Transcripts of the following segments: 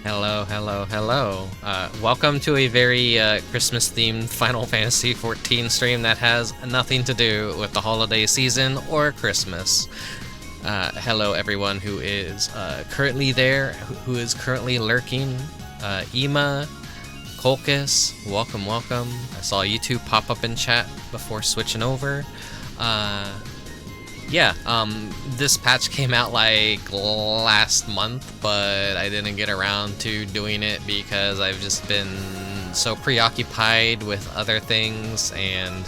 Hello, hello, hello. Welcome to a very Christmas-themed Final Fantasy XIV stream that has nothing to do with the holiday season or Christmas. Hello, everyone who is currently there, who is currently lurking. Ema, Kolkus, welcome, welcome. I saw you two pop up in chat before switching over. This patch came out like last month, but I didn't get around to doing it because I've just been so preoccupied with other things and,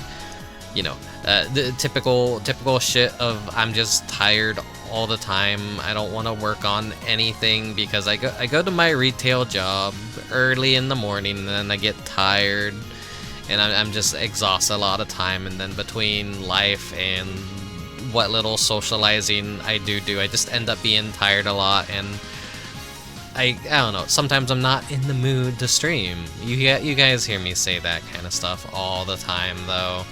you know, the typical shit of I'm just tired all the time. I don't want to work on anything because I go to my retail job early in the morning and then I get tired and I'm just exhausted a lot of time, and then between life and what little socializing I do, I just end up being tired a lot, and I don't know, sometimes I'm not in the mood to stream. You guys hear me say that kind of stuff all the time, though.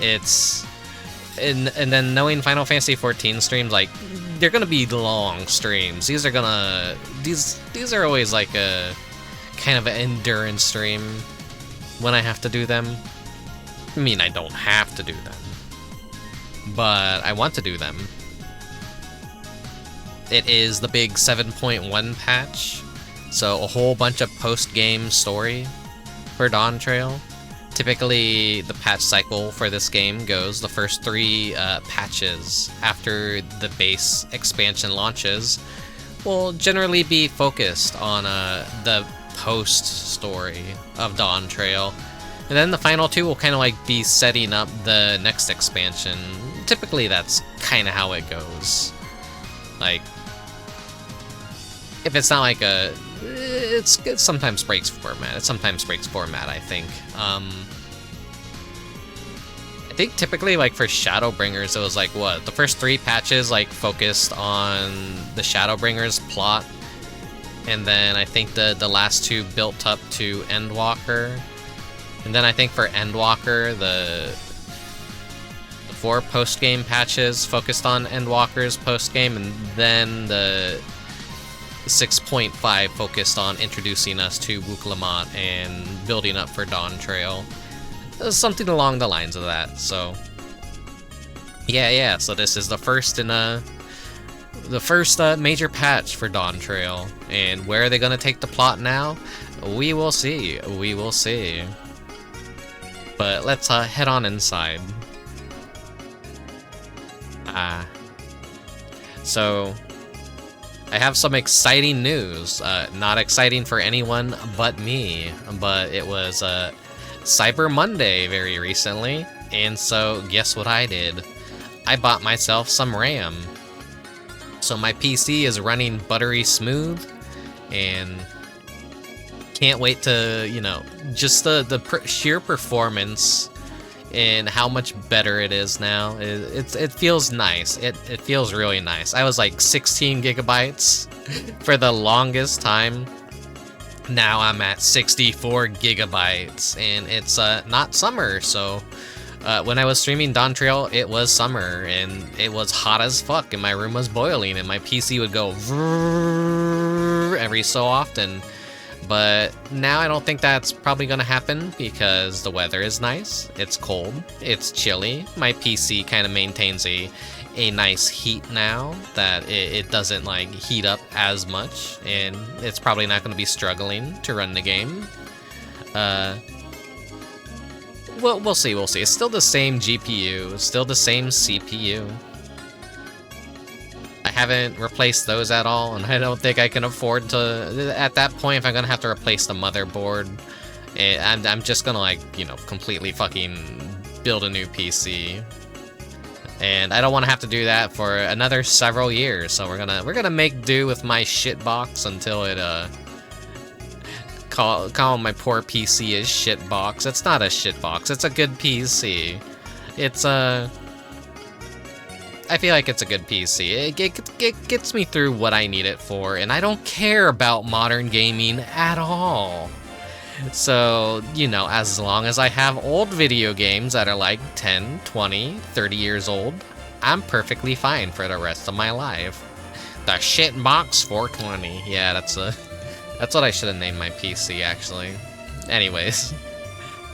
It's and then knowing Final Fantasy XIV streams, like, they're gonna be long streams. These are always like a kind of an endurance stream when I have to do them. I mean, I don't have to do them, but I want to do them. It is the big 7.1 patch, so a whole bunch of post-game story for Dawntrail. Typically, the patch cycle for this game goes the first 3 patches after the base expansion launches will generally be focused on the post-story of Dawntrail. And then the final 2 will kind of like be setting up the next expansion. Typically, that's kind of how it goes. Like, if it's not like it sometimes breaks format. It sometimes breaks format, I think. I think typically, like, for Shadowbringers, it was like, what? The first 3 patches, like, focused on the Shadowbringers plot. And then I think the last 2 built up to Endwalker. And then I think for Endwalker, the 4 post-game patches focused on Endwalker's post-game, and then the 6.5 focused on introducing us to Wuklamot and building up for Dawntrail. Something along the lines of that, so... Yeah, so this is the first major patch for Dawntrail, and where are they gonna take the plot now? We will see, But let's head on inside. So I have some exciting news. Not exciting for anyone but me, but it was Cyber Monday very recently, and so guess what I did? I bought myself some RAM. So my PC is running buttery smooth, and can't wait to, you know, just the sheer performance and how much better it is now. It feels nice. It feels really nice. I was like 16 gigabytes for the longest time. Now I'm at 64 gigabytes, and it's not summer, so when I was streaming Dawntrail, it was summer, and it was hot as fuck, and my room was boiling, and my PC would go every so often. But now I don't think that's probably gonna happen because the weather is nice, it's cold, it's chilly. My PC kind of maintains a nice heat now that it doesn't like heat up as much, and it's probably not gonna be struggling to run the game. Well, we'll see. It's still the same GPU, still the same CPU. I haven't replaced those at all, and I don't think I can afford to. At that point, if I'm gonna have to replace the motherboard, I'm just gonna, like, you know, completely fucking build a new PC. And I don't want to have to do that for another several years, so we're gonna make do with my shitbox until it call my poor PC a shitbox. It's not a shitbox. It's a good PC. It's I feel like it's a good PC. It gets me through what I need it for, and I don't care about modern gaming at all. So, you know, as long as I have old video games that are like 10, 20, 30 years old, I'm perfectly fine for the rest of my life. The shitbox 420. Yeah, That's what I should have named my PC, actually. Anyways.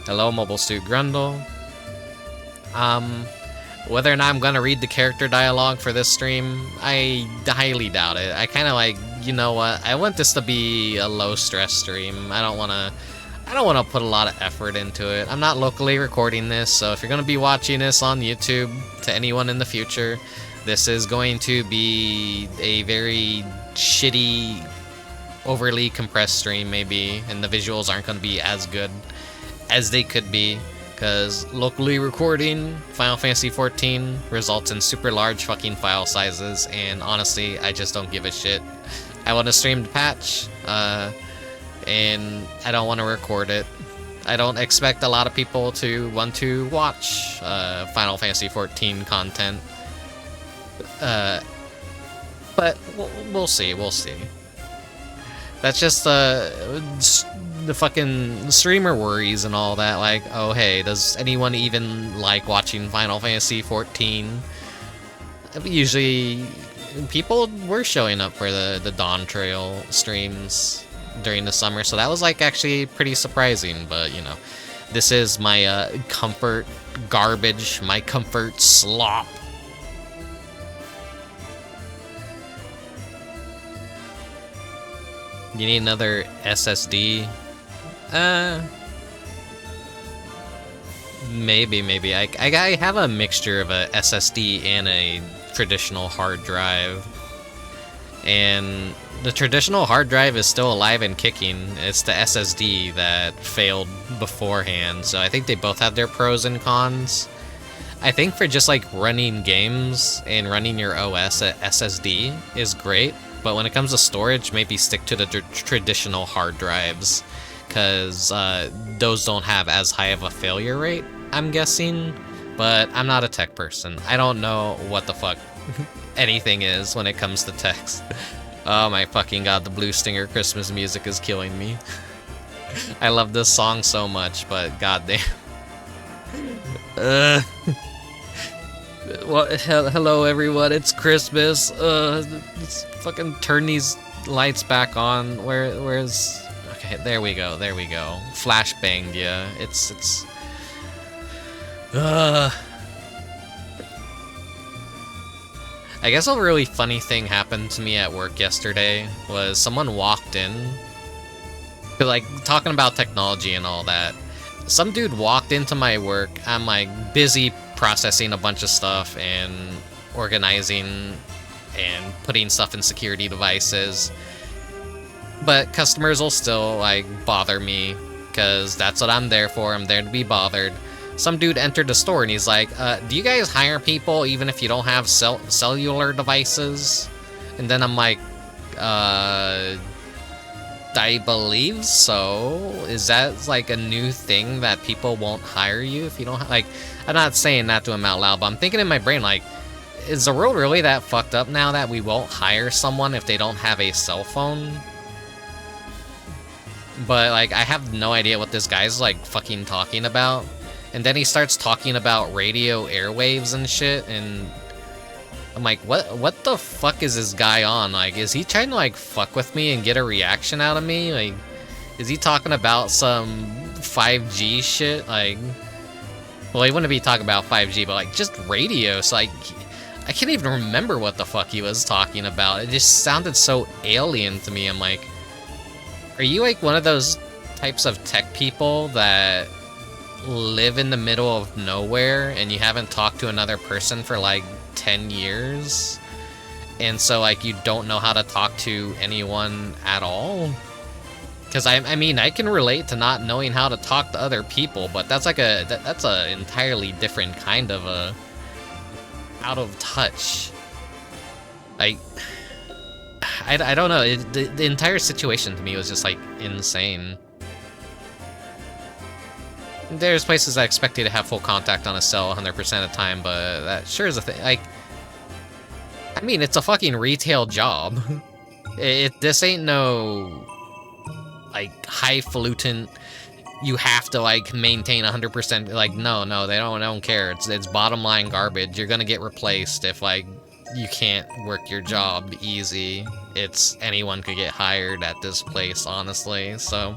Hello, Mobile Suit Grundle. Whether or not I'm gonna read the character dialogue for this stream, I highly doubt it. I kind of like, you know what? I want this to be a low-stress stream. I don't want to put a lot of effort into it. I'm not locally recording this, so if you're gonna be watching this on YouTube, to anyone in the future, this is going to be a very shitty, overly compressed stream, maybe, and the visuals aren't going to be as good as they could be, because locally recording Final Fantasy XIV results in super large fucking file sizes, and honestly, I just don't give a shit. I want to stream the patch, and I don't want to record it. I don't expect a lot of people to want to watch Final Fantasy XIV content, but we'll see, That's just the fucking streamer worries and all that, like, oh hey, does anyone even like watching Final Fantasy XIV? Usually, people were showing up for the Dawntrail streams during the summer, so that was like actually pretty surprising, but you know, this is my comfort garbage, my comfort slop. You need another SSD? Maybe. I have a mixture of a SSD and a traditional hard drive. And the traditional hard drive is still alive and kicking. It's the SSD that failed beforehand, so I think they both have their pros and cons. I think for just like running games and running your OS at SSD is great. But when it comes to storage, maybe stick to the traditional hard drives, because those don't have as high of a failure rate, I'm guessing. But I'm not a tech person. I don't know what the fuck anything is when it comes to techs. Oh my fucking god, the Blue Stinger Christmas music is killing me. I love this song so much, but goddamn. Well, hello everyone, it's Christmas. Let's fucking turn these lights back on. Where's... Okay, there we go. Flashbanged ya. It's... I guess a really funny thing happened to me at work yesterday was someone walked in, like, talking about technology and all that. Some dude walked into my work. I'm like busy processing a bunch of stuff and organizing and putting stuff in security devices, but customers will still like bother me because that's what I'm there for. I'm there to be bothered. Some dude entered the store and he's like, do you guys hire people even if you don't have cellular devices? And then I'm like, I believe so. Is that like a new thing that people won't hire you if you don't like... I'm not saying that to him out loud, but I'm thinking in my brain, like, is the world really that fucked up now that we won't hire someone if they don't have a cell phone? But like, I have no idea what this guy's like fucking talking about. And then he starts talking about radio airwaves and shit, and I'm like, what the fuck is this guy on? Like, is he trying to like fuck with me and get a reaction out of me? Like, is he talking about some 5G shit? Like, well, he wouldn't be talking about 5G, but like just radio. So like, I can't even remember what the fuck he was talking about. It just sounded so alien to me. I'm like, are you like one of those types of tech people that live in the middle of nowhere and you haven't talked to another person for like 10 years? And so like you don't know how to talk to anyone at all? Because I mean, I can relate to not knowing how to talk to other people, but that's like that's a entirely different kind of a out of touch. Like, I don't know. The entire situation to me was just like insane. There's places that expect you to have full contact on a cell 100% of the time, but that sure is a thing. Like, I mean, it's a fucking retail job. This ain't no like highfalutin, you have to like maintain 100%. Like, no, they don't care. It's bottom line garbage. You're gonna get replaced if like you can't work your job easy. It's anyone could get hired at this place, honestly. So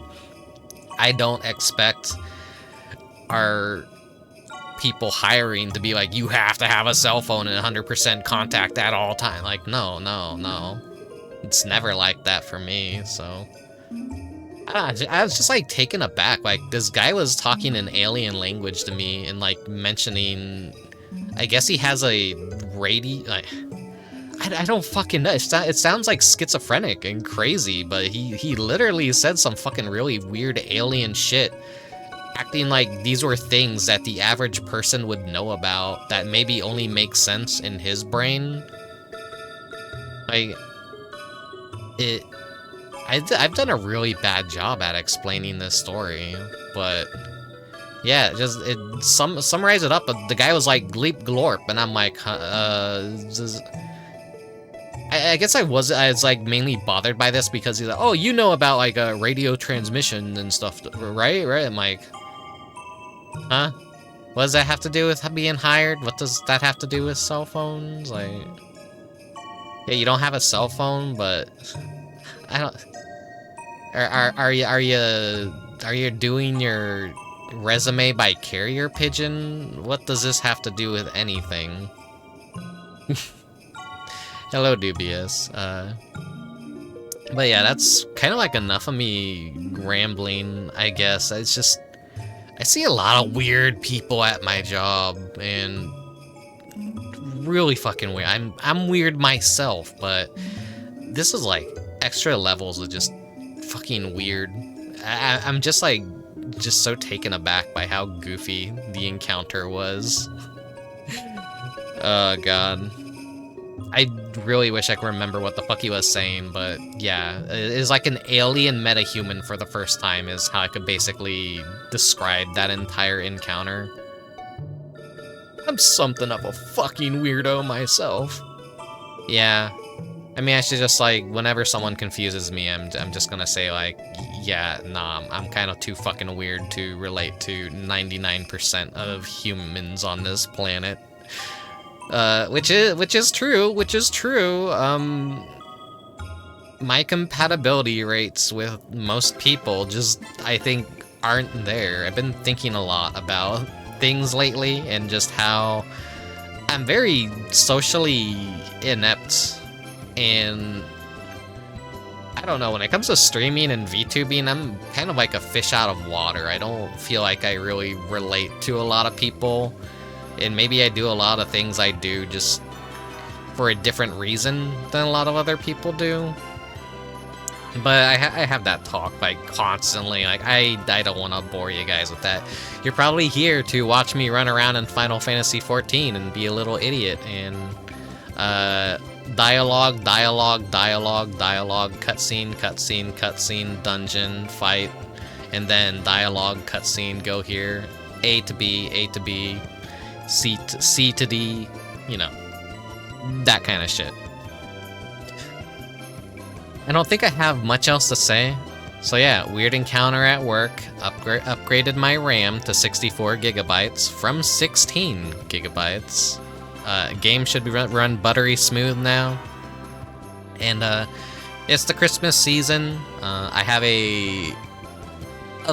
I don't expect our people hiring to be like, you have to have a cell phone and 100% contact at all time. Like, no, no, no. It's never like that for me, so... I was just, like, taken aback. Like, this guy was talking in alien language to me and, like, mentioning... I guess he has a like... I don't fucking know. It sounds like schizophrenic and crazy, but he literally said some fucking really weird alien shit, acting like these were things that the average person would know about that maybe only make sense in his brain. Like, I've done a really bad job at explaining this story, but yeah, summarize it up. The guy was like, Gleep Glorp, and I'm like, I guess I was like mainly bothered by this because he's like, oh, you know about like radio transmission and stuff, right? I'm like, huh? What does that have to do with being hired? What does that have to do with cell phones? Like, yeah, you don't have a cell phone, but I don't. Are you doing your resume by carrier pigeon? What does this have to do with anything? Hello, Dubious. But yeah, that's kind of like enough of me rambling, I guess. It's just, I see a lot of weird people at my job, and really fucking weird. I'm weird myself, but this is like extra levels of just fucking weird. I'm just like, just so taken aback by how goofy the encounter was. Oh god. I really wish I could remember what the fuck he was saying, but yeah, it's like an alien metahuman for the first time is how I could basically describe that entire encounter. I'm something of a fucking weirdo myself. Yeah, I mean, I should just like, whenever someone confuses me, I'm just gonna say like, yeah, nah, I'm kind of too fucking weird to relate to 99% of humans on this planet. Which is true. My compatibility rates with most people just, I think, aren't there. I've been thinking a lot about things lately and just how I'm very socially inept, and I don't know, when it comes to streaming and VTubing, I'm kind of like a fish out of water. I don't feel like I really relate to a lot of people. And maybe I do a lot of things I do just for a different reason than a lot of other people do. But I have that talk like constantly. Like I don't want to bore you guys with that. You're probably here to watch me run around in Final Fantasy XIV and be a little idiot and dialogue, cutscene, dungeon, fight, and then dialogue, cutscene, go here, A to B. C to D, you know, that kind of shit. I don't think I have much else to say. So yeah, weird encounter at work, upgraded my RAM to 64 gigabytes from 16 gigabytes. Game should be run buttery smooth now. And it's the Christmas season. I have a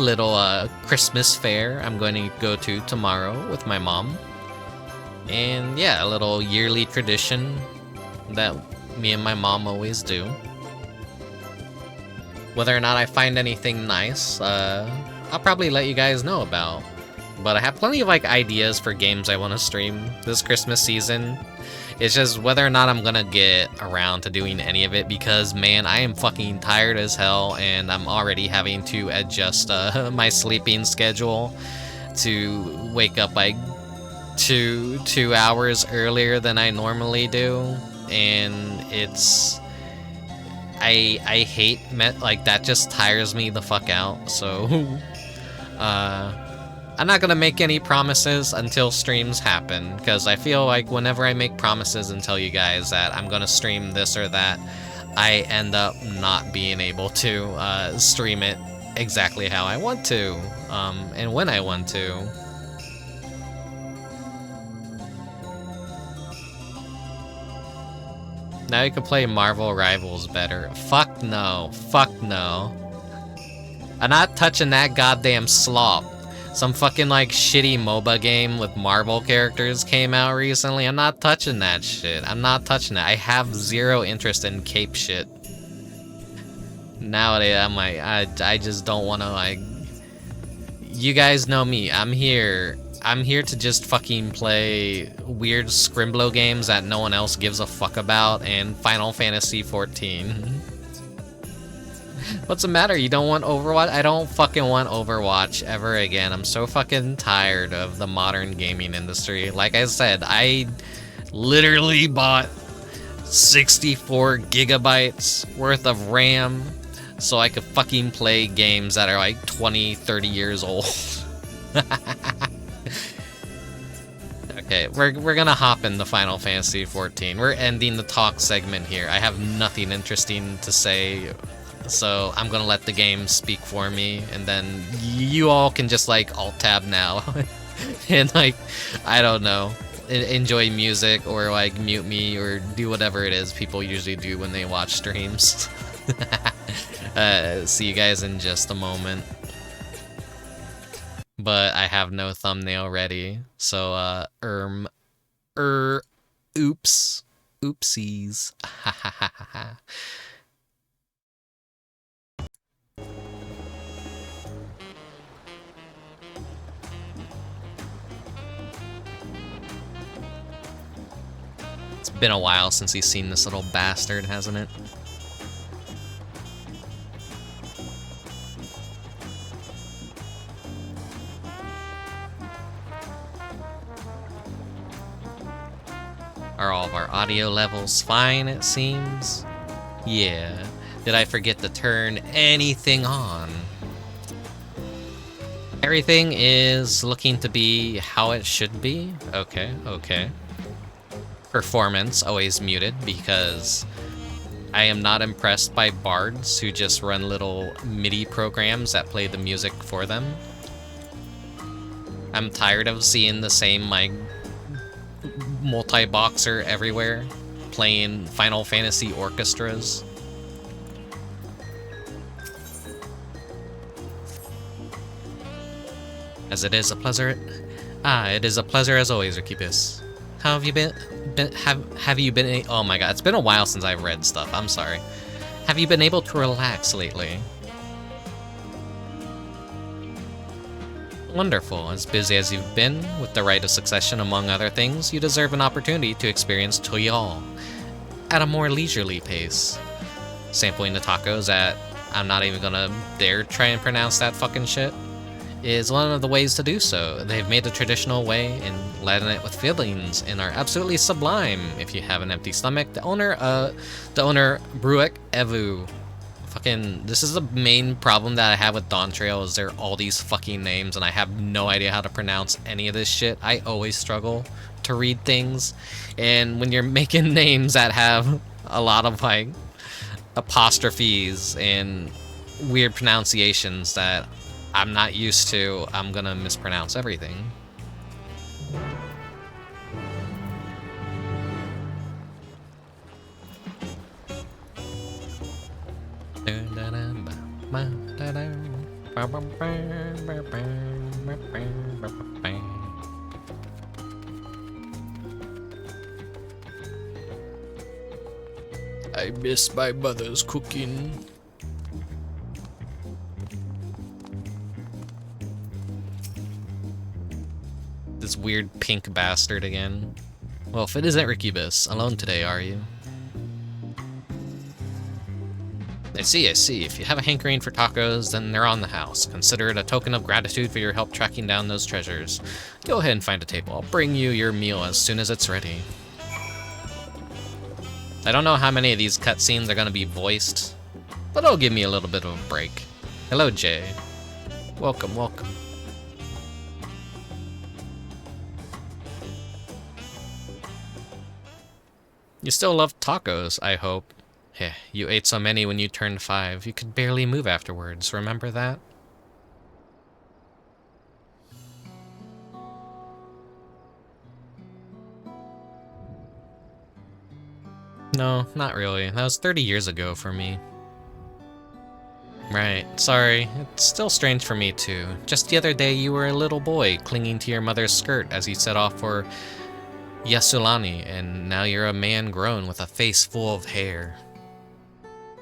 little Christmas fair I'm going to go to tomorrow with my mom. And yeah, a little yearly tradition that me and my mom always do. Whether or not I find anything nice, I'll probably let you guys know about. But I have plenty of like ideas for games I want to stream this Christmas season. It's just whether or not I'm gonna get around to doing any of it, because man, I am fucking tired as hell, and I'm already having to adjust my sleeping schedule to wake up like two hours earlier than I normally do, and it's I hate like that, just tires me the fuck out. So I'm not gonna make any promises until streams happen, because I feel like whenever I make promises and tell you guys that I'm gonna stream this or that, I end up not being able to stream it exactly how I want to, and when I want to. Now you can play Marvel Rivals better. Fuck no. Fuck no. I'm not touching that goddamn slop. Some fucking like shitty MOBA game with Marvel characters came out recently. I'm not touching that shit. I'm not touching it. I have zero interest in cape shit. Nowadays, I'm like, I just don't want to like... You guys know me. I'm here to just fucking play weird Scrimblow games that no one else gives a fuck about and Final Fantasy 14. What's the matter? You don't want Overwatch? I don't fucking want Overwatch ever again. I'm so fucking tired of the modern gaming industry. Like I said, I literally bought 64 gigabytes worth of RAM so I could fucking play games that are like 20, 30 years old. Okay, we're gonna hop into Final Fantasy 14. We're ending the talk segment here. I have nothing interesting to say, so I'm gonna let the game speak for me, and then you all can just like alt-tab now and like, I don't know, enjoy music or like mute me or do whatever it is people usually do when they watch streams. See you guys in just a moment. But I have no thumbnail ready, so oops, oopsies. Ha ha ha ha ha. It's been a while since he's seen this little bastard, hasn't it? Are all of our audio levels fine, it seems? Yeah. Did I forget to turn anything on? Everything is looking to be how it should be. Okay, okay. Performance, always muted, because I am not impressed by bards who just run little MIDI programs that play the music for them. I'm tired of seeing the same, like, multi-boxer everywhere playing Final Fantasy orchestras. As it is a pleasure. It is a pleasure as always, Rickubus. How have you been? Have you been? Oh my god, it's been a while since I've read stuff. I'm sorry. Have you been able to relax lately? Wonderful. As busy as you've been, with the Rite of Succession among other things, you deserve an opportunity to experience Toyal at a more leisurely pace. Sampling the tacos at, I'm not even gonna dare try and pronounce that fucking shit, is one of the ways to do so. They've made a traditional way and laden it with fillings and are absolutely sublime if you have an empty stomach. The owner, Bruek fucking, this is the main problem that I have with Dawntrail, is there are all these fucking names and I have no idea how to pronounce any of this shit. I always struggle to read things, and when you're making names that have a lot of like apostrophes and weird pronunciations that I'm not used to, I'm gonna mispronounce everything. I miss my mother's cooking. This weird pink bastard again. Well, if it isn't Rickubus, alone today, are you? I see, I see. If you have a hankering for tacos, then they're on the house. Consider it a token of gratitude for your help tracking down those treasures. Go ahead and find a table. I'll bring you your meal as soon as it's ready. I don't know how many of these cutscenes are going to be voiced, but it'll give me a little bit of a break. Hello, Jay. Welcome, welcome. You still love tacos, I hope. Heh, you ate so many when you turned 5, you could barely move afterwards, remember that? No, not really. That was 30 years ago for me. Right, sorry. It's still strange for me too. Just the other day you were a little boy clinging to your mother's skirt as you set off for Yasulani, and now you're a man grown with a face full of hair.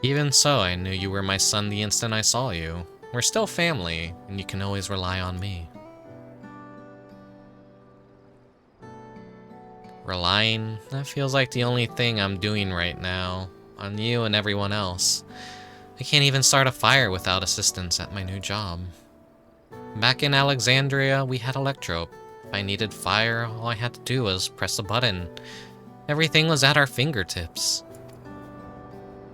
Even so, I knew you were my son the instant I saw you. We're still family, and you can always rely on me. Relying? That feels like the only thing I'm doing right now. On you and everyone else. I can't even start a fire without assistance at my new job. Back in Alexandria, we had Electro. If I needed fire, all I had to do was press a button. Everything was at our fingertips.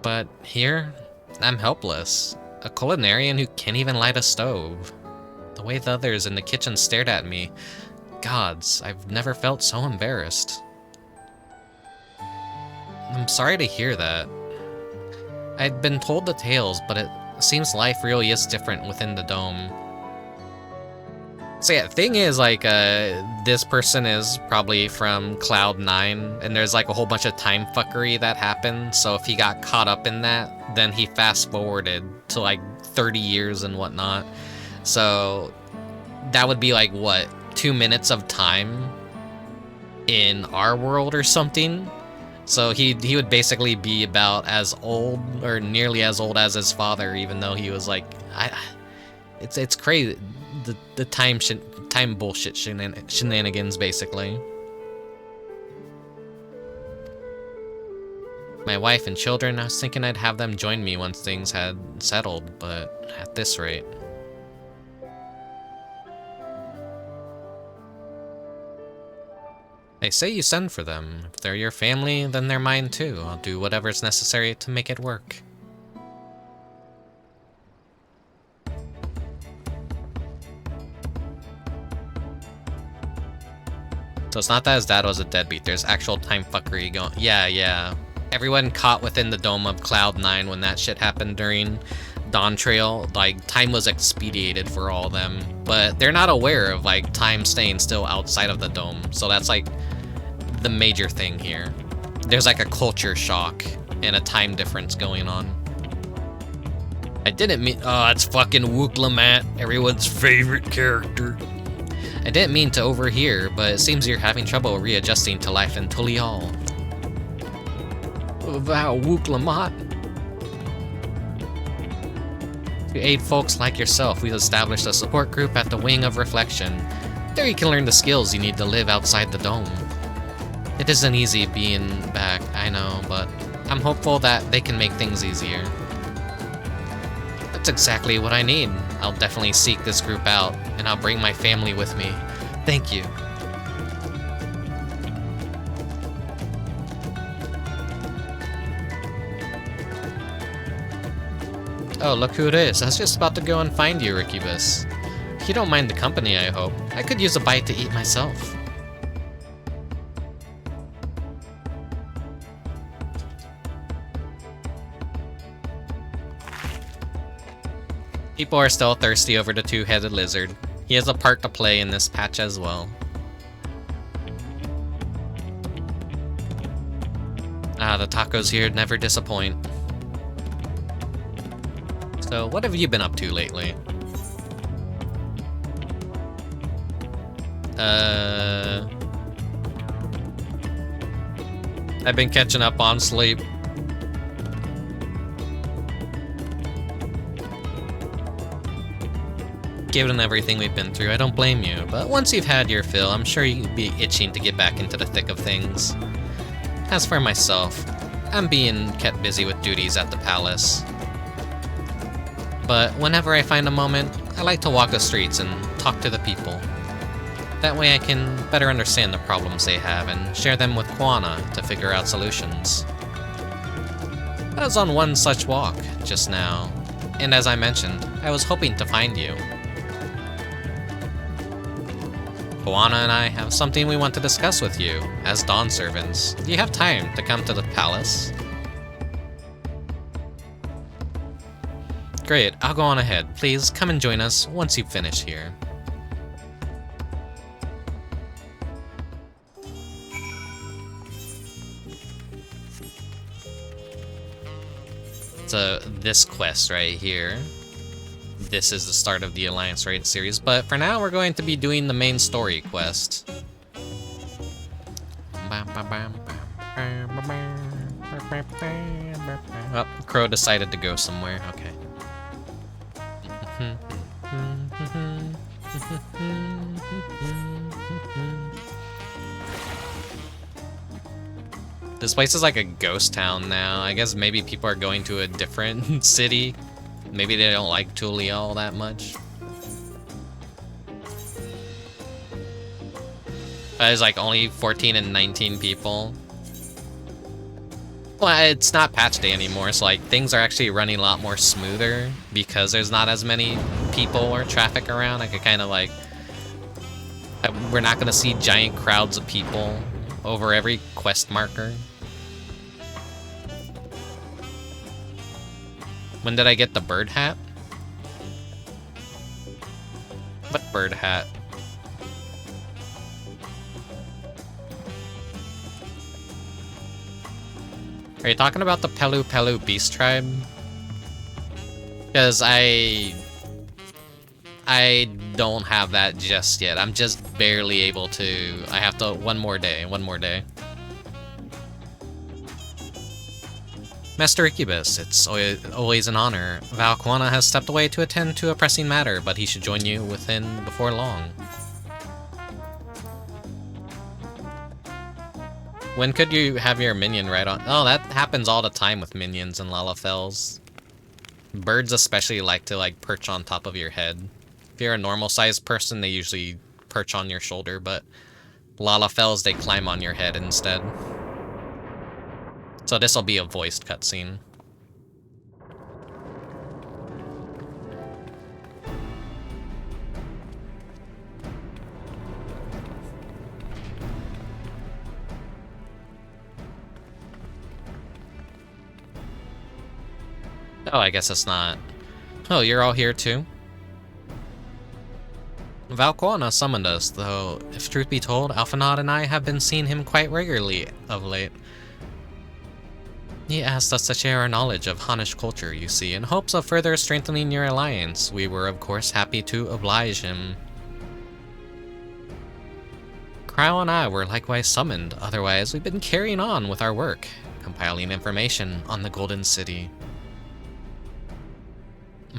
But here, I'm helpless. A culinarian who can't even light a stove. The way the others in the kitchen stared at me, gods, I've never felt so embarrassed. I'm sorry to hear that. I'd been told the tales, but it seems life really is different within the dome. So yeah, thing is, like, this person is probably from Cloud9, and there's like a whole bunch of time fuckery that happened, so if he got caught up in that, then he fast-forwarded to like 30 years and whatnot. So that would be like, what, 2 minutes of time in our world or something? So he would basically be about as old, or nearly as old as his father, even though he was like, it's crazy. The time bullshit shenanigans, basically. My wife and children, I was thinking I'd have them join me once things had settled, but at this rate. They say you send for them. If they're your family, then they're mine too. I'll do whatever's necessary to make it work. So it's not that his dad was a deadbeat, there's actual time fuckery going. Yeah. Everyone caught within the dome of Cloud9 when that shit happened during Dawntrail, like, time was expedited for all of them. But they're not aware of, like, time staying still outside of the dome. So that's, like, the major thing here. There's, like, a culture shock and a time difference going on. I didn't mean— oh, it's fucking Wooklamat, everyone's favorite character. I didn't mean to overhear, but it seems you're having trouble readjusting to life in Tulial. Wow, Wooklamat. To aid folks like yourself, we've established a support group at the Wing of Reflection. There you can learn the skills you need to live outside the dome. It isn't easy being back, I know, but I'm hopeful that they can make things easier. That's exactly what I need. I'll definitely seek this group out, and I'll bring my family with me. Thank you. Oh, look who it is. I was just about to go and find you, Rickubus. You don't mind the company, I hope. I could use a bite to eat myself. People are still thirsty over the two-headed lizard. He has a part to play in this patch as well. Ah, the tacos here never disappoint. So, what have you been up to lately? I've been catching up on sleep. Given everything we've been through, I don't blame you, but once you've had your fill, I'm sure you'd be itching to get back into the thick of things. As for myself, I'm being kept busy with duties at the palace. But whenever I find a moment, I like to walk the streets and talk to the people. That way I can better understand the problems they have and share them with Quana to figure out solutions. I was on one such walk just now, and as I mentioned, I was hoping to find you. Quana and I have something we want to discuss with you, as Dawn servants. Do you have time to come to the palace? Great, I'll go on ahead. Please come and join us once you've finished here. to this quest right here. This is the start of the Alliance Raid series, but for now we're going to be doing the main story quest. Oh, Crow decided to go somewhere. Okay. This place is like a ghost town now. I guess maybe people are going to a different city. Maybe they don't like Tulia all that much. There's like only 14 and 19 people. Well, it's not patch day anymore, so like things are actually running a lot more smoother because there's not as many people or traffic around. I could kind of like... We're not going to see giant crowds of people over every quest marker. When did I get the bird hat? What bird hat? Are you talking about the Pelu Pelu Beast Tribe? Because I don't have that just yet. I'm just barely able to. I have to one more day. Master Rickubus, it's always an honor. Valquana has stepped away to attend to a pressing matter, but he should join you before long. When could you have your minion right on? Oh, that happens all the time with minions in Lalafels. Birds especially like to perch on top of your head. If you're a normal-sized person, they usually perch on your shoulder, but Lalafels, they climb on your head instead. So this will be a voiced cutscene. Oh, I guess it's not. Oh, you're all here too? Valquana summoned us, though, if truth be told, Alphanod and I have been seeing him quite regularly of late. He asked us to share our knowledge of Hanish culture, you see, in hopes of further strengthening your alliance. We were, of course, happy to oblige him. Crow and I were likewise summoned, otherwise we've been carrying on with our work, compiling information on the Golden City.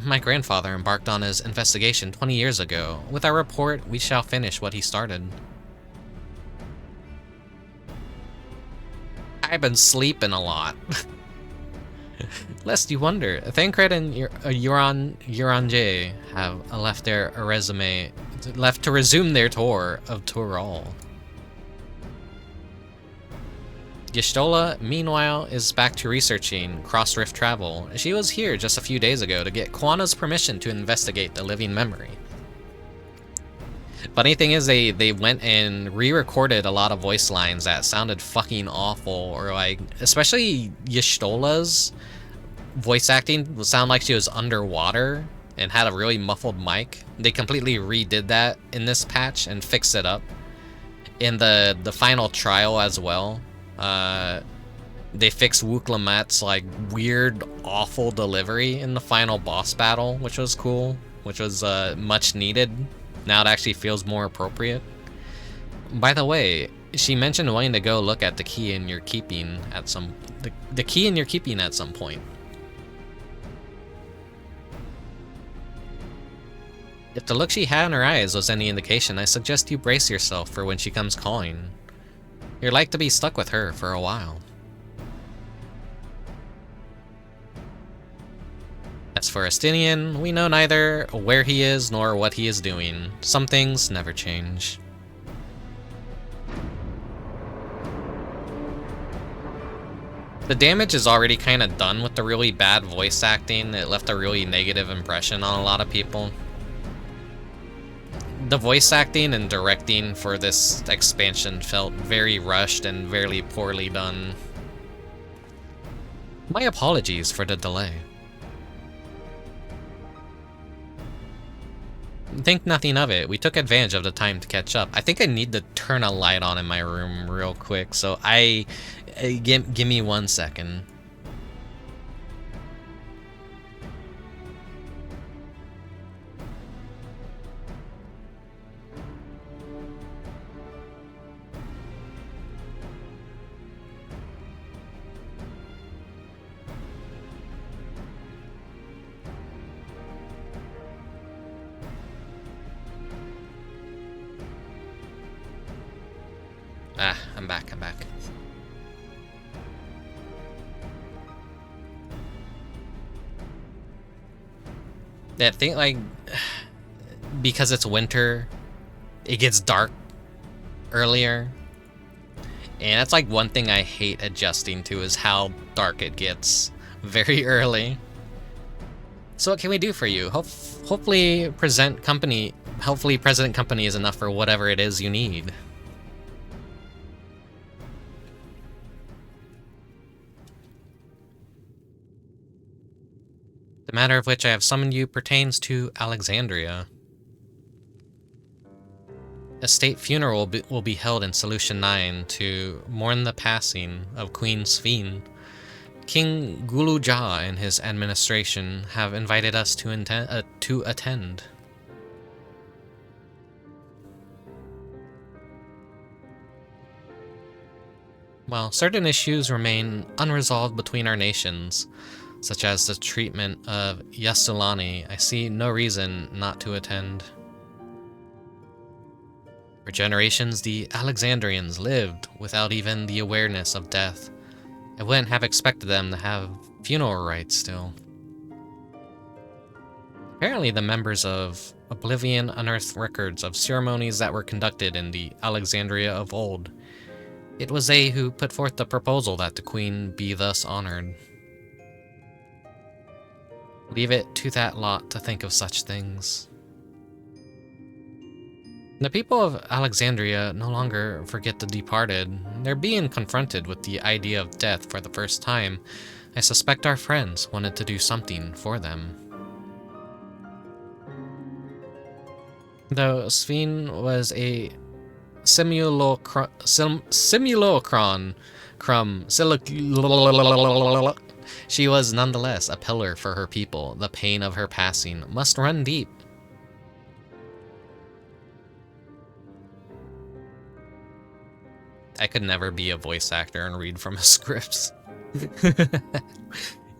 My grandfather embarked on his investigation 20 years ago. With our report, we shall finish what he started. I've been sleeping a lot. Lest you wonder, Thancred and Uranjay have left to resume their tour of Tural. Y'shtola, meanwhile, is back to researching cross-rift travel. She was here just a few days ago to get Quana's permission to investigate the living memory. Funny thing is, they went and re-recorded a lot of voice lines that sounded fucking awful, or especially Y'shtola's voice acting would sound like she was underwater and had a really muffled mic. They completely redid that in this patch and fixed it up. In the final trial as well, they fixed Wooklamat's weird, awful delivery in the final boss battle, which was cool, which was much needed. Now it actually feels more appropriate. By the way, she mentioned wanting to go look at the key in your keeping at some point. If the look she had in her eyes was any indication, I suggest you brace yourself for when she comes calling. You're like to be stuck with her for a while. As for Estinian, we know neither where he is nor what he is doing. Some things never change. The damage is already kind of done with the really bad voice acting. It left a really negative impression on a lot of people. The voice acting and directing for this expansion felt very rushed and very poorly done. My apologies for the delay. Think nothing of it. We took advantage of the time to catch up. I think I need to turn a light on in my room real quick, so give me 1 second. I'm back, I'm back. Yeah, I think, like, because it's winter, it gets dark earlier. And that's, like, one thing I hate adjusting to is how dark it gets very early. So what can we do for you? Hopefully President Company is enough for whatever it is you need. The matter of which I have summoned you pertains to Alexandria. A state funeral will be held in Solution 9 to mourn the passing of Queen Sphene. King Guluja and his administration have invited us to attend. While certain issues remain unresolved between our nations, such as the treatment of Yastulani, I see no reason not to attend. For generations, the Alexandrians lived without even the awareness of death. I wouldn't have expected them to have funeral rites still. Apparently, the members of Oblivion unearthed records of ceremonies that were conducted in the Alexandria of old. It was they who put forth the proposal that the queen be thus honored. Leave it to that lot to think of such things. The people of Alexandria no longer forget the departed. They're being confronted with the idea of death for the first time. I suspect our friends wanted to do something for them. Though Sphene was a simulacron, she was nonetheless a pillar for her people. The pain of her passing must run deep. I could never be a voice actor and read from a script.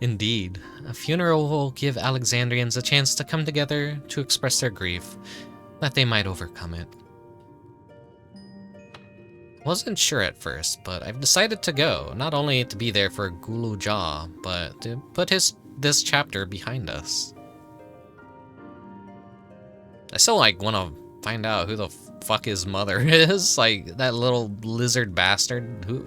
Indeed, a funeral will give Alexandrians a chance to come together to express their grief, that they might overcome it. Wasn't sure at first, but I've decided to go, not only to be there for Gulu Jah, but to put this chapter behind us. I still, like, want to find out who the fuck his mother is, like, that little lizard bastard. Who?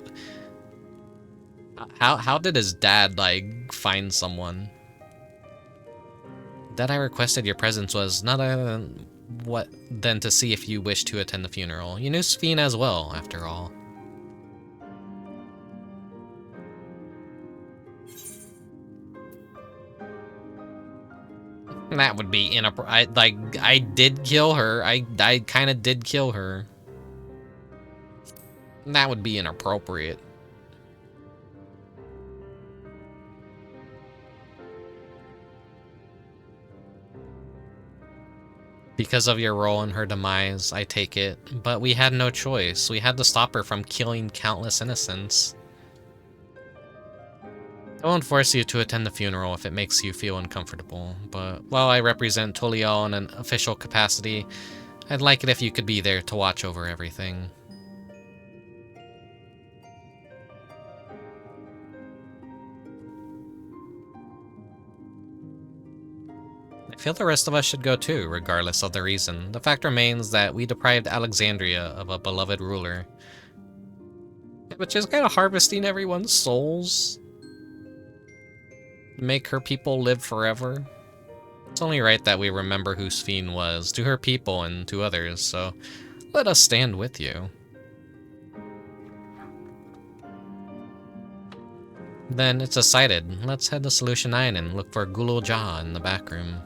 How did his dad, like, find someone? That I requested your presence was not than to see if you wish to attend the funeral. You knew Sphene as well, after all. That would be inappropriate. I did kill her. I kind of did kill her. That would be inappropriate. Because of your role in her demise, I take it. But we had no choice. We had to stop her from killing countless innocents. I won't force you to attend the funeral if it makes you feel uncomfortable, but while I represent Tolial in an official capacity, I'd like it if you could be there to watch over everything. I feel the rest of us should go too, regardless of the reason. The fact remains that we deprived Alexandria of a beloved ruler. But just kind of harvesting everyone's souls. Make her people live forever. It's only right that we remember who Sphene was, to her people and to others, so let us stand with you. Then it's decided. Let's head to Solution 9 and look for Gulu Jah in the back room.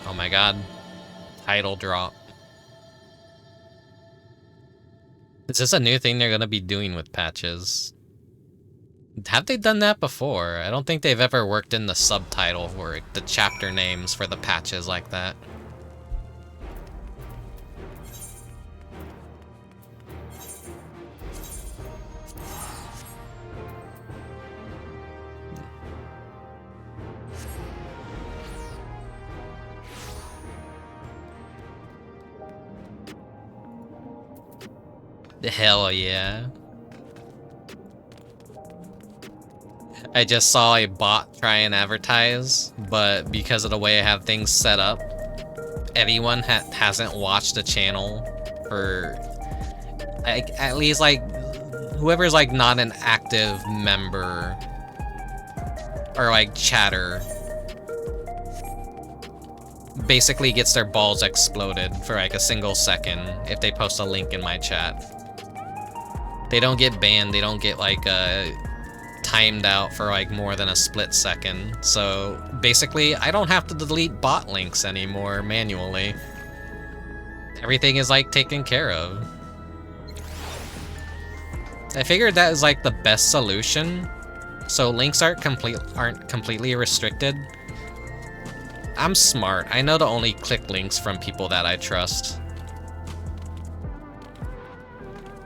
Oh my god. Title drop. Is this a new thing they're gonna be doing with patches? Have they done that before? I don't think they've ever worked in the subtitle or the chapter names for the patches like that. Hell yeah. I just saw a bot try and advertise, but because of the way I have things set up, anyone hasn't watched the channel for at least like whoever's like not an active member or like chatter basically gets their balls exploded for like a single second if they post a link in my chat. They don't get banned, they don't get like timed out for like more than a split second. So basically I don't have to delete bot links anymore manually. Everything is like taken care of. I figured that is like the best solution, so links aren't completely restricted. I'm smart. I know to only click links from people that I trust.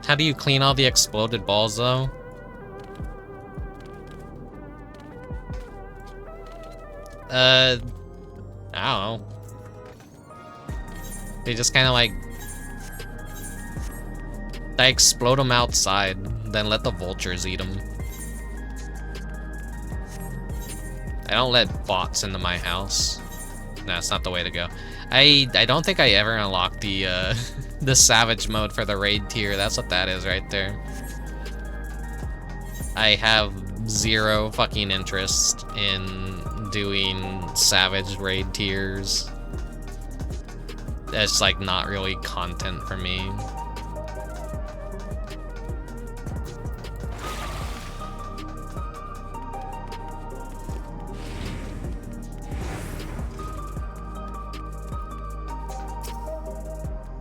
How do you clean all the exploded balls though? I don't know. They just kind of like I explode them outside, then let the vultures eat them. I don't let bots into my house. No, that's not the way to go. I don't think I ever unlocked the the savage mode for the raid tier. That's what that is right there. I have zero fucking interest in doing savage raid tiers. That's like not really content for me.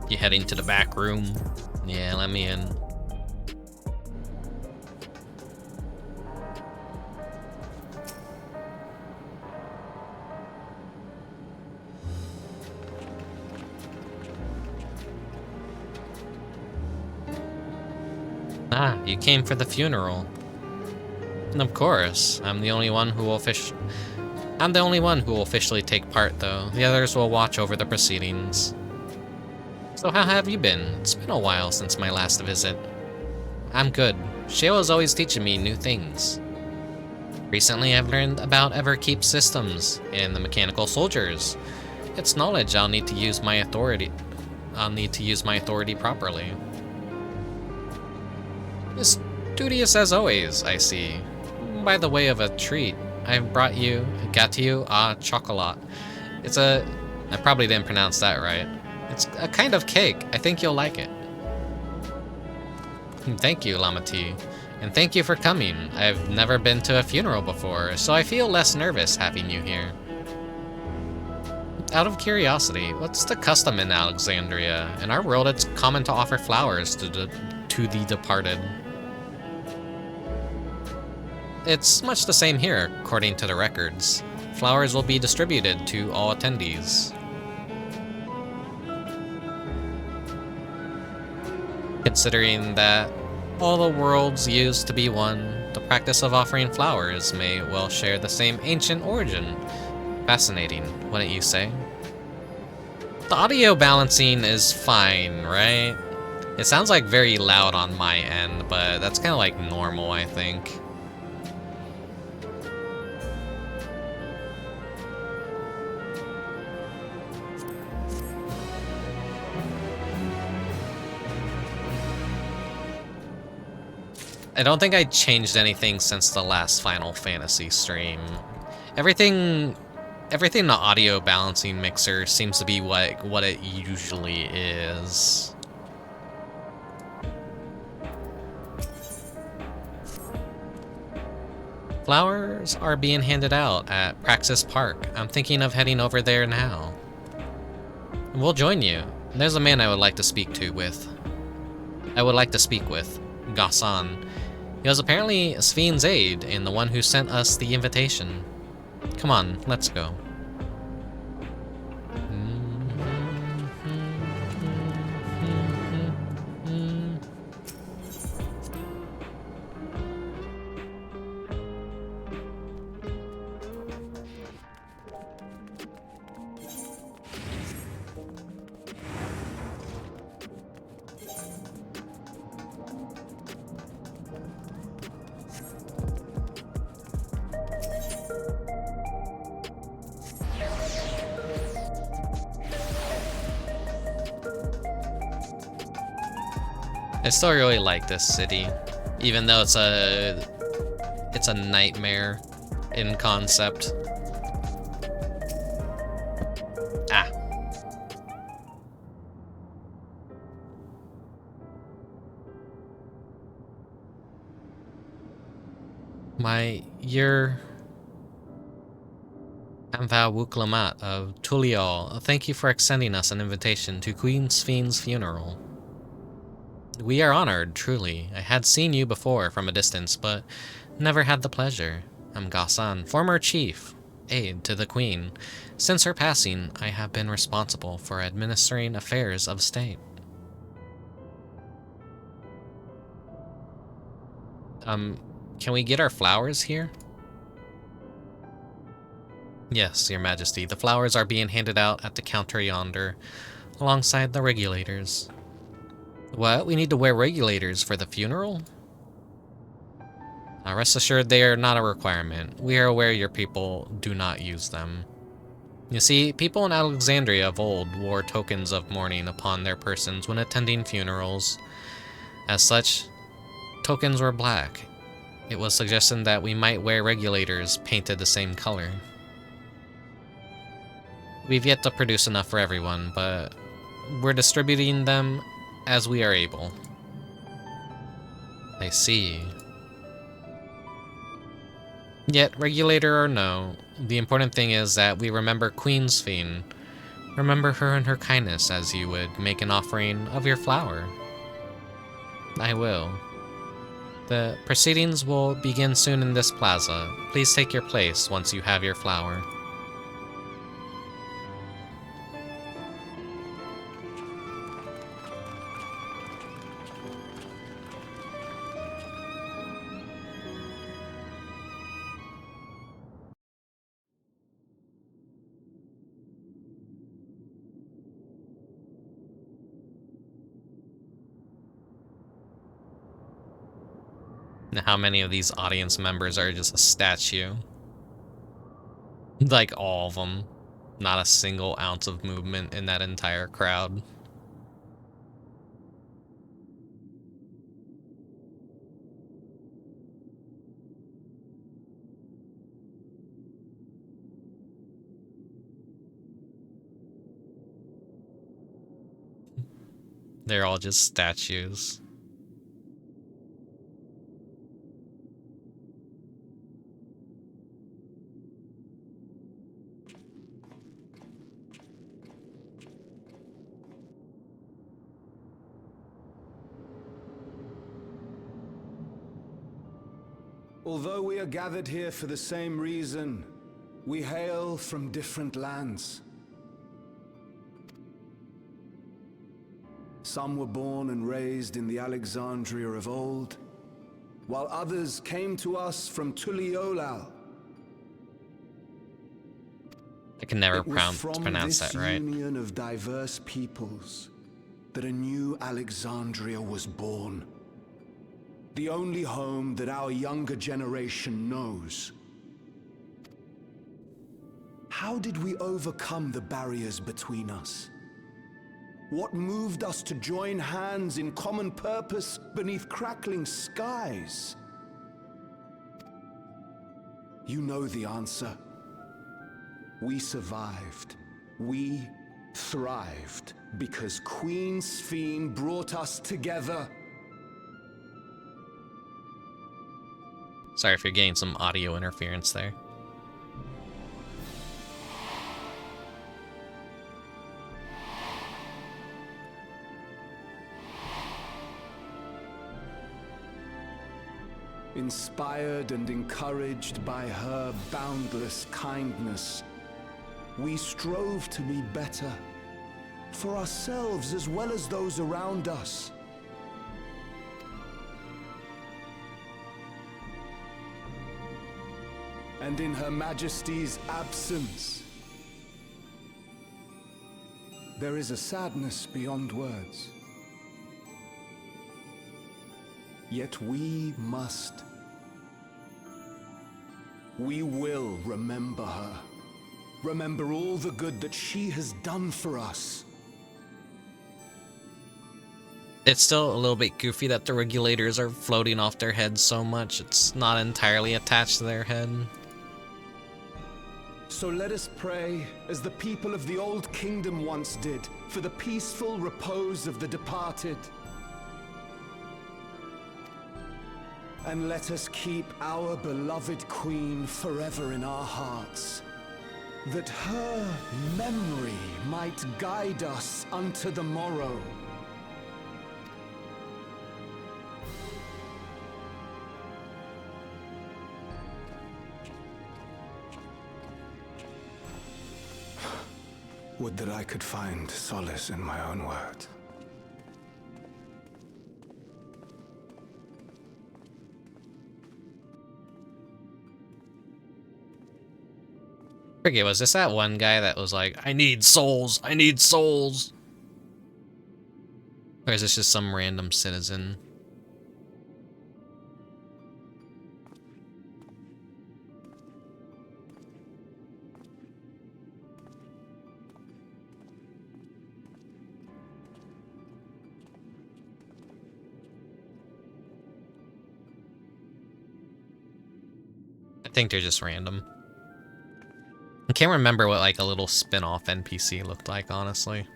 You heading to the back room? Yeah, let me in. Ah, you came for the funeral. And of course, I'm the only one who will officially take part, though. The others will watch over the proceedings. So how have you been? It's been a while since my last visit. I'm good. Shayla's always teaching me new things. Recently, I've learned about Everkeep systems and the mechanical soldiers. It's knowledge I'll need to use my authority properly. Studious as always, I see. By the way of a treat, I've got you a chocolat. I probably didn't pronounce that right. It's a kind of cake. I think you'll like it. Thank you, Lamati. And thank you for coming. I've never been to a funeral before, so I feel less nervous having you here. Out of curiosity, what's the custom in Alexandria? In our world, it's common to offer flowers to the departed. It's much the same here, according to the records. Flowers will be distributed to all attendees. Considering that all the worlds used to be one, the practice of offering flowers may well share the same ancient origin. Fascinating, wouldn't you say? The audio balancing is fine, right? It sounds like very loud on my end, but that's kind of like normal, I think. I don't think I changed anything since the last Final Fantasy stream. Everything the audio balancing mixer seems to be what it usually is. Flowers are being handed out at Praxis Park. I'm thinking of heading over there now. We'll join you. There's a man I would like to speak with. Gassan. He was apparently Svine's aide and the one who sent us the invitation. Come on, let's go. I still really like this city, even though it's a nightmare in concept. Ah. You're ENVtuber of Tuliol. Thank you for extending us an invitation to Queen Sphne's funeral. We are honored, truly. I had seen you before from a distance, but never had the pleasure. I'm Gasan, former chief, aide to the Queen. Since her passing, I have been responsible for administering affairs of state. Can we get our flowers here? Yes, Your Majesty. The flowers are being handed out at the counter yonder, alongside the regulators. What? We need to wear regulators for the funeral? Rest assured they are not a requirement. We are aware your people do not use them. You see, people in Alexandria of old wore tokens of mourning upon their persons when attending funerals. As such, tokens were black. It was suggested that we might wear regulators painted the same color. We've yet to produce enough for everyone, but we're distributing them as we are able. I see. Yet, regulator or no, the important thing is that we remember Queen Sphene. Remember her and her kindness as you would make an offering of your flower. I will. The proceedings will begin soon in this plaza. Please take your place once you have your flower. How many of these audience members are just a statue? Like all of them. Not a single ounce of movement in that entire crowd. They're all just statues. Although we are gathered here for the same reason, we hail from different lands. Some were born and raised in the Alexandria of old, while others came to us from Tuliolal. I can never pronounce that right. It was from this union of diverse peoples that a new Alexandria was born. The only home that our younger generation knows. How did we overcome the barriers between us? What moved us to join hands in common purpose beneath crackling skies? You know the answer. We survived. We thrived because Queen Sphene brought us together. Sorry if you're getting some audio interference there. Inspired and encouraged by her boundless kindness, we strove to be better, for ourselves as well as those around us. And in Her Majesty's absence, there is a sadness beyond words. Yet we must. We will remember her. Remember all the good that she has done for us. It's still a little bit goofy that the regulators are floating off their heads so much. It's not entirely attached to their head. So let us pray, as the people of the Old Kingdom once did, for the peaceful repose of the departed. And let us keep our beloved Queen forever in our hearts, that her memory might guide us unto the morrow. Would that I could find solace in my own words. Forget, was this that one guy that was like, I need souls, I need souls? Or is this just some random citizen? I think they're just random. I can't remember what like a little spin-off NPC looked like, honestly.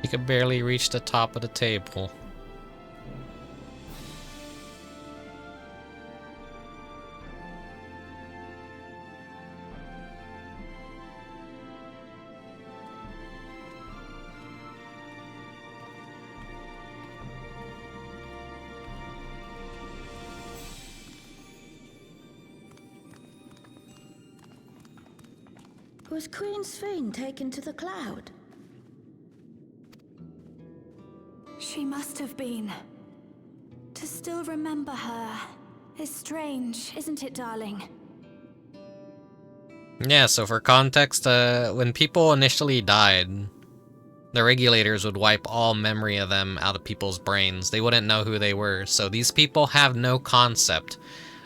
You could barely reach the top of the table. Was Queen Sphene taken to the cloud? She must have been. To still remember her is strange, isn't it, darling? Yeah, so for context, when people initially died, the regulators would wipe all memory of them out of people's brains. They wouldn't know who they were, so these people have no concept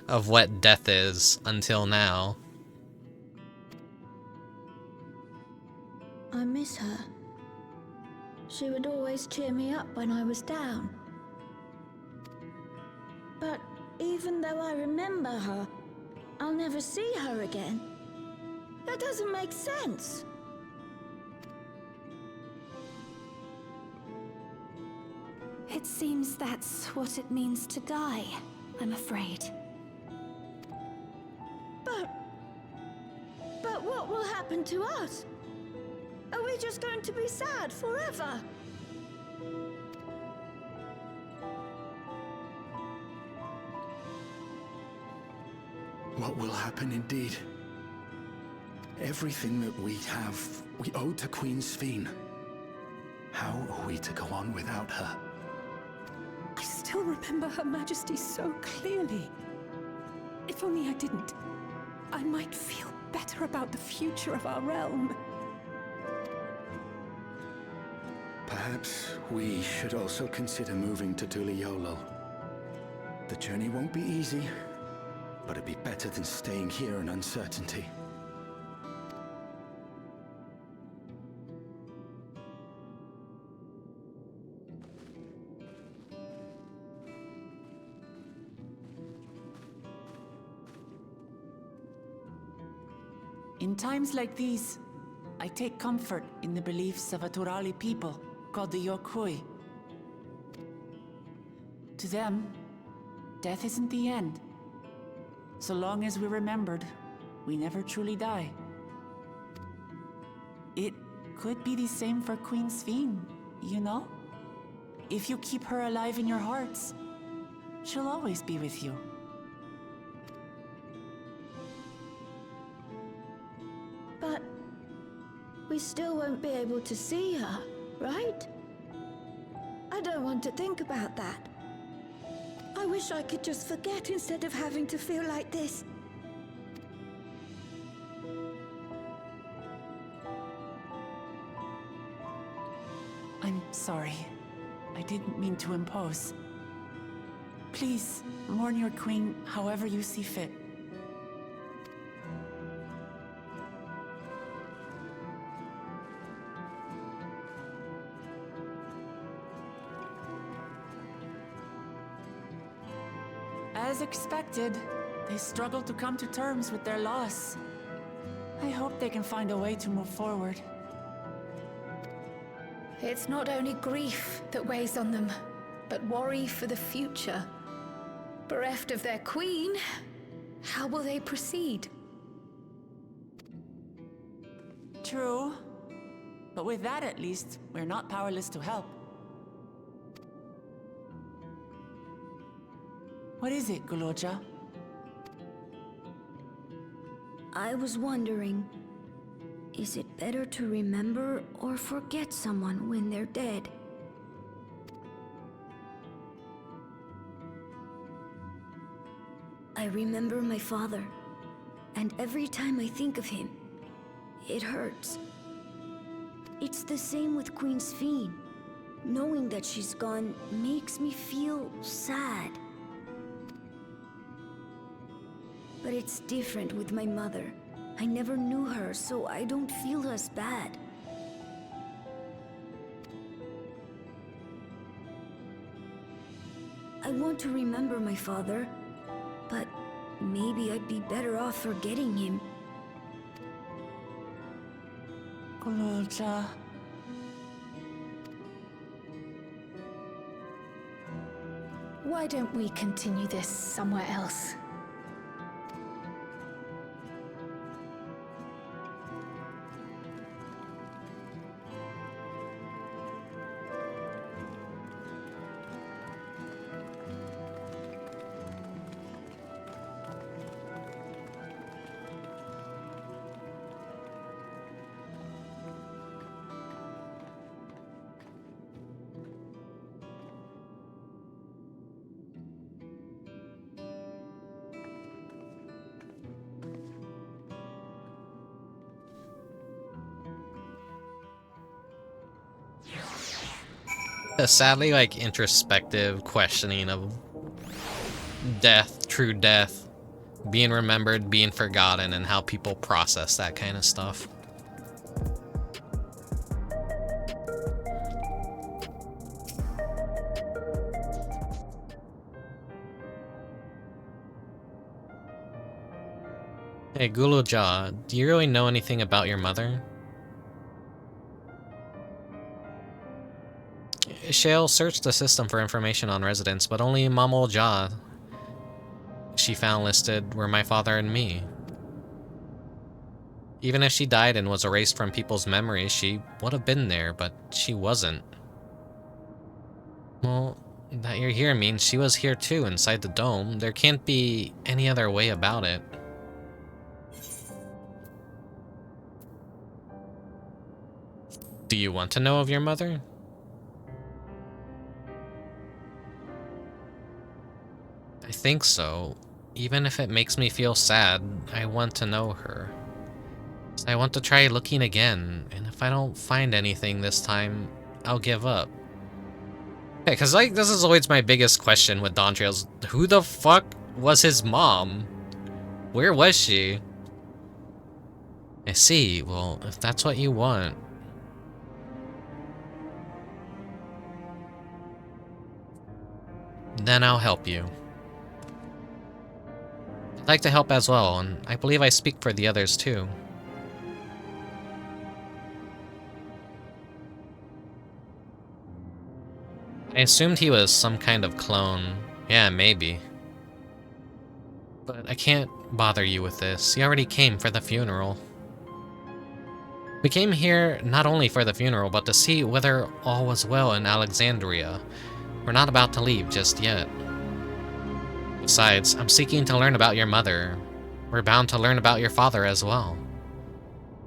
of what death is until now. I miss her. She would always cheer me up when I was down. But even though I remember her, I'll never see her again. That doesn't make sense. It seems that's what it means to die, I'm afraid. But what will happen to us? Are we just going to be sad forever? What will happen indeed? Everything that we have, we owe to Queen Sphene. How are we to go on without her? I still remember Her Majesty so clearly. If only I didn't, I might feel better about the future of our realm. Perhaps we should also consider moving to Yuweyawata. The journey won't be easy, but it'd be better than staying here in uncertainty. In times like these, I take comfort in the beliefs of a Turali people called the Yokui. To them, death isn't the end. So long as we're remembered, we never truly die. It could be the same for Queen Sphene, you know? If you keep her alive in your hearts, she'll always be with you. But we still won't be able to see her. right? I don't want to think about that. I wish I could just forget instead of having to feel like this. I'm sorry. I didn't mean to impose. Please, mourn your queen however you see fit. As expected, they struggle to come to terms with their loss. I hope they can find a way to move forward. It's not only grief that weighs on them, but worry for the future. Bereft of their queen, how will they proceed? True. But with that at least, we're not powerless to help. What is it, Guloja? I was wondering, is it better to remember or forget someone when they're dead? I remember my father, and every time I think of him, it hurts. It's the same with Queen Sphene. Knowing that she's gone makes me feel sad. But it's different with my mother. I never knew her, so I don't feel as bad. I want to remember my father, but maybe I'd be better off forgetting him. Guloja. Why don't we continue this somewhere else? A sadly, like, introspective questioning of death, true death, being remembered, being forgotten, and how people process that kind of stuff. Hey, Guloja, do you really know anything about your mother? Shale searched the system for information on residents, but only Mamol Ja she found listed were my father and me. Even if she died and was erased from people's memories, she would have been there, but she wasn't. Well, that you're here means she was here too, inside the dome. There can't be any other way about it. Do you want to know of your mother? I think so. Even if it makes me feel sad, I want to know her. I want to try looking again, and if I don't find anything this time, I'll give up. Okay, because like, this is always my biggest question with Dawntrails. Who the fuck was his mom? Where was she? I see. Well, if that's what you want. Then I'll help you. I'd like to help as well, and I believe I speak for the others too. I assumed he was some kind of clone. Yeah, maybe. But I can't bother you with this. He already came for the funeral. We came here not only for the funeral, but to see whether all was well in Alexandria. We're not about to leave just yet. Besides, I'm seeking to learn about your mother. We're bound to learn about your father as well.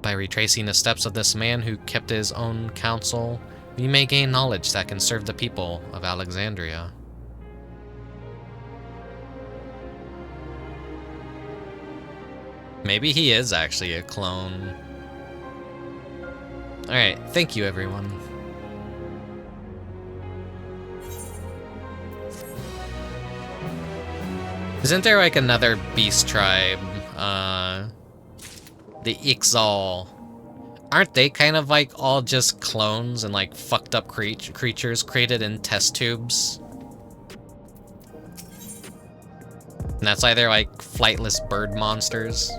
By retracing the steps of this man who kept his own counsel, We may gain knowledge that can serve the people of Alexandria. Maybe he is actually a clone. Alright, thank you everyone. Isn't there like another beast tribe? The XIV. Aren't they kind of like all just clones and like fucked up creatures created in test tubes? And that's either like flightless bird monsters.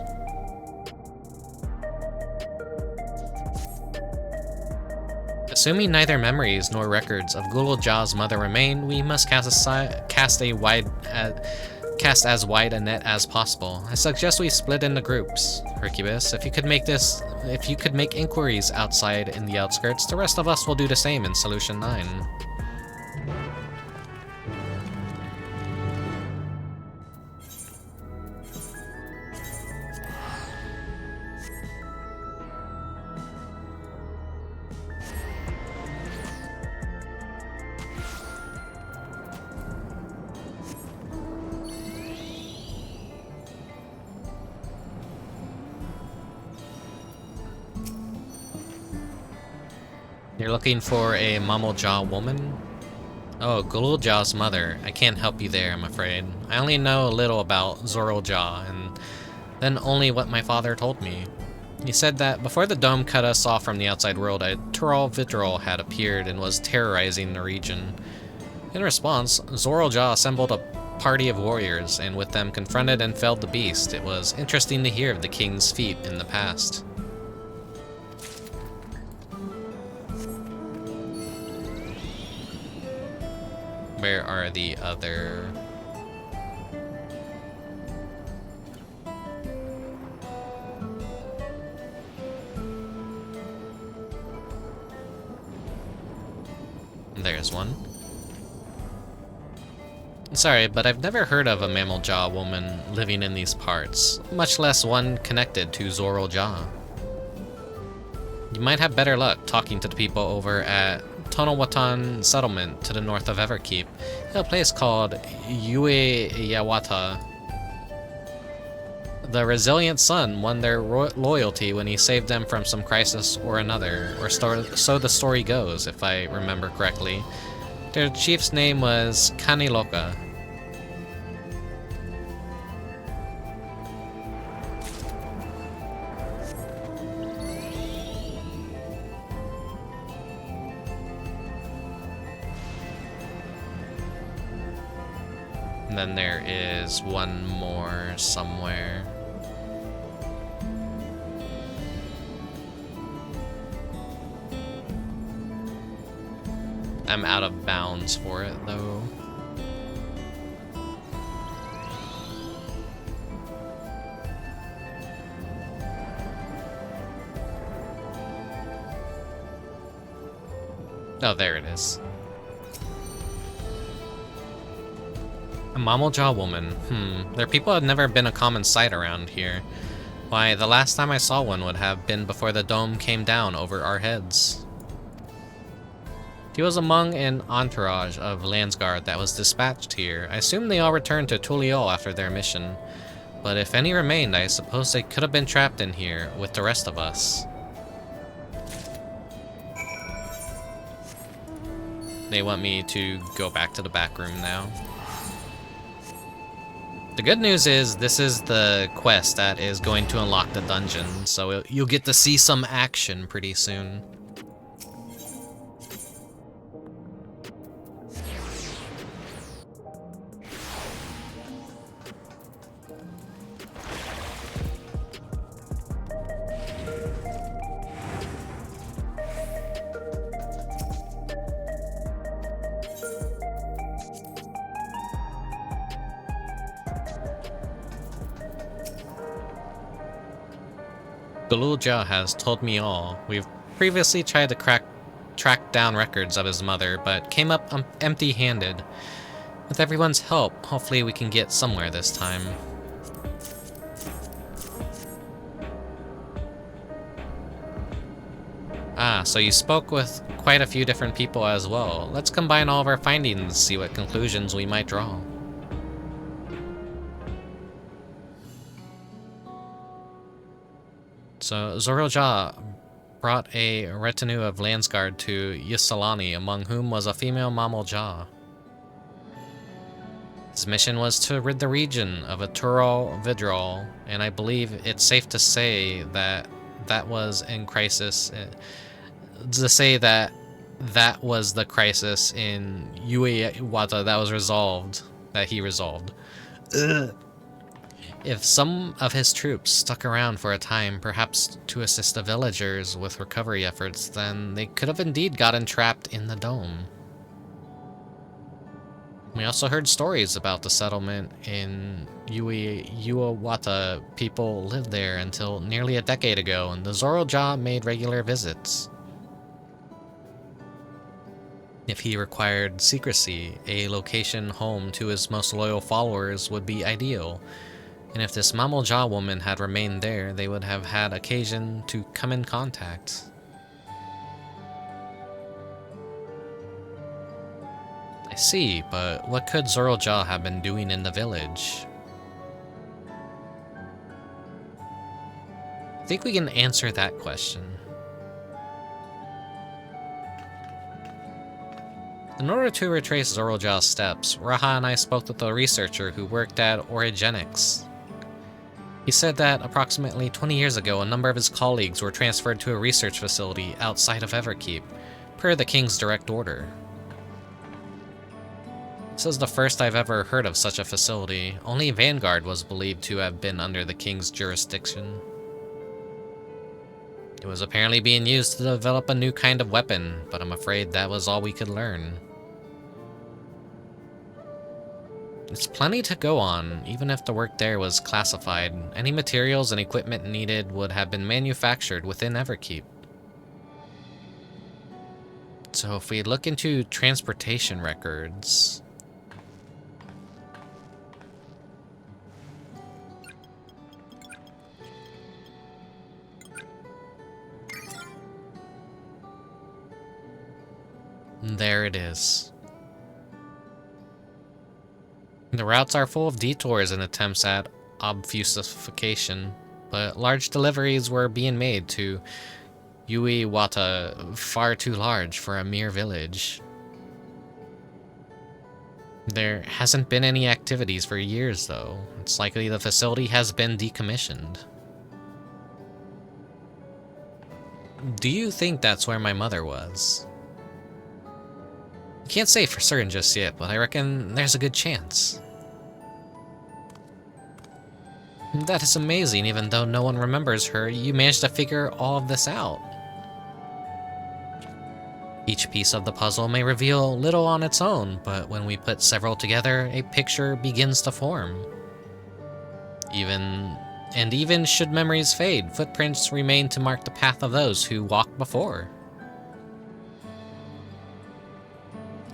Assuming neither memories nor records of Gul'Ja's mother remain, we must cast as wide a net as possible. I suggest we split into groups. Rickubus, if you could make inquiries outside in the outskirts, the rest of us will do the same in Solution 9. You're looking for a Mamoja woman? Oh, Gul'Ja's mother. I can't help you there, I'm afraid. I only know a little about Zoroja, and then only what my father told me. He said that before the dome cut us off from the outside world, a Tural Vitral had appeared and was terrorizing the region. In response, Zoroja assembled a party of warriors, and with them confronted and felled the beast. It was interesting to hear of the king's feat in the past. Where are the other... There's one. Sorry, but I've never heard of a mammal jaw woman living in these parts, much less one connected to Zoroja. You might have better luck talking to the people over at Tonawatan Settlement to the north of Everkeep, a place called Yuweyawata. The resilient son won their loyalty when he saved them from some crisis or another, or so the story goes, if I remember correctly. Their chief's name was Kaniloka. And then there is one more somewhere. I'm out of bounds for it, though. Oh, there it is. A Mamoja woman. Their people have never been a common sight around here. Why, the last time I saw one would have been before the dome came down over our heads. He was among an entourage of Landsguard that was dispatched here. I assume they all returned to Tuliol after their mission. But if any remained, I suppose they could have been trapped in here with the rest of us. They want me to go back to the back room now. The good news is, this is the quest that is going to unlock the dungeon, so you'll get to see some action pretty soon. Gul'Ja has told me all. We've previously tried to track down records of his mother, but came up empty-handed. With everyone's help, hopefully we can get somewhere this time. Ah, so you spoke with quite a few different people as well. Let's combine all of our findings, see what conclusions we might draw. So, Zoroja brought a retinue of Landsguard to Ysulani, among whom was a female Mammal Jah. His mission was to rid the region of a Tural Vidral, and I believe it's safe to say that that was in crisis. To say that that was the crisis in Yuweyawata that was resolved, that he resolved. Ugh. If some of his troops stuck around for a time, perhaps to assist the villagers with recovery efforts, then they could have indeed gotten trapped in the dome. We also heard stories about the settlement in Yuweyawata. People lived there until nearly a decade ago, and the Zoroja made regular visits. If he required secrecy, a location home to his most loyal followers would be ideal. And if this Mammal Jah woman had remained there, they would have had occasion to come in contact. I see, but what could Zoroja have been doing in the village? I think we can answer that question. In order to retrace Zoroja's steps, Raha and I spoke with a researcher who worked at Origenics. He said that approximately 20 years ago, a number of his colleagues were transferred to a research facility outside of Everkeep, per the King's direct order. This is the first I've ever heard of such a facility. Only Vanguard was believed to have been under the King's jurisdiction. It was apparently being used to develop a new kind of weapon, but I'm afraid that was all we could learn. It's plenty to go on, even if the work there was classified. Any materials and equipment needed would have been manufactured within Everkeep. So if we look into transportation records... There it is. The routes are full of detours and attempts at obfuscation, but large deliveries were being made to Yuweyawata, far too large for a mere village. There hasn't been any activities for years, though. It's likely the facility has been decommissioned. Do you think that's where my mother was? Can't say for certain just yet, but I reckon there's a good chance. That is amazing. Even though no one remembers her, you managed to figure all of this out. Each piece of the puzzle may reveal little on its own, but when we put several together, a picture begins to form. Even should memories fade, footprints remain to mark the path of those who walked before.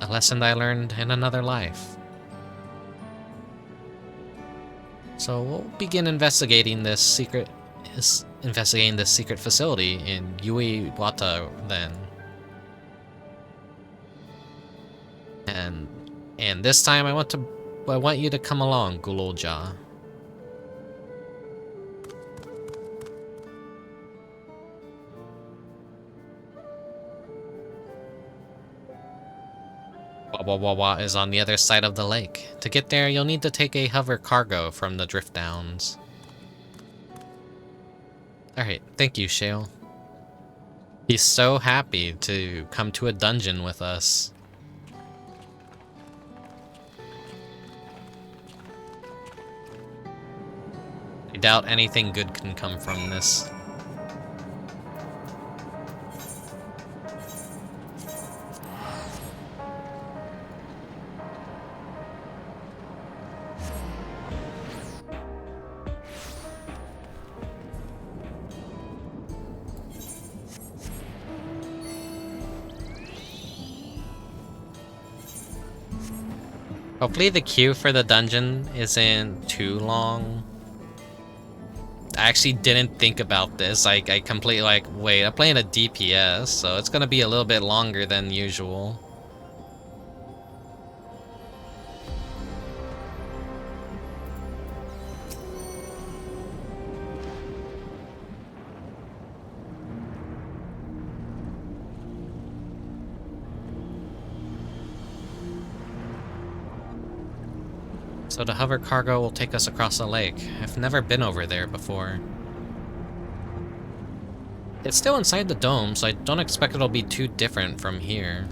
A lesson I learned in another life. So we'll begin investigating this secret facility in Yuweyawata then. And this time I want you to come along, Gulolja. Wawa is on the other side of the lake. To get there, you'll need to take a hover cargo from the drift downs. Alright, thank you, Shale. He's so happy to come to a dungeon with us. I doubt anything good can come from this. Hopefully the queue for the dungeon isn't too long. I actually didn't think about this. I completely like, wait, I'm playing a DPS, so it's gonna be a little bit longer than usual. So the hover cargo will take us across the lake. I've never been over there before. It's still inside the dome, so I don't expect it'll be too different from here.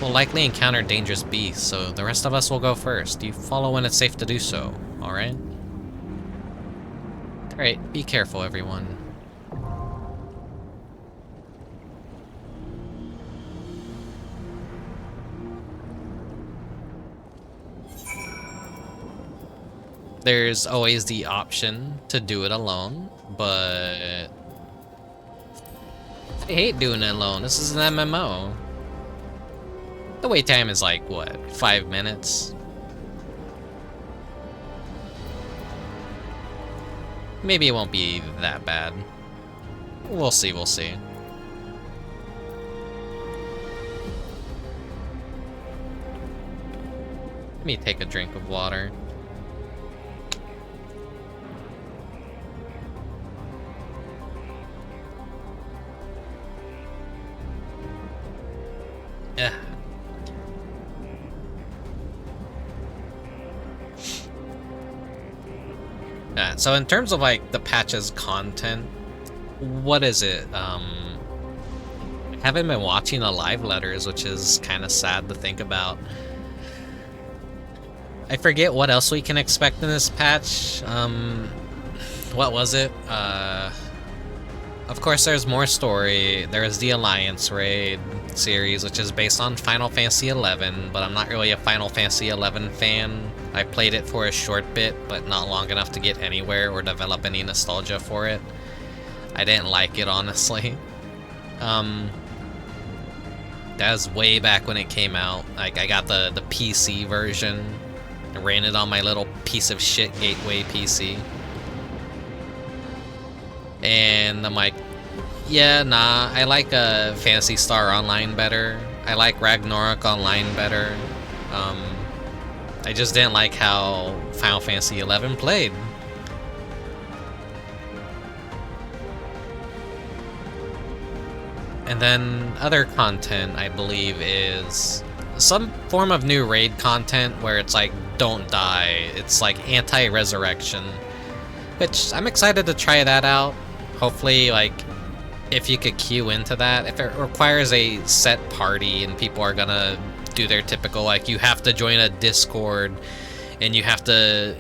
We'll likely encounter dangerous beasts, so the rest of us will go first. You follow when it's safe to do so, alright? Alright, be careful, everyone. There's always the option to do it alone, but I hate doing it alone. This is an MMO. The wait time is like, what, 5 minutes? Maybe it won't be that bad. We'll see, we'll see. Let me take a drink of water. Yeah. So in terms of like the patch's content, what is it? I haven't been watching the live letters, which is kind of sad to think about. I forget what else we can expect in this patch. What was it? Of course, there's more story. There's the Alliance Raid series, which is based on Final Fantasy XI, but I'm not really a Final Fantasy XI fan. I played it for a short bit, but not long enough to get anywhere or develop any nostalgia for it. I didn't like it, honestly. That was way back when it came out. Like, I got the PC version. I ran it on my little piece of shit gateway PC. And I'm like, yeah, nah, I like Phantasy Star Online better. I like Ragnarok Online better. I just didn't like how Final Fantasy XI played. And then other content, I believe, is some form of new raid content where it's like, don't die. It's like anti-resurrection, which I'm excited to try that out. Hopefully, like, if you could queue into that, if it requires a set party and people are gonna do their typical, like, you have to join a Discord and you have to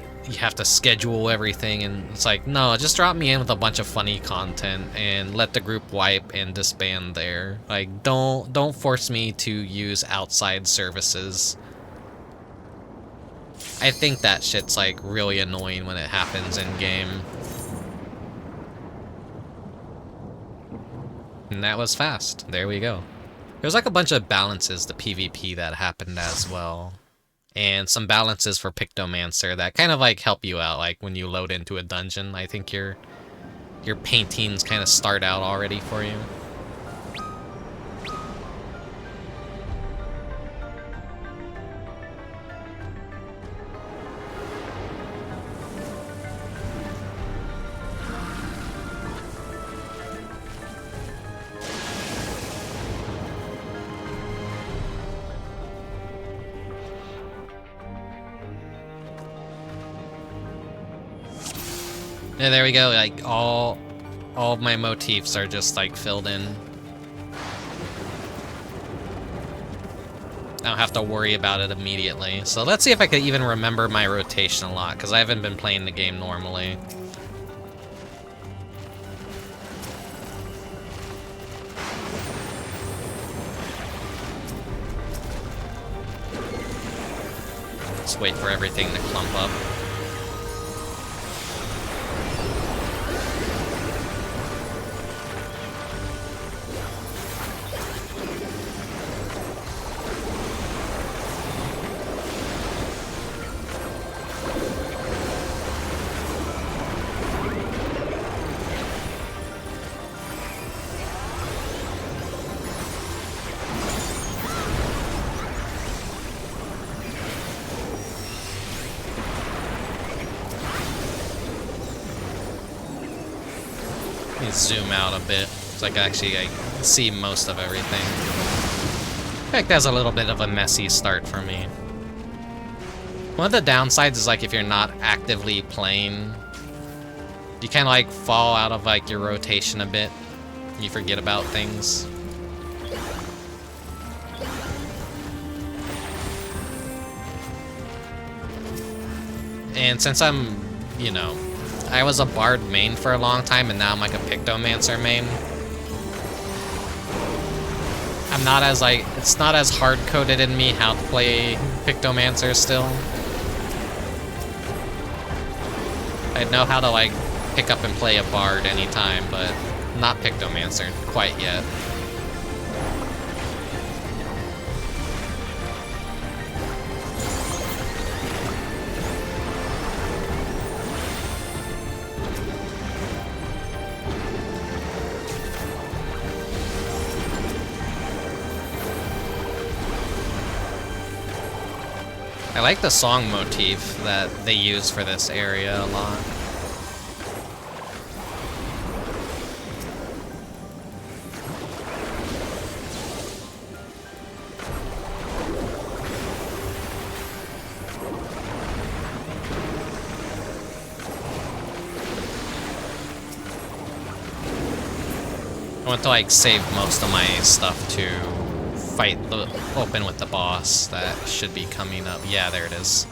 schedule everything, and it's like, no, just drop me in with a bunch of funny content and let the group wipe and disband there. Like, don't force me to use outside services. I think that shit's like really annoying when it happens in game. And that was fast. There we go. There's like a bunch of balances to PvP that happened as well. And some balances for Pictomancer that kind of like help you out, like when you load into a dungeon. I think your paintings kind of start out already for you. Yeah, there we go. Like all of my motifs are just like filled in. I don't have to worry about it immediately. So let's see if I could even remember my rotation a lot, because I haven't been playing the game normally. Let's wait for everything to clump up. zoom out a bit so I can actually like, see most of everything. In fact, that's a little bit of a messy start for me. One of the downsides is like if you're not actively playing, you kind of like fall out of like your rotation a bit. You forget about things. And since I'm, you know, I was a bard main for a long time and now I'm like a pictomancer main. I'm not as like, it's not as hard-coded in me how to play pictomancer still. I know how to like pick up and play a bard anytime, but not pictomancer quite yet. I like the song motif that they use for this area a lot. I want to like save most of my stuff to fight the open with the boss that should be coming up. Yeah, there it is.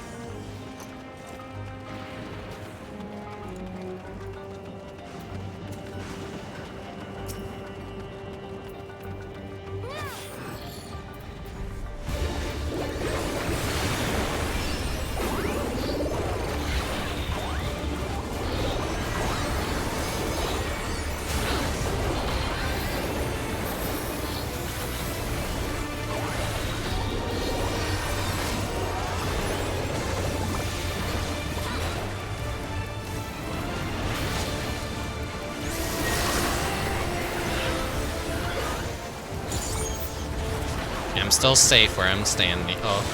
I'm still safe where I'm standing. Oh.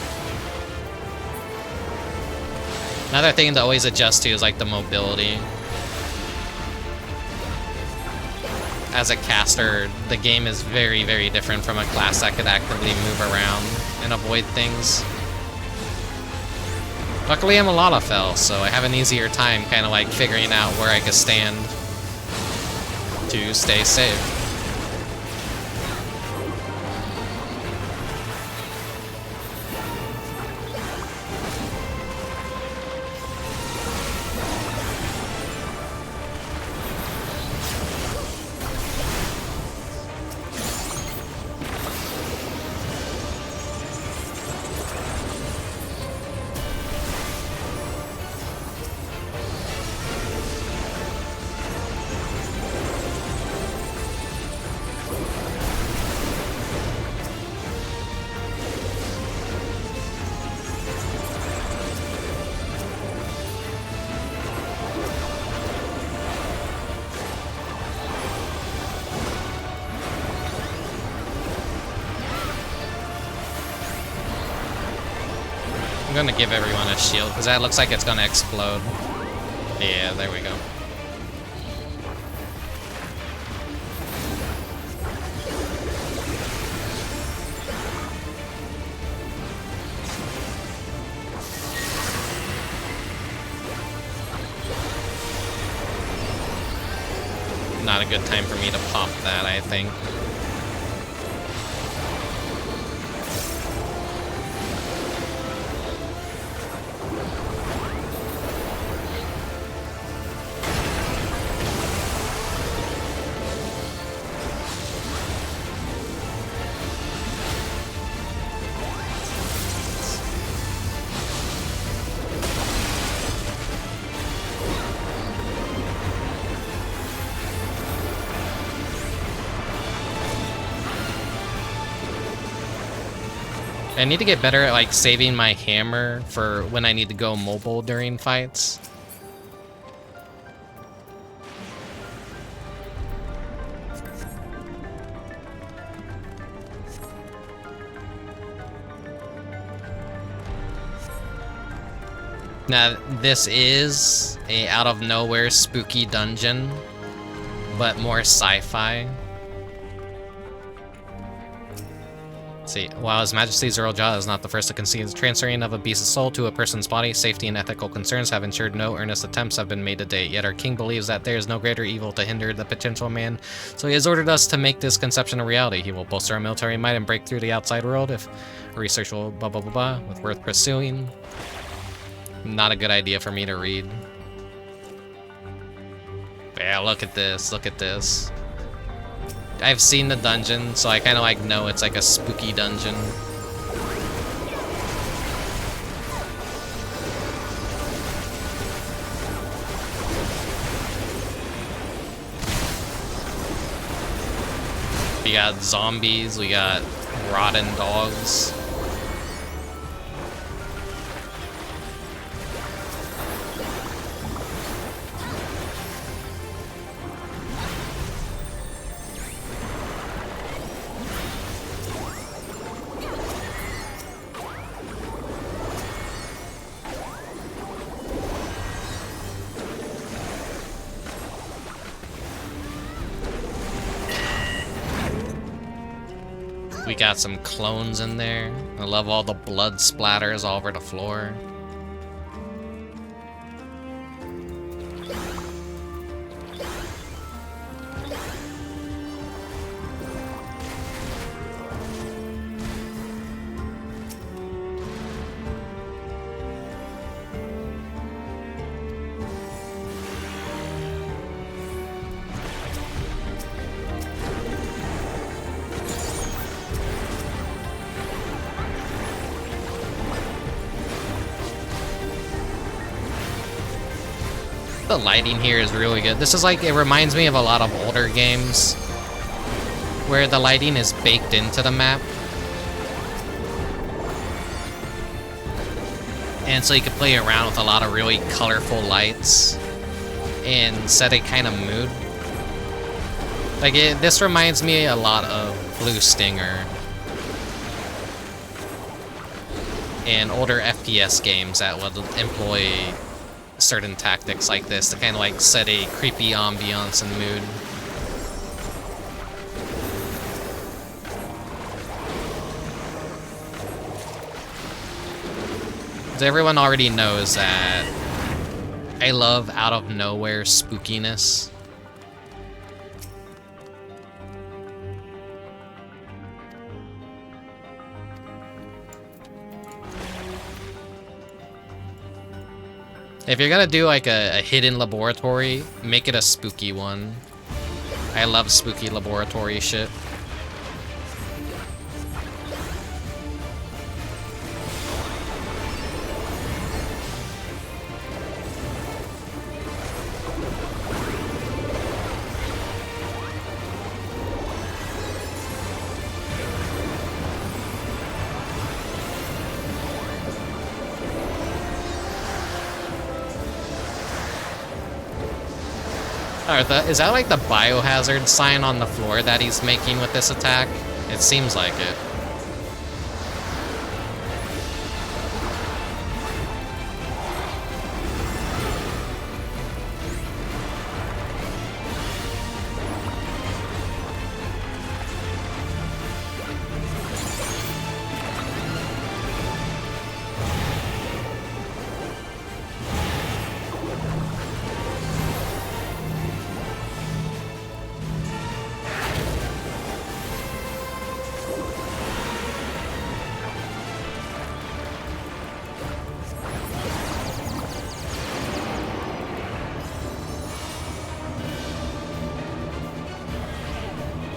Another thing to always adjust to is like the mobility. As a caster, the game is very, very different from a class that could actively move around and avoid things. Luckily I'm a Lalafell, so I have an easier time kind of like figuring out where I can stand to stay safe. I'm gonna give everyone a shield, because that looks like it's gonna explode. Yeah, there we go. Not a good time for me to pop that, I think. I need to get better at like saving my hammer for when I need to go mobile during fights. Now, this is a out of nowhere spooky dungeon but more sci-fi. See, while His Majesty's Earl Jah is not the first to concede the transferring of a beast's soul to a person's body, safety and ethical concerns have ensured no earnest attempts have been made to date. Yet our king believes that there is no greater evil to hinder the potential man, so he has ordered us to make this conception a reality. He will bolster our military might and break through the outside world if research will blah blah blah blah, with worth pursuing. Not a good idea for me to read. But yeah, look at this, look at this. I've seen the dungeon, so I kind of like know it's like a spooky dungeon. We got zombies, we got rotten dogs. We got some clones in there. I love all the blood splatters all over the floor. The lighting here is really good. This is like, it reminds me of a lot of older games where the lighting is baked into the map. And so you can play around with a lot of really colorful lights and set a kind of mood. Like, this reminds me a lot of Blue Stinger and older FPS games that would employ certain tactics like this to kind of like set a creepy ambiance and mood. Everyone already knows that I love out of nowhere spookiness. If you're gonna do like a hidden laboratory, make it a spooky one. I love spooky laboratory shit. Is that like the biohazard sign on the floor that he's making with this attack? It seems like it.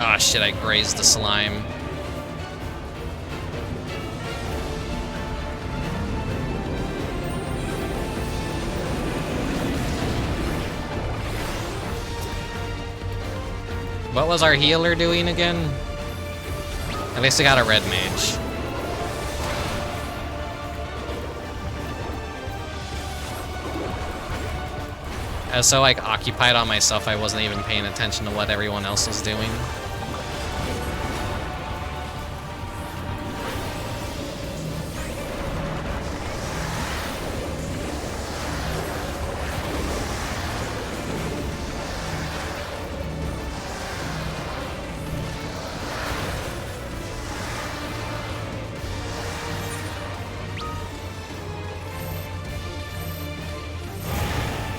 Ah, shit, I grazed the slime. What was our healer doing again? At least I got a red mage. I was so like occupied on myself I wasn't even paying attention to what everyone else was doing.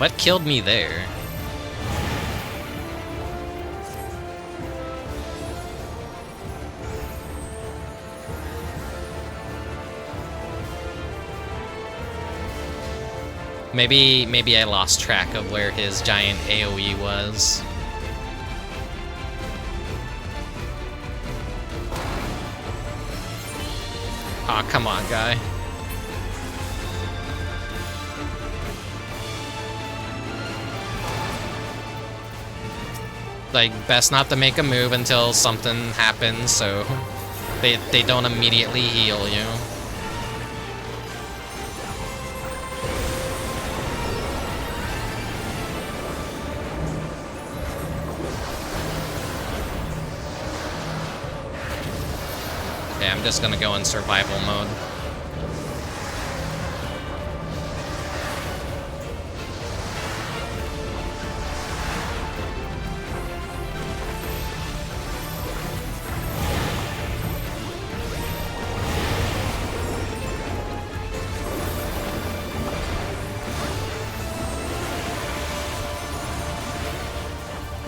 What killed me there? Maybe I lost track of where his giant AoE was. Aw, come on, guy. Like, best not to make a move until something happens, so they don't immediately heal you. Okay, I'm just gonna go in survival mode.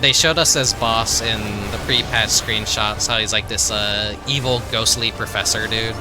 They showed us as boss in the pre-patch screenshots how he's like this evil ghostly professor dude.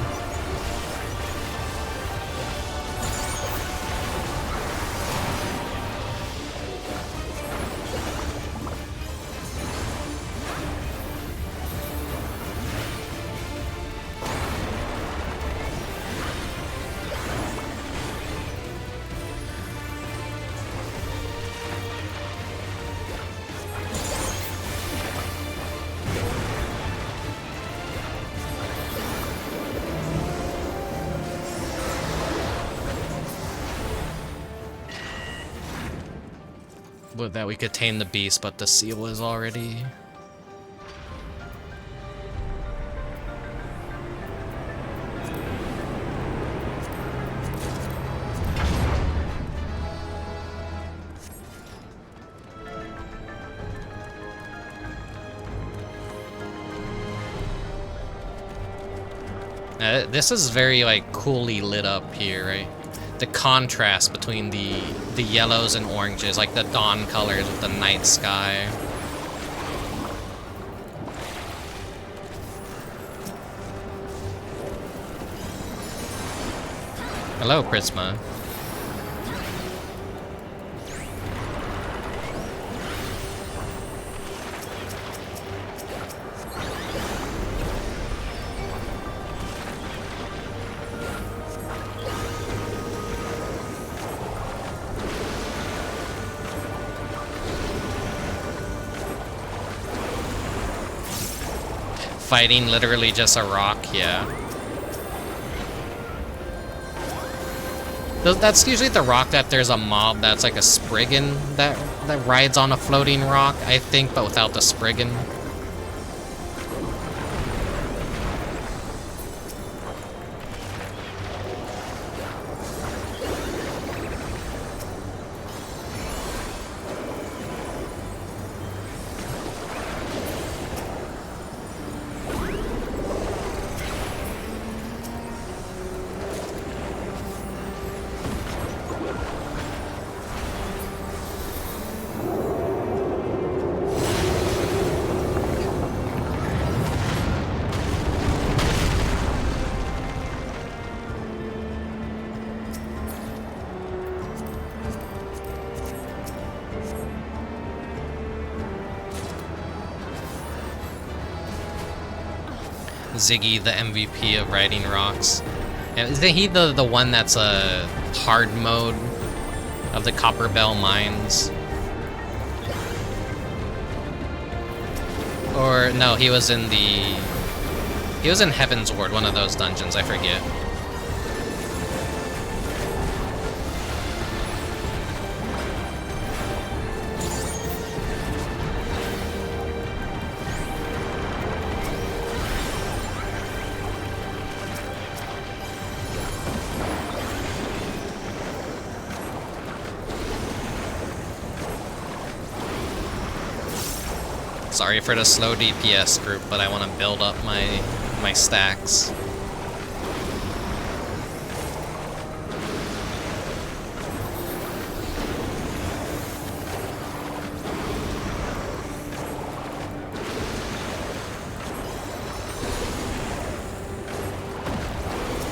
Would that we could tame the beast, but the seal was already... This is very, like, coolly lit up here, right? The contrast between the yellows and oranges, like the dawn colors with the night sky. Hello, Prisma. Fighting literally just a rock, yeah. That's usually the rock that there's a mob that's like a Spriggan that rides on a floating rock, I think, but without the Spriggan. Ziggy, the MVP of riding rocks. And isn't he the one that's a hard mode of the Copper Bell mines? Or no, he was in Heaven's Ward, one of those dungeons, I forget. Sorry for the slow DPS group, but I want to build up my stacks.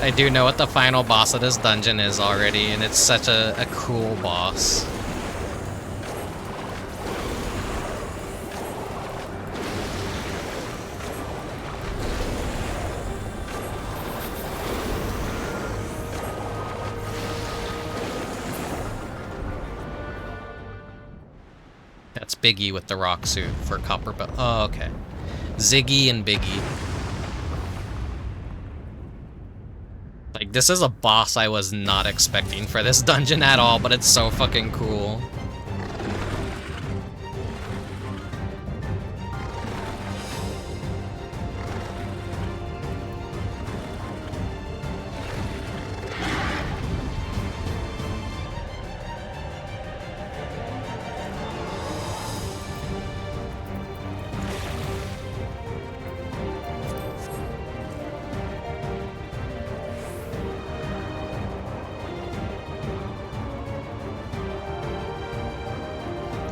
I do know what the final boss of this dungeon is already, and it's such a cool boss. That's Biggie with the rock suit for Copper Belt. Oh, okay. Ziggy and Biggie. Like, this is a boss I was not expecting for this dungeon at all, but it's so fucking cool.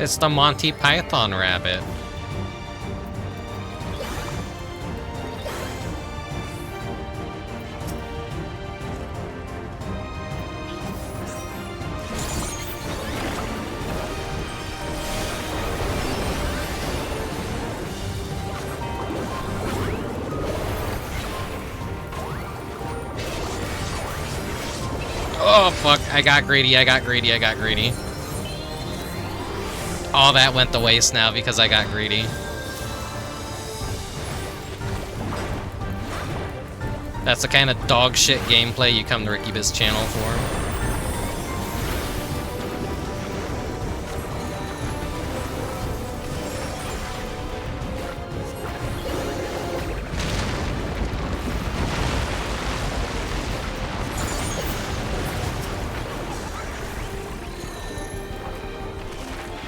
It's the Monty Python rabbit. Oh fuck, I got greedy, I got greedy, I got greedy. All that went to waste now because I got greedy. That's the kind of dog shit gameplay you come to Rickubus channel for.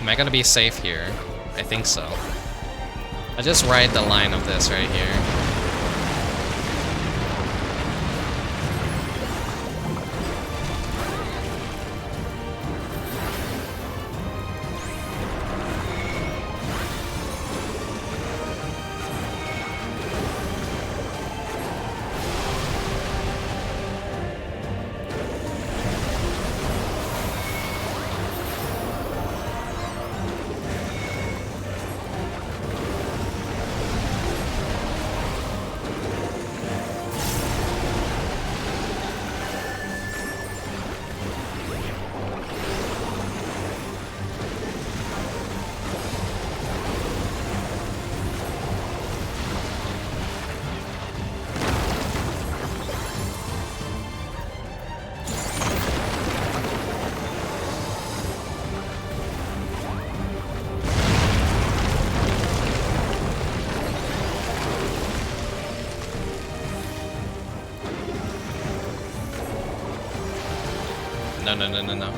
Am I gonna be safe here? I think so. I'll just ride the line of this right here. No.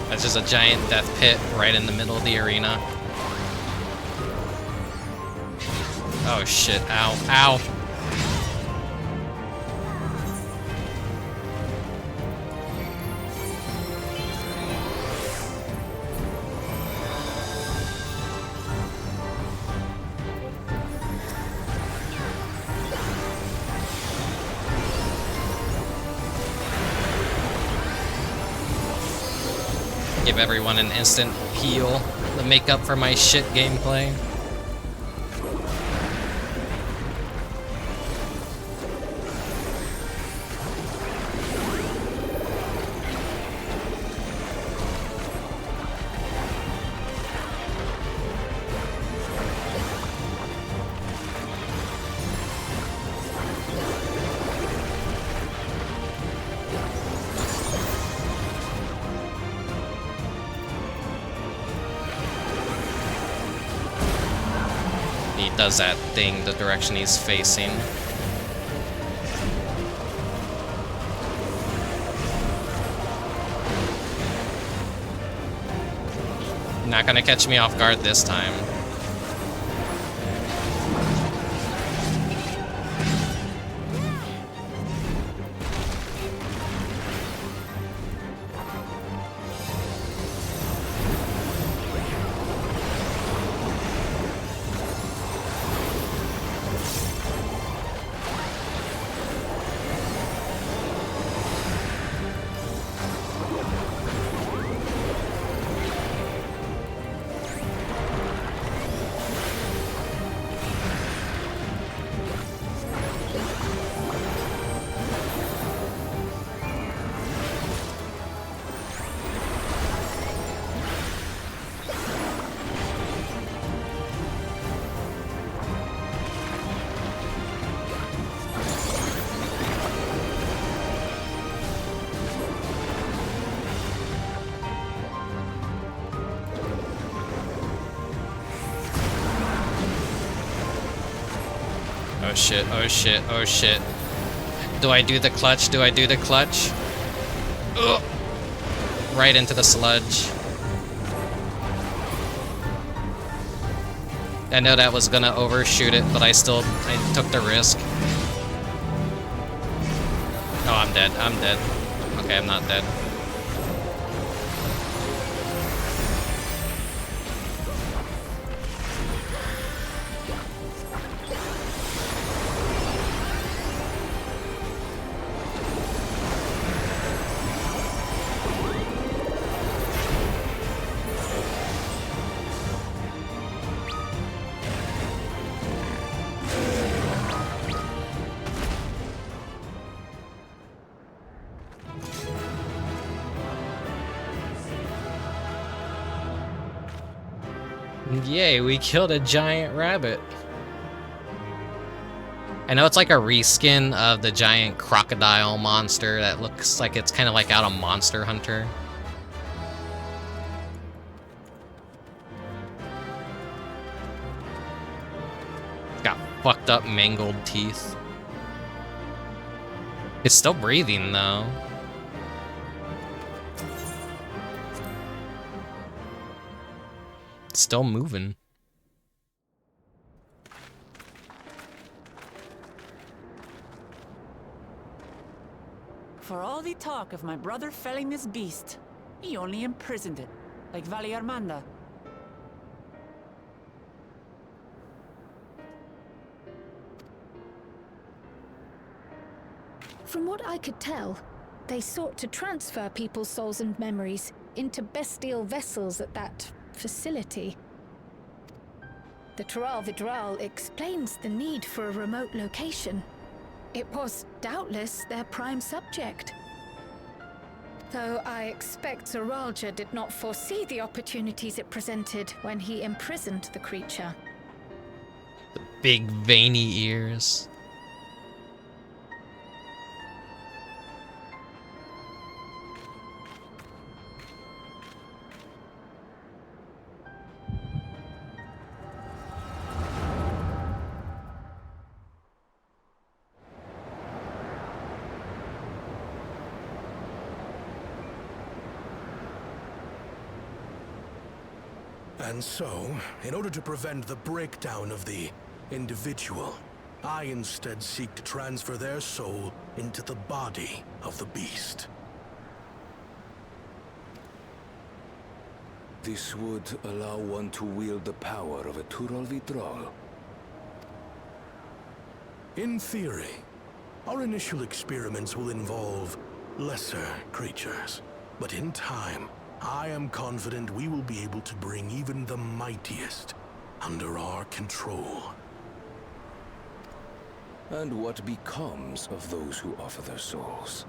That's just a giant death pit right in the middle of the arena. Oh shit, ow, ow! Give everyone an instant heal to make up for my shit gameplay. Does that thing the direction he's facing. Not gonna catch me off guard this time. shit, oh shit, oh shit. Do I do the clutch? Do I do the clutch? Ugh. Right into the sludge. I know that was gonna overshoot it, but I took the risk. Oh, I'm dead, I'm dead. Okay, I'm not dead. Yay, we killed a giant rabbit. I know it's like a reskin of the giant crocodile monster that looks like it's kind of like out of Monster Hunter. It's got fucked up mangled teeth. It's still breathing though. Still moving. For all the talk of my brother felling this beast, he only imprisoned it, like Valiarmanda. From what I could tell, they sought to transfer people's souls and memories into bestial vessels at that facility. The Vana'diel explains the need for a remote location. It was doubtless their prime subject. Though I expect Zeralja did not foresee the opportunities it presented when he imprisoned the creature. The big veiny ears. And so, in order to prevent the breakdown of the individual, I instead seek to transfer their soul into the body of the beast. This would allow one to wield the power of a Vana'diel. In theory, our initial experiments will involve lesser creatures. But in time, I am confident we will be able to bring even the mightiest under our control. And what becomes of those who offer their souls?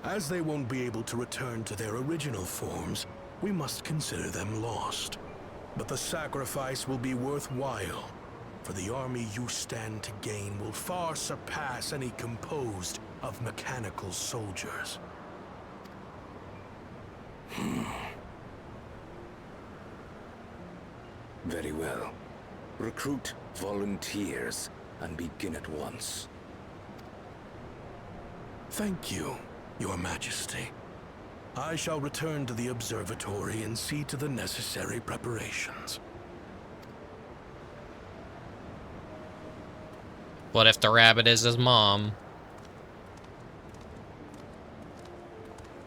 As they won't be able to return to their original forms, we must consider them lost. But the sacrifice will be worthwhile, for the army you stand to gain will far surpass any composed of mechanical soldiers. Very well. Recruit volunteers and begin at once. Thank you, Your Majesty. I shall return to the observatory and see to the necessary preparations. What if the rabbit is his mom?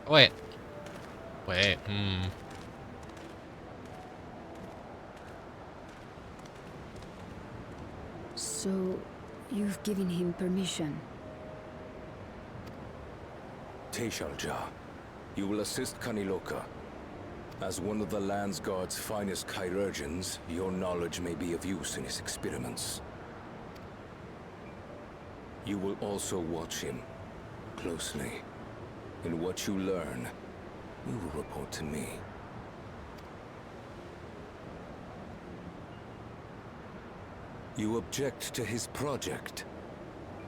Wait. So, you've given him permission? Teshalja, you will assist Kaniloka. As one of the Land's Guard's finest chirurgeons, your knowledge may be of use in his experiments. You will also watch him closely. In what you learn, you will report to me. You object to his project?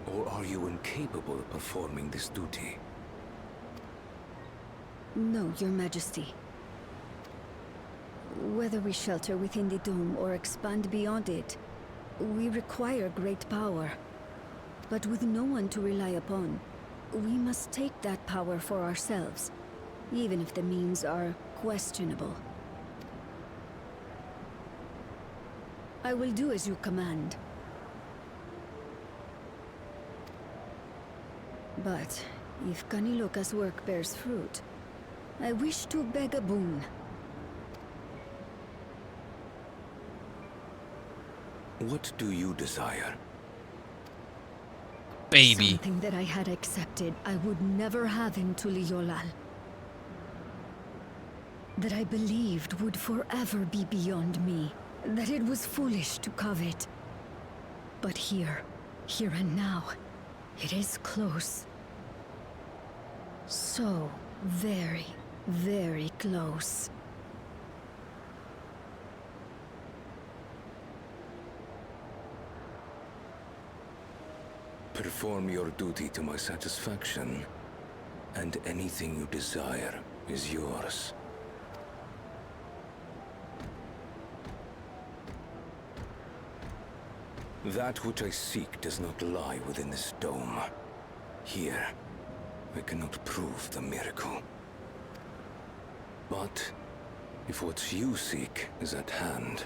Or are you incapable of performing this duty? No, Your Majesty. Whether we shelter within the dome or expand beyond it, We require great power, but with no one to rely upon, we must take that power for ourselves, even if the means are questionable. I will do as you command. But if Kaniloka's work bears fruit, I wish to beg a boon. What do you desire? Baby. Something that I had accepted I would never have in Tuliyollal. That I believed would forever be beyond me. That it was foolish to covet. But here and now, it is close. So very, very close. Perform your duty to my satisfaction, and anything you desire is yours. That which I seek does not lie within this dome. Here, I cannot prove the miracle. But if what you seek is at hand,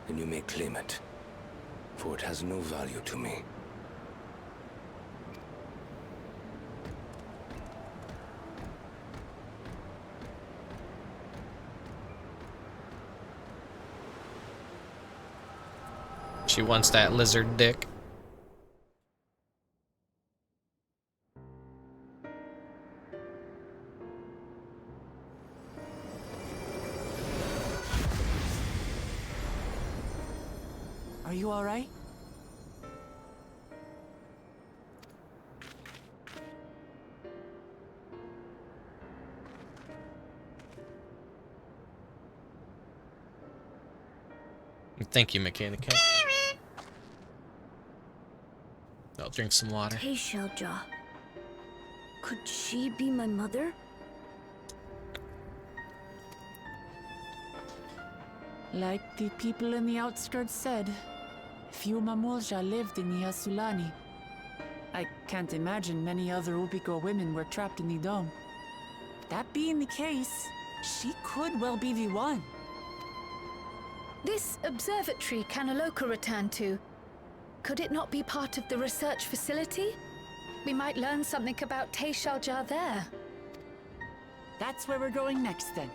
then you may claim it, for it has no value to me. She wants that lizard dick. Are you all right? Thank you, Mechanica. I'll drink some water. Teishalja. Could she be my mother? Like the people in the outskirts said, few Mamulja lived in the Yasulani. I can't imagine many other Ubico women were trapped in the dome. That being the case, she could well be the one. This observatory Kaniloka returned to, could it not be part of the research facility? We might learn something about Teishalja there. That's where we're going next, then.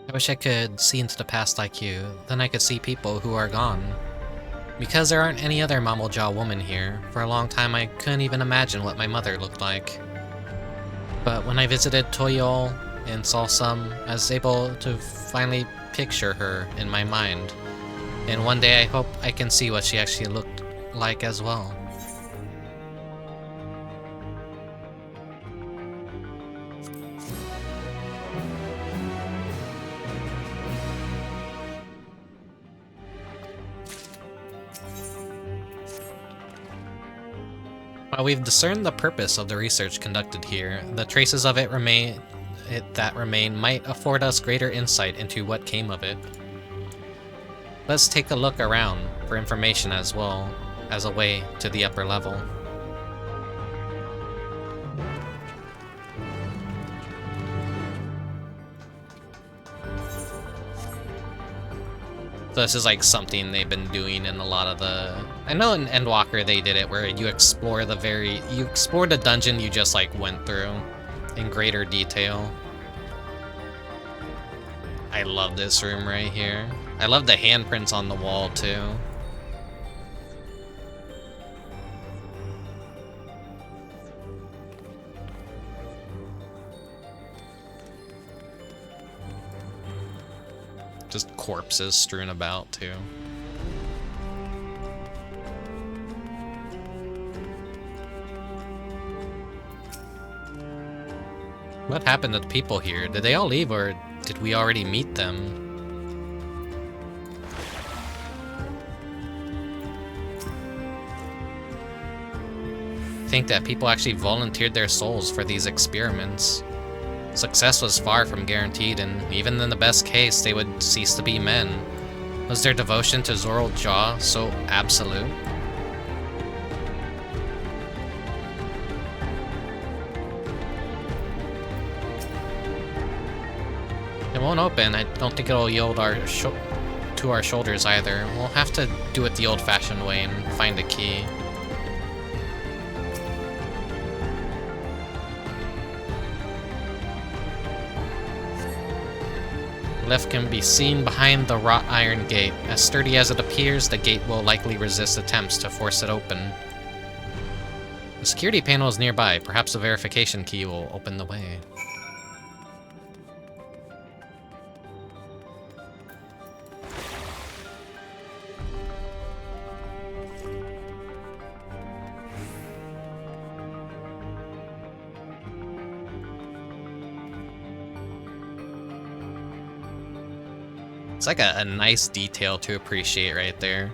I wish I could see into the past like you, then I could see people who are gone. Because there aren't any other Mamulja women here, for a long time I couldn't even imagine what my mother looked like. But when I visited Toyol and saw some, I was able to finally picture her in my mind. And one day I hope I can see what she actually looked like as well. While we've discerned the purpose of the research conducted here, the traces of it that remain might afford us greater insight into what came of it. Let's take a look around for information as well as a way to the upper level. So this is like something they've been doing in a lot of the... I know in Endwalker they did it where you explore the dungeon you just like went through in greater detail. I love this room right here. I love the handprints on the wall too. Just corpses strewn about too. What happened to the people here? Did they all leave or did we already meet them? think that people actually volunteered their souls for these experiments. Success was far from guaranteed, and even in the best case, they would cease to be men. Was their devotion to Zoral Jaw so absolute? It won't open. I don't think it'll yield to our shoulders either. We'll have to do it the old-fashioned way and find a key. Lift can be seen behind the wrought iron gate. As sturdy as it appears, the gate will likely resist attempts to force it open. The security panel is nearby. Perhaps a verification key will open the way. It's like a nice detail to appreciate right there.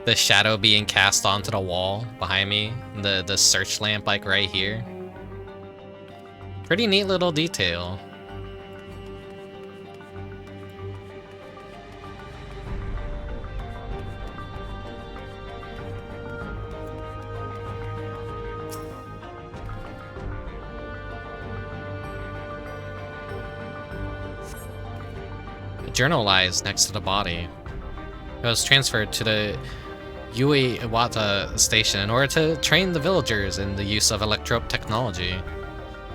The shadow being cast onto the wall behind me. The search lamp like right here. Pretty neat little detail. Journal lies next to the body. It was transferred to the Yuweyawata station in order to train the villagers in the use of electrope technology.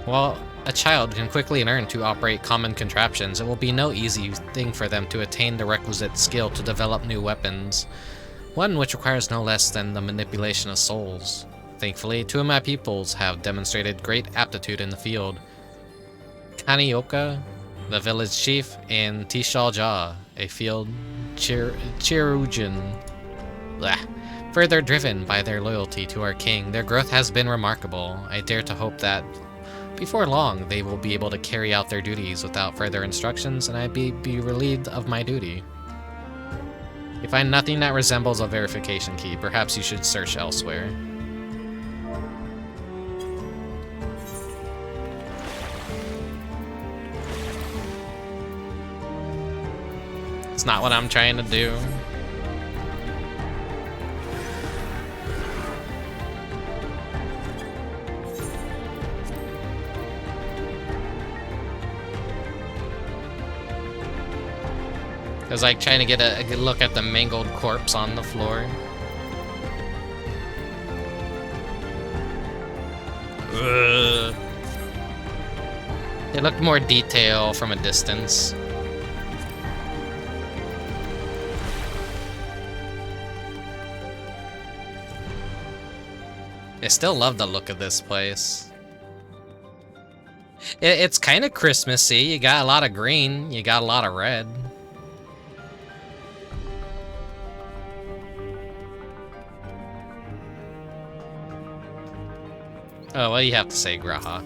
While a child can quickly learn to operate common contraptions, it will be no easy thing for them to attain the requisite skill to develop new weapons, one which requires no less than the manipulation of souls. Thankfully, two of my pupils have demonstrated great aptitude in the field. Kanioka, the village chief, and Tishal Jah, a field chirurgeon. Further driven by their loyalty to our king, their growth has been remarkable. I dare to hope that before long they will be able to carry out their duties without further instructions, and I be relieved of my duty. If you find nothing that resembles a verification key, perhaps you should search elsewhere. It's not what I'm trying to do. I was like trying to get a good look at the mangled corpse on the floor. Ugh. It looked more detail from a distance. I still love the look of this place. It's kind of Christmassy. You got a lot of green, you got a lot of red. Oh, what do you have to say, Graha?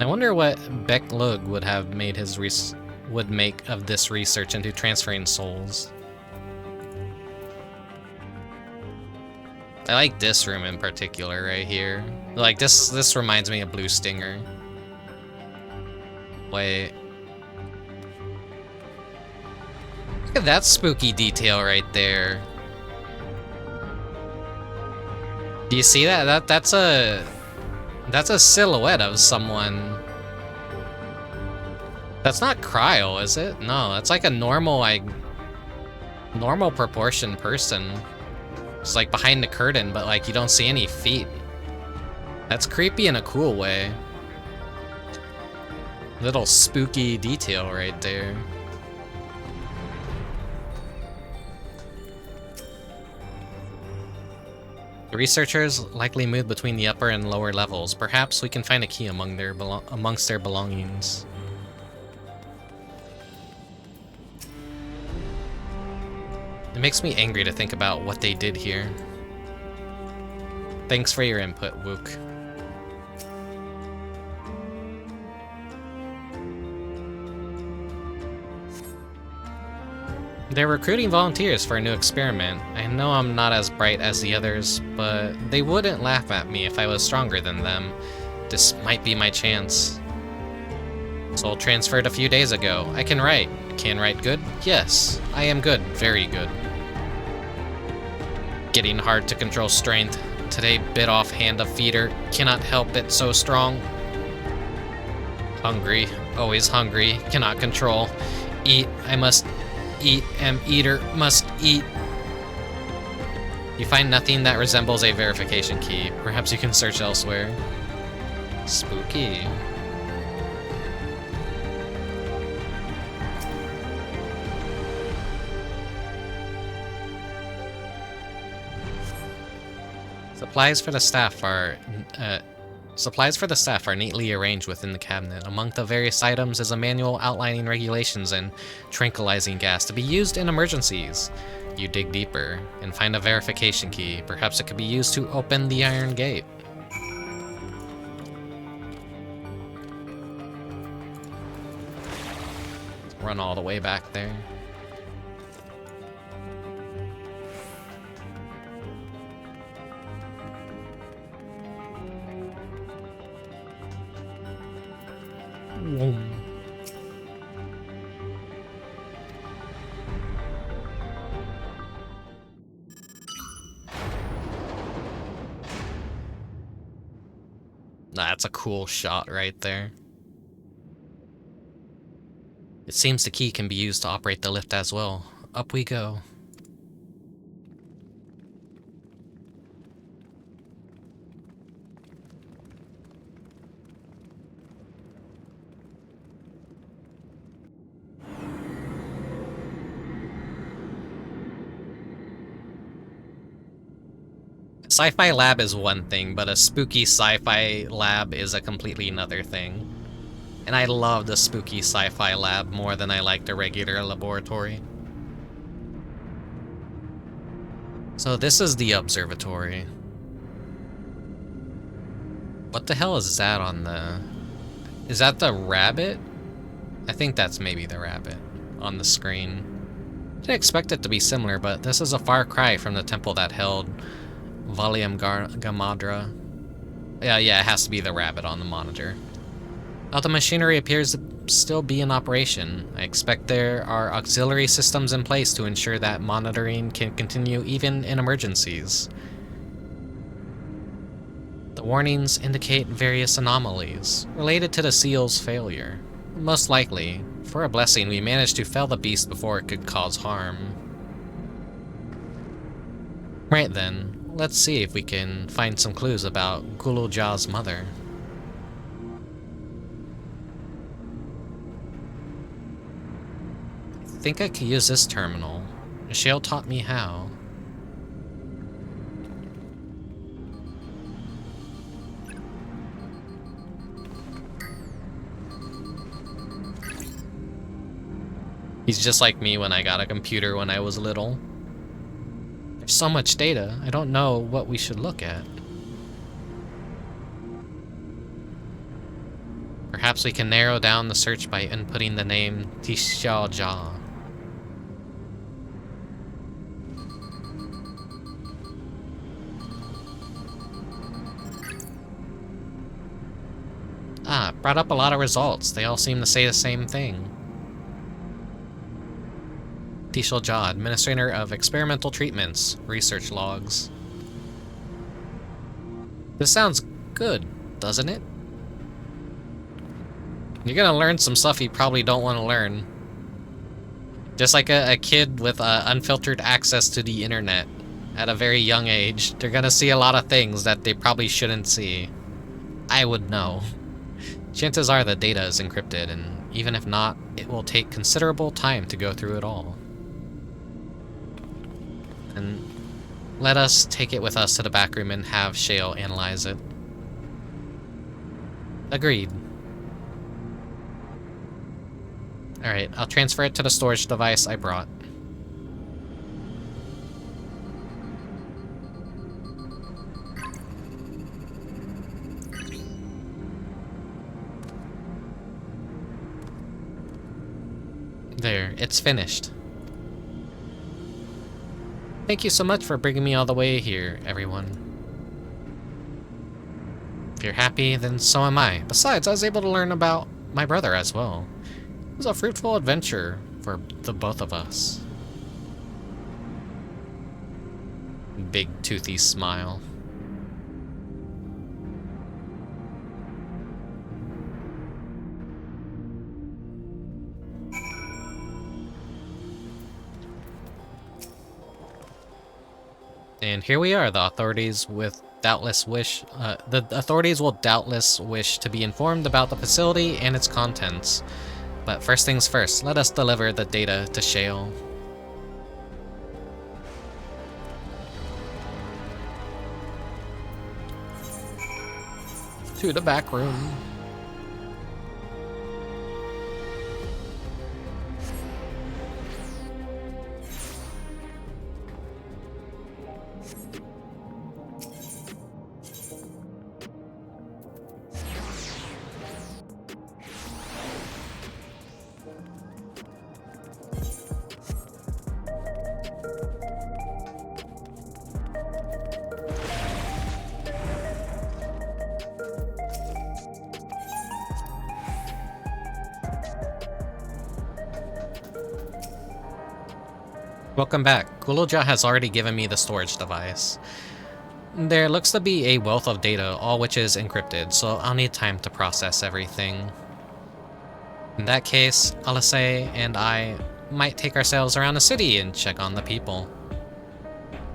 I wonder what Beklug would have made would make of this research into transferring souls. I like this room in particular right here. Like this reminds me of Blue Stinger. Wait. Look at that spooky detail right there. Do you see that? That's a silhouette of someone. That's not Cryo, is it? No, that's like a normal proportion person. It's like behind the curtain, but like you don't see any feet. That's creepy in a cool way. Little spooky detail right there. The researchers likely moved between the upper and lower levels. Perhaps we can find a key amongst their belongings. It makes me angry to think about what they did here. Thanks for your input, Wook. They're recruiting volunteers for a new experiment. I know I'm not as bright as the others, but they wouldn't laugh at me if I was stronger than them. This might be my chance. Soul transferred a few days ago. I can write. Can write good? Yes, I am good. Very good. Getting hard to control strength. Today bit off hand of feeder. Cannot help it, so strong. Hungry. Always hungry. Cannot control. Eat. I must eat. Am eater. Must eat. You find nothing that resembles a verification key. Perhaps you can search elsewhere. Spooky. Supplies for the staff are neatly arranged within the cabinet. Among the various items is a manual outlining regulations and tranquilizing gas to be used in emergencies. You dig deeper and find a verification key. Perhaps it could be used to open the iron gate. Run all the way back there. That's a cool shot right there. It seems the key can be used to operate the lift as well. Up we go. Sci-fi lab is one thing, but a spooky sci-fi lab is a completely another thing. And I love the spooky sci-fi lab more than I like the regular laboratory. So this is the observatory. What the hell is that on the... Is that the rabbit? I think that's maybe the rabbit on the screen. Didn't expect it to be similar, but this is a far cry from the temple that held Gamadra. Yeah, it has to be the rabbit on the monitor. Now the machinery appears to still be in operation. I expect there are auxiliary systems in place to ensure that monitoring can continue even in emergencies. The warnings indicate various anomalies related to the seal's failure. Most likely, for a blessing, we managed to fell the beast before it could cause harm. Right then, let's see if we can find some clues about Guluja's mother. I think I could use this terminal. Michelle taught me how. He's just like me when I got a computer when I was little. There's so much data, I don't know what we should look at. Perhaps we can narrow down the search by inputting the name Tishaja. Ah, brought up a lot of results. They all seem to say the same thing. Tishaja, Administrator of Experimental Treatments. Research logs. This sounds good, doesn't it? You're gonna learn some stuff you probably don't want to learn. Just like a kid with unfiltered access to the internet at a very young age. They're gonna see a lot of things that they probably shouldn't see. I would know. Chances are the data is encrypted, and even if not, it will take considerable time to go through it all. And let us take it with us to the back room and have Shale analyze it. Agreed. Alright, I'll transfer it to the storage device I brought. There, it's finished. Thank you so much for bringing me all the way here, everyone. If you're happy, then so am I. Besides, I was able to learn about my brother as well. It was a fruitful adventure for the both of us. Big toothy smile. And here we are. The authorities will doubtless wish to be informed about the facility and its contents. But first things first, let us deliver the data to Shale. To the back room. Welcome back. Guloja has already given me the storage device. There looks to be a wealth of data, all which is encrypted, so I'll need time to process everything. In that case, Alice and I might take ourselves around the city and check on the people.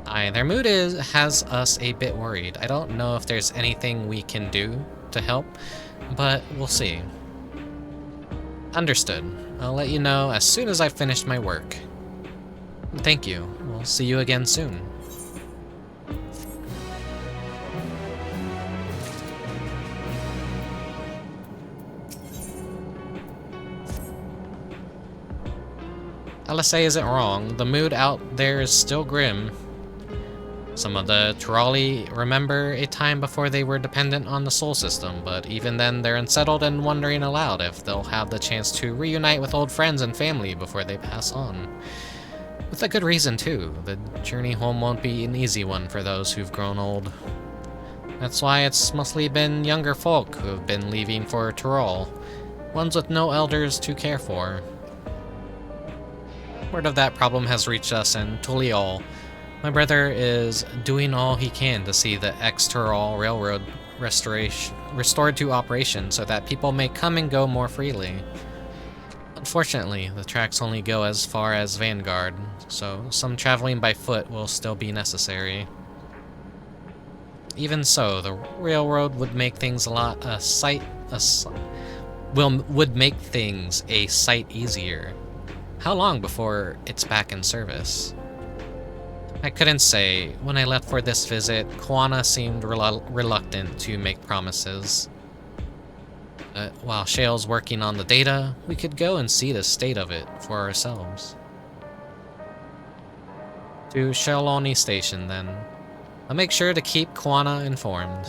Their mood has us a bit worried. I don't know if there's anything we can do to help, but we'll see. Understood. I'll let you know as soon as I've finished my work. Thank you. We'll see you again soon. Alice isn't wrong. The mood out there is still grim. Some of the Turali remember a time before they were dependent on the Sol system, but even then they're unsettled and wondering aloud if they'll have the chance to reunite with old friends and family before they pass on. With a good reason, too. The journey home won't be an easy one for those who've grown old. That's why it's mostly been younger folk who have been leaving for Tyrol, ones with no elders to care for. Word of that problem has reached us in Tuliol. My brother is doing all he can to see the ex-Tyrol Railroad restored to operation so that people may come and go more freely. Unfortunately, the tracks only go as far as Vanguard, so some traveling by foot will still be necessary. Even so, the railroad would make things a sight easier. How long before it's back in service? I couldn't say. When I left for this visit, Kwana seemed reluctant to make promises. While Shale's working on the data, we could go and see the state of it for ourselves. To Shaloni Station, then. I'll make sure to keep Kwana informed.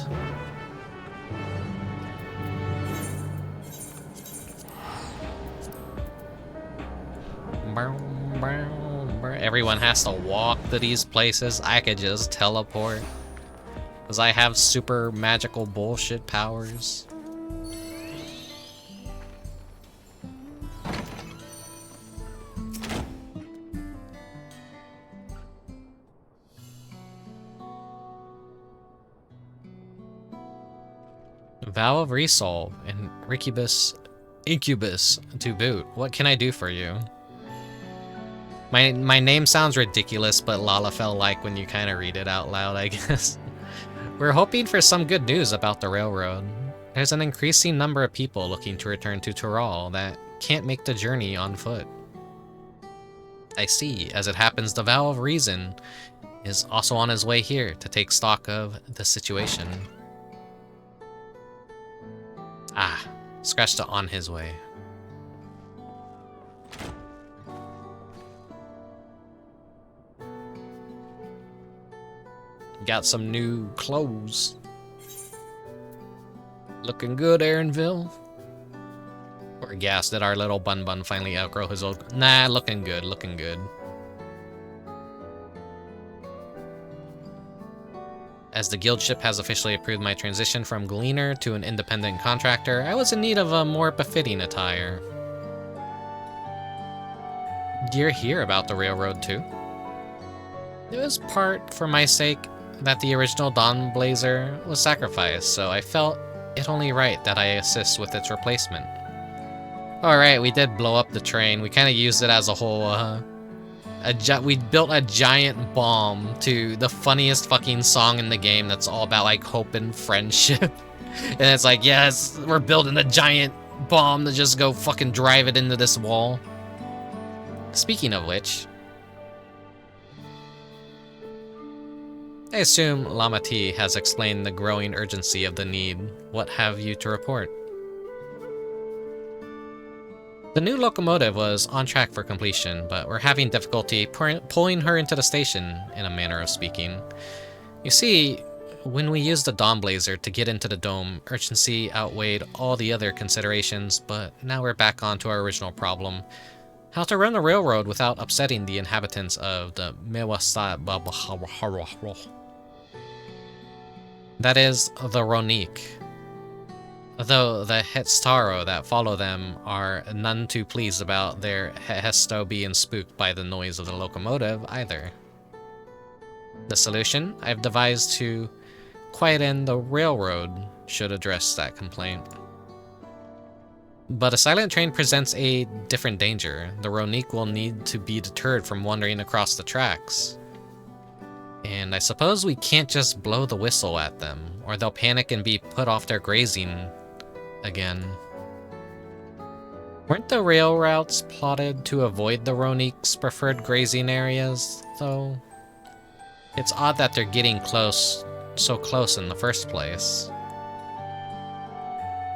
Everyone has to walk to these places. I could just teleport. Because I have super magical bullshit powers. Vow of Resolve and Rickubus Incubus to boot. What can I do for you? My name sounds ridiculous, but Lalafell like when you kind of read it out loud, I guess. We're hoping for some good news about the railroad. There's an increasing number of people looking to return to Tyrol that can't make the journey on foot. I see. As it happens, the Vow of Reason is also on his way here to take stock of the situation. Ah, scratched the on his way. Got some new clothes. Looking good, Aaronville. We're gassed that our little Bun finally outgrow his old... Nah, looking good, looking good. As the guild ship has officially approved my transition from gleaner to an independent contractor, I was in need of a more befitting attire. You're here about the railroad too? It was part for my sake that the original Dawnblazer was sacrificed, so I felt it only right that I assist with its replacement. Alright, we did blow up the train. We kind of used it as a whole, we built a giant bomb to the funniest fucking song in the game that's all about, like, hope and friendship. And it's like, yes, we're building a giant bomb to just go fucking drive it into this wall. Speaking of which, I assume Lama T has explained the growing urgency of the need. What have you to report? The new locomotive was on track for completion, but we're having difficulty pulling her into the station, in a manner of speaking. You see, when we used the Dawnblazer to get into the dome, urgency outweighed all the other considerations, but now we're back onto our original problem. How to run the railroad without upsetting the inhabitants of the Mewasta. That is, the Ronique. Though the Hestaro that follow them are none too pleased about their Hesto being spooked by the noise of the locomotive either. The solution I've devised to quieten the railroad should address that complaint. But a silent train presents a different danger. The Ronique will need to be deterred from wandering across the tracks. And I suppose we can't just blow the whistle at them, or they'll panic and be put off their grazing again. Weren't the rail routes plotted to avoid the Ronique's preferred grazing areas, though? It's odd that they're getting so close in the first place.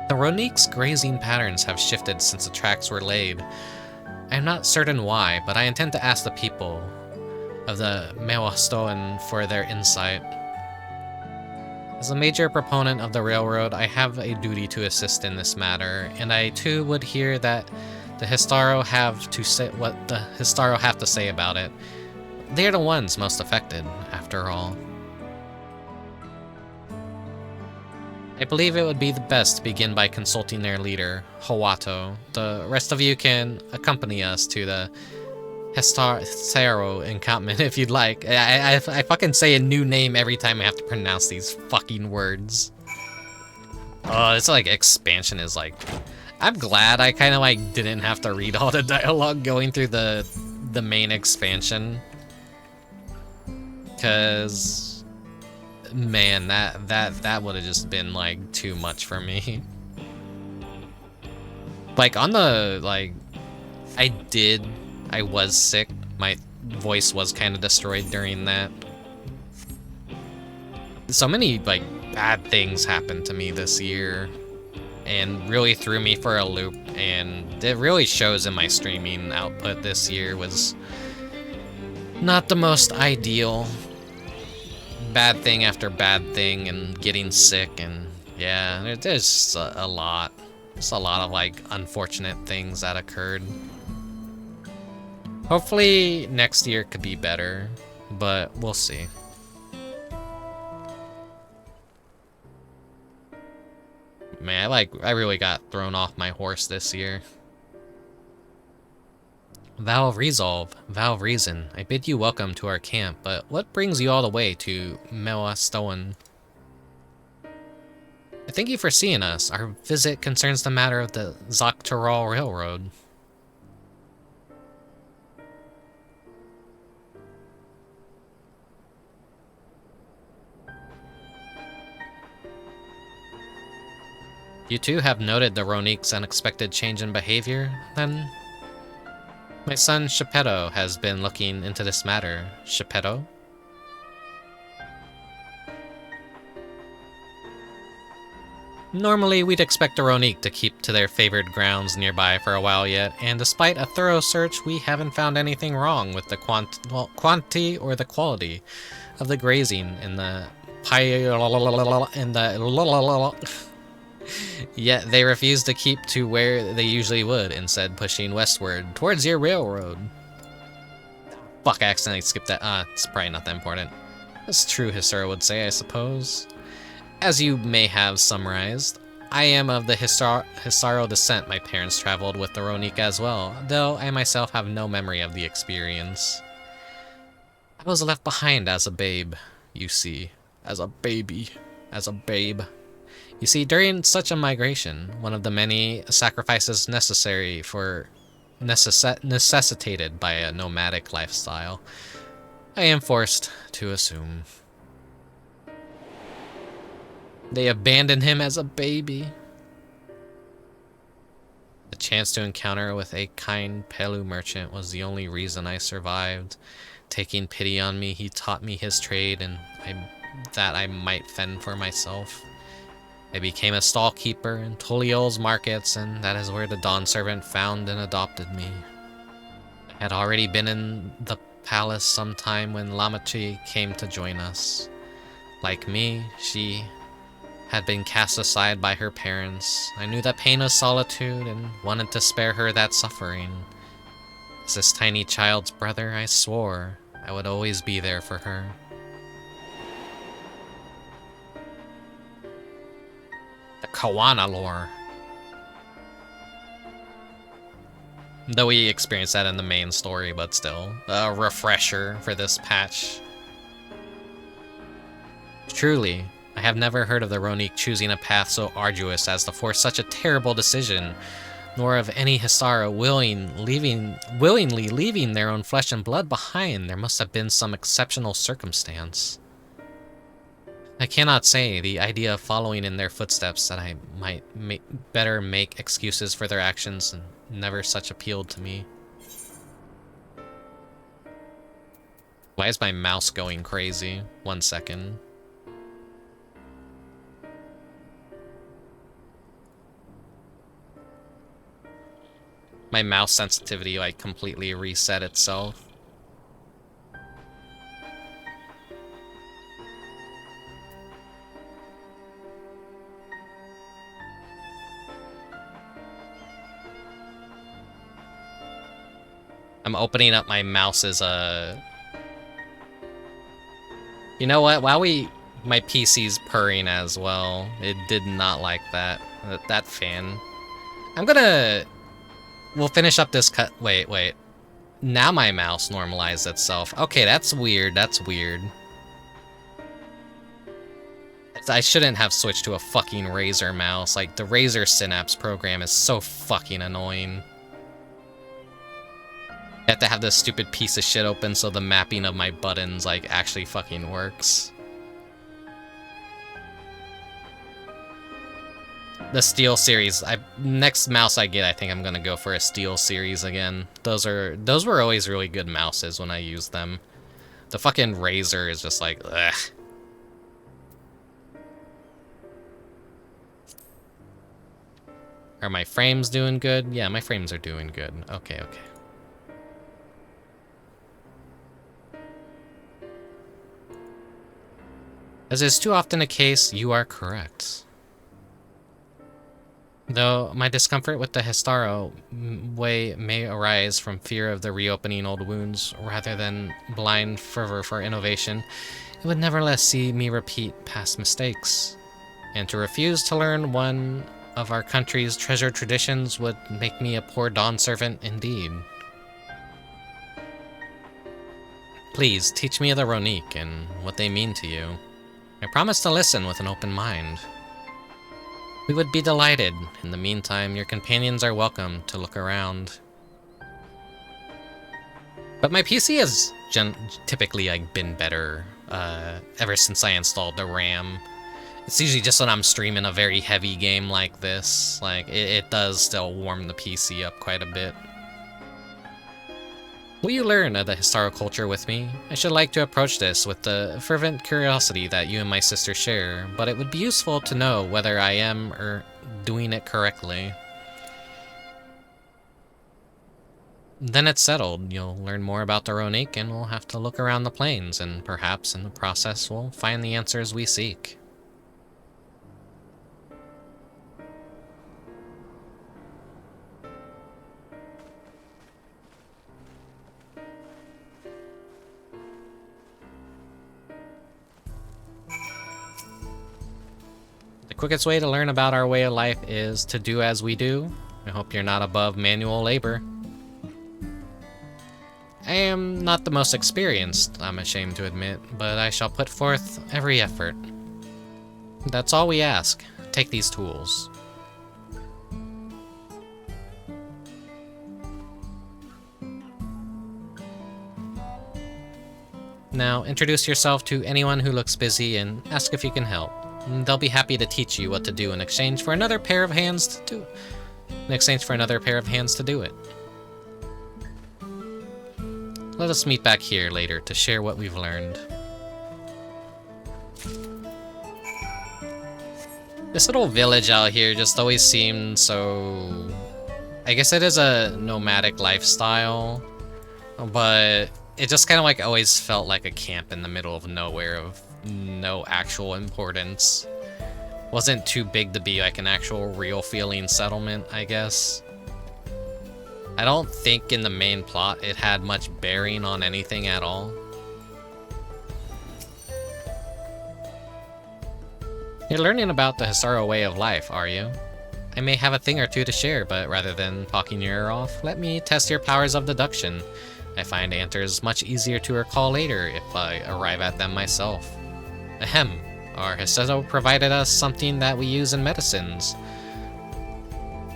The Ronique's grazing patterns have shifted since the tracks were laid. I'm not certain why, but I intend to ask the people of the Mewastoan for their insight. As a major proponent of the railroad, I have a duty to assist in this matter, and I too would hear that the Hestaro have to say what the Hestaro have to say about it. They're the ones most affected, after all. I believe it would be the best to begin by consulting their leader, Hawato. The rest of you can accompany us to the Hestaro encampment if you'd like. I fucking say a new name every time I have to pronounce these fucking words. Oh, it's like expansion is like... I'm glad I kind of like didn't have to read all the dialogue going through the main expansion. Cause... man, that would have just been like too much for me. Like on the like I was sick. My voice was kind of destroyed during that. So many like bad things happened to me this year and really threw me for a loop, and it really shows in my streaming output this year was not the most ideal. Bad thing after bad thing, and getting sick, and yeah, there's just a lot. Just a lot of like unfortunate things that occurred. Hopefully next year could be better, but we'll see. Man, I really got thrown off my horse this year. Valve Resolve, Valve Reason, I bid you welcome to our camp, but what brings you all the way to Mewastoan? Thank you for seeing us. Our visit concerns the matter of the Zoctoral Railroad. You too have noted the Ronique's unexpected change in behavior, then? My son, Shepetto, has been looking into this matter. Shepetto? Normally, we'd expect a Ronique to keep to their favored grounds nearby for a while yet, and despite a thorough search, we haven't found anything wrong with the quantity or the quality of the grazing in the Yet they refuse to keep to where they usually would, instead pushing westward towards your railroad. Fuck, I accidentally skipped that. It's probably not that important. As true Hisara would say, I suppose. As you may have summarized, I am of the Hisaro descent. My parents traveled with the Ronique as well, though I myself have no memory of the experience. I was left behind as a babe, you see. As a baby. As a babe. You see, during such a migration, one of the many sacrifices necessitated by a nomadic lifestyle, I am forced to assume. They abandoned him as a baby. The chance to encounter with a kind Pelu merchant was the only reason I survived. Taking pity on me, he taught me his trade and that I might fend for myself. I became a stall keeper in Tuliol's markets, and that is where the Dawn Servant found and adopted me. I had already been in the palace some time when Lamachi came to join us. Like me, she had been cast aside by her parents. I knew the pain of solitude and wanted to spare her that suffering. As this tiny child's brother, I swore I would always be there for her. The Kawana lore. Though we experienced that in the main story, but still, a refresher for this patch. Truly, I have never heard of the Ronique choosing a path so arduous as to force such a terrible decision, nor of any Hisara willingly leaving their own flesh and blood behind. There must have been some exceptional circumstance. I cannot say the idea of following in their footsteps that I might better make excuses for their actions and never such appealed to me. Why is my mouse going crazy? 1 second. My mouse sensitivity like completely reset itself. I'm opening up my mouse's You know what? My PC's purring as well. It did not like that fan. We'll finish up this cut. Wait. Now my mouse normalized itself. Okay, that's weird. That's weird. I shouldn't have switched to a fucking Razer mouse. Like, the Razer Synapse program is so fucking annoying. I have to have this stupid piece of shit open so the mapping of my buttons, like, actually fucking works. The Steel series. Next mouse I get, I think I'm gonna go for a Steel series again. Those were always really good mouses when I used them. The fucking Razer is just like, ugh. Are my frames doing good? Yeah, my frames are doing good. Okay. As is too often the case, you are correct. Though my discomfort with the Histaro way may arise from fear of the reopening old wounds rather than blind fervor for innovation, it would nevertheless see me repeat past mistakes. And to refuse to learn one of our country's treasured traditions would make me a poor Dawn servant indeed. Please, teach me of the Ronique and what they mean to you. I promise to listen with an open mind. We would be delighted. In the meantime, your companions are welcome to look around. But my PC has typically been better ever since I installed the RAM. It's usually just when I'm streaming a very heavy game like this. Like, it does still warm the PC up quite a bit. Will you learn of the historical culture with me? I should like to approach this with the fervent curiosity that you and my sister share, but it would be useful to know whether I am doing it correctly. Then it's settled. You'll learn more about the Ronique, and we'll have to look around the plains, and perhaps in the process we'll find the answers we seek. quickest way to learn about our way of life is to do as we do. I hope you're not above manual labor. I am not the most experienced, I'm ashamed to admit, but I shall put forth every effort. That's all we ask. Take these tools. Now, introduce yourself to anyone who looks busy and ask if you can help. They'll be happy to teach you what to do in exchange for another pair of hands to do it. Let us meet back here later to share what we've learned. This little village out here just always seemed so... I guess it is a nomadic lifestyle, but it just kind of like always felt like a camp in the middle of nowhere of no actual importance. Wasn't too big to be like an actual real feeling settlement, I guess. I don't think in the main plot it had much bearing on anything at all. You're learning about the Histaro way of life, are you? I may have a thing or two to share, but rather than talking your ear off, let me test your powers of deduction. I find answers much easier to recall later if I arrive at them myself. Ahem, our Histaro provided us something that we use in medicines.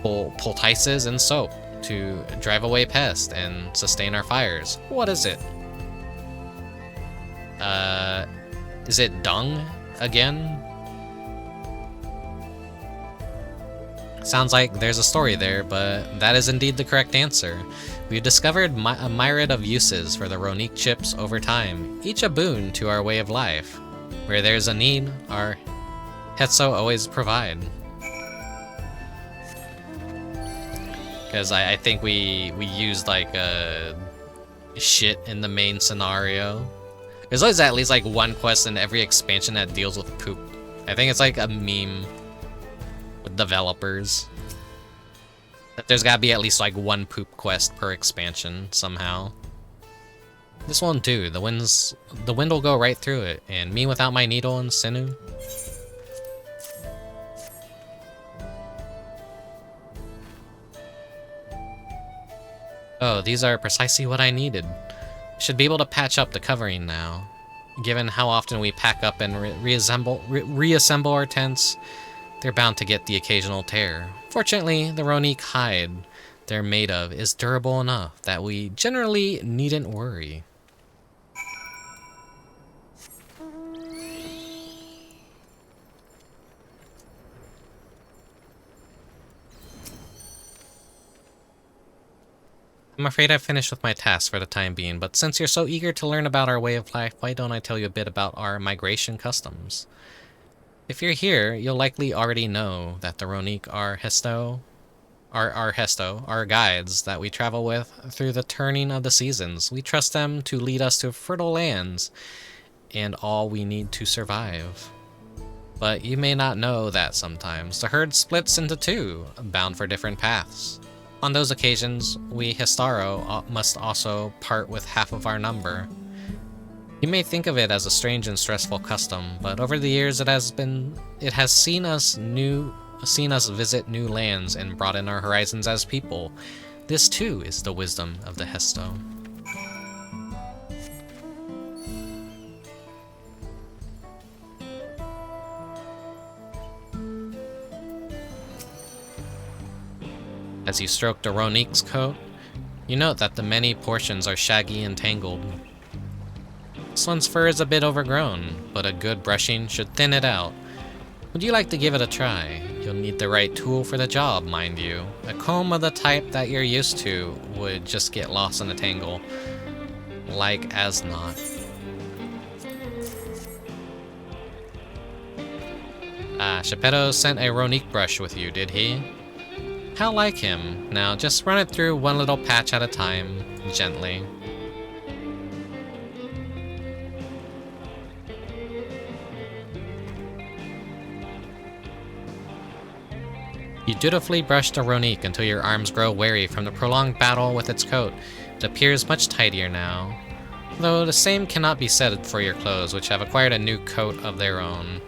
Poultices and soap to drive away pests and sustain our fires. What is it? Is it dung again? Sounds like there's a story there, but that is indeed the correct answer. We've discovered a myriad of uses for the Ronique chips over time, each a boon to our way of life. Where there's a need, our Hetso always provide. Because I think we used like shit in the main scenario. There's always at least like one quest in every expansion that deals with poop. I think it's like a meme with developers. That there's gotta be at least like one poop quest per expansion somehow. This won't do. The wind will go right through it, and me without my needle and sinew. Oh, these are precisely what I needed. Should be able to patch up the covering now. Given how often we pack up and reassemble our tents, they're bound to get the occasional tear. Fortunately, the Ronique hide they're made of is durable enough that we generally needn't worry. I'm afraid I've finished with my tasks for the time being, but since you're so eager to learn about our way of life, why don't I tell you a bit about our migration customs? If you're here, you'll likely already know that the Ronique are our guides that we travel with through the turning of the seasons. We trust them to lead us to fertile lands and all we need to survive. But you may not know that sometimes the herd splits into two, bound for different paths. On those occasions, we Histaro must also part with half of our number. You may think of it as a strange and stressful custom, but over the years it has seen us visit new lands and broaden our horizons as people. This too is the wisdom of the Hesto. As you stroke the Ronique's coat, you note that the many portions are shaggy and tangled. This one's fur is a bit overgrown, but a good brushing should thin it out. Would you like to give it a try? You'll need the right tool for the job, mind you. A comb of the type that you're used to would just get lost in a tangle. Like as not. Geppetto sent a Ronique brush with you, did he? How like him. Now just run it through one little patch at a time, gently. You dutifully brush the Ronique until your arms grow weary from the prolonged battle with its coat. It appears much tidier now. Though the same cannot be said for your clothes, which have acquired a new coat of their own.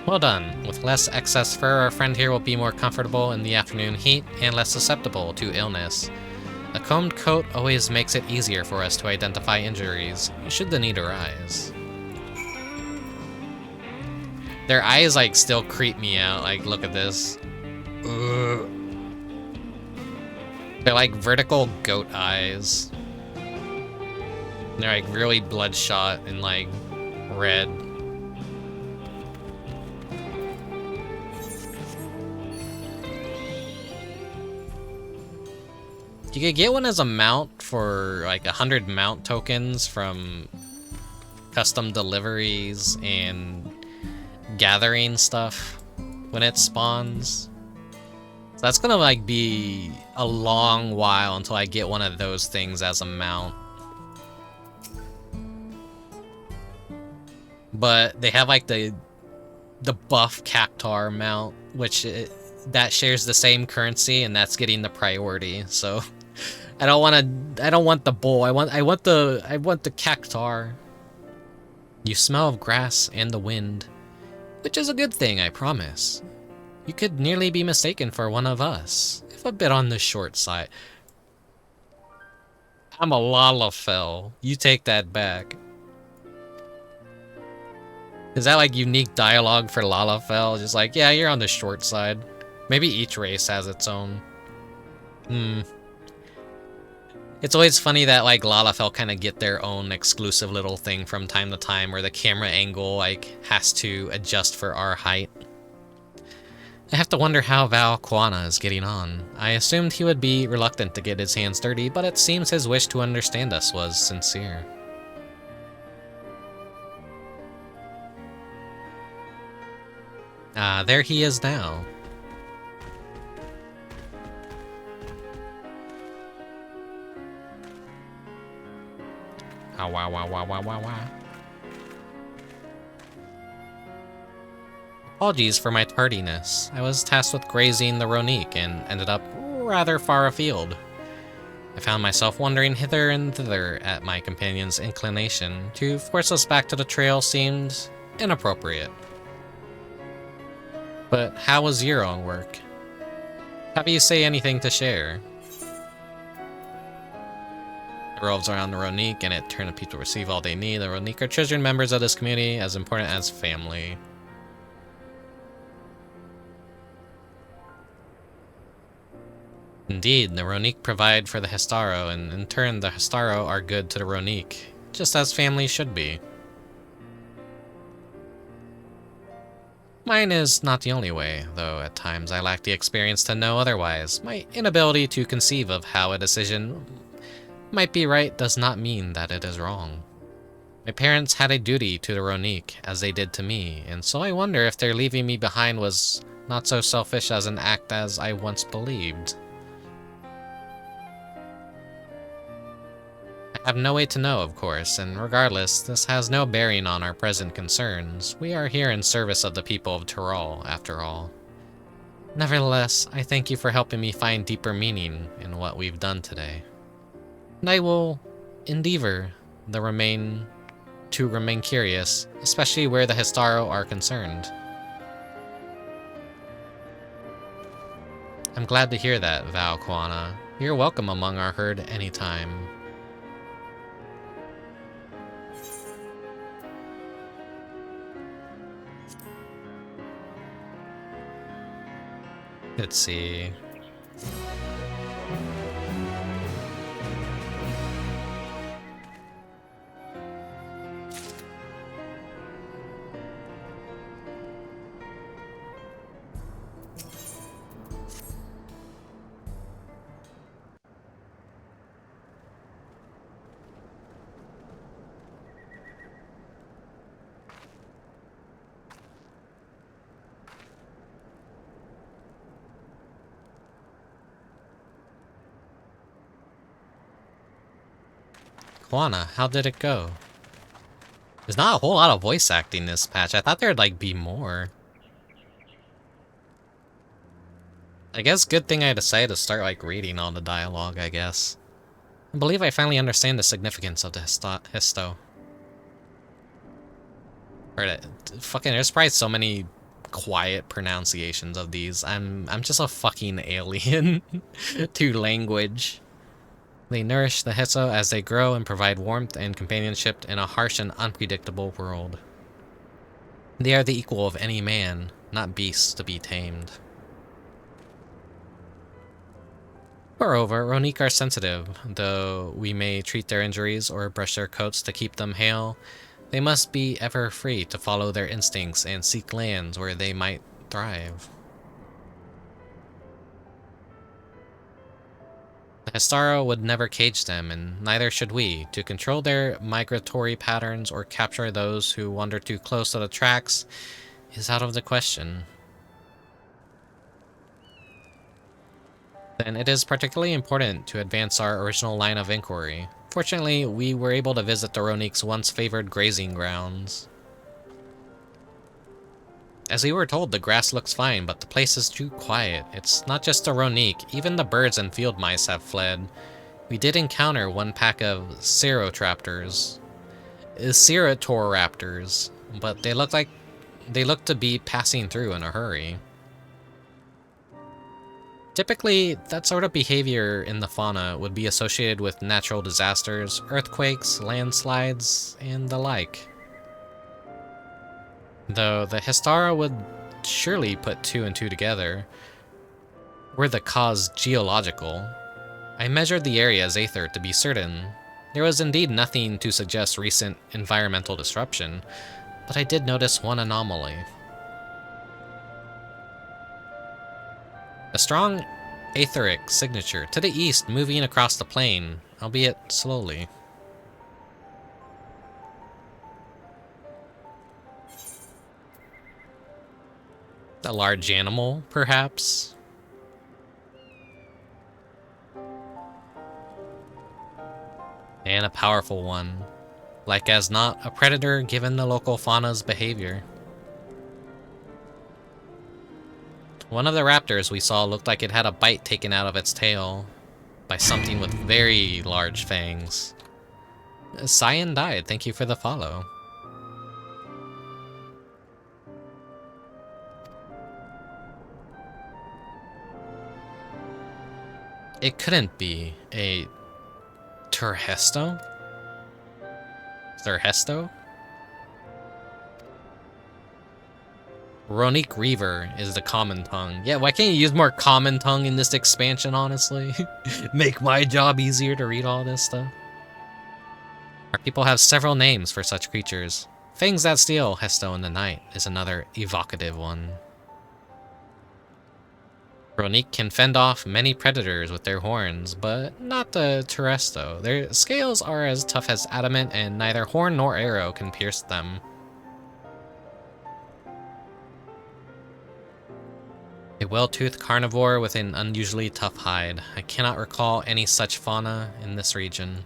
Well done. With less excess fur, our friend here will be more comfortable in the afternoon heat and less susceptible to illness. A combed coat always makes it easier for us to identify injuries, should the need arise. Their eyes, like, still creep me out. Like, look at this. Ugh. They're like vertical goat eyes. They're like really bloodshot and like red. You could get one as a mount for like 100 mount tokens from custom deliveries and gathering stuff when it spawns. So that's gonna like be a long while until I get one of those things as a mount. But they have like the buff Cactar mount, which that shares the same currency, and that's getting the priority. So I don't want the bull. I want the Cactar. You smell of grass and the wind, which is a good thing, I promise. You could nearly be mistaken for one of us, if a bit on the short side. I'm a Lalafell. You take that back. Is that like unique dialogue for Lalafell? Just like, yeah, you're on the short side. Maybe each race has its own. It's always funny that like Lalafell kind of get their own exclusive little thing from time to time where the camera angle like has to adjust for our height. I have to wonder how Vtuber is getting on. I assumed he would be reluctant to get his hands dirty, but it seems his wish to understand us was sincere. There he is now. Wow. Apologies for my tardiness. I was tasked with grazing the Ronique and ended up rather far afield. I found myself wandering hither and thither at my companion's inclination. To force us back to the trail seemed inappropriate. But how was your own work? Have you say anything to share? The roves are on the Ronique, and it turn of people receive all they need. The Ronique are treasured members of this community, as important as family. Indeed, the Ronique provide for the Histaro, and in turn the Histaro are good to the Ronique, just as family should be. Mine is not the only way, though at times I lack the experience to know otherwise. My inability to conceive of how a decision might be right does not mean that it is wrong. My parents had a duty to the Ronique, as they did to me, and so I wonder if their leaving me behind was not so selfish as an act as I once believed. I have no way to know, of course, and regardless, this has no bearing on our present concerns. We are here in service of the people of Tyrol, after all. Nevertheless, I thank you for helping me find deeper meaning in what we've done today. And I will endeavor to remain curious, especially where the Histaro are concerned. I'm glad to hear that, Vtuber. You're welcome among our herd anytime. Let's see. Juana, how did it go? There's not a whole lot of voice acting this patch. I thought there'd like be more. I guess good thing I decided to start like reading all the dialogue, I guess. I believe I finally understand the significance of the histo. Or fucking there's probably so many quiet pronunciations of these. I'm just a fucking alien to language. They nourish the Heso as they grow and provide warmth and companionship in a harsh and unpredictable world. They are the equal of any man, not beasts to be tamed. Moreover, Ronique are sensitive. Though we may treat their injuries or brush their coats to keep them hale, they must be ever free to follow their instincts and seek lands where they might thrive. The Hestara would never cage them, and neither should we. To control their migratory patterns or capture those who wander too close to the tracks is out of the question. Then it is particularly important to advance our original line of inquiry. Fortunately, we were able to visit the Ronique's once favored grazing grounds. As we were told, the grass looks fine, but the place is too quiet. It's not just the Ronique, even the birds and field mice have fled. We did encounter one pack of Cerotraptors, but they looked to be passing through in a hurry. Typically, that sort of behavior in the fauna would be associated with natural disasters, earthquakes, landslides, and the like. Though the Hestara would surely put 2 and 2 together. Were the cause geological? I measured the area as Aether to be certain. There was indeed nothing to suggest recent environmental disruption, but I did notice one anomaly. A strong aetheric signature to the east moving across the plain, albeit slowly. A large animal, perhaps? And a powerful one. Like as not, a predator given the local fauna's behavior. One of the raptors we saw looked like it had a bite taken out of its tail by something with very large fangs. Cyan died, thank you for the follow. It couldn't be a Turhesto? Turhesto? Ronique Reaver is the common tongue. Yeah, why can't you use more common tongue in this expansion, honestly? Make my job easier to read all this stuff. Our people have several names for such creatures. Fangs that steal, Hesto in the night, is another evocative one. Ronique can fend off many predators with their horns, but not the Turhesto. Their scales are as tough as adamant, and neither horn nor arrow can pierce them. A well-toothed carnivore with an unusually tough hide. I cannot recall any such fauna in this region.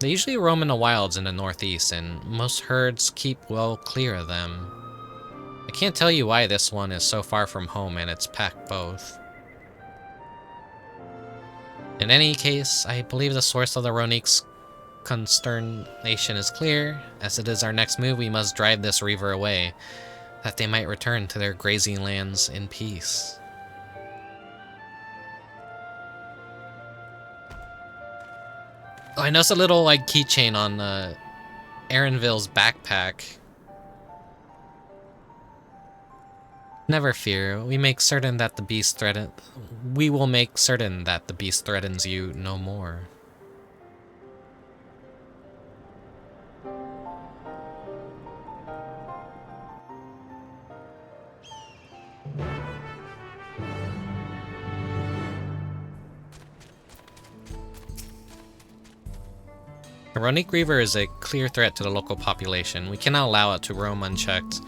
They usually roam in the wilds in the northeast, and most herds keep well clear of them. I can't tell you why this one is so far from home and its pack both. In any case, I believe the source of the Ronique's consternation is clear. As it is our next move, we must drive this Reaver away, that they might return to their grazing lands in peace. Oh, I noticed a little like keychain on Erenville's backpack. Never fear, we will make certain that the beast threatens you no more. The Ronique Reaver is a clear threat to the local population. We cannot allow it to roam unchecked,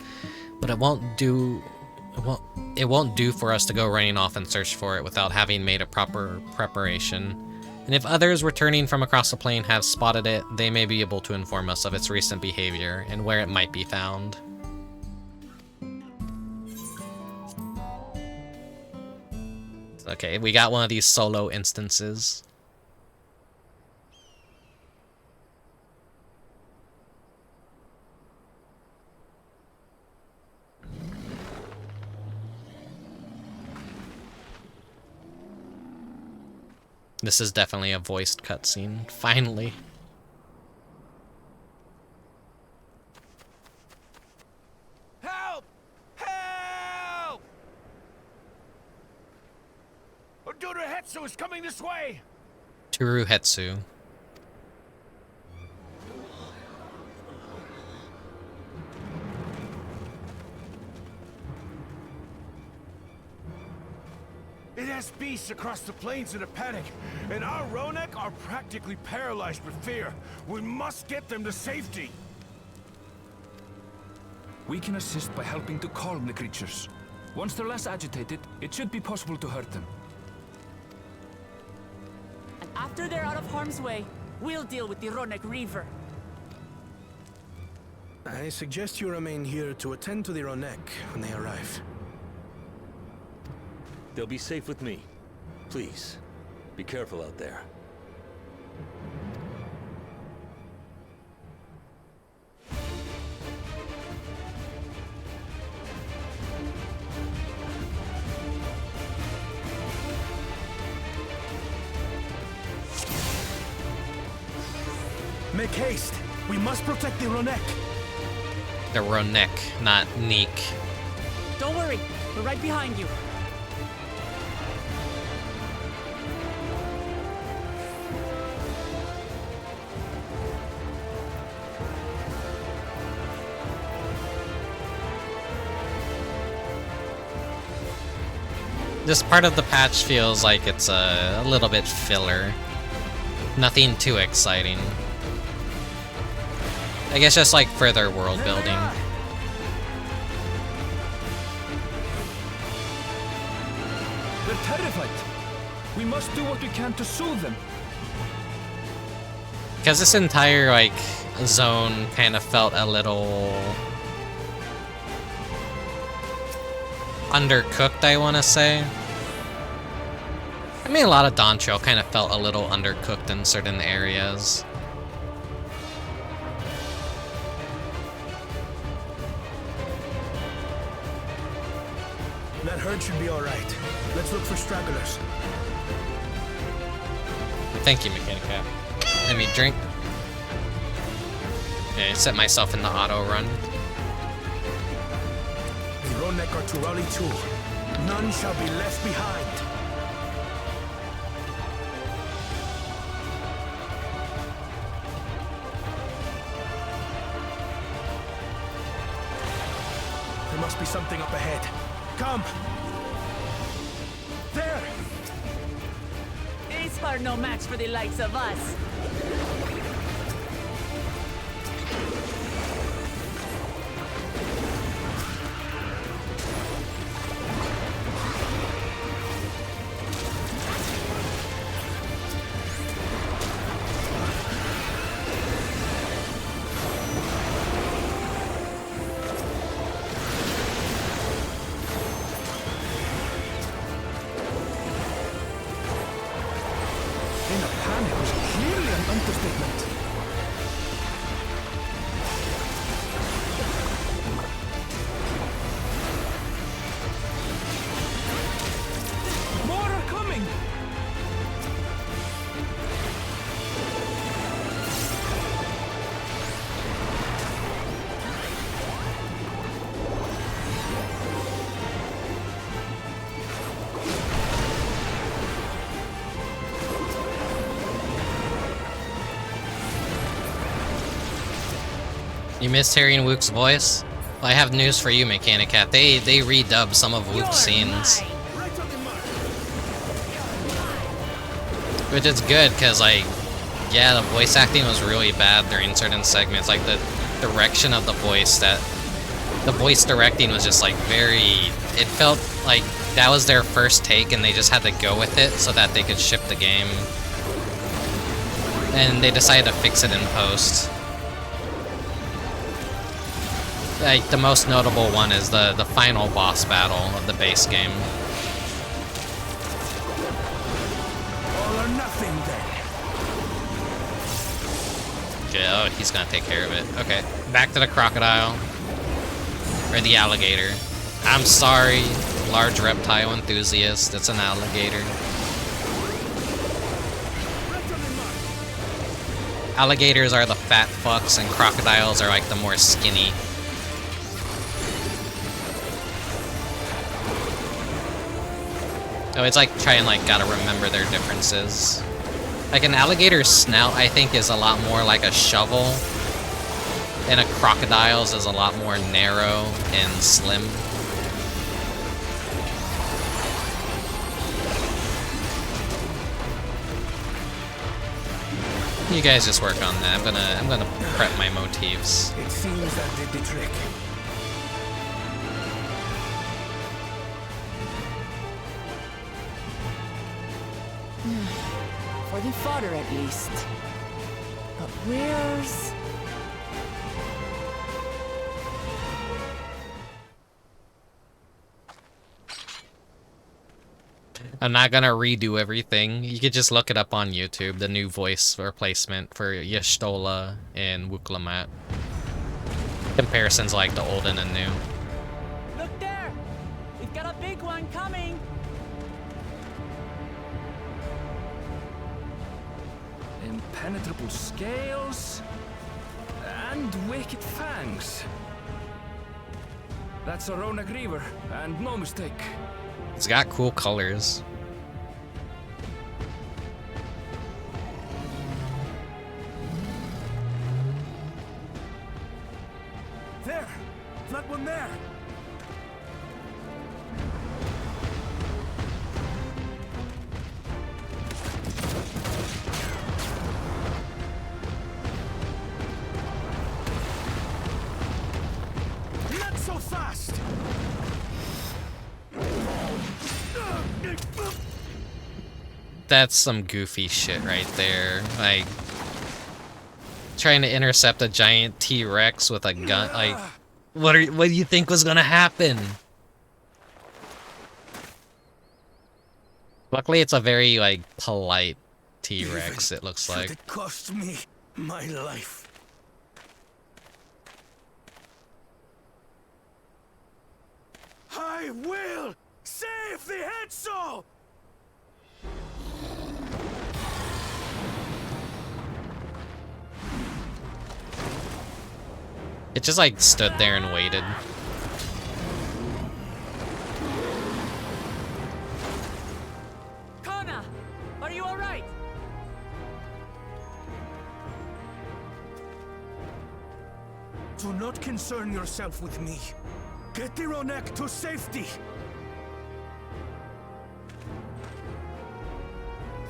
but it won't do for us to go running off and search for it without having made a proper preparation. And if others returning from across the plain have spotted it, they may be able to inform us of its recent behavior and where it might be found. Okay, we got one of these solo instances. This is definitely a voiced cutscene, finally. Help! Help! Hetsu is coming this way! Hetsu. It has beasts across the plains in a panic, and our Ronek are practically paralyzed with fear. We must get them to safety. We can assist by helping to calm the creatures. Once they're less agitated, it should be possible to hurt them. And after they're out of harm's way, we'll deal with the Ronek Reaver. I suggest you remain here to attend to the Ronek when they arrive. They'll be safe with me. Please, be careful out there. Make haste! We must protect the Ronek! The Ronek, not Neek. Don't worry, we're right behind you. This part of the patch feels like it's a little bit filler. Nothing too exciting. I guess just like further world building. They're terrified. We must do what we can to soothe them. Because this entire, like, zone kind of felt a little undercooked, I want to say. I mean, a lot of Dawntrail kind of felt a little undercooked in certain areas. That herd should be alright. Let's look for stragglers. Thank you, Mechanica. Let me drink. Okay, set myself in the auto run. The Ronek are to rally too. None shall be left behind. There must be something up ahead. Come! There! These are no match for the likes of us. You missed hearing Wook's voice? Well, I have news for you, Mechanicat. They redubbed some of Wook's scenes. Which is good, because, like, yeah, the voice acting was really bad during certain segments. Like, the direction of the voice, the voice directing was just, like, it felt like that was their first take, and they just had to go with it so that they could ship the game. And they decided to fix it in post. Like, the most notable one is the final boss battle of the base game. All or nothing then. Okay, oh, he's gonna take care of it. Okay, back to the crocodile. Or the alligator. I'm sorry, large reptile enthusiast, it's an alligator. Alligators are the fat fucks, and crocodiles are like the more skinny. Oh, it's like trying like gotta remember their differences. Like an alligator's snout, I think, is a lot more like a shovel, and a crocodile's is a lot more narrow and slim. You guys just work on that. I'm gonna prep my motifs. It seems that did the trick. For the fodder, at least. But where's... I'm not gonna redo everything. You could just look it up on YouTube, the new voice replacement for Y'shtola and Wukalamat. Comparisons like the old and the new. Look there! We've got a big one coming! Impenetrable scales and wicked fangs. That's a Ronak Reaver, and no mistake. It's got cool colors. There! That one there! Not so fast! That's some goofy shit right there. Like, trying to intercept a giant T-Rex with a gun. Like, what do you think was gonna happen? Luckily, it's a very, like, polite T-Rex, it looks like. It cost me my life. I will save the head soul! It just, like, stood there and waited. Kona! Are you alright? Do not concern yourself with me. Get the Ronek to safety!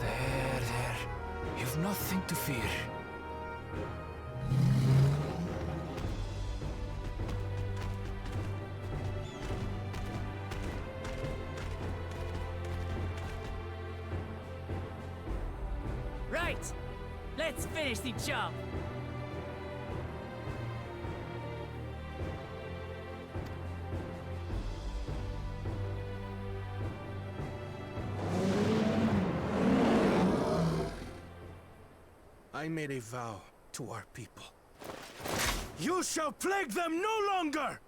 There. You've nothing to fear. Right! Let's finish the job! I made a vow to our people. You shall plague them no longer!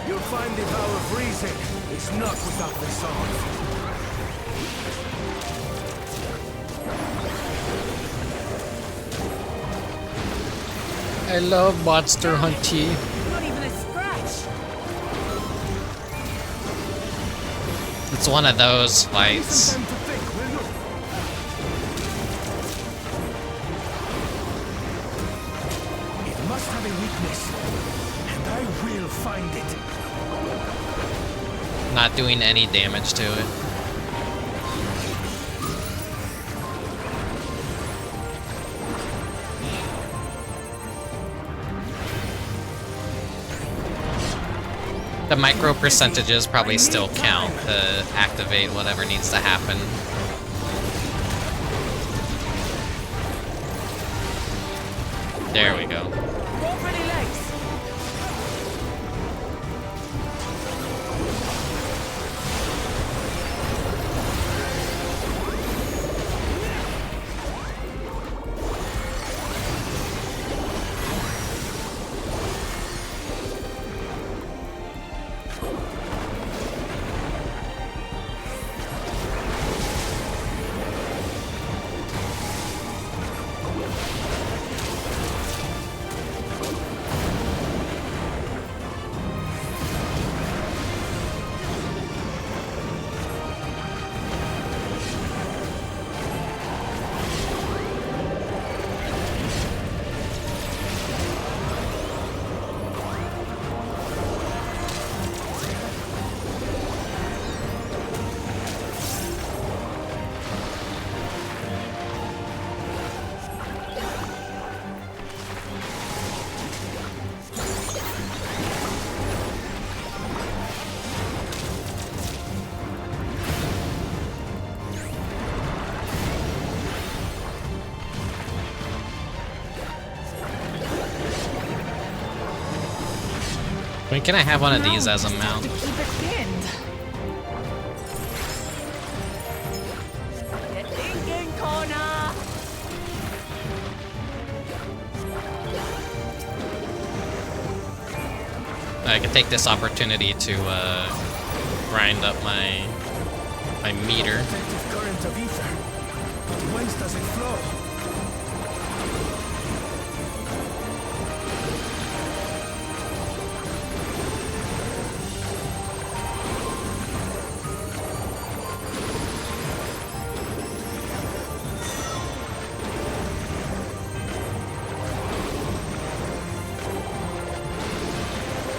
You'll find the vow of reason is not without resolve. I love Monster Hunty. Not even a scratch! It's one of those fights. Listen to them to think, will you? It must have a weakness, and I will find it. Not doing any damage to it. The micro percentages probably still count to activate whatever needs to happen. There we go. Go for the legs! I mean, can I have one of these as a mount? To keep it pinned. Get thinking, Connor! I could take this opportunity to grind up my meter. Protective current of ether. Whence does it flow?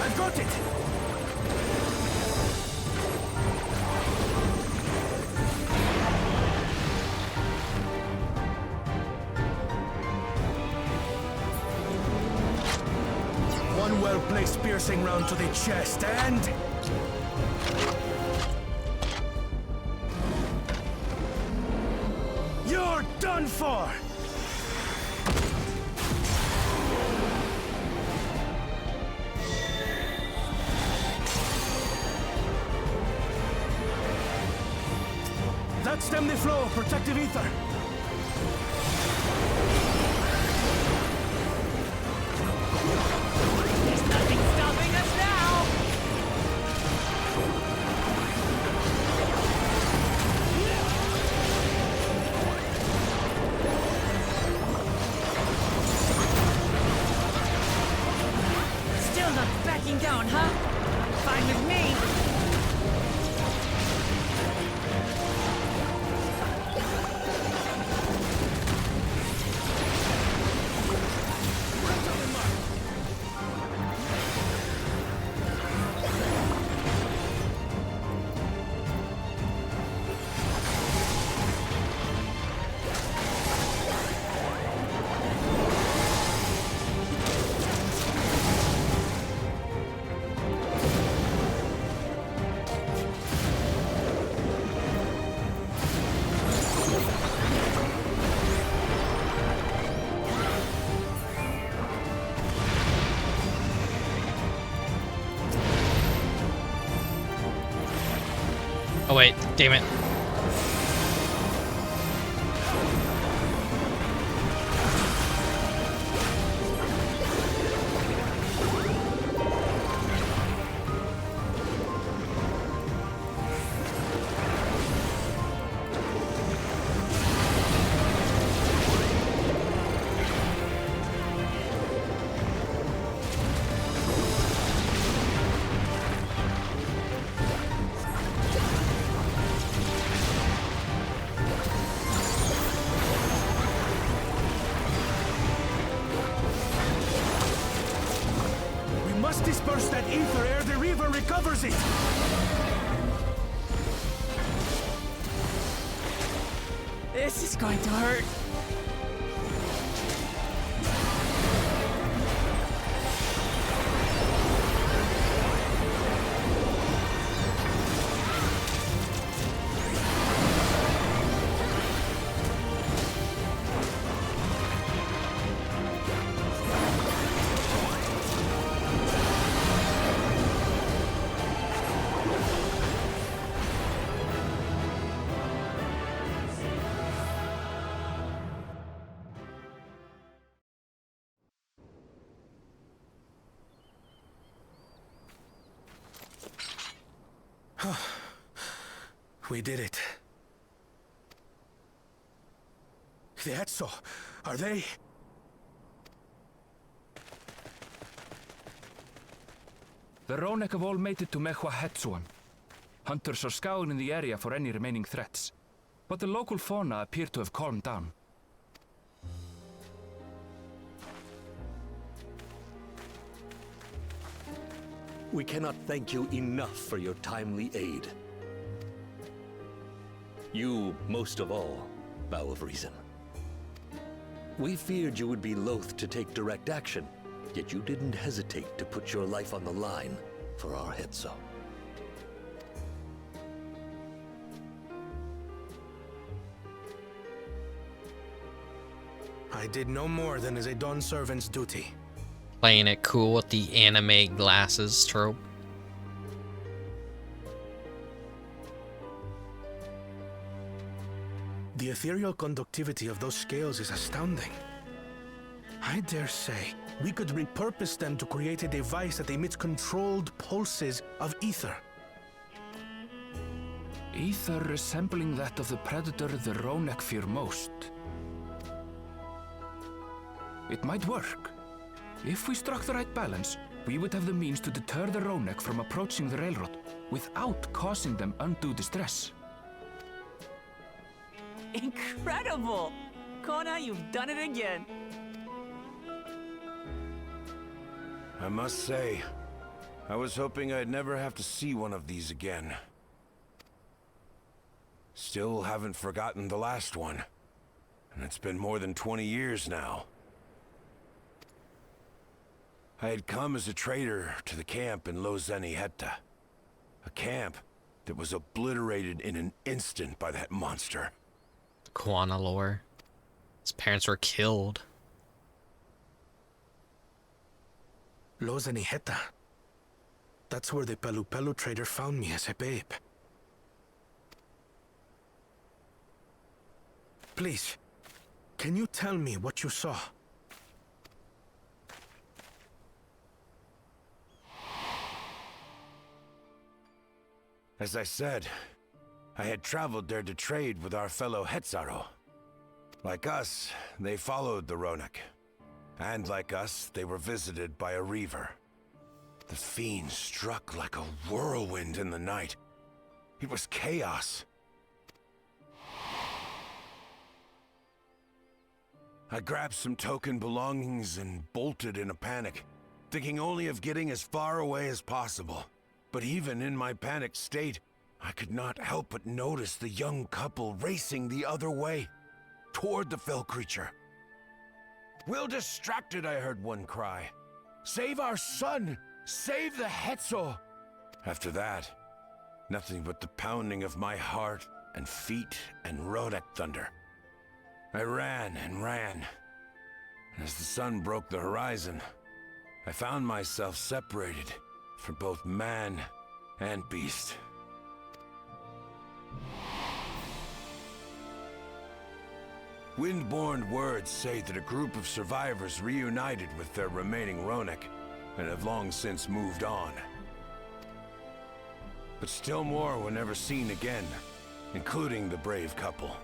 I've got it! One well-placed piercing round to the chest, and... You're done for! That stem the flow of protective ether. There's nothing stopping us now! Still not backing down, huh? Fine with me! Oh wait, damn it. Disperse that ether ere the river recovers it! This is going to hurt. We did it. The Etso, are they? The Ronek have all made it to Mehwa Hetsuan. Hunters are scouring the area for any remaining threats, but the local fauna appear to have calmed down. We cannot thank you enough for your timely aid. You, most of all, Bow of Reason. We feared you would be loath to take direct action, yet you didn't hesitate to put your life on the line for our Hetso. I did no more than is a Dawn servant's duty. Playing it cool with the anime glasses trope. The ethereal conductivity of those scales is astounding. I dare say we could repurpose them to create a device that emits controlled pulses of ether. Ether resembling that of the predator the Ronek fear most. It might work. If we struck the right balance, we would have the means to deter the Ronek from approaching the railroad without causing them undue distress. Incredible! Kona, you've done it again. I must say, I was hoping I'd never have to see one of these again. Still haven't forgotten the last one. And it's been more than 20 years now. I had come as a trader to the camp in Vana'diel. A camp that was obliterated in an instant by that monster. Quana lore. His parents were killed. Vana'diel. That's where the Pelu trader found me as a babe. Please, can you tell me what you saw? As I said, I had traveled there to trade with our fellow Hetzaro. Like us, they followed the Ronek. And like us, they were visited by a reaver. The fiend struck like a whirlwind in the night. It was chaos. I grabbed some token belongings and bolted in a panic, thinking only of getting as far away as possible. But even in my panicked state, I could not help but notice the young couple racing the other way, toward the fell creature. "We're distracted," I heard one cry. "Save our son! Save the Hetzo!" After that, nothing but the pounding of my heart and feet and Ronek thunder. I ran and ran. And as the sun broke the horizon, I found myself separated from both man and beast. Windborne words say that a group of survivors reunited with their remaining Ronek and have long since moved on. But still more were never seen again, including the brave couple.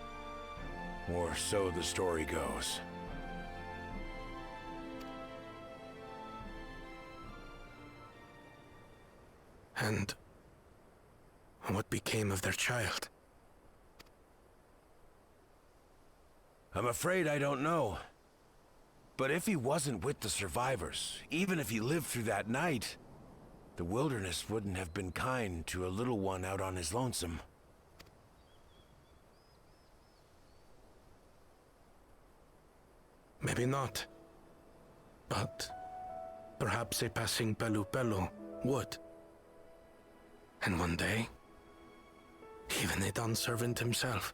Or so the story goes. And what became of their child? I'm afraid I don't know. But if he wasn't with the survivors, even if he lived through that night, the wilderness wouldn't have been kind to a little one out on his lonesome. Maybe not. But perhaps a passing Pelu would. And one day, even a Dawn servant himself.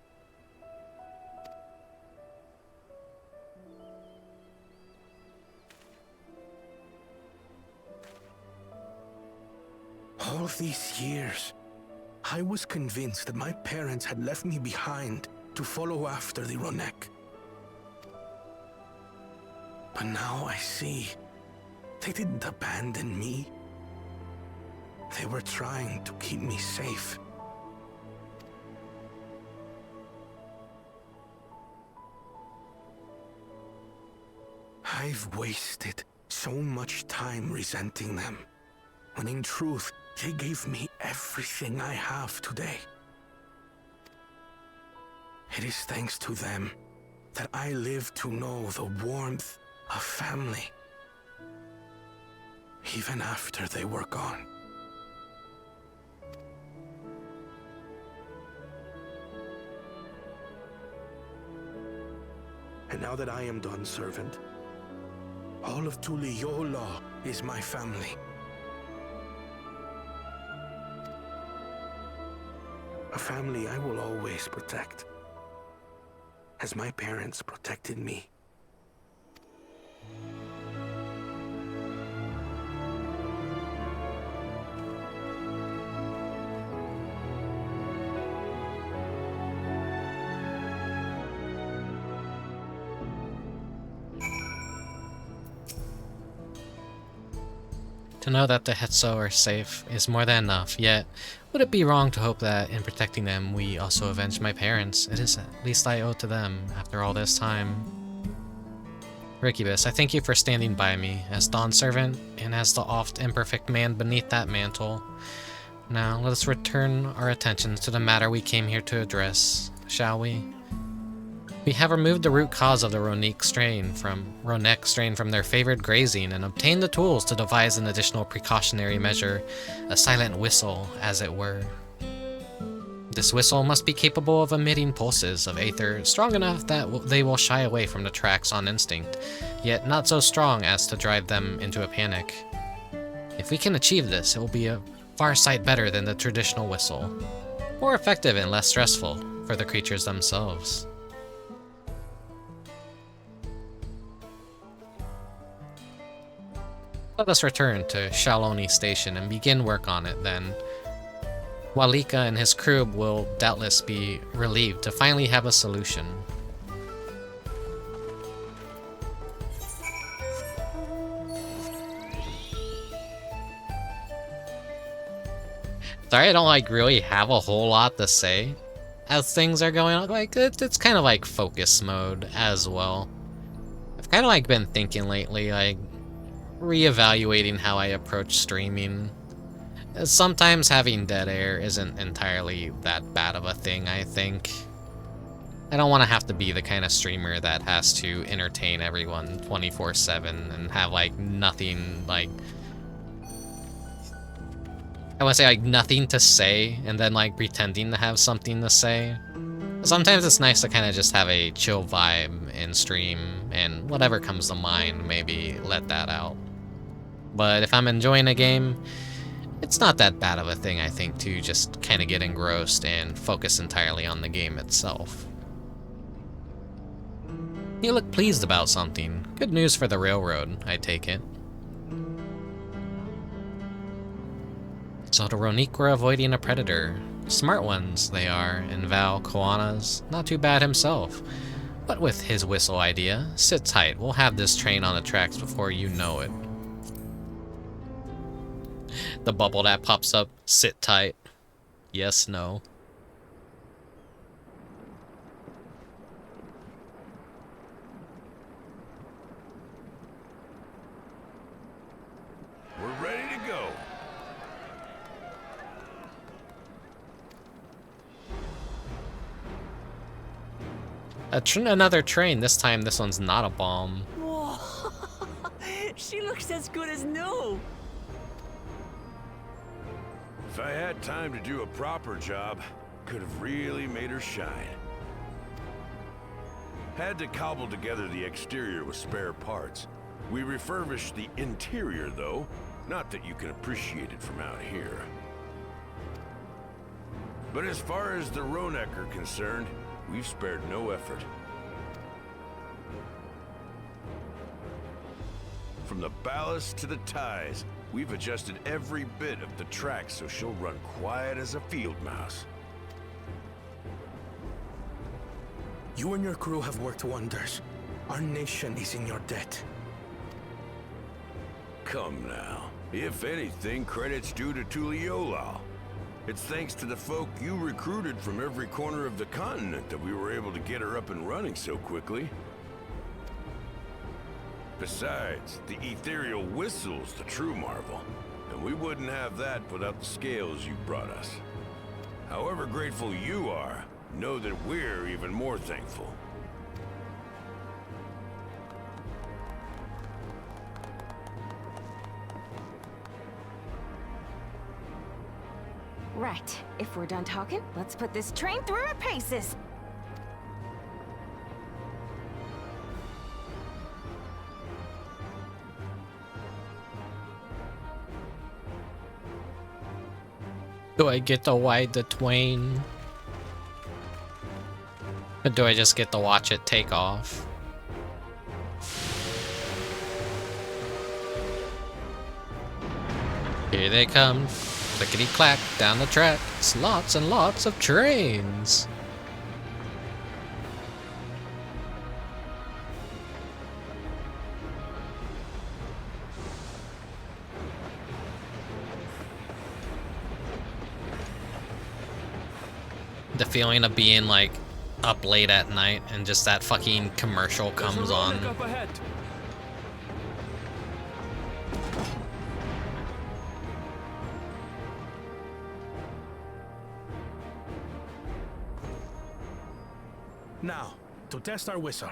All these years, I was convinced that my parents had left me behind to follow after the Ronek. But now I see, they didn't abandon me. They were trying to keep me safe. I've wasted so much time resenting them, when in truth, they gave me everything I have today. It is thanks to them that I live to know the warmth of family, even after they were gone. And now that I am Dawn servant, all of Yuweyawata is my family. A family I will always protect, as my parents protected me. To know that the Hetso are safe is more than enough, yet would it be wrong to hope that in protecting them we also avenge my parents? It is at least I owe to them after all this time. Rickubus, I thank you for standing by me, as Dawn servant, and as the oft imperfect man beneath that mantle. Now, let us return our attentions to the matter we came here to address, shall we? We have removed the root cause of the Ronek strain from their favored grazing and obtained the tools to devise an additional precautionary measure, a silent whistle, as it were. This whistle must be capable of emitting pulses of aether strong enough that they will shy away from the tracks on instinct, yet not so strong as to drive them into a panic. If we can achieve this, it will be a far sight better than the traditional whistle, more effective and less stressful for the creatures themselves. Let us return to Shaloni Station and begin work on it then. Walika and his crew will doubtless be relieved to finally have a solution. Sorry, I don't really have a whole lot to say as things are going on. It's kind of like focus mode as well. I've kind of been thinking lately, reevaluating how I approach streaming. Sometimes having dead air isn't entirely that bad of a thing, I think. I don't want to have to be the kind of streamer that has to entertain everyone 24/7 and have nothing I want to say nothing to say and then pretending to have something to say. Sometimes it's nice to kind of just have a chill vibe in stream and whatever comes to mind, maybe let that out. But if I'm enjoying a game, it's not that bad of a thing, I think, to just kind of get engrossed and focus entirely on the game itself. You look pleased about something. Good news for the railroad, I take it. So the Ronek were avoiding a predator. Smart ones, they are, and Val Koana's not too bad himself. What with his whistle idea? Sit tight, we'll have this train on the tracks before you know it. The bubble that pops up, sit tight. Yes, no. We're ready to go. Another train. This time, this one's not a bomb. Whoa. She looks as good as new. If I had time to do a proper job, could have really made her shine. Had to cobble together the exterior with spare parts. We refurbished the interior, though. Not that you can appreciate it from out here. But as far as the Ronek are concerned, we've spared no effort. From the ballast to the ties, we've adjusted every bit of the track so she'll run quiet as a field mouse. You and your crew have worked wonders. Our nation is in your debt. Come now. If anything, credit's due to Tuliyola. It's thanks to the folk you recruited from every corner of the continent that we were able to get her up and running so quickly. Besides, the ethereal whistle's the true marvel, and we wouldn't have that without the scales you brought us. However grateful you are, know that we're even more thankful. Right. If we're done talking, let's put this train through her paces. Do I get to ride the twain? Or do I just get to watch it take off? Here they come. Clickety-clack down the track. It's lots and lots of trains. The feeling of being like up late at night and just that fucking commercial comes on. Up ahead. Now, to test our whistle.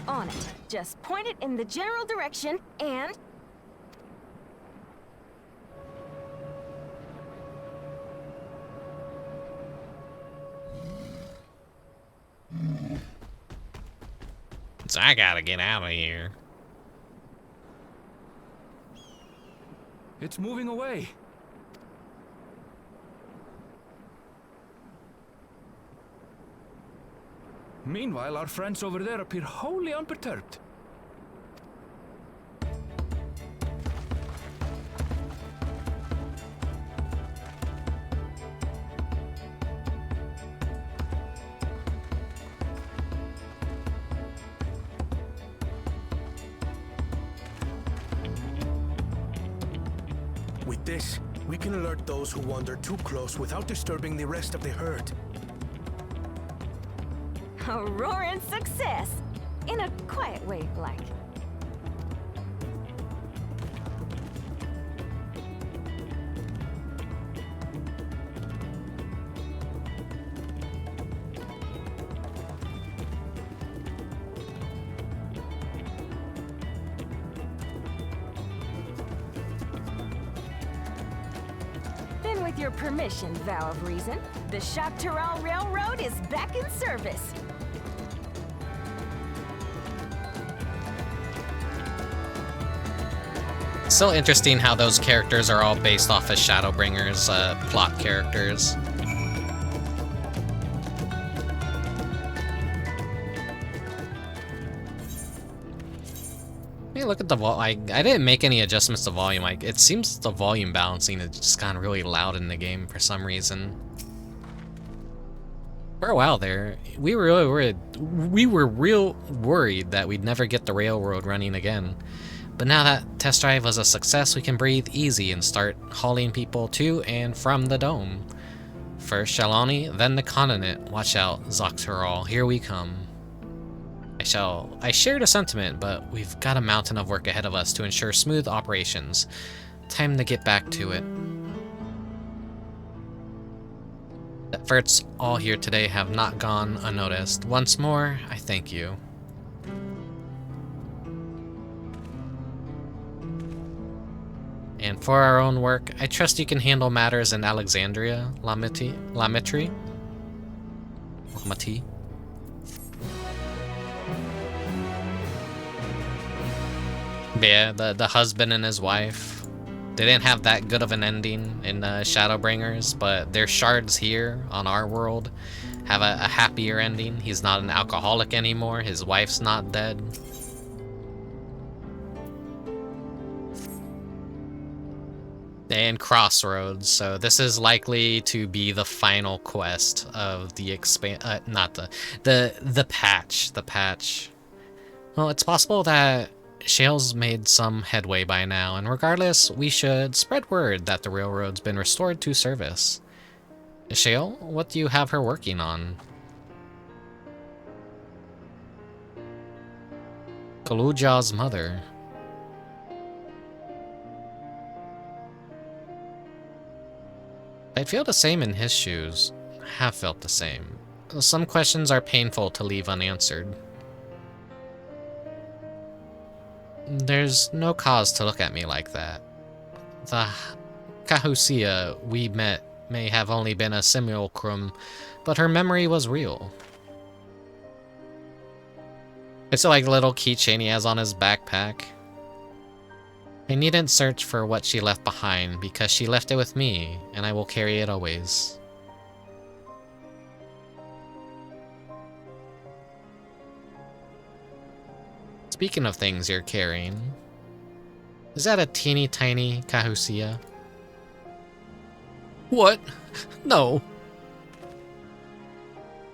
On it. Just point it in the general direction and... So I gotta get out of here. It's moving away. Meanwhile, our friends over there appear wholly unperturbed. With this, we can alert those who wander too close without disturbing the rest of the herd. A roaring success! In a quiet way, like. Then with your permission, Vow of Reason, the Shopteral Railroad is back in service. Still interesting how those characters are all based off of Shadowbringers plot characters. Hey, look at the volume. I didn't make any adjustments to volume. It seems the volume balancing has just gotten really loud in the game for some reason. For a while there, we were real worried that we'd never get the railroad running again. But now that test drive was a success, we can breathe easy and start hauling people to and from the dome. First Shalani, then the continent. Watch out, Zocteral, here we come. I share the sentiment, but we've got a mountain of work ahead of us to ensure smooth operations. Time to get back to it. The efforts all here today have not gone unnoticed. Once more, I thank you. And for our own work, I trust you can handle matters in Alexandria, Lamitri? Yeah, the husband and his wife. They didn't have that good of an ending in Shadowbringers, but their shards here on our world have a happier ending. He's not an alcoholic anymore. His wife's not dead. And Crossroads, so this is likely to be the final quest of the the patch. Well, it's possible that Shale's made some headway by now, and regardless, we should spread word that the railroad's been restored to service. Shale, what do you have her working on? Kaluja's mother. I'd feel the same in his shoes. Have felt the same. Some questions are painful to leave unanswered. There's no cause to look at me like that. The Kahusia we met may have only been a simulacrum, but her memory was real. It's like the little keychain he has on his backpack. I needn't search for what she left behind because she left it with me, and I will carry it always. Speaking of things you're carrying, is that a teeny tiny Kahusia? What? No.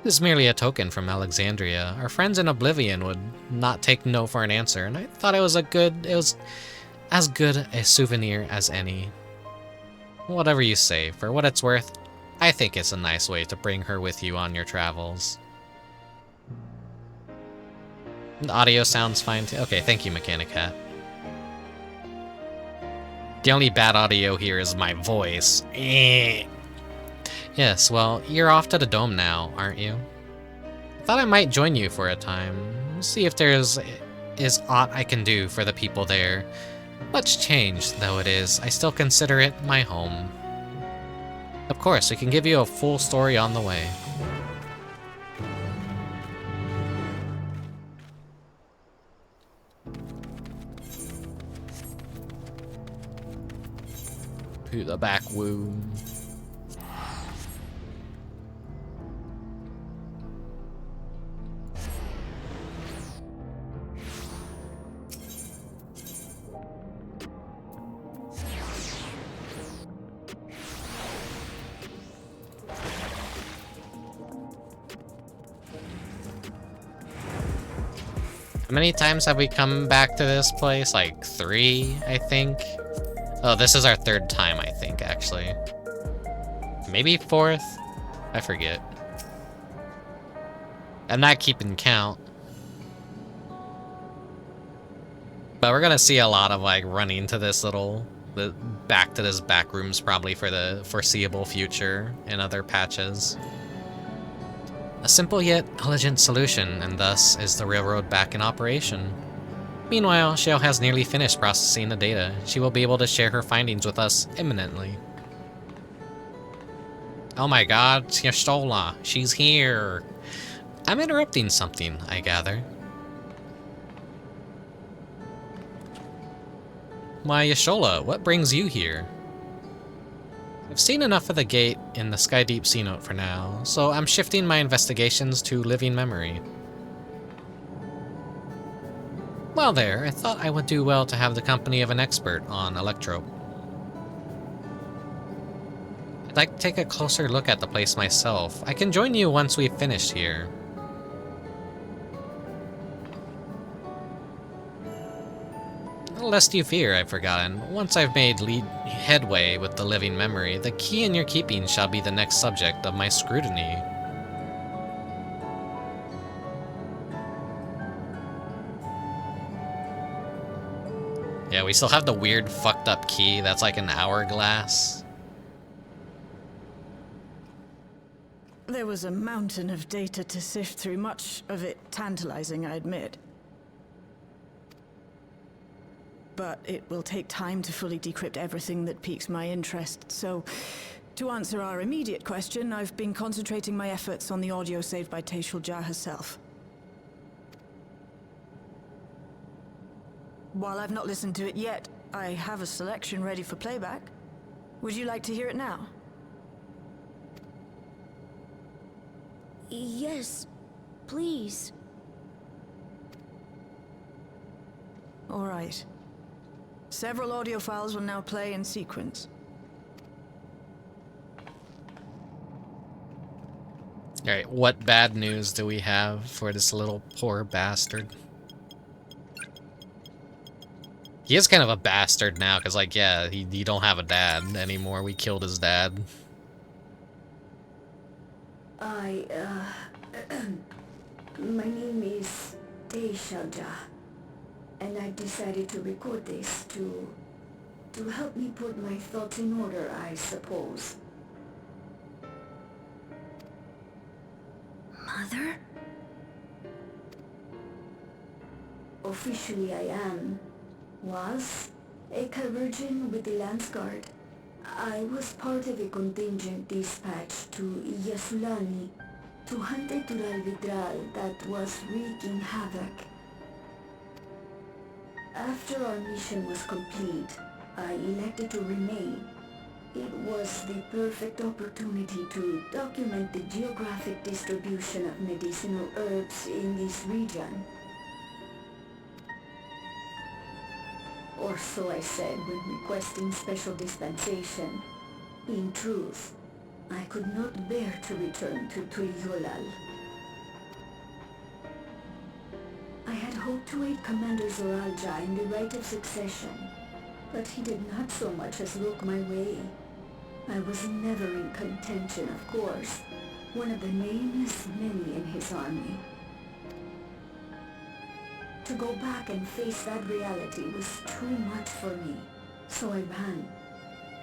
This is merely a token from Alexandria. Our friends in Oblivion would not take no for an answer, and I thought it was as good a souvenir as any. Whatever you say, for what it's worth, I think it's a nice way to bring her with you on your travels. The audio sounds fine too. Okay, thank you, Mechanic Hat. The only bad audio here is my voice. Yes, well, you're off to the dome now, aren't you? I thought I might join you for a time. See if there's aught I can do for the people there. Much changed though it is, I still consider it my home. Of course, we can give you a full story on the way. To the back womb. How many times have we come back to this place? Like 3, I think. Oh, this is our 3rd time, I think, actually. Maybe 4th? I forget. I'm not keeping count. But we're gonna see a lot of, like, running to this back to this back rooms probably for the foreseeable future in other patches. A simple yet elegant solution, and thus is the railroad back in operation. Meanwhile, Shale has nearly finished processing the data. She will be able to share her findings with us imminently. Oh my god, Yastola, she's here! I'm interrupting something, I gather. Why, Yashola, what brings you here? I've seen enough of the gate in the Skydeep Sea Note for now, so I'm shifting my investigations to living memory. Well there, I thought I would do well to have the company of an expert on Electro. I'd like to take a closer look at the place myself. I can join you once we've finished here. Lest you fear, I've forgotten. Once I've made headway with the living memory, the key in your keeping shall be the next subject of my scrutiny. Yeah, we still have the weird fucked up key that's like an hourglass. There was a mountain of data to sift through, much of it tantalizing, I admit. But it will take time to fully decrypt everything that piques my interest, so to answer our immediate question, I've been concentrating my efforts on the audio saved by Taishulja herself. While I've not listened to it yet, I have a selection ready for playback. Would you like to hear it now? Yes, please. All right. Several audio files will now play in sequence. Alright, what bad news do we have for this little poor bastard? He is kind of a bastard now, because, like, yeah, he don't have a dad anymore. We killed his dad. My name is Taishulja. And I decided to record this to help me put my thoughts in order, I suppose. Mother? Officially I was a Virgin with the Lance Guard. I was part of a contingent dispatch to Yasulani to hunt a Vana'diel that was wreaking havoc. After our mission was complete, I elected to remain. It was the perfect opportunity to document the geographic distribution of medicinal herbs in this region. Or so I said when requesting special dispensation. In truth, I could not bear to return to Tuiyolal. I had hoped to aid Commander Zoralja in the right of succession, but he did not so much as look my way. I was never in contention, of course. One of the nameless many in his army. To go back and face that reality was too much for me, so I ran.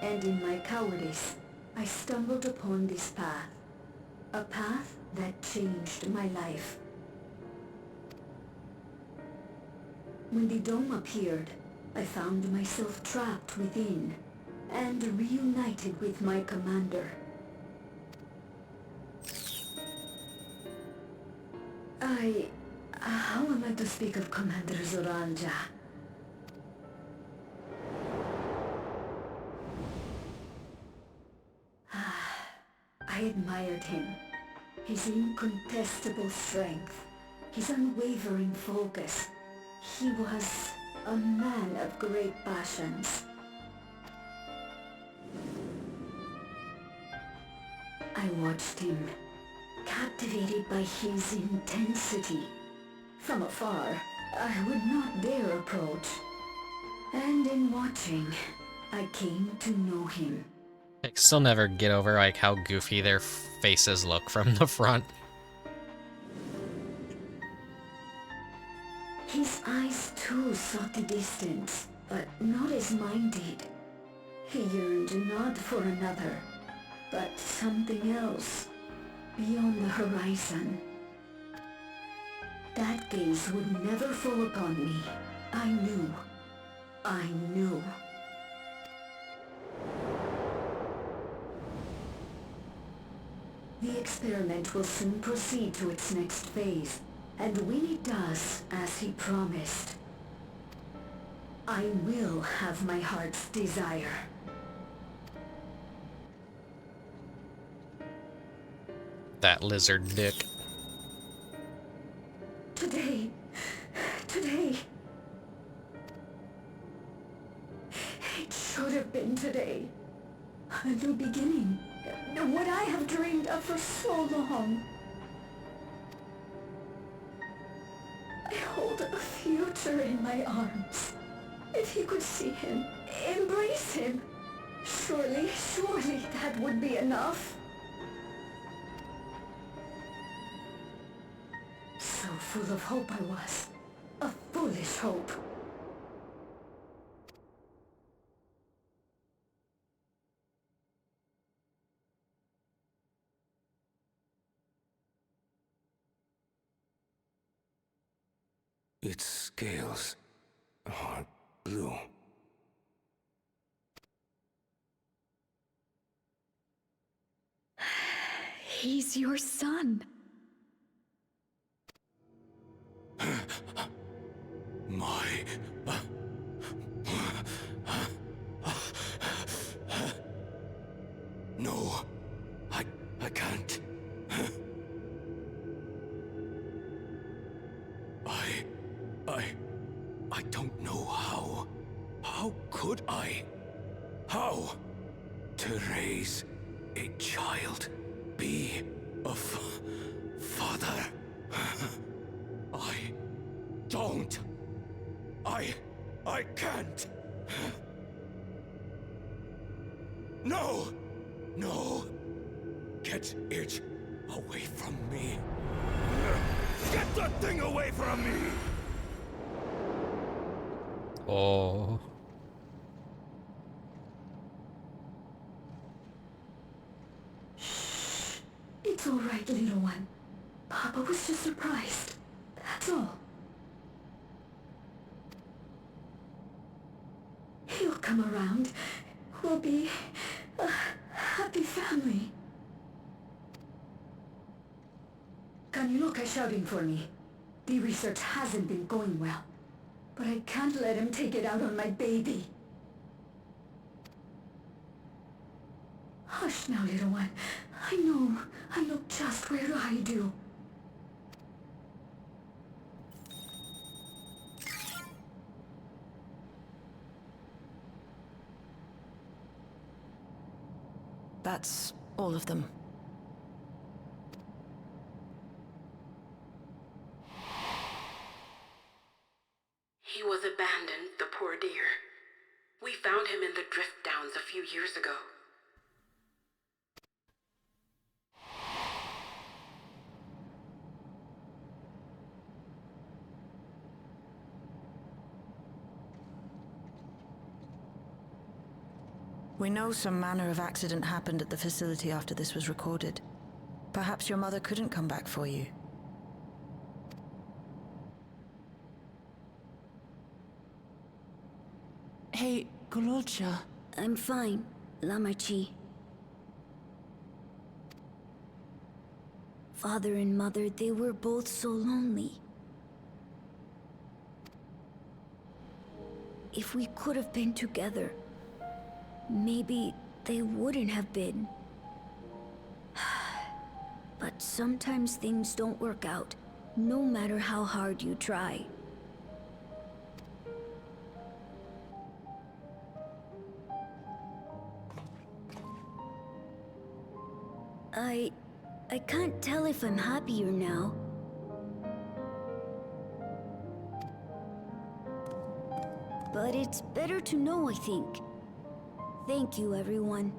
And in my cowardice, I stumbled upon this path. A path that changed my life. When the dome appeared, I found myself trapped within, and reunited with my commander. How am I to speak of Commander Zoranja? I admired him. His incontestable strength, his unwavering focus. He was a man of great passions. I watched him, captivated by his intensity. From afar, I would not dare approach. And in watching, I came to know him. I still never get over like how goofy their faces look from the front. His eyes too sought the distance, but not as mine did. He yearned not for another, but something else, beyond the horizon. That gaze would never fall upon me. I knew. I knew. The experiment will soon proceed to its next phase, and when it does, as he promised, I will have my heart's desire. That lizard dick. Today. It should have been today. A new beginning. What I have dreamed of for so long. I hold a future in my arms. If you could see him, embrace him. Surely that would be enough. So full of hope I was. A foolish hope. Its scales are blue. He's your son. My... No, I can't. I don't know how. How could I? How? To raise a child, be a father. I don't. I can't. No! No! Get it away from me. Get that thing away from me! Oh. It's all right, little one. Papa was just surprised. That's all. He'll come around. We'll be a happy family. Can you look at shouting for me? The research hasn't been going well. But I can't let him take it out on my baby. Hush now, little one. I know just where I do. That's all of them. He was abandoned, the poor dear. We found him in the drift downs a few years ago. We know some manner of accident happened at the facility after this was recorded. Perhaps your mother couldn't come back for you. Hey, Gololcha. I'm fine, Lamachi. Father and Mother, they were both so lonely. If we could have been together, maybe they wouldn't have been. But sometimes things don't work out, no matter how hard you try. I can't tell if I'm happier now. But it's better to know, I think. Thank you, everyone.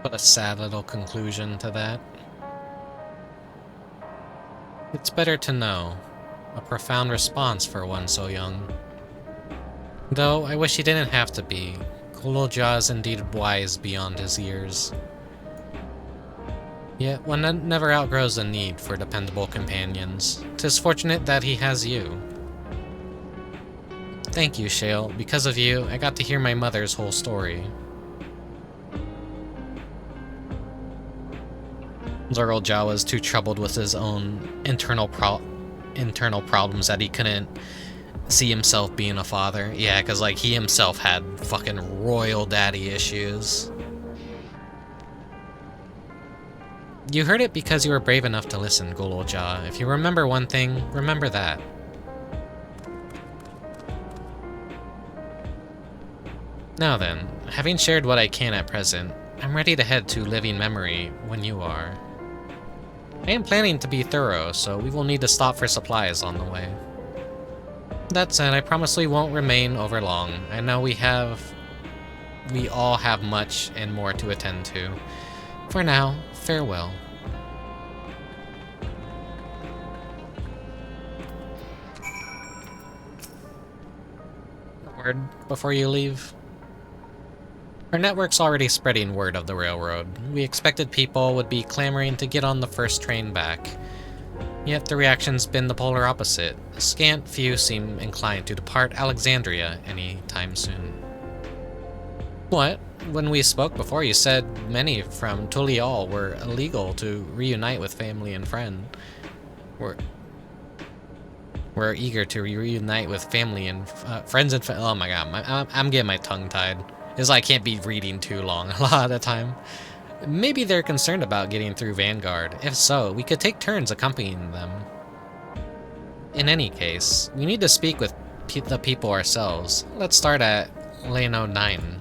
What a sad little conclusion to that. It's better to know. A profound response for one so young. Though, I wish he didn't have to be. Gololcha is indeed wise beyond his years. Yet, one never outgrows the need for dependable companions. 'Tis fortunate that he has you. Thank you, Shale. Because of you, I got to hear my mother's whole story. Gololcha was too troubled with his own internal problems that he couldn't see himself being a father. Yeah, because like he himself had fucking royal daddy issues. You heard it because you were brave enough to listen, Gololcha. If you remember one thing, remember that. Now then, having shared what I can at present, I'm ready to head to Living Memory when you are. I am planning to be thorough, so we will need to stop for supplies on the way. That said, I promise we won't remain over long. I know we all have much and more to attend to. For now, farewell. Word before you leave? Our network's already spreading word of the railroad. We expected people would be clamoring to get on the first train back. Yet the reaction's been the polar opposite. A scant few seem inclined to depart Alexandria any time soon. What? When we spoke before, you said many from Tulial were illegal to reunite with family and friend. We're eager to reunite with family and friends and oh my god, I'm getting my tongue tied. It's like I can't be reading too long a lot of the time. Maybe they're concerned about getting through Vanguard. If so, we could take turns accompanying them. In any case, we need to speak with the people ourselves. Let's start at Lano 9.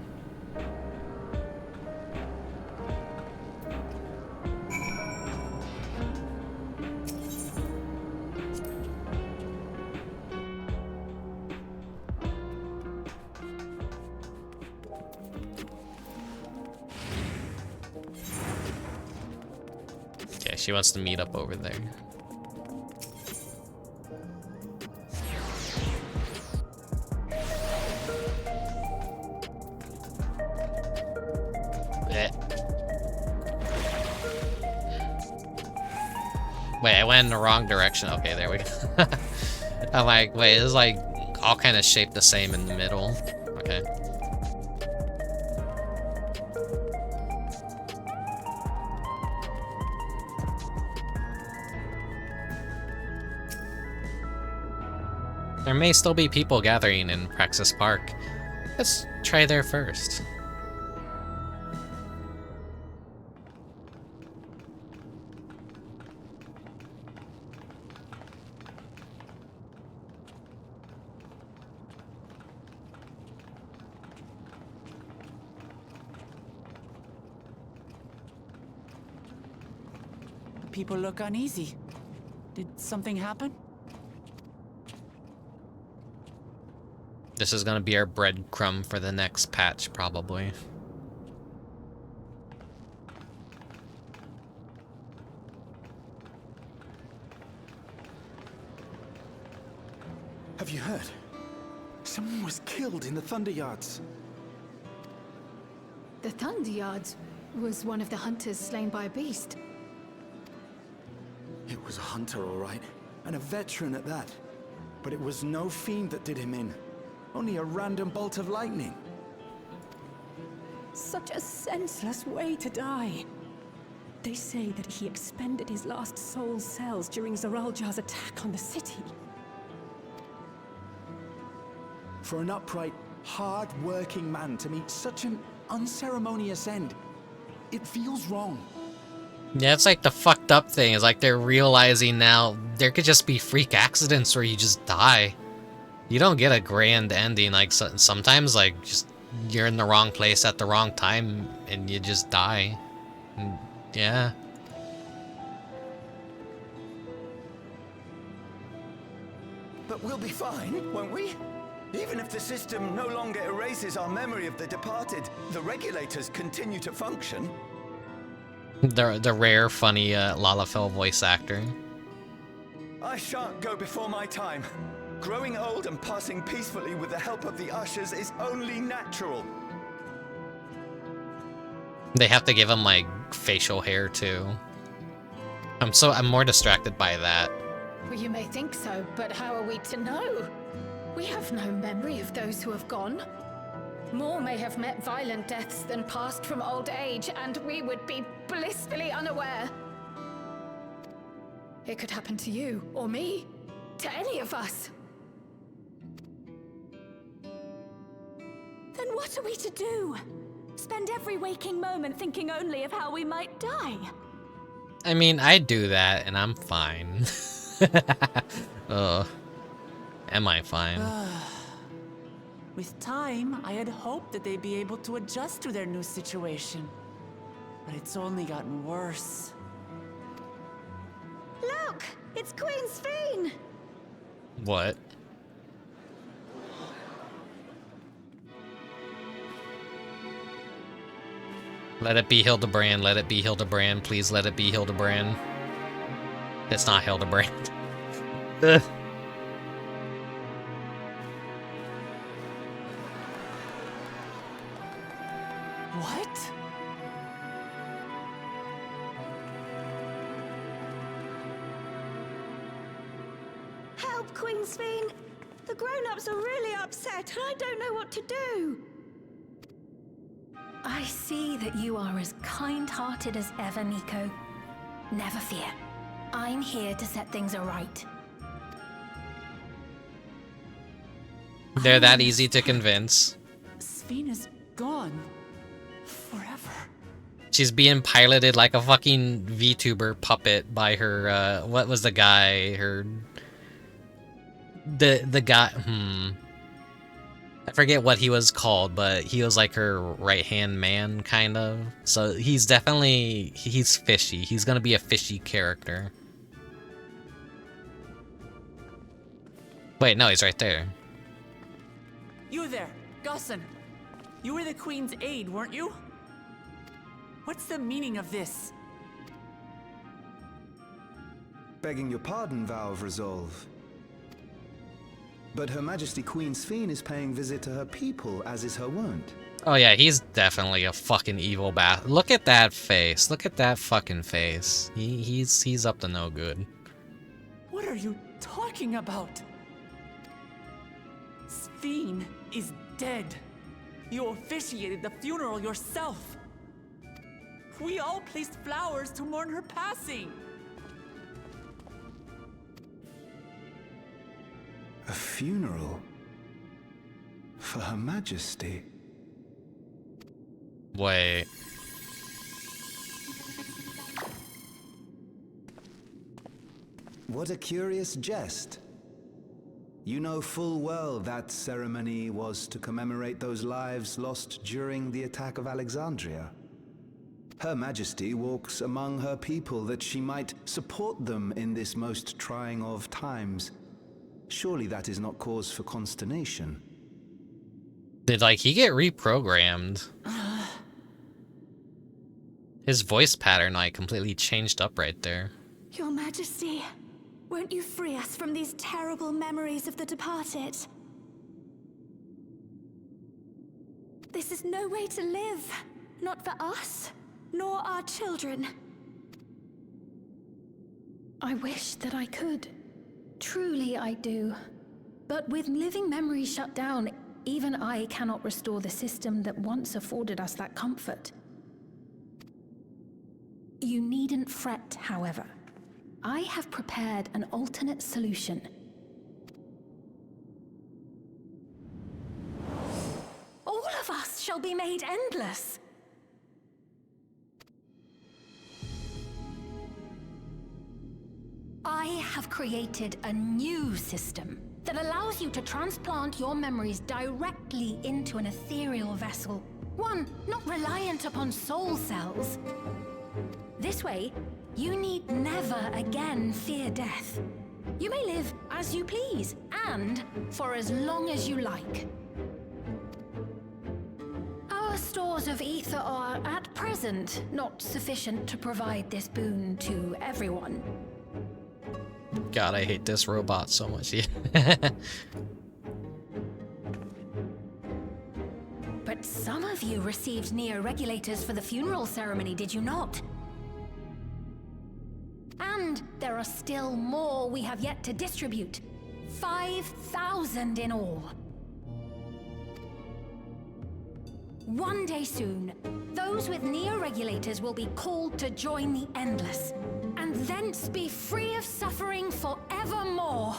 Okay, she wants to meet up over there. Wait, I went in the wrong direction. Okay, there we go. I'm like, wait, it's like all kind of shaped the same in the middle. Okay. There may still be people gathering in Praxis Park. Let's try there first. people look uneasy. Did something happen? This is gonna be our breadcrumb for the next patch, probably. Have you heard? Someone was killed in the Thunder Yards. The Thunder Yards was one of the hunters slain by a beast. It was a hunter, all right. And a veteran at that. But it was no fiend that did him in. Only a random bolt of lightning. Such a senseless way to die. They say that he expended his last soul cells during Zoraljar's attack on the city. For an upright, hard-working man to meet such an unceremonious end, it feels wrong. Yeah, it's like the fucked up thing is like they're realizing now there could just be freak accidents where you just die. You don't get a grand ending. Like sometimes, like just you're in the wrong place at the wrong time and you just die. And, yeah. But we'll be fine, won't we? Even if the system no longer erases our memory of the departed, the regulators continue to function. The rare, funny Lalafell voice actor. I shan't go before my time. Growing old and passing peacefully with the help of the ushers is only natural. They have to give him like facial hair too. I'm more distracted by that. Well, you may think so, but how are we to know? We have no memory of those who have gone. More may have met violent deaths than passed from old age, and we would be blissfully unaware. It could happen to you, or me, to any of us. Then what are we to do? Spend every waking moment thinking only of how we might die? I mean, I do that, and I'm fine. Ugh. Am I fine? With time, I had hoped that they'd be able to adjust to their new situation. But it's only gotten worse. Look! It's Queen Sphene! What? Let it be Hildebrand, let it be Hildebrand, please let it be Hildebrand. It's not Hildebrand. Ugh. What? Help, Queen Sphene! The grown-ups are really upset, and I don't know what to do. I see that you are as kind-hearted as ever, Nico. Never fear. I'm here to set things aright. They're that easy to convince. Sphene is gone. Forever. She's being piloted like a fucking VTuber puppet by her, what was the guy? The guy, I forget what he was called, but he was like her right-hand man, kind of. So he's fishy. He's gonna be a fishy character. Wait, no, he's right there. You there, Gusson. You were the Queen's aide, weren't you? What's the meaning of this? Begging your pardon, Vow of Resolve. But Her Majesty Queen Sphene is paying visit to her people, as is her wont. Oh yeah, he's definitely a fucking evil bastard. Look at that face. Look at that fucking face. He's up to no good. What are you talking about? Sphene is dead. You officiated the funeral yourself. We all placed flowers to mourn her passing. A funeral? For Her Majesty? Wait. What a curious jest. You know full well that ceremony was to commemorate those lives lost during the attack of Alexandria. Her Majesty walks among her people that she might support them in this most trying of times. Surely that is not cause for consternation. Did, like, he get reprogrammed? His voice pattern, like, completely changed up right there. Your Majesty, won't you free us from these terrible memories of the departed? This is no way to live. Not for us, nor our children. I wish that I could. Truly I do. But with living memories shut down, even I cannot restore the system that once afforded us that comfort. You needn't fret, however. I have prepared an alternate solution. All of us shall be made endless. I have created a new system that allows you to transplant your memories directly into an ethereal vessel. One not reliant upon soul cells. This way, you need never again fear death. You may live as you please, and for as long as you like. Our stores of ether are, at present, not sufficient to provide this boon to everyone. God, I hate this robot so much. But some of you received neo-regulators for the funeral ceremony, did you not? And there are still more we have yet to distribute. 5,000 in all. One day soon, those with neo-regulators will be called to join the Endless, and thence be free of suffering forevermore.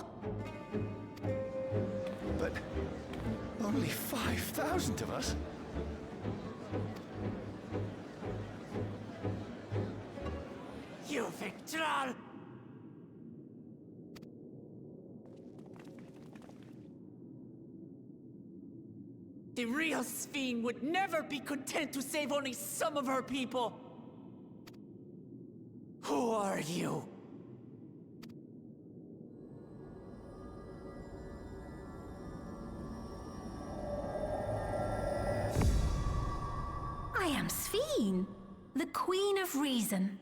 But only 5,000 of us? Yuweyawata! The real Sphene would never be content to save only some of her people. Who are you? I am Sphene, the Queen of Reason.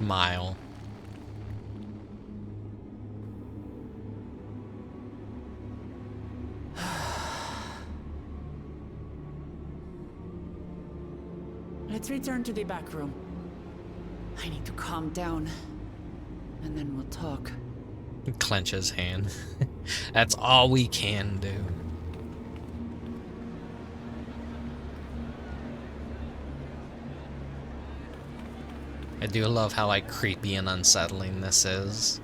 Mile. Let's return to the back room. I need to calm down, and then we'll talk. He clenches his hand. That's all we can do. I do love how like creepy and unsettling this is.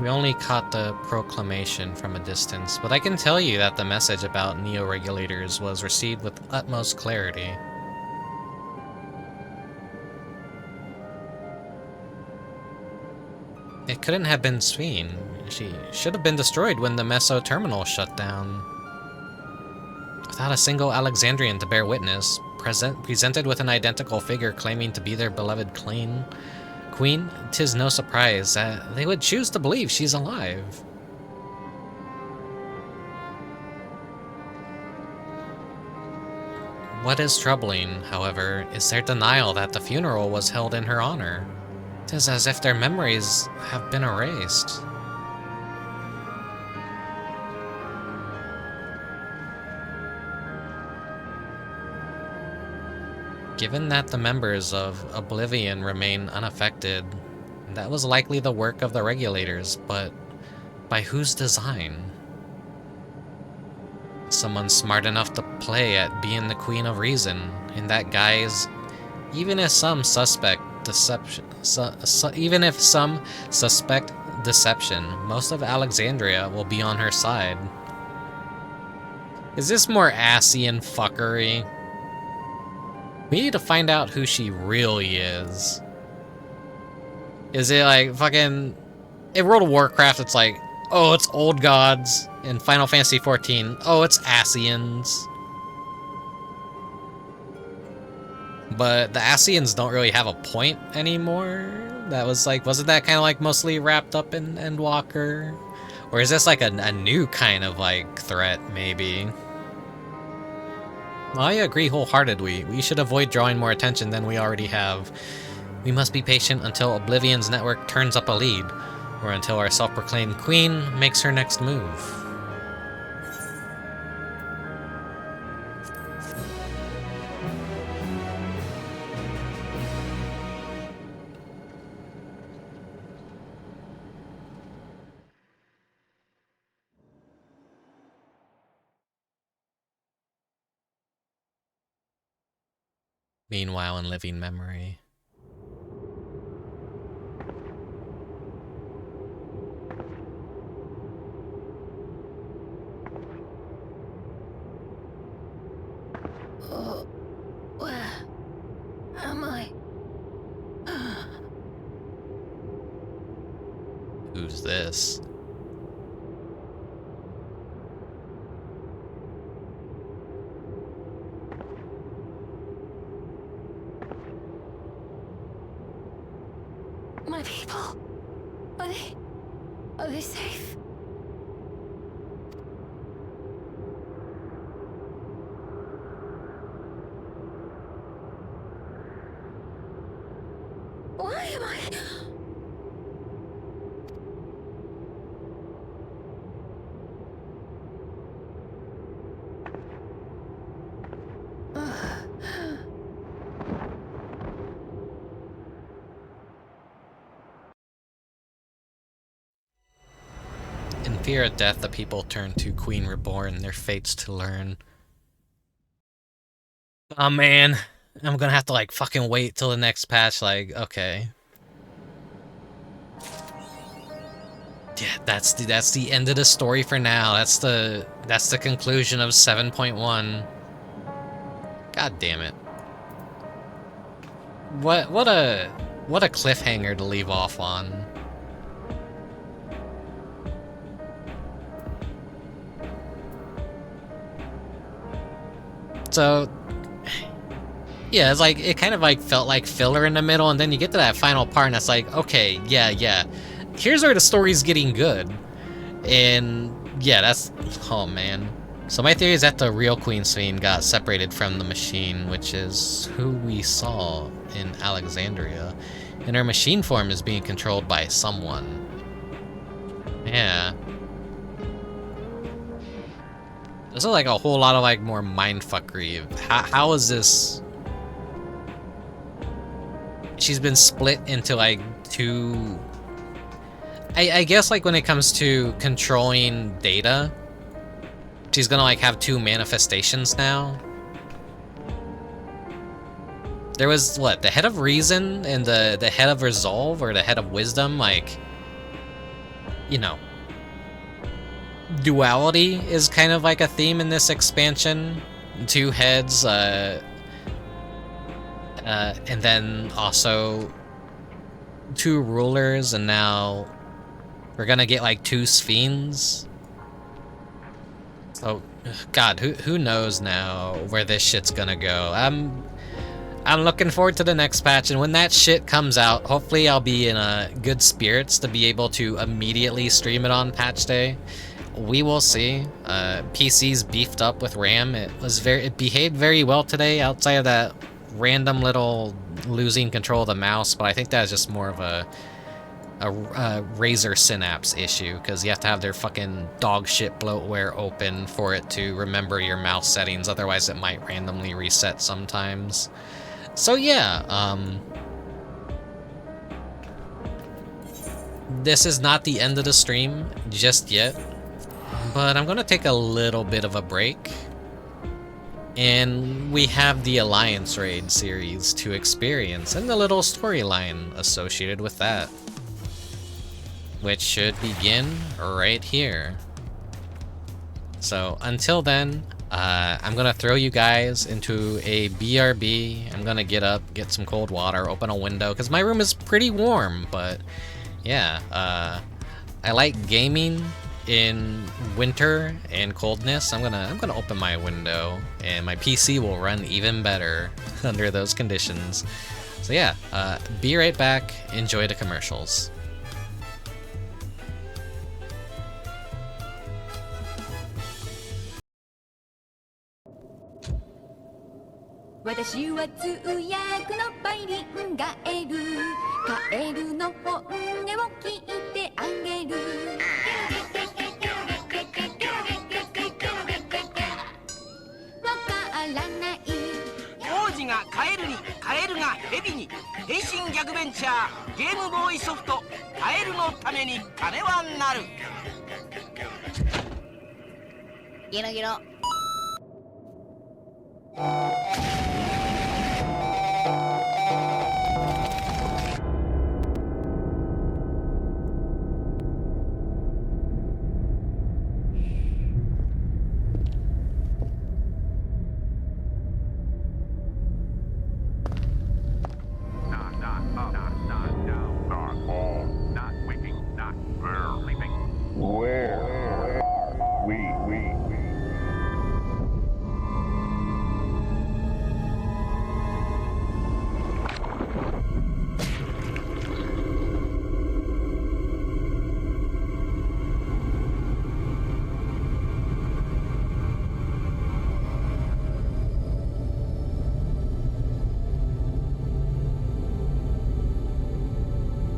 We only caught the proclamation from a distance, but I can tell you that the message about neo-regulators was received with utmost clarity. It couldn't have been Sphene. She should have been destroyed when the Meso terminal shut down. Without a single Alexandrian to bear witness, presented with an identical figure claiming to be their beloved Queen, 'tis no surprise that they would choose to believe she's alive. What is troubling, however, is their denial that the funeral was held in her honor. It is as if their memories have been erased. Given that the members of Oblivion remain unaffected, that was likely the work of the regulators, but by whose design? Someone smart enough to play at being the Queen of Reason. In that guise, even if some suspect deception, most of Alexandria will be on her side. Is this more Asian fuckery? We need to find out who she really is. Is it like fucking... In World of Warcraft, it's like, oh, it's old gods. In Final Fantasy XIV, oh, it's Asians. But the Asians don't really have a point anymore. That was like, wasn't that kind of like mostly wrapped up in Endwalker? Or is this like a new kind of like threat, maybe? Well, I agree wholeheartedly. We should avoid drawing more attention than we already have. We must be patient until Oblivion's network turns up a lead, or until our self-proclaimed queen makes her next move. Meanwhile, in living memory. Oh, where am I? Who's this? My people, are they safe? Why am I? In fear of death, the people turn to Queen Reborn, their fates to learn. Oh man, I'm gonna have to like fucking wait till the next patch, like, okay. Yeah, that's the end of the story for now. That's the conclusion of 7.1. God damn it. What a cliffhanger to leave off on. So, yeah, it's like, it kind of like felt like filler in the middle, and then you get to that final part, and it's like, okay, yeah. Here's where the story's getting good. And, yeah, that's, oh man. So my theory is that the real Queen Fiend got separated from the machine, which is who we saw in Alexandria. And her machine form is being controlled by someone. Yeah. There's like a whole lot of like more mindfuckery. How is this? She's been split into like two. I guess like when it comes to controlling data, she's gonna like have two manifestations now. There was what, the head of reason and the head of resolve, or the head of wisdom, like, you know. Duality is kind of like a theme in this expansion. Two heads, and then also two rulers, and now we're gonna get like two Sphenes. Oh god, who knows now where this shit's gonna go. I'm looking forward to the next patch, and when that shit comes out, hopefully I'll be in good spirits to be able to immediately stream it on patch day. we will see. PC's beefed up with RAM. It behaved very well today outside of that random little losing control of the mouse, but I think that's just more of a Razer Synapse issue, because you have to have their fucking dog shit bloatware open for it to remember your mouse settings, otherwise it might randomly reset sometimes. So yeah, this is not the end of the stream just yet, but I'm gonna take a little bit of a break. And we have the Alliance Raid series to experience and the little storyline associated with that, which should begin right here. So until then, I'm gonna throw you guys into a BRB. I'm gonna get up, get some cold water, open a window, because my room is pretty warm, but yeah, I like gaming in winter and coldness. I'm gonna open my window, and my PC will run even better under those conditions. So yeah, be right back. Enjoy the commercials.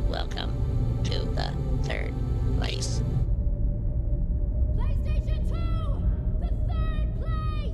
Welcome to the third place. PlayStation 2! The third place!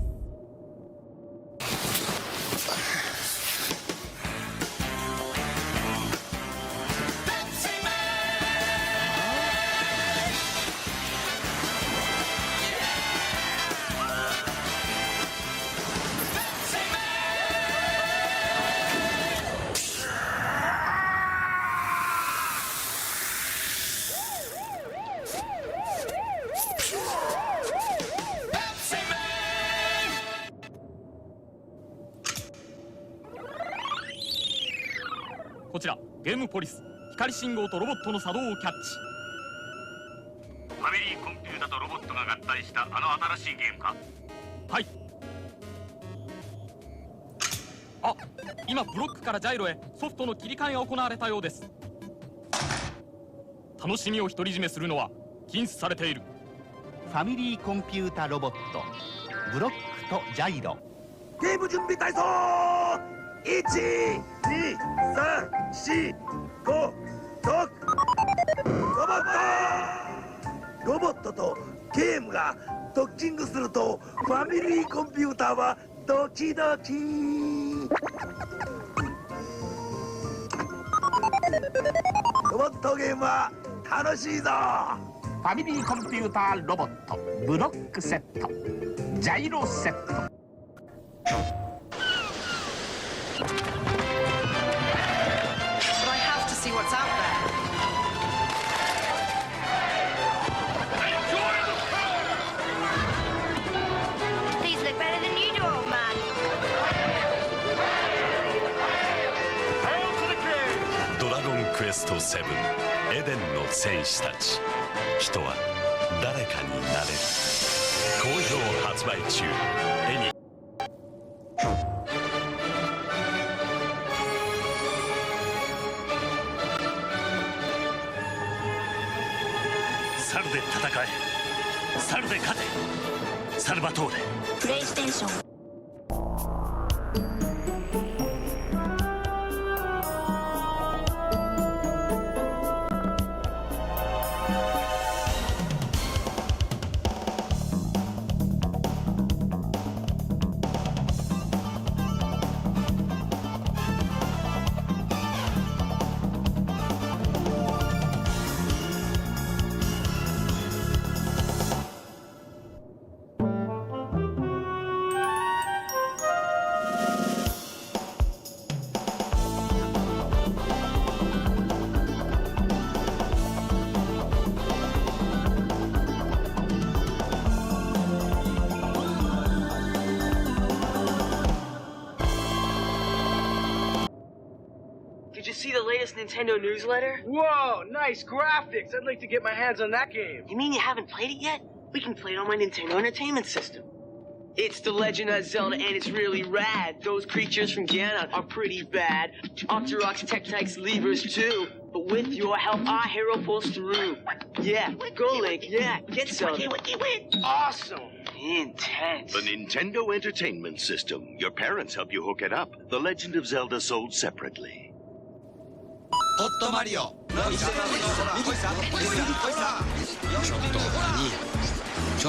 こちらゲームポリス、光信号とロボットの作動をキャッチ。ファミリーコンピュータとロボットが合体したあの新しいゲームか？はい。あ、今ブロックからジャイロへソフトの切り替えが行われたようです。楽しみを独り占めするのは禁止されている。ファミリーコンピュータロボット、ブロックとジャイロ。ゲーム準備体操 !1、2、3、4、5、6！ロボットとゲームがドッキングするとファミリーコンピューターはドキドキ。ロボットゲームは楽しいぞ。ファミリーコンピューターロボット、ブロックセット、ジャイロセット。クエスト7エデンの戦士たち、人は誰かになれる。好評発売中。猿で戦え。サルで勝て。サルバトーレ。プレイステーション。Did you see the latest Nintendo newsletter? Whoa, nice graphics. I'd like to get my hands on that game. You mean you haven't played it yet? We can play it on my Nintendo Entertainment System. It's The Legend of Zelda, and it's really rad. Those creatures from Ganon are pretty bad. Octoroks, Tektites, levers too. But with your help, our hero pulls through. Yeah, go Link, yeah, get Zelda. Awesome. Intense. The Nintendo Entertainment System. Your parents help you hook it up. The Legend of Zelda sold separately. ホットマリオちょ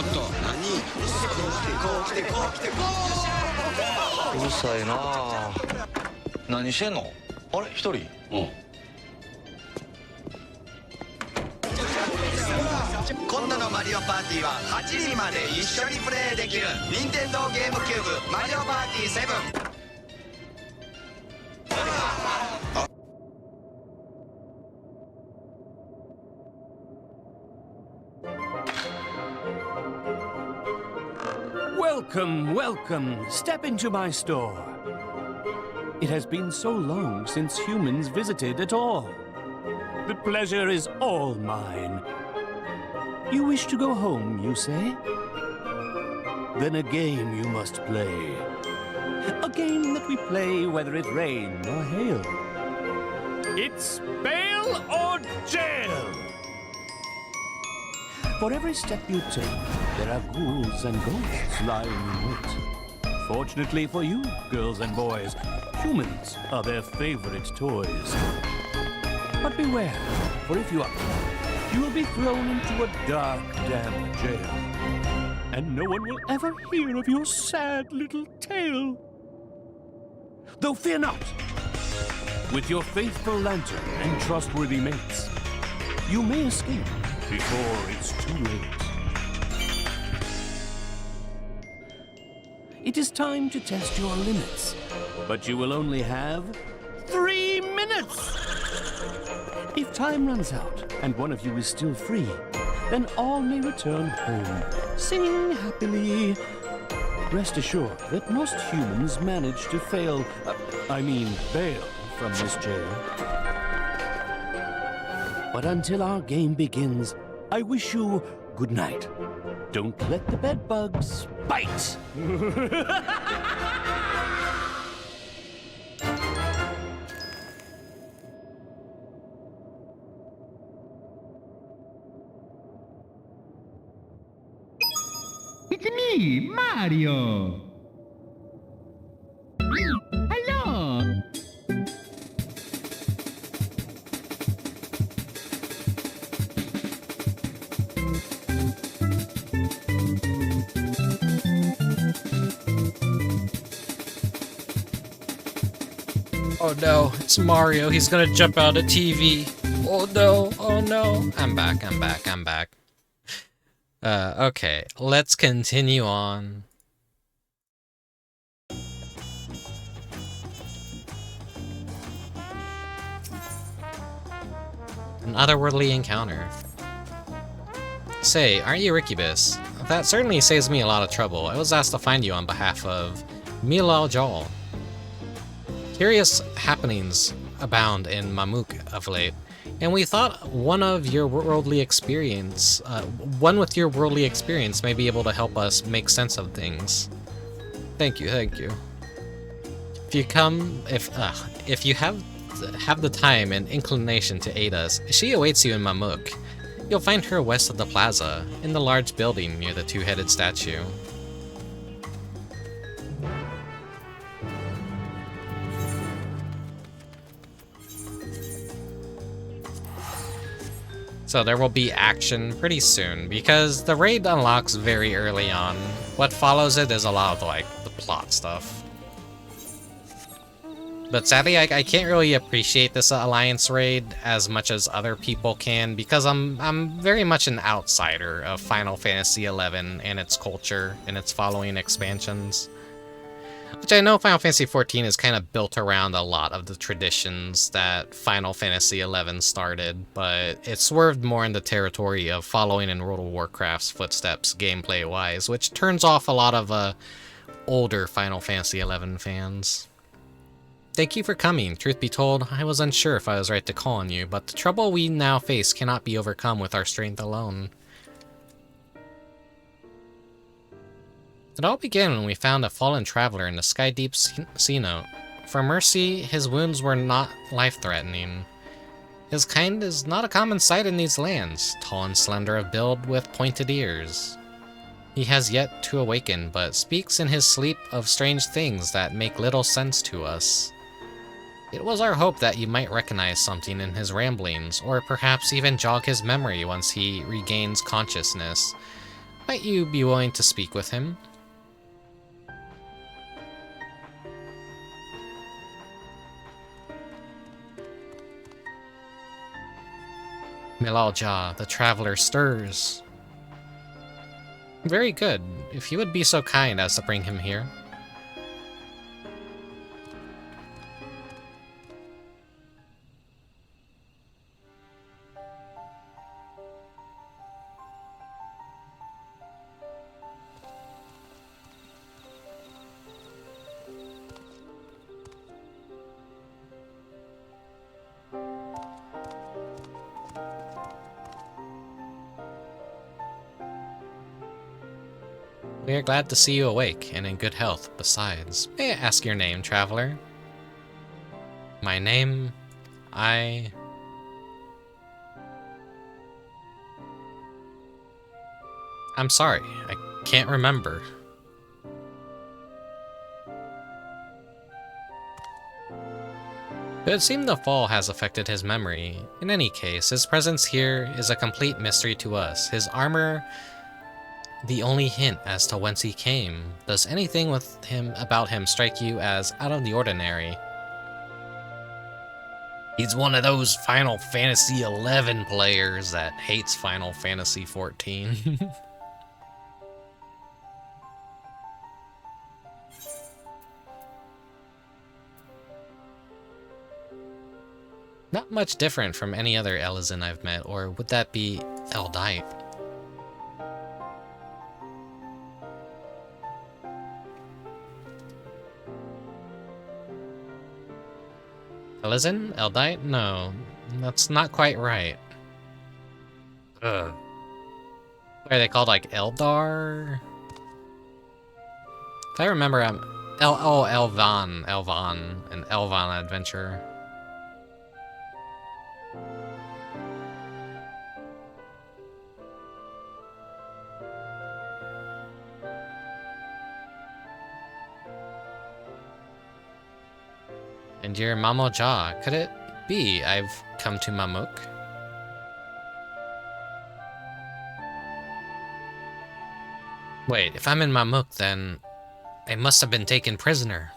っと何こう来てうるさいなあ何してんのあれ一人今度のマリオパーティーは8人まで一緒にプレイできる任天堂ゲームキューブマリオパーティー7 Welcome, welcome. Step into my store. It has been so long since humans visited at all. The pleasure is all mine. You wish to go home, you say? Then a game you must play. A game that we play whether it rain or hail. It's bail or jail. For every step you take, there are ghouls and ghosts lying in wait. Fortunately for you, girls and boys, humans are their favorite toys. But beware, for if you are caught, you will be thrown into a dark, damp jail. And no one will ever hear of your sad little tale. Though fear not, with your faithful lantern and trustworthy mates, you may escape before it's too late. It is time to test your limits, but you will only have 3 minutes! If time runs out and one of you is still free, then all may return home, singing happily. Rest assured that most humans manage to bail from this jail. But until our game begins, I wish you good night. Don't let the bed bugs bite! It's me, Mario! Hello! Oh no, it's Mario. He's gonna jump out of TV. Oh no, oh no. I'm back. Okay, let's continue on. An otherworldly encounter. Say, aren't you Rickubus? That certainly saves me a lot of trouble. I was asked to find you on behalf of Milal. Curious happenings abound in Mamuk of late, and we thought one with your worldly experience may be able to help us make sense of things. Thank you. If you have the time and inclination to aid us, she awaits you in Mamuk. You'll find her west of the plaza, in the large building near the two-headed statue. So there will be action pretty soon, because the raid unlocks very early on. What follows it is a lot of, like, the plot stuff. But sadly, I can't really appreciate this Alliance raid as much as other people can, because I'm very much an outsider of Final Fantasy XI and its culture and its following expansions. Which I know Final Fantasy XIV is kind of built around a lot of the traditions that Final Fantasy XI started, but it swerved more in the territory of following in World of Warcraft's footsteps gameplay-wise, which turns off a lot of older Final Fantasy XI fans. Thank you for coming. Truth be told, I was unsure if I was right to call on you, but the trouble we now face cannot be overcome with our strength alone. It all began when we found a fallen traveler in the Skydeep Sea Note. For mercy, his wounds were not life-threatening. His kind is not a common sight in these lands, tall and slender of build with pointed ears. He has yet to awaken, but speaks in his sleep of strange things that make little sense to us. It was our hope that you might recognize something in his ramblings, or perhaps even jog his memory once he regains consciousness. Might you be willing to speak with him? Milalja, the traveler stirs. Very good. If you would be so kind as to bring him here. We are glad to see you awake and in good health, besides. May I ask your name, traveler? My name... I'm sorry, I can't remember. It would seem the fall has affected his memory. In any case, his presence here is a complete mystery to us. His armor... the only hint as to whence he came. Does anything about him strike you as out of the ordinary? He's one of those Final Fantasy XI players that hates Final Fantasy XIV. Not much different from any other Elizin I've met, or would that be Eldite? Elizin? Eldite? No, that's not quite right. Ugh. What are they called, like Eldar? If I remember, Elvan, an Elvan adventure. And you're Mamoja. Could it be I've come to Mamuk? Wait, if I'm in Mamuk, then I must have been taken prisoner.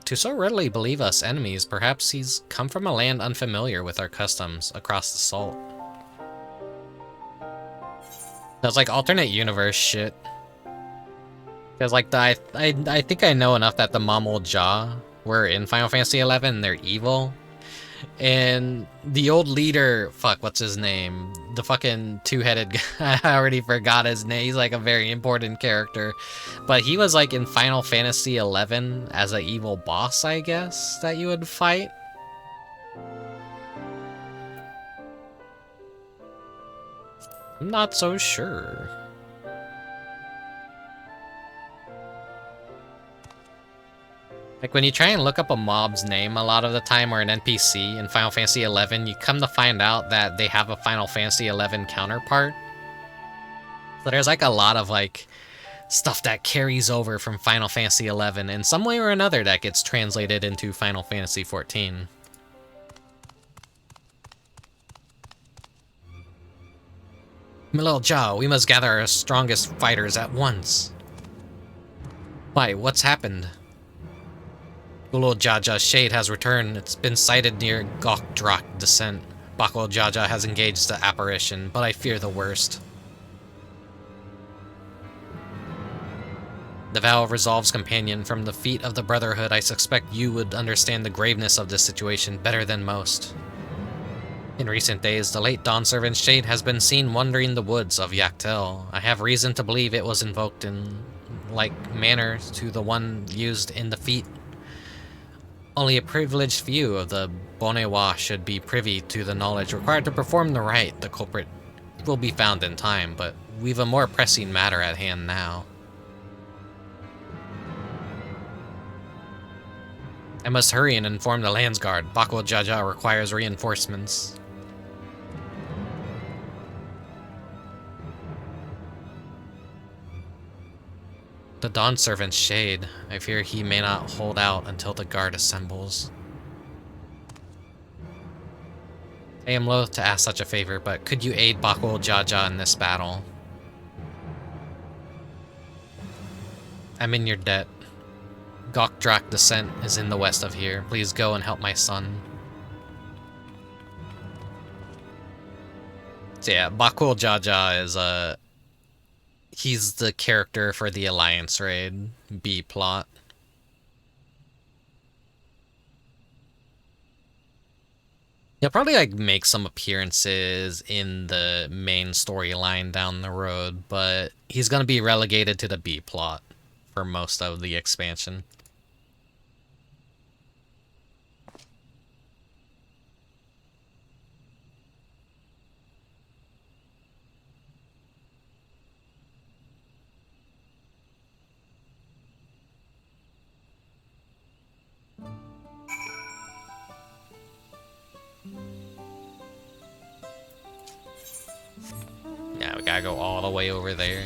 To so readily believe us enemies, perhaps he's come from a land unfamiliar with our customs across the salt. That's like alternate universe shit. Because, like, I think I know enough that the Mamoja were in Final Fantasy XI and they're evil. And the old leader, fuck, what's his name? The fucking two-headed guy, I already forgot his name. He's, like, a very important character. But he was, like, in Final Fantasy XI as an evil boss, I guess, that you would fight. I'm not so sure. Like, when you try and look up a mob's name a lot of the time, or an NPC in Final Fantasy XI, you come to find out that they have a Final Fantasy XI counterpart. So there's, like, a lot of, like, stuff that carries over from Final Fantasy XI in some way or another that gets translated into Final Fantasy XIV. My little Jaw, we must gather our strongest fighters at once. Why, what's happened? Bako Jaja's shade has returned. It's been sighted near Gokdrak descent. Bako Jaja has engaged the apparition, but I fear the worst. The vow of Resolve's companion, from the feet of the Brotherhood, I suspect you would understand the graveness of this situation better than most. In recent days, the late Dawn Servant's shade has been seen wandering the woods of Yaktel. I have reason to believe it was invoked in like manner to the one used in the feat. Only a privileged few of the Bonewa should be privy to the knowledge required to perform the rite. The culprit will be found in time, but we've a more pressing matter at hand now. I must hurry and inform the Landsguard. Bako Jaja requires reinforcements. The Dawn Servant's shade. I fear he may not hold out until the guard assembles. I am loath to ask such a favor, but could you aid Bako Jaja in this battle? I'm in your debt. Gokdrak descent is in the west of here. Please go and help my son. So yeah, Bako Jaja is he's the character for the Alliance raid B plot. He'll probably like make some appearances in the main storyline down the road, but he's gonna be relegated to the B plot for most of the expansion. Yeah, we gotta go all the way over there.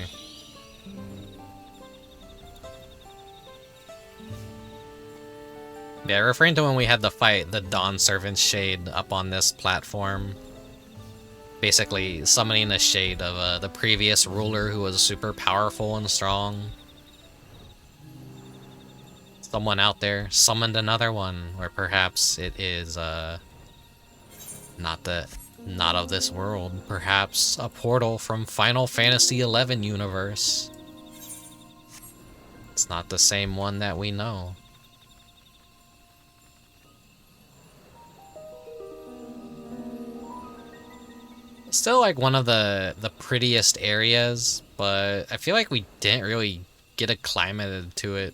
Yeah, referring to when we had the fight, the Dawn Servant's shade up on this platform. Basically summoning the shade of the previous ruler who was super powerful and strong. Someone out there summoned another one, or perhaps it is not of this world. Perhaps a portal from Final Fantasy XI universe. It's not the same one that we know. Still like one of the prettiest areas, but I feel like we didn't really get acclimated to it.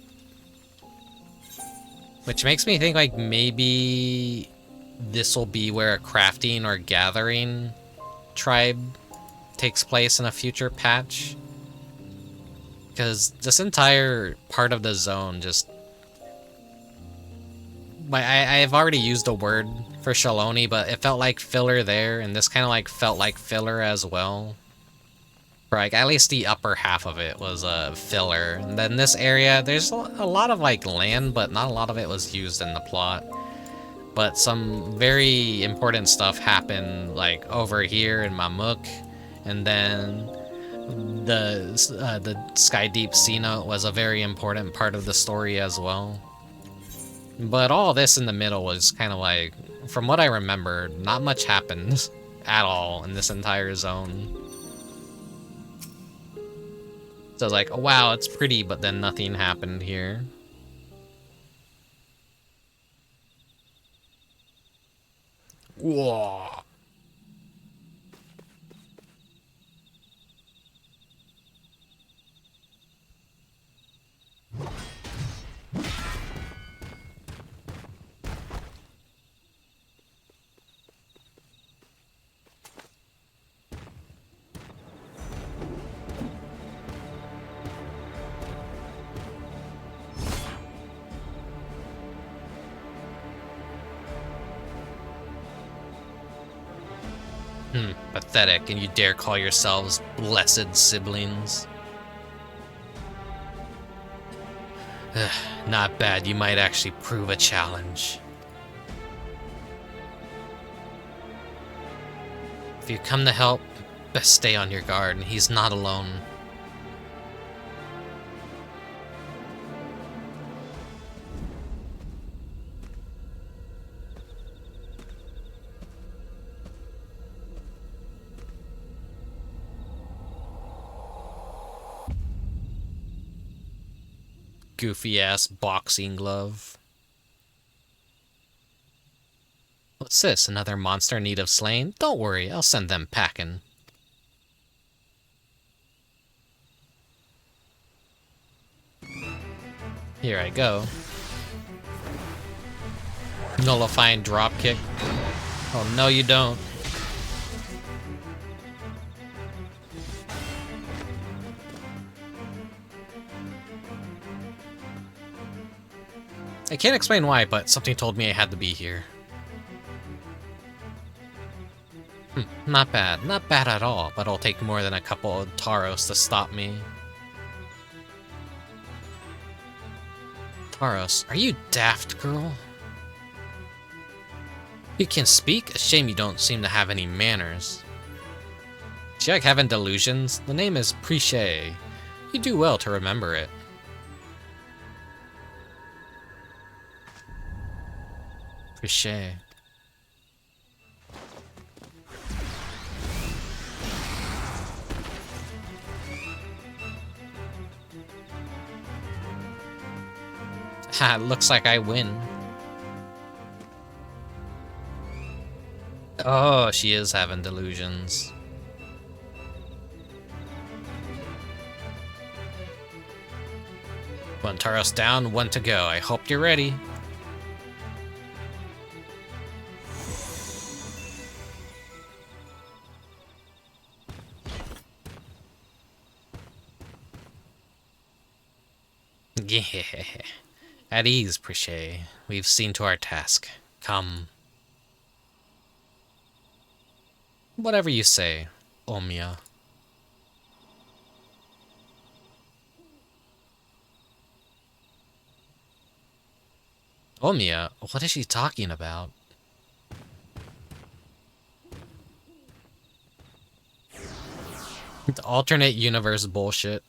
Which makes me think like maybe this will be where a crafting or gathering tribe takes place in a future patch. Because this entire part of the zone just... I've already used a word for Shaloni, but it felt like filler there, and this kind of like felt like filler as well. For like at least the upper half of it was filler. And then this area, there's a lot of like land, but not a lot of it was used in the plot. But some very important stuff happened like over here in Mamuk, and then the Skydeep Sea Note was a very important part of the story as well. But all this in the middle was kind of like, from what I remember, not much happened at all in this entire zone. So I was like, oh, wow, it's pretty, but then nothing happened here. Whoa. Pathetic, and you dare call yourselves blessed siblings? Not bad, you might actually prove a challenge. If you come to help, best stay on your guard. He's not alone. Goofy-ass boxing glove. What's this? Another monster in need of slaying? Don't worry, I'll send them packing. Here I go. Nullifying dropkick. Oh, no you don't. I can't explain why, but something told me I had to be here. Not bad. Not bad at all, but it'll take more than a couple of Taros to stop me. Taros, are you daft, girl? You can speak? A shame you don't seem to have any manners. Is she like having delusions? The name is Preshow. You do well to remember it. Preshow. Ha, looks like I win. Oh, she is having delusions. One Taros down, one to go. I hope you're ready. Yeah. At ease, Preshow. We've seen to our task. Come. Whatever you say, Omia. Omia? What is she talking about? The alternate universe bullshit.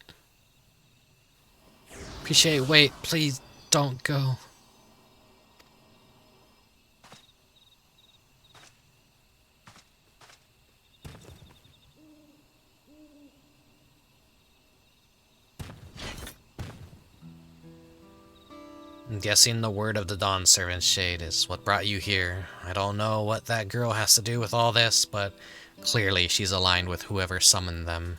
Preshow, wait, please don't go. I'm guessing the word of the Dawn Servant's Shade is what brought you here. I don't know what that girl has to do with all this, but clearly she's aligned with whoever summoned them.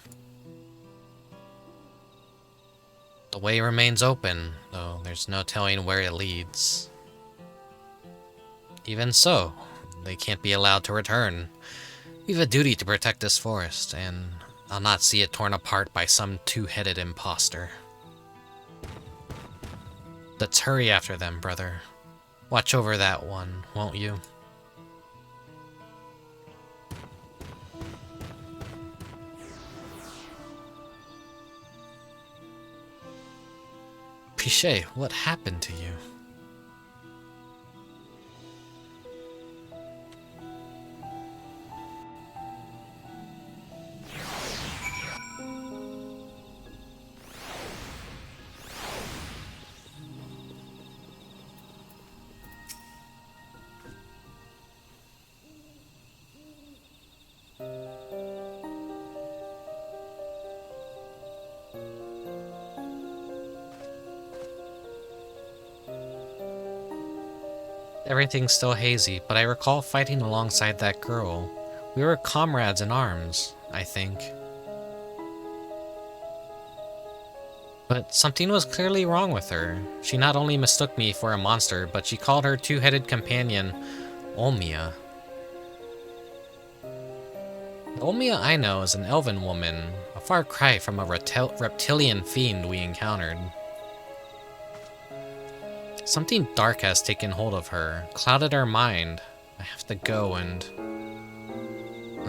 The way remains open, though there's no telling where it leads. Even so, they can't be allowed to return. We have a duty to protect this forest, and I'll not see it torn apart by some two-headed imposter. Let's hurry after them, brother. Watch over that one, won't you? Preshow, what happened to you? Everything's still hazy, but I recall fighting alongside that girl. We were comrades in arms, I think. But something was clearly wrong with her. She not only mistook me for a monster, but she called her two-headed companion Omia. The Omia I know is an elven woman, a far cry from a reptilian fiend we encountered. Something dark has taken hold of her, clouded her mind. I have to go and...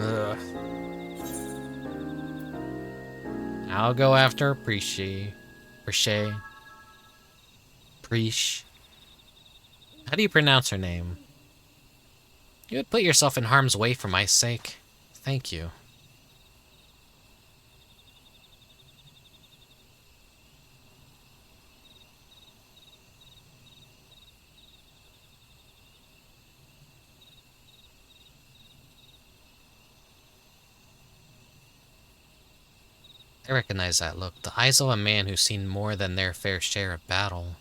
Ugh. I'll go after Preshow. Presh. How do you pronounce her name? You would put yourself in harm's way for my sake. Thank you. I recognize that look. The eyes of a man who's seen more than their fair share of battle.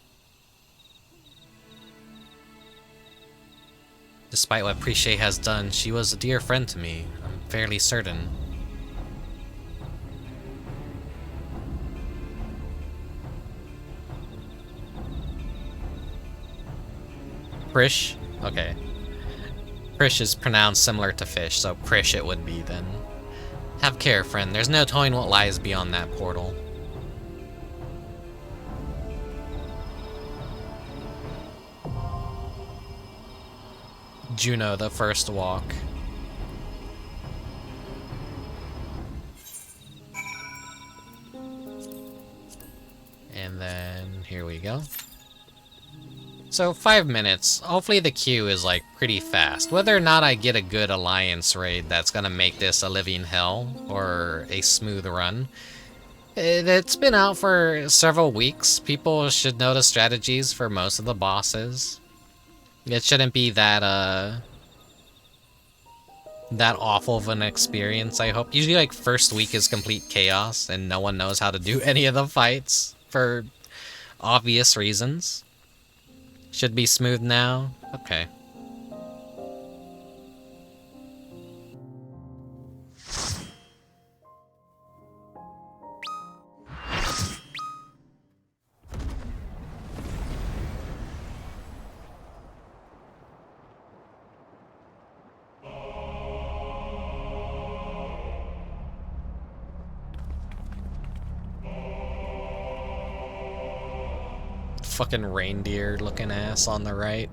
Despite what Preshow has done, she was a dear friend to me. I'm fairly certain. Prish? Okay. Prish is pronounced similar to fish, so Prish it would be then. Have care, friend. There's no telling what lies beyond that portal. Jeuno, the first walk. And then here we go. So 5 minutes. Hopefully the queue is like pretty fast. Whether or not I get a good alliance raid that's gonna make this a living hell or a smooth run. It's been out for several weeks. People should know the strategies for most of the bosses. It shouldn't be that awful of an experience, I hope. Usually like first week is complete chaos and no one knows how to do any of the fights for obvious reasons. Should be smooth now? Okay. Fucking reindeer looking ass on the right.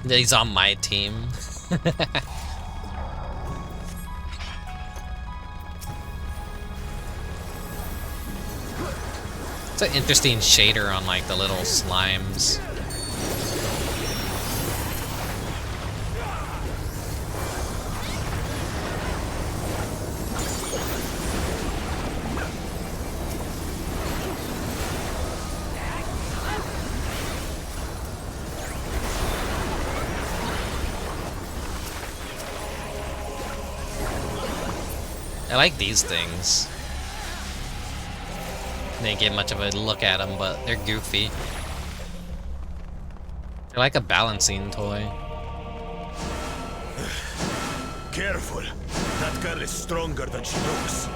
He's on my team. It's an interesting shader on like the little slimes. I like these things. Didn't get much of a look at them, but they're goofy. They're like a balancing toy. Careful. That girl is stronger than she looks.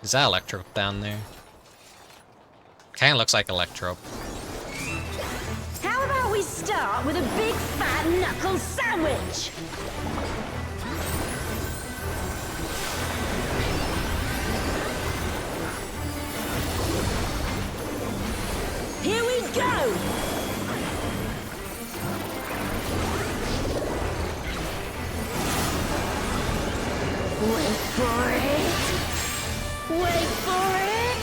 Is that Electrope down there? Kinda looks like Electrope. How about we start with a big fat knuckle sandwich? Here we go! Wait for it! Wait for it!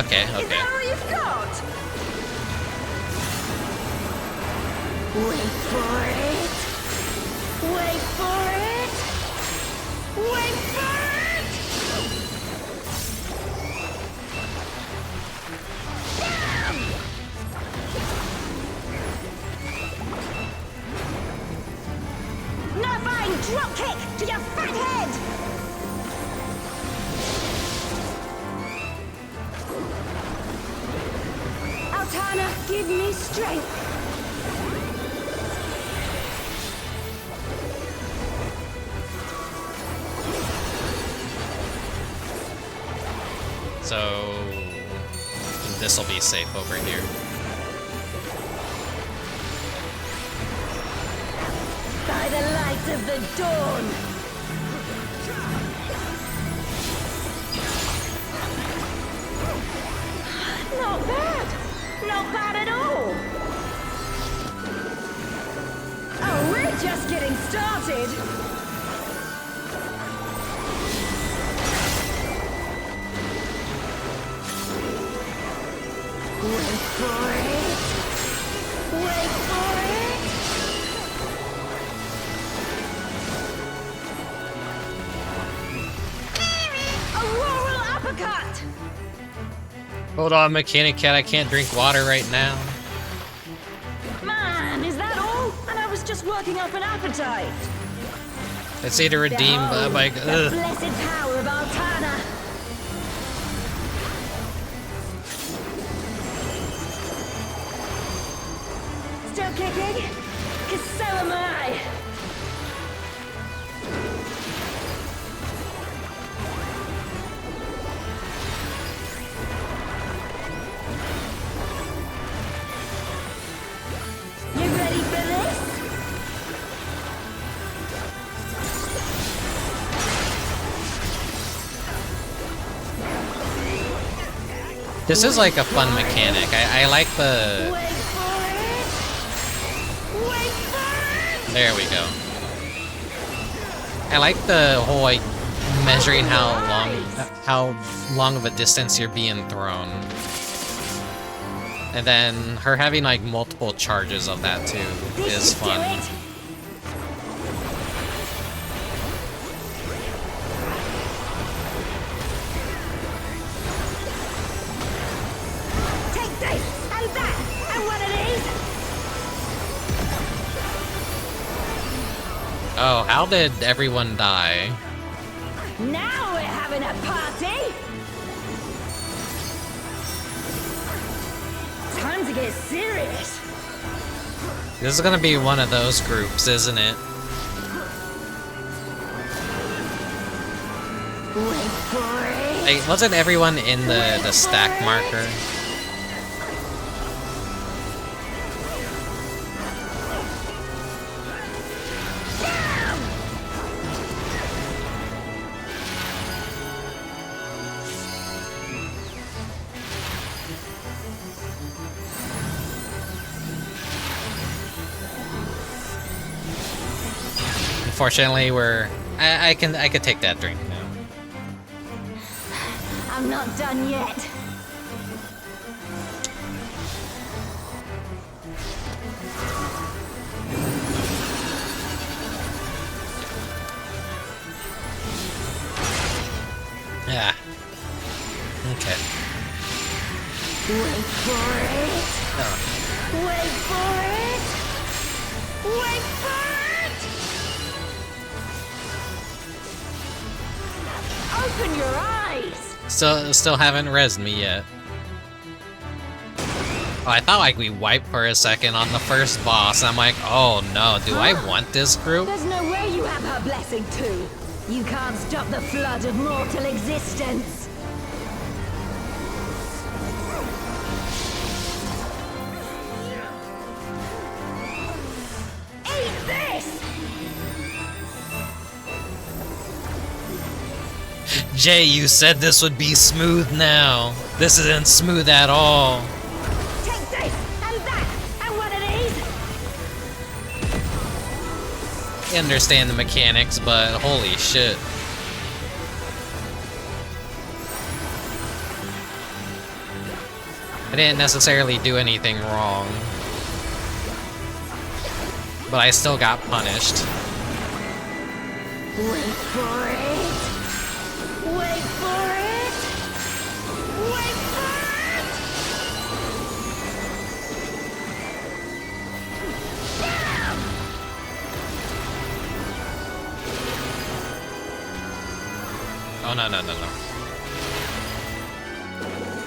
Okay, Is that all you've got? Wait for it! Wait for it! Wait for it! Nerfine drop kick to your fat head! Altana, give me strength! strength. So this will be safe over here. By the light of the dawn. Not bad. Not bad at all. Oh, we're just getting started. Wait for it. Wait for it. Auroral uppercut. Hold on, Mechanic Cat, I can't drink water right now. Man, is that all? And I was just working up an appetite. Let's see to redeem my. The blessed power of Altana. Still kicking? 'Cause so am I. You ready for this? This is like a fun mechanic. I like the. Wait for it. Wait for it. There we go. I like the whole like measuring how long of a distance you're being thrown. And then her having like multiple charges of that too is fun. Take this and that and one of these. Oh, how did everyone die? Now we're having a party. Time to get serious. This is gonna be one of those groups, isn't it? Wait for it. Like, wasn't everyone in the stack marker? Unfortunately, I could take that drink now. I'm not done yet. Yeah. Okay. Wait for it. Oh. Wait for it. Wait for it. Open your eyes. Still haven't rezzed me yet. Oh, I thought like we wiped for a second on the first boss. I'm like, oh no, do I want this group? There's no way you have her blessing too. You can't stop the flood of mortal existence. Eat this! Jay, you said this would be smooth now. This isn't smooth at all. Take this and that and one of these. I understand the mechanics, but holy shit. I didn't necessarily do anything wrong. But I still got punished. Wait for it. Wait for it. Wait for it. Bam! Oh no.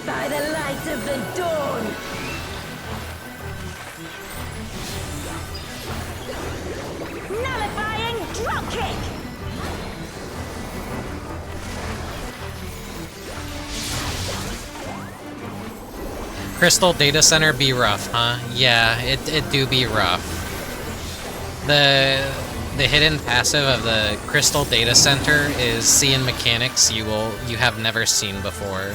By the light of the dawn. kick! Crystal Data Center be rough, huh? Yeah, it do be rough. The hidden passive of the Crystal Data Center is seeing mechanics you have never seen before.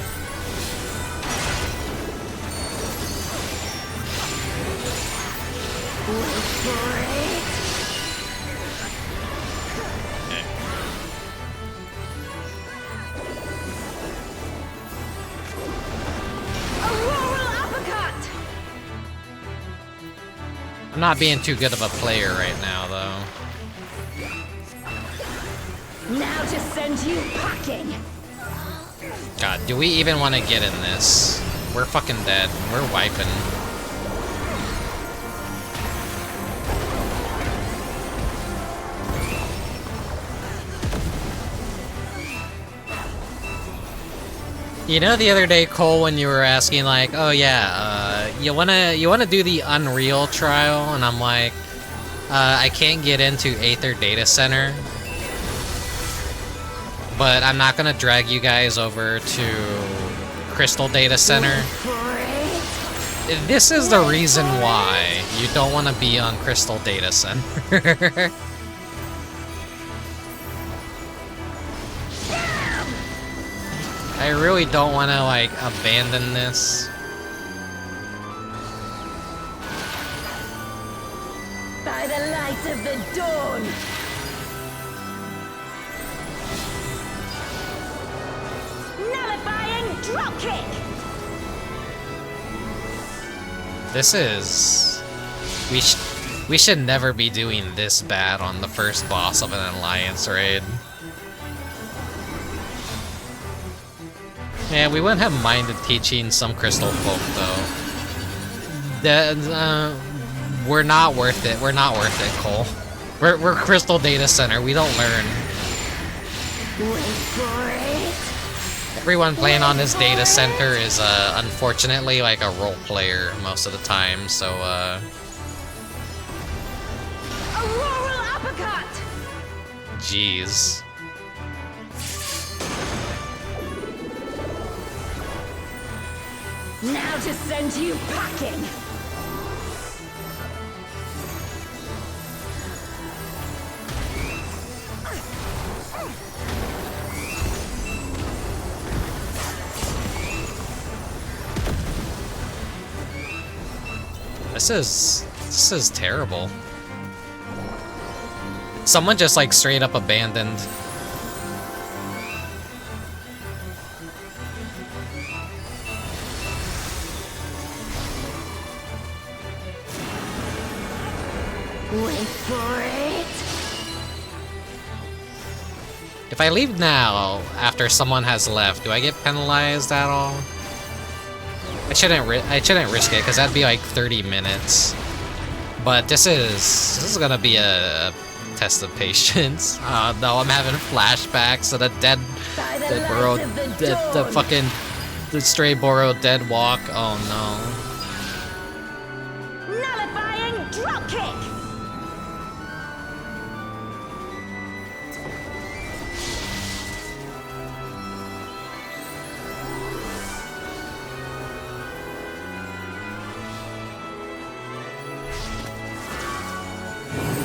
I'm not being too good of a player right now, though. Now to send you packing. God, do we even want to get in this? We're fucking dead. We're wiping. You know, the other day, Cole, when you were asking, like, oh yeah, you wanna do the Unreal trial, and I'm like, I can't get into Aether Data Center, but I'm not gonna drag you guys over to Crystal Data Center. This is the reason why you don't want to be on Crystal Data Center. I really don't want to, like, abandon this. By the light of the dawn! Nullifying dropkick! This is... We should never be doing this bad on the first boss of an Alliance raid. Yeah, we wouldn't have minded teaching some crystal folk, though. We're not worth it. We're not worth it, Cole. We're Crystal Data Center. We don't learn. Everyone playing on this data center is, unfortunately, like a role player most of the time, so, Auroral uppercut! Jeez. Now to send you packing! This is terrible. Someone just, like, straight up abandoned. Wait for it! If I leave now, after someone has left, do I get penalized at all? I shouldn't risk it, because that'd be like 30 minutes. But this is gonna be a test of patience. No, I'm having flashbacks of the the stray borrowed dead walk. Oh no. Nullifying dropkick!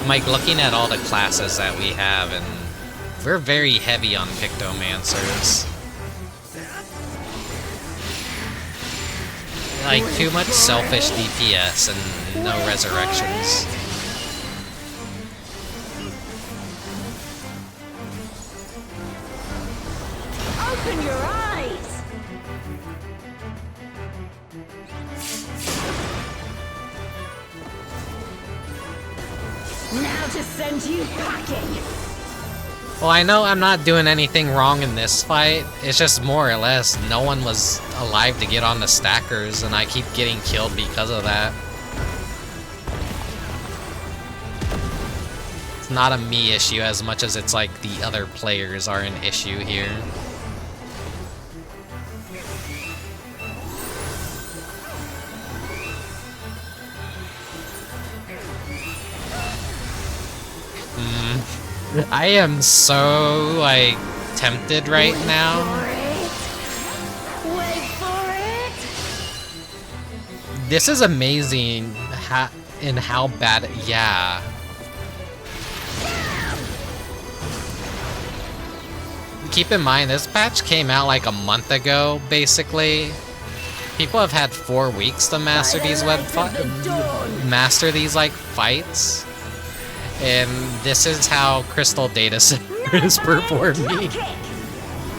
I'm like looking at all the classes that we have, and we're very heavy on Pictomancers. Like, too much selfish DPS and no resurrections. Open your eyes! Now to send you packing! Well, I know I'm not doing anything wrong in this fight. It's just more or less no one was alive to get on the stackers, and I keep getting killed because of that. It's not a me issue as much as it's like the other players are an issue here. I am so, like, tempted right now. Wait for it. This is amazing in how bad, yeah. Keep in mind, this patch came out like a month ago, basically. People have had 4 weeks to master these like fights. And this is how Crystal Data Center is performing.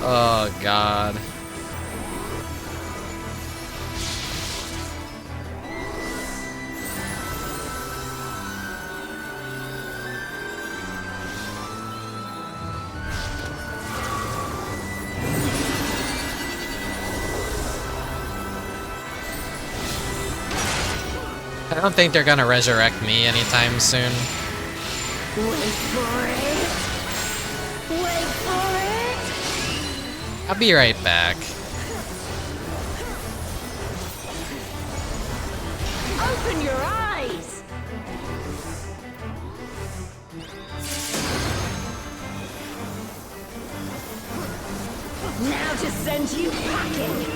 Oh god. I don't think they're gonna resurrect me anytime soon. Wait for it. Wait for it. I'll be right back. Open your eyes. Now to send you packing.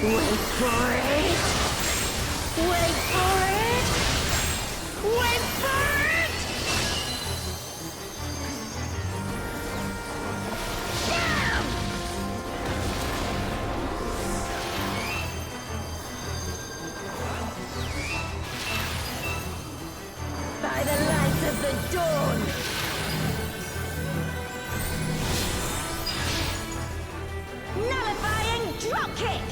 Wait for it. Wait for it. Wait for it. By the light of the dawn. Nullifying dropkick.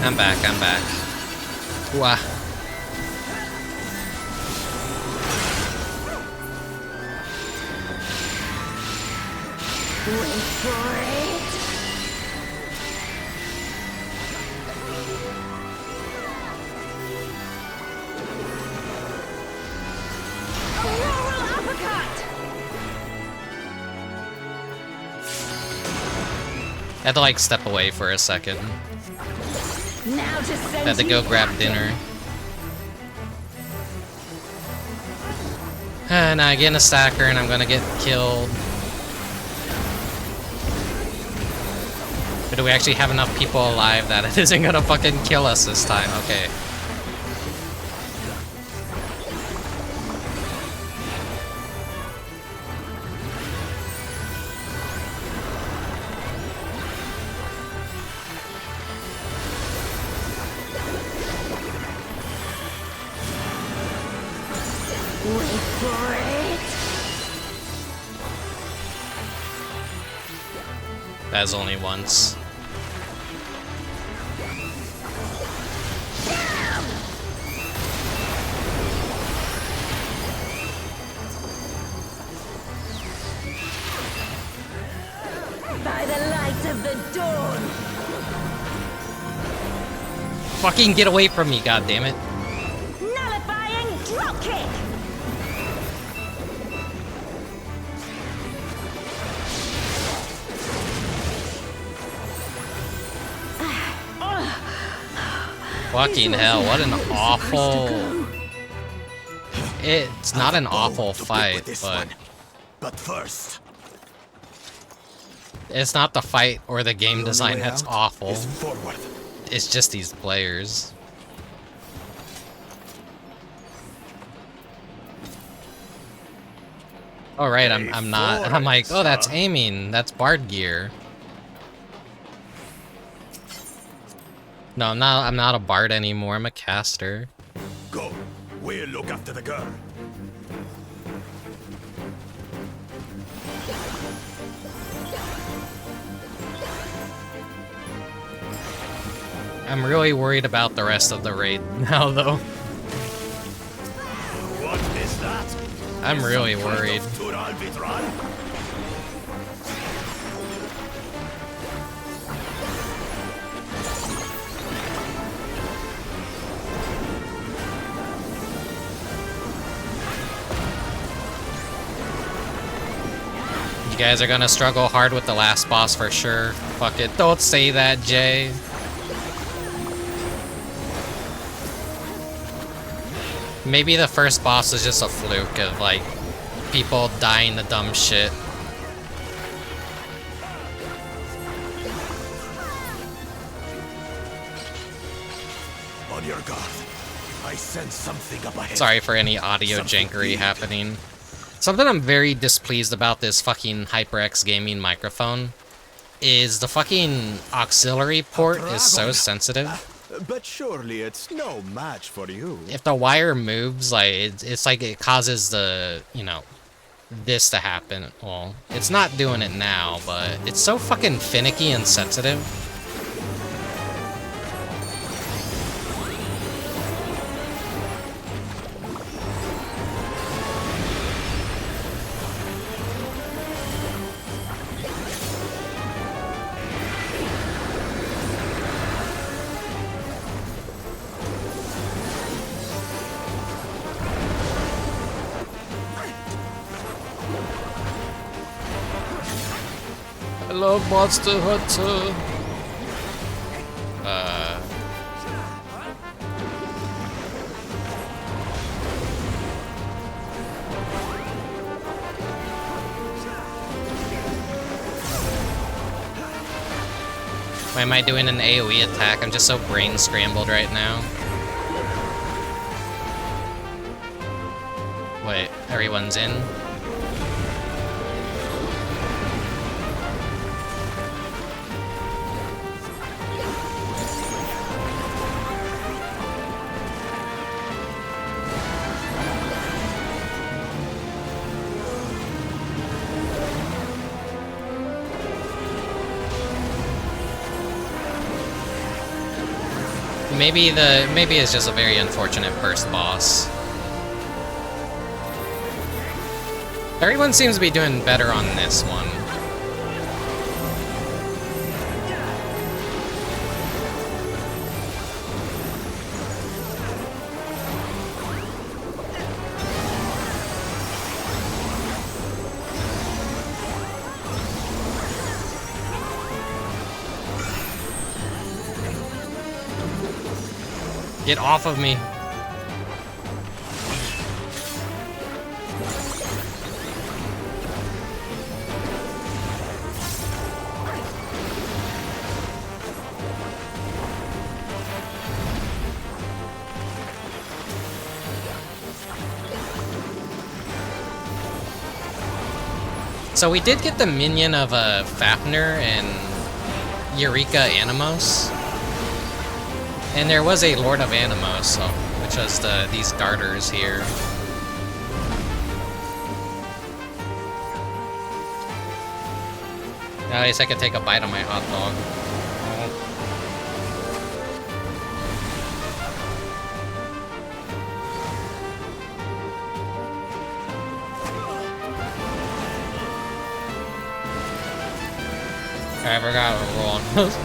I'm back, I'm back. Wah. Wait for it. Auroral uppercut. I had to like step away for a second. Now to send Had to go grab dinner. And I get in a stacker and I'm gonna get killed. But do we actually have enough people alive that it isn't gonna fucking kill us this time? Okay. Wait for it. That's only once. By the light of the dawn. Fucking get away from me, goddammit. Nullifying dropkick. Fucking hell, what an awful... It's not an awful fight, But first... It's not the fight or the game The design only way that's out awful. is forward. It's just these players. Oh right, I'm not. I'm like, oh, that's aiming. That's Bard gear. No, I'm not a Bard anymore. I'm a caster. Go. We'll look after the girl. I'm really worried about the rest of the raid now, though. What is that? I'm really worried. You guys are gonna struggle hard with the last boss for sure. Fuck it. Don't say that, Jay. Maybe the first boss is just a fluke of, like, people dying to dumb shit. On your guard. I sense something up ahead. Sorry for any audio jankery happening. Something I'm very displeased about this fucking HyperX gaming microphone is the fucking auxiliary port is so sensitive. But surely it's no match for you. If the wire moves, like, it's like it causes the, you know, this to happen. Well, it's not doing it now, but it's so fucking finicky and sensitive. I love Monster Hunter. Why am I doing an AoE attack? I'm just so brain scrambled right now. Wait, everyone's in? Maybe it's just a very unfortunate first boss. Everyone seems to be doing better on this one. Get off of me. So we did get the minion of Fafnir and Eureka Animos. And there was a Lord of Animos, which was these garters here. At least I could take a bite of my hot dog. I forgot to roll on those.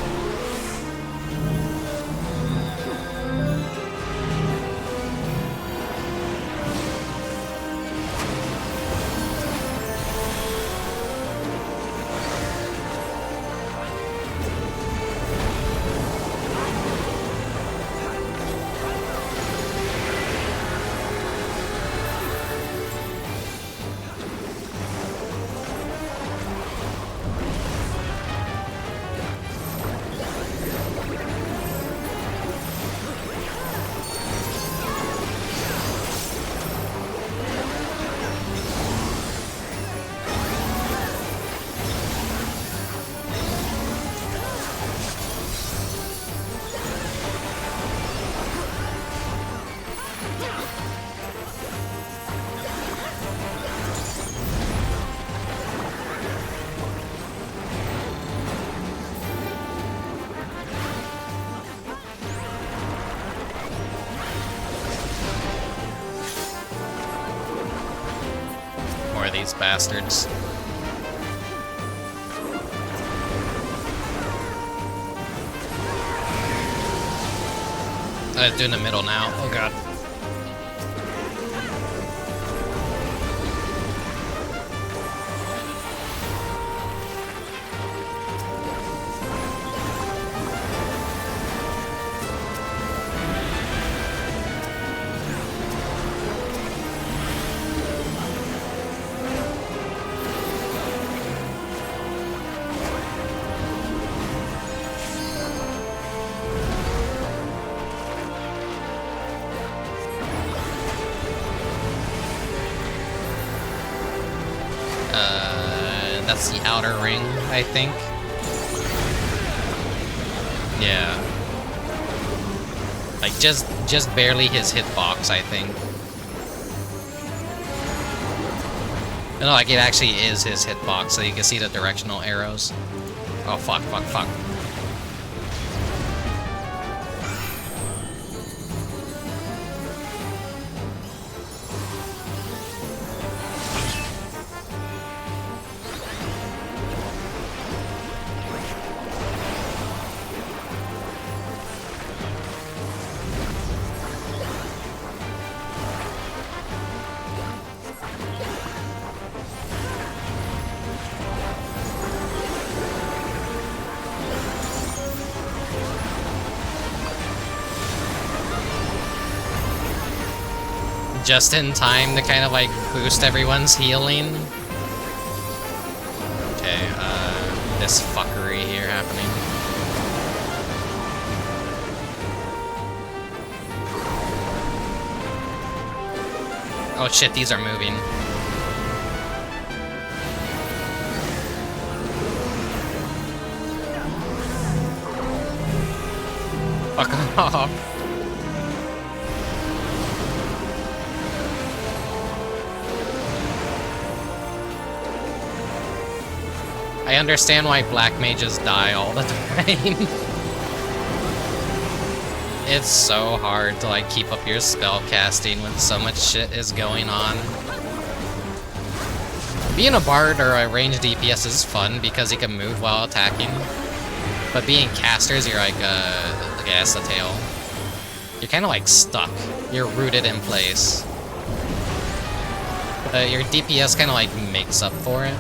ignore these bastards. Do in the middle now. Oh god. That's the outer ring, I think. Yeah. Like, just barely his hitbox, I think. No, like, it actually is his hitbox, so you can see the directional arrows. Oh, fuck, fuck, fuck. Just in time to kind of like boost everyone's healing. Okay, this fuckery here happening. Oh shit, these are moving. Fuck off. I understand why black mages die all the time. It's so hard to like keep up your spell casting when so much shit is going on. Being a bard or a ranged DPS is fun because you can move while attacking. But being casters, you're like a tail. You're kind of like stuck. You're rooted in place. But your DPS kind of like makes up for it.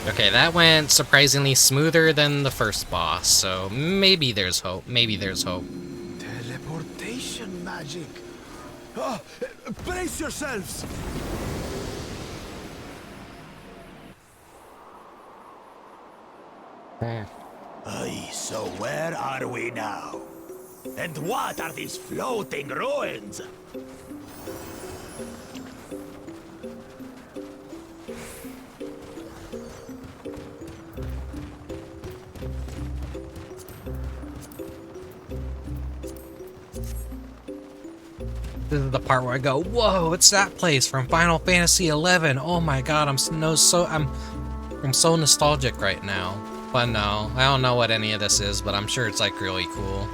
Okay, that went surprisingly smoother than the first boss, so maybe there's hope. Maybe there's hope. Teleportation magic. Oh, brace yourselves. Aye, so where are we now? And what are these floating ruins? This is the part where I go, whoa, it's that place from Final Fantasy XI. Oh my god, I'm so nostalgic right now. But no, I don't know what any of this is, but I'm sure it's like really cool.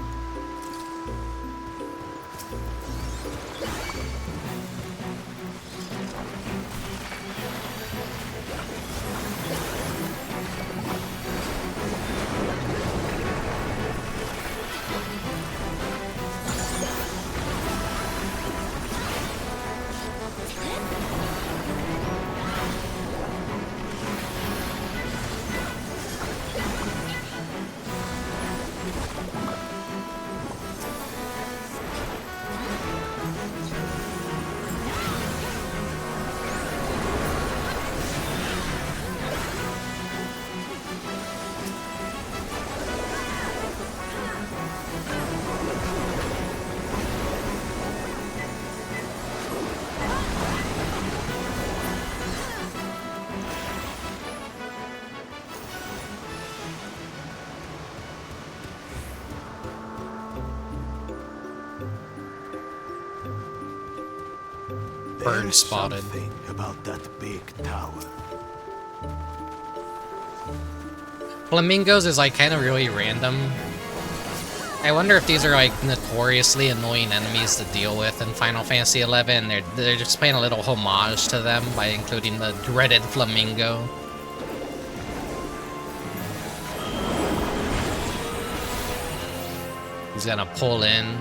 Bird spotted. Something about that big tower. Flamingos is like kind of really random. I wonder if these are like notoriously annoying enemies to deal with in Final Fantasy XI. They're just paying a little homage to them by including the dreaded flamingo. He's gonna pull in.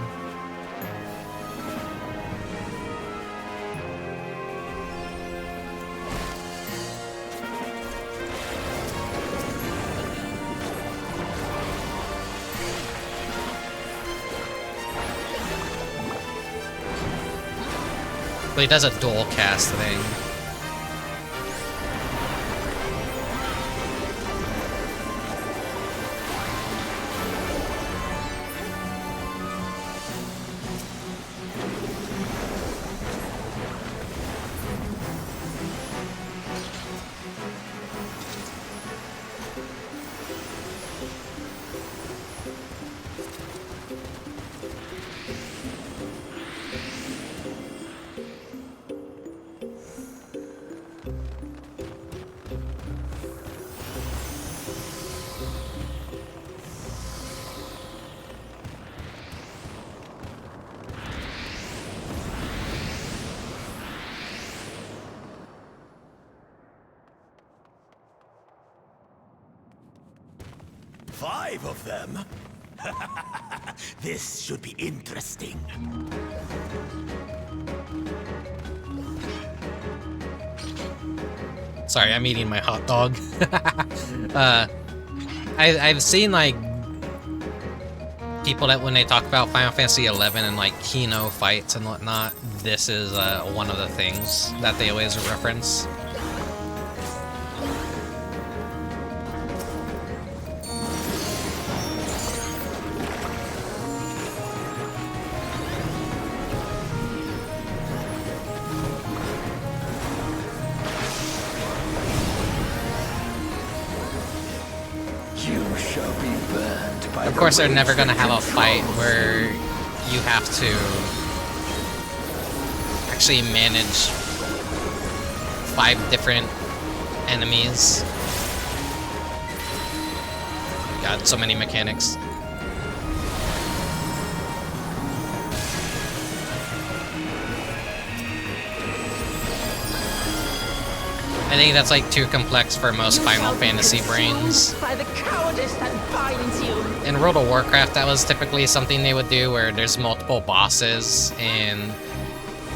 But he does a dual cast thing. Five of them? This should be interesting. Sorry, I'm eating my hot dog. I've seen like people that when they talk about Final Fantasy XI and like Kino fights and whatnot, this is one of the things that they always reference. Of course, they're never gonna have a fight where you have to actually manage 5 different enemies. God, so many mechanics. I think that's like too complex for most Final Fantasy brains. By the cowardice that binds you. In World of Warcraft, that was typically something they would do where there's multiple bosses and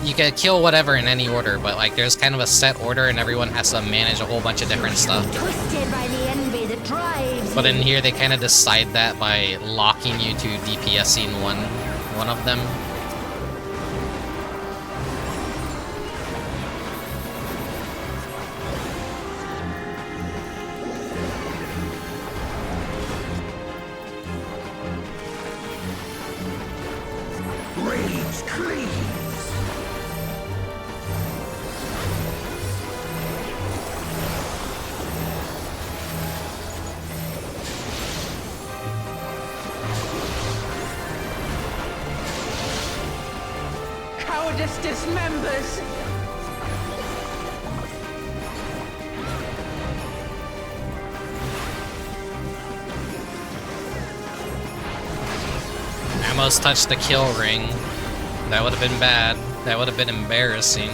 you can kill whatever in any order, but like there's kind of a set order and everyone has to manage a whole bunch of different stuff. Twisted by the envy that drives. But in here, they kind of decide that by locking you to DPSing one of them. Cowardice dismembers. I almost touched the kill ring. That would have been bad. That would have been embarrassing.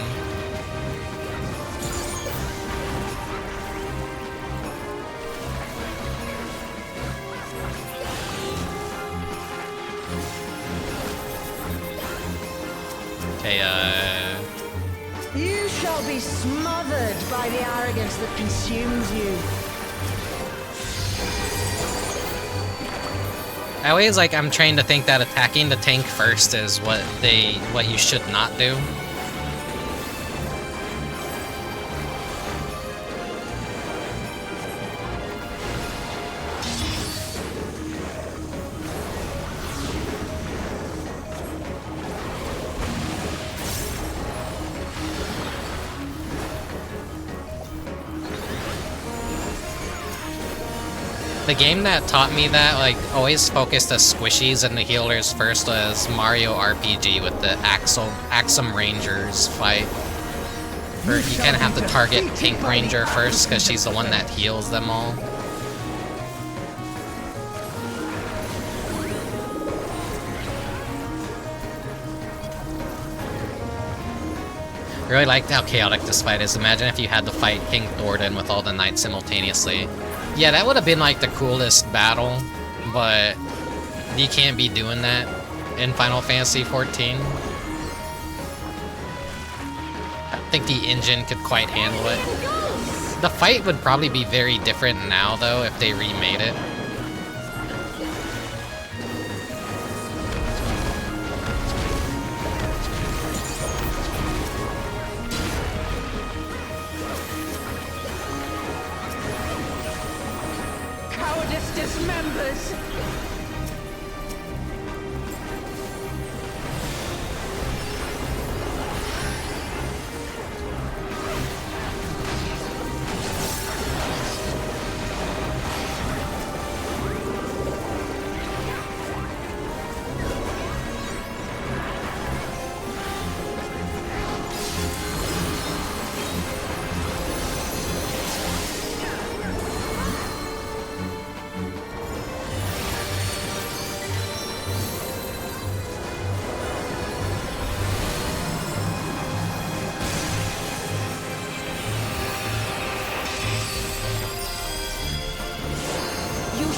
Okay, You shall be smothered by the arrogance that consumes you. I'm trained to think that attacking the tank first is what you should not do. The game that taught me that, like, always focused the squishies and the healers first was Mario RPG with the Axum Rangers fight. Or you kind of have to target Pink Ranger first, because she's the one that heals them all. I really liked how chaotic this fight is. Imagine if you had to fight King Thornton with all the knights simultaneously. Yeah, that would have been like the coolest battle, but you can't be doing that in Final Fantasy XIV. I don't think the engine could quite handle it. The fight would probably be very different now, though, if they remade it. Cowardice dismembers!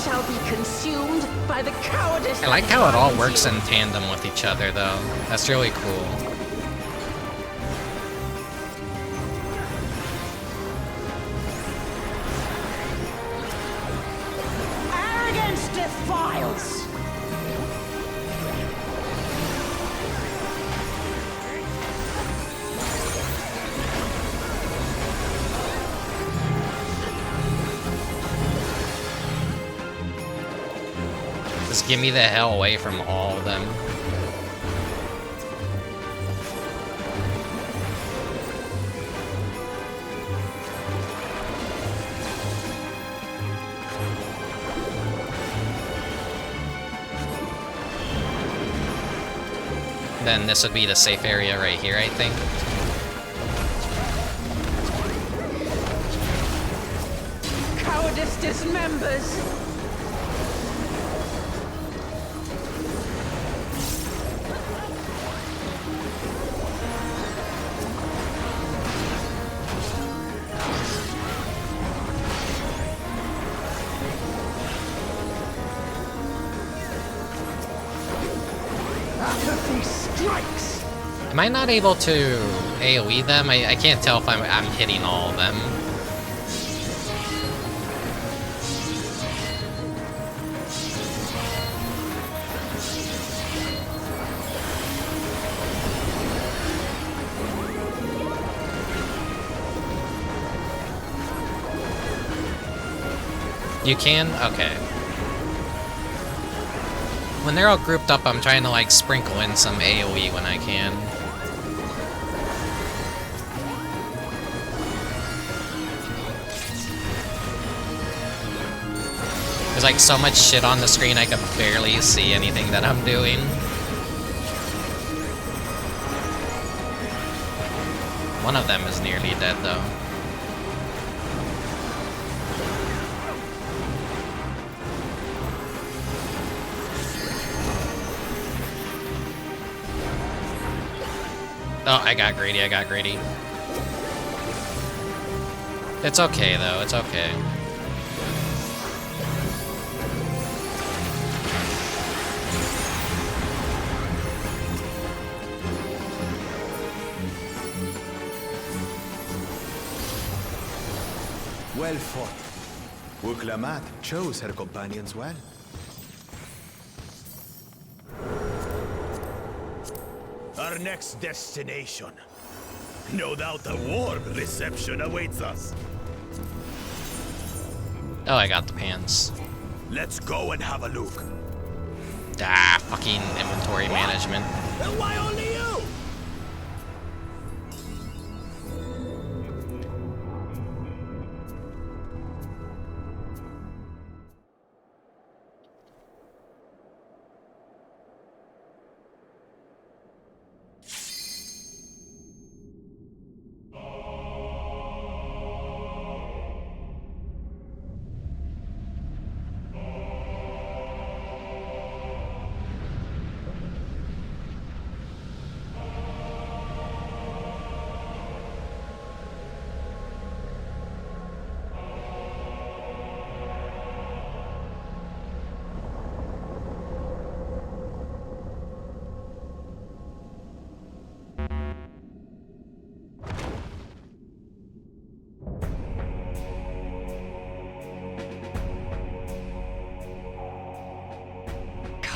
Shall be consumed by the cowardice. I like how it all works in tandem with each other, though. That's really cool. Arrogance defiles. Just get me the hell away from all of them. Then this would be the safe area right here, I think. Cowardice dismembers! Am I not able to AoE them? I can't tell if I'm hitting all of them. You can? Okay. When they're all grouped up, I'm trying to like sprinkle in some AoE when I can. There's like so much shit on the screen I can barely see anything that I'm doing. One of them is nearly dead though. Oh, I got greedy, It's okay, though, it's okay. Well fought. Wuk-Lamat chose her companions well. Our next destination. No doubt a warm reception awaits us. Oh, I got the pants. Let's go and have a look. Ah, fucking inventory management. And why only you?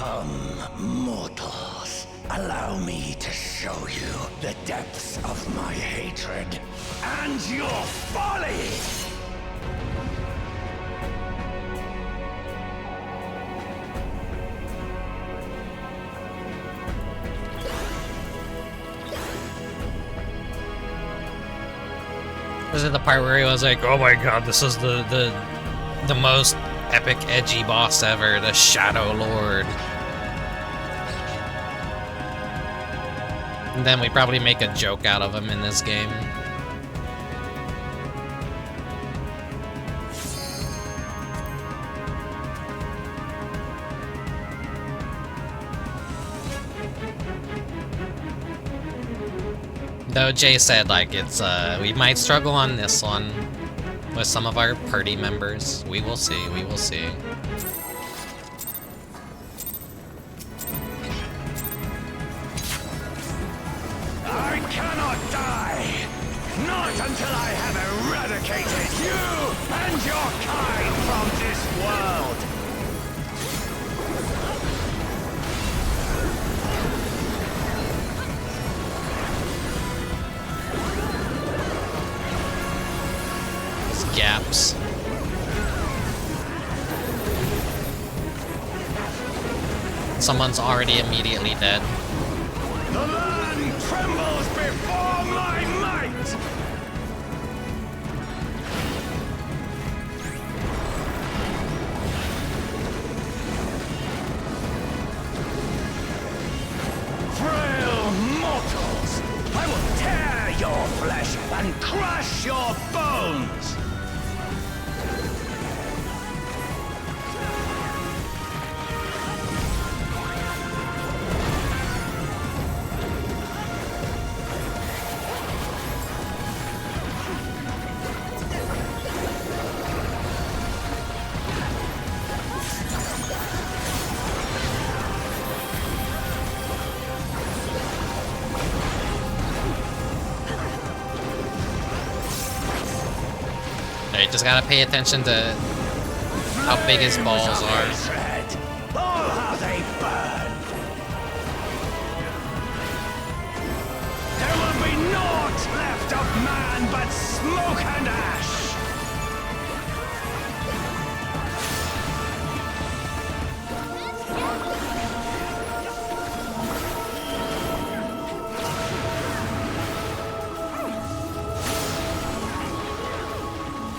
Come, mortals. Allow me to show you the depths of my hatred and your folly! Was it the part where he was like, "Oh my god, this is the most epic, edgy boss ever, the Shadow Lord"? And then we probably make a joke out of him in this game. Though Jay said, like, it's, we might struggle on this one with some of our party members. We will see, we will see. I cannot die! Not until I have eradicated you and your kind from this world! Gaps. Someone's already immediately dead. The land trembles before my might! Frail mortals! I will tear your flesh and crush your bones! You just gotta pay attention to how big his balls are. Oh, how they burn! There will be naught left of man but smoke and ash!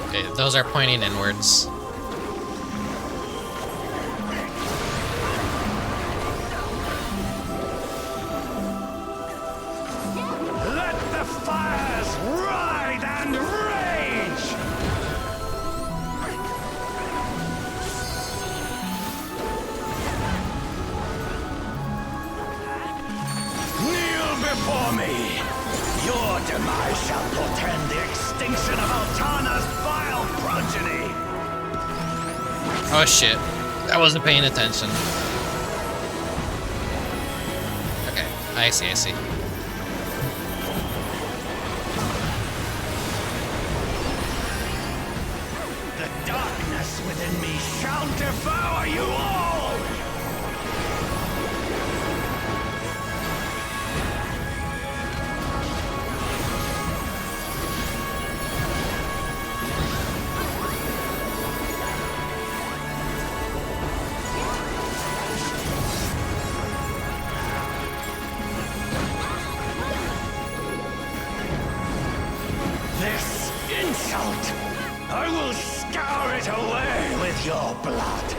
Okay, those are pointing inwards. Let the fires ride and rage! Kneel before me! Your demise shall portend the extinction of Altana's vile progeny! Oh shit, I wasn't paying attention. Okay, I see, I see. The darkness within me shall devour you all! This insult, I will scour it away with your blood.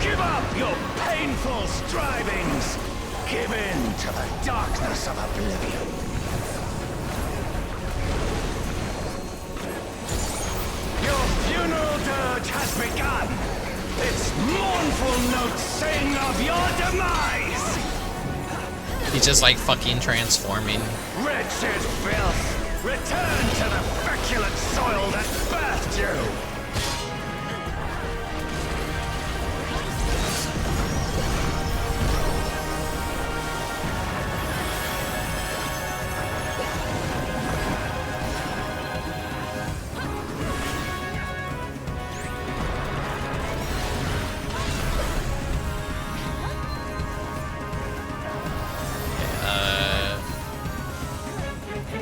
Give up your painful strivings. Give in to the darkness of oblivion. Your funeral dirge has begun. Its mournful notes sing of your demise. He's just like fucking transforming. Wretched filth, return to the feculent soil that birthed you.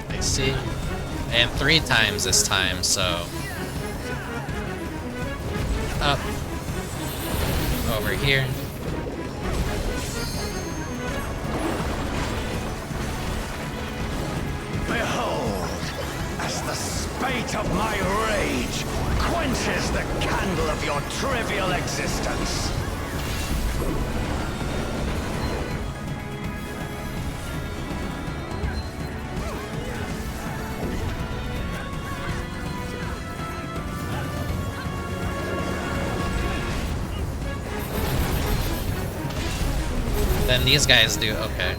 I see. And 3 times this time, so... Up. Over here. Behold, as the spate of my rage quenches the candle of your trivial existence. Then these guys do, okay.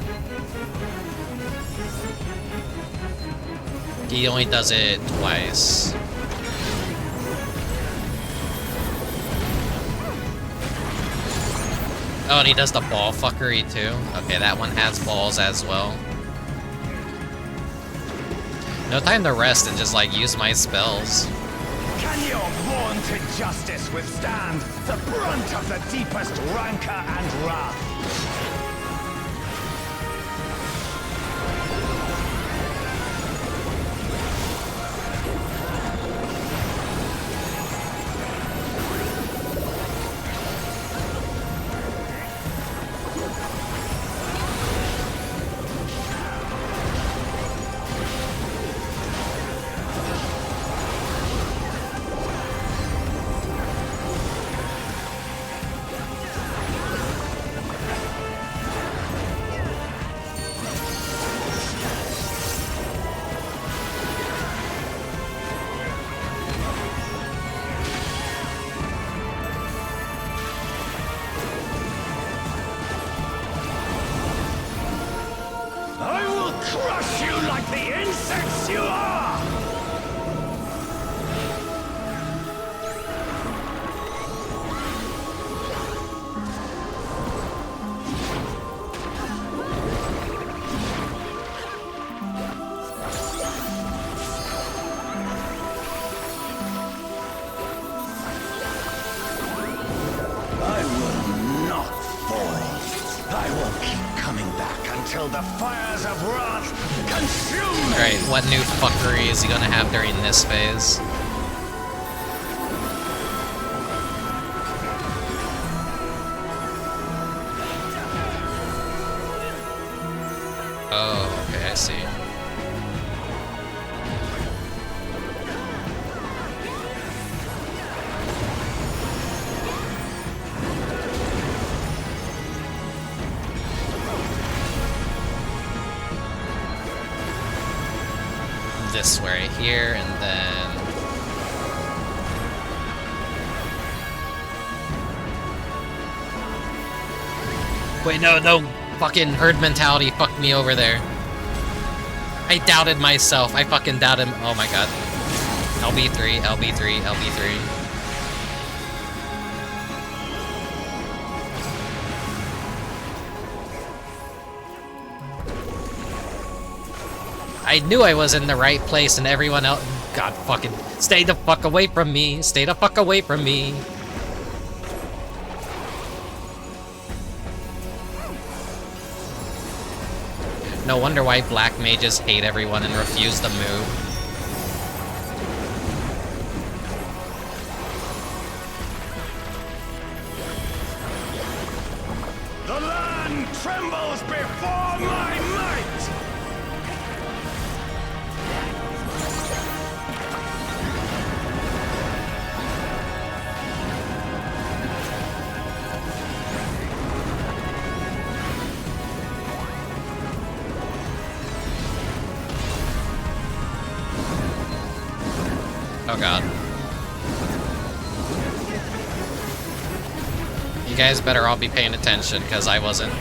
He only does it twice. Oh, and he does the ball fuckery too? Okay, that one has balls as well. No time to rest and just like use my spells. Can your vaunted justice withstand the brunt of the deepest rancor and wrath? What new fuckery is he gonna have during this phase? Oh, okay, I see. This way here, and then... Wait, no, fucking herd mentality fucked me over there. I doubted myself, I fucking doubted... Oh my god. LB3, LB3, LB3. I knew I was in the right place and everyone else... God fucking... Stay the fuck away from me! Stay the fuck away from me! No wonder why black mages hate everyone and refuse to move. The land trembles before my might! Oh god. You guys better all be paying attention, because I wasn't.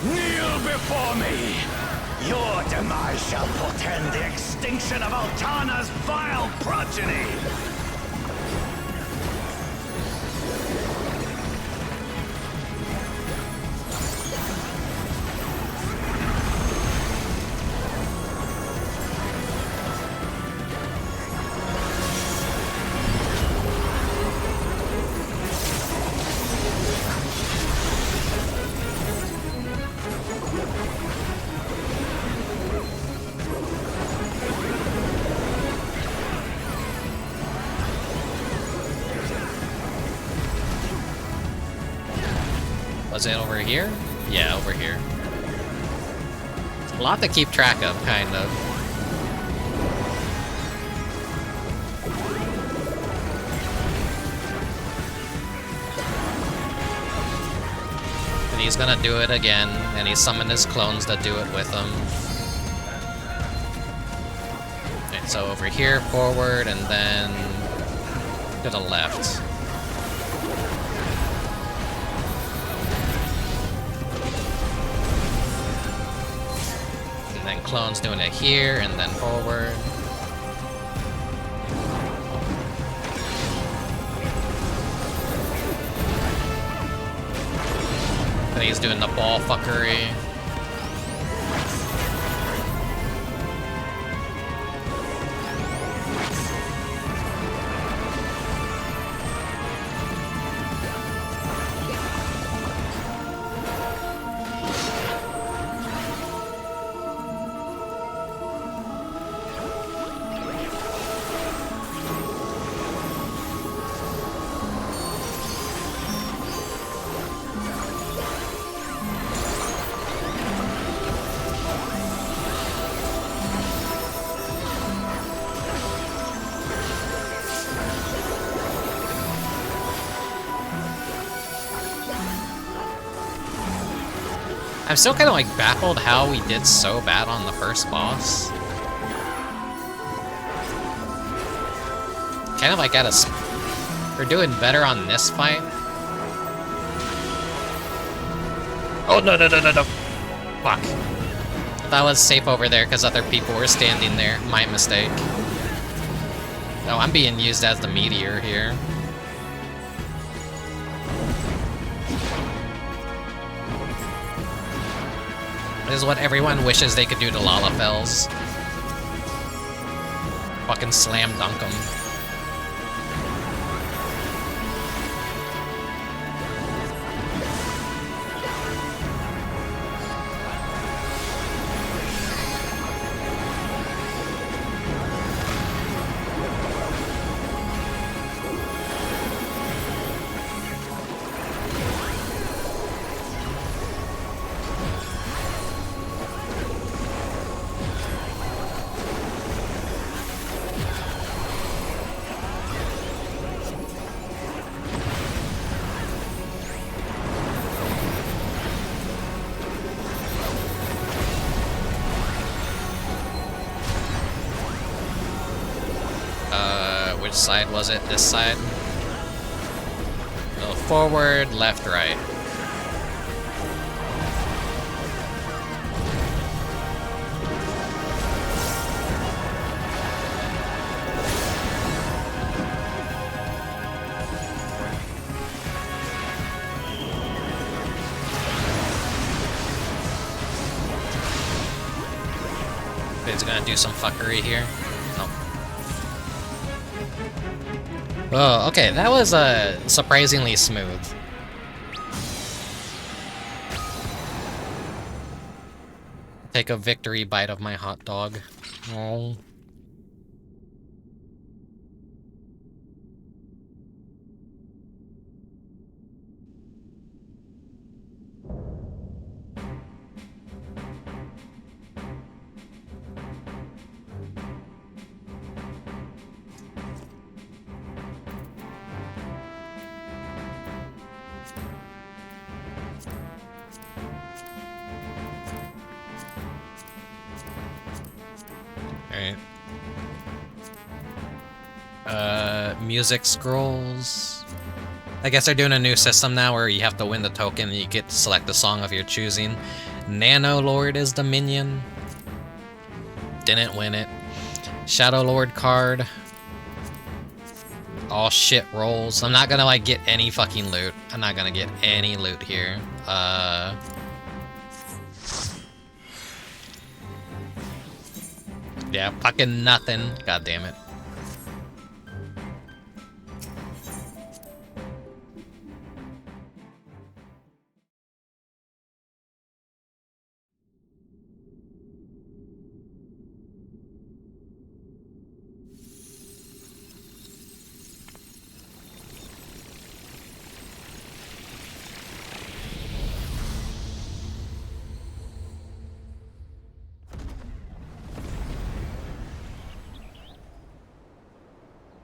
Kneel before me! Your demise shall portend the extinction of Altana's vile progeny! Was it over here? Yeah, over here. A lot to keep track of, kind of. And he's gonna do it again, and he summoned his clones to do it with him. Okay, so over here, forward, and then to the left. And then clones doing it here, and then forward. And he's doing the ball fuckery. I'm still kind of like baffled how we did so bad on the first boss. Kind of like we're doing better on this fight. Oh no no no no no! Fuck! I thought I was safe over there because other people were standing there. My mistake. Oh, I'm being used as the meteor here. This is what everyone wishes they could do to Lalafels. Fucking slam dunk them. Which side was it? This side? So forward, left, right. It's gonna do some fuckery here. Oh, okay, that was surprisingly smooth. Take a victory bite of my hot dog. Oh. Music scrolls. I guess they're doing a new system now where you have to win the token and you get to select the song of your choosing. Nano Lord is the minion. Didn't win it. Shadow Lord card. All shit rolls. I'm not gonna like get any fucking loot. I'm not gonna get any loot here. Yeah, fucking nothing. God damn it.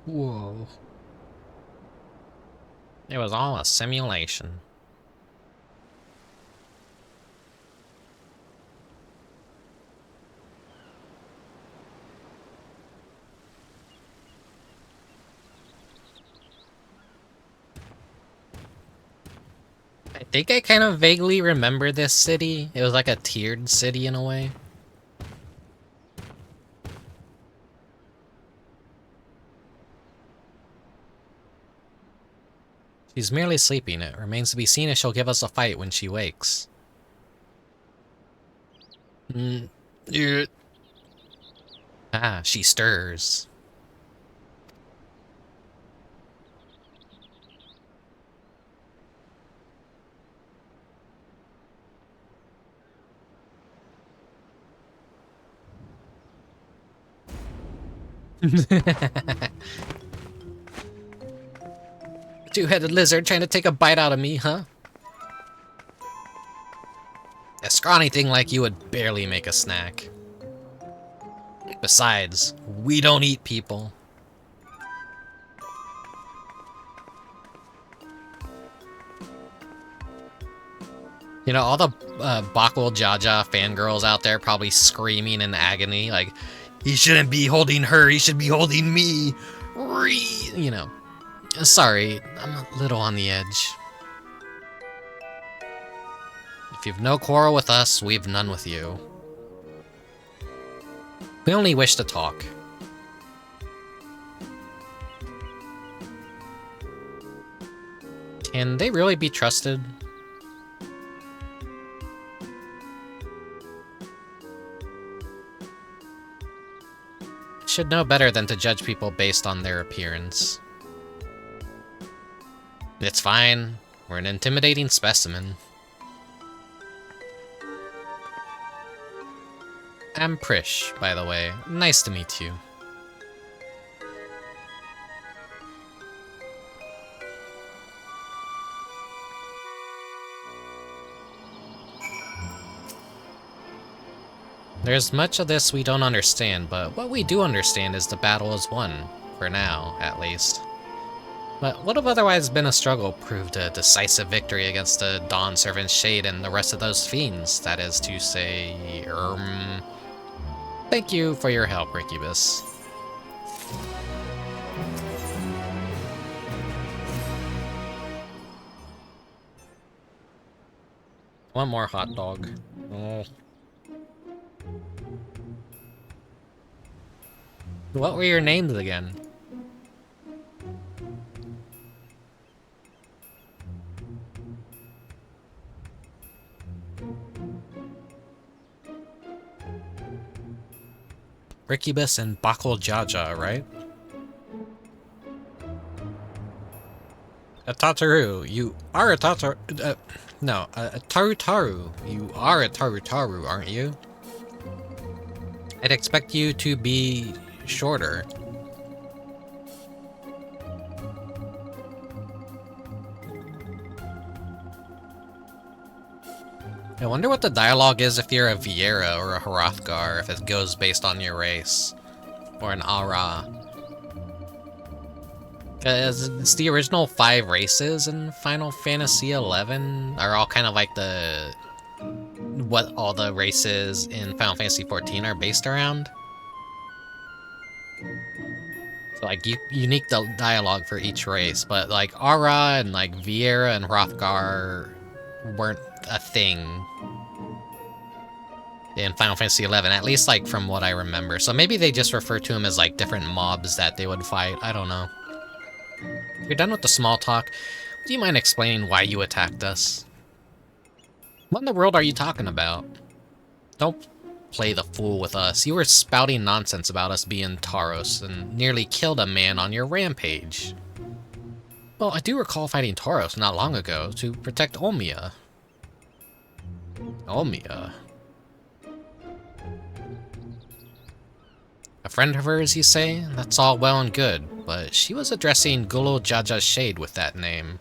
Whoa. It was all a simulation. I think I kind of vaguely remember this city. It was like a tiered city in a way. She's merely sleeping. It remains to be seen if she'll give us a fight when she wakes. Ah, she stirs. Two-headed lizard trying to take a bite out of me, huh? A scrawny thing like you would barely make a snack. Besides, we don't eat people. You know, all the Bakwell Jaja fangirls out there probably screaming in agony, like, he shouldn't be holding her, he should be holding me. You know. Sorry, I'm a little on the edge. If you've no quarrel with us, we've none with you. We only wish to talk. Can they really be trusted? Should know better than to judge people based on their appearance. It's fine. We're an intimidating specimen. I'm Prish, by the way. Nice to meet you. There's much of this we don't understand, but what we do understand is the battle is won. For now, at least. But what if otherwise been a struggle proved a decisive victory against the Dawn Servant Shade and the rest of those fiends? That is to say, Thank you for your help, Rickubus. One more hot dog. Oh. What were your names again? Rickubus and Bakwell Jaja, right? A Tataru, you are a Tataru. No, a Tarutaru. You are a Tarutaru, aren't you? I'd expect you to be shorter. I wonder what the dialogue is if you're a Viera or a Hrothgar, if it goes based on your race. Or an Ara. Because it's the original 5 races in Final Fantasy XI are all kind of like what all the races in Final Fantasy XIV are based around. So like unique dialogue for each race, but like Ara and like Viera and Hrothgar weren't a thing in Final Fantasy XI, at least like from what I remember. So maybe they just refer to them as like different mobs that they would fight. I don't know. If you're done with the small talk, do you mind explaining why you attacked us? What in the world are you talking about? Don't play the fool with us. You were spouting nonsense about us being Tauros and nearly killed a man on your rampage. Well, I do recall fighting Tauros not long ago to protect Olmia. Olmia? A friend of hers, you say? That's all well and good, but she was addressing Gullo Jaja's shade with that name.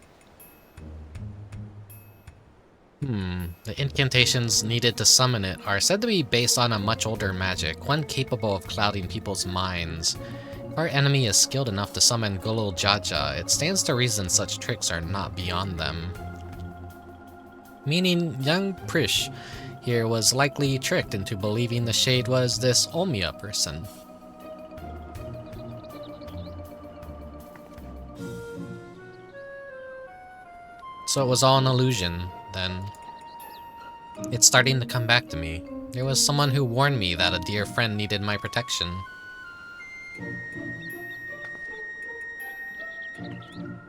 The incantations needed to summon it are said to be based on a much older magic, one capable of clouding people's minds. If our enemy is skilled enough to summon Gulul Jaja, it stands to reason such tricks are not beyond them. Meaning young Prish here was likely tricked into believing the Shade was this Olmia person. So it was all an illusion, then. It's starting to come back to me. There was someone who warned me that a dear friend needed my protection.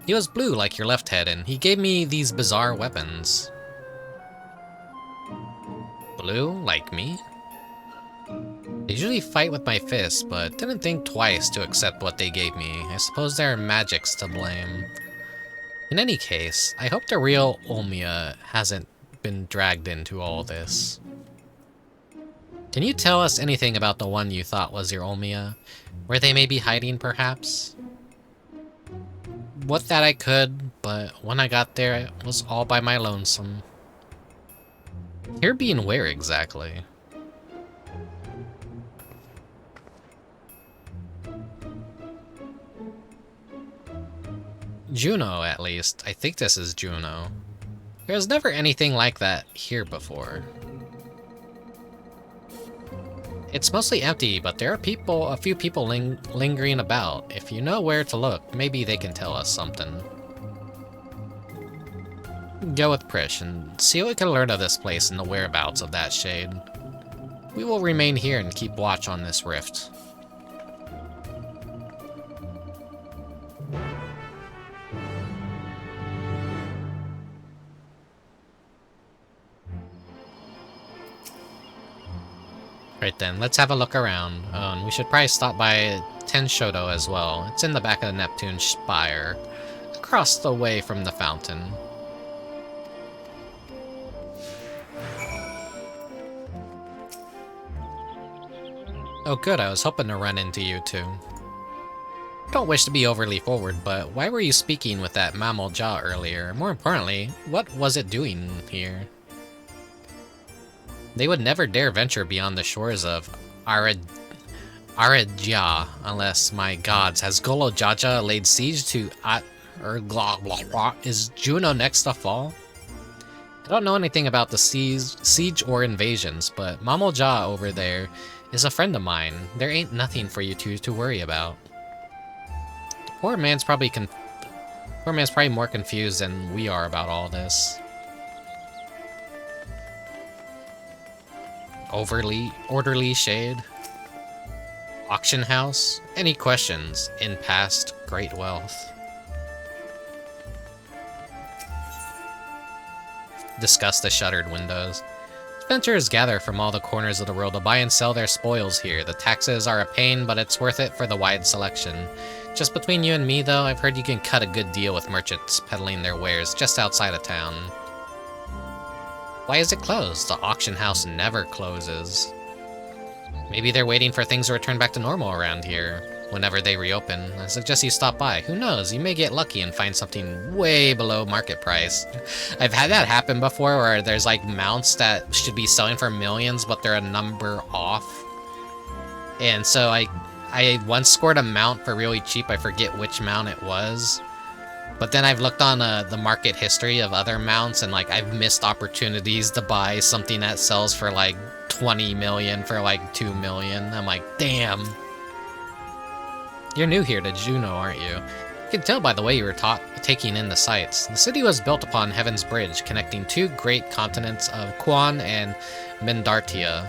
He was blue like your left head, and he gave me these bizarre weapons. Blue, like me? I usually fight with my fists, but didn't think twice to accept what they gave me. I suppose there are magics to blame. In any case, I hope the real Olmia hasn't been dragged into all this. Can you tell us anything about the one you thought was your Olmia? Where they may be hiding, perhaps? What that I could, but when I got there, it was all by my lonesome. Here being where exactly? Jeuno, at least. I think this is Jeuno. There was never anything like that here before. It's mostly empty, but there are a few people lingering about. If you know where to look, maybe they can tell us something. Go with Prish and see what we can learn of this place and the whereabouts of that Shade. We will remain here and keep watch on this rift. Right then, let's have a look around. Oh, and we should probably stop by Shodo as well. It's in the back of the Neptune Spire, across the way from the fountain. Oh good, I was hoping to run into you two. Don't wish to be overly forward, but why were you speaking with that mammal jaw earlier? More importantly, what was it doing here? They would never dare venture beyond the shores of Aradja unless, my gods, has Gulul Jaja laid siege to Is Jeuno next to fall? I don't know anything about the siege or invasions, but Mammal Ja over there is a friend of mine. There ain't nothing for you two to worry about. The poor man's probably more confused than we are about all this. Overly orderly Shade. Auction house. Any questions? In past great wealth. Discuss the shuttered windows. Adventurers gather from all the corners of the world to buy and sell their spoils here. The taxes are a pain, but it's worth it for the wide selection. Just between you and me, though, I've heard you can cut a good deal with merchants peddling their wares just outside of town. Why is it closed? The auction house never closes. Maybe they're waiting for things to return back to normal around here. Whenever they reopen, I suggest you stop by. Who knows? You may get lucky and find something way below market price. I've had that happen before where there's like mounts that should be selling for millions, but they're a number off. And so I once scored a mount for really cheap. I forget which mount it was. But then I've looked on the market history of other mounts, and like I've missed opportunities to buy something that sells for like 20 million for like 2 million. I'm like, damn. You're new here to Jeuno, aren't you? You can tell by the way you were taking in the sights. The city was built upon Heaven's Bridge, connecting two great continents of Quan and Mendartia.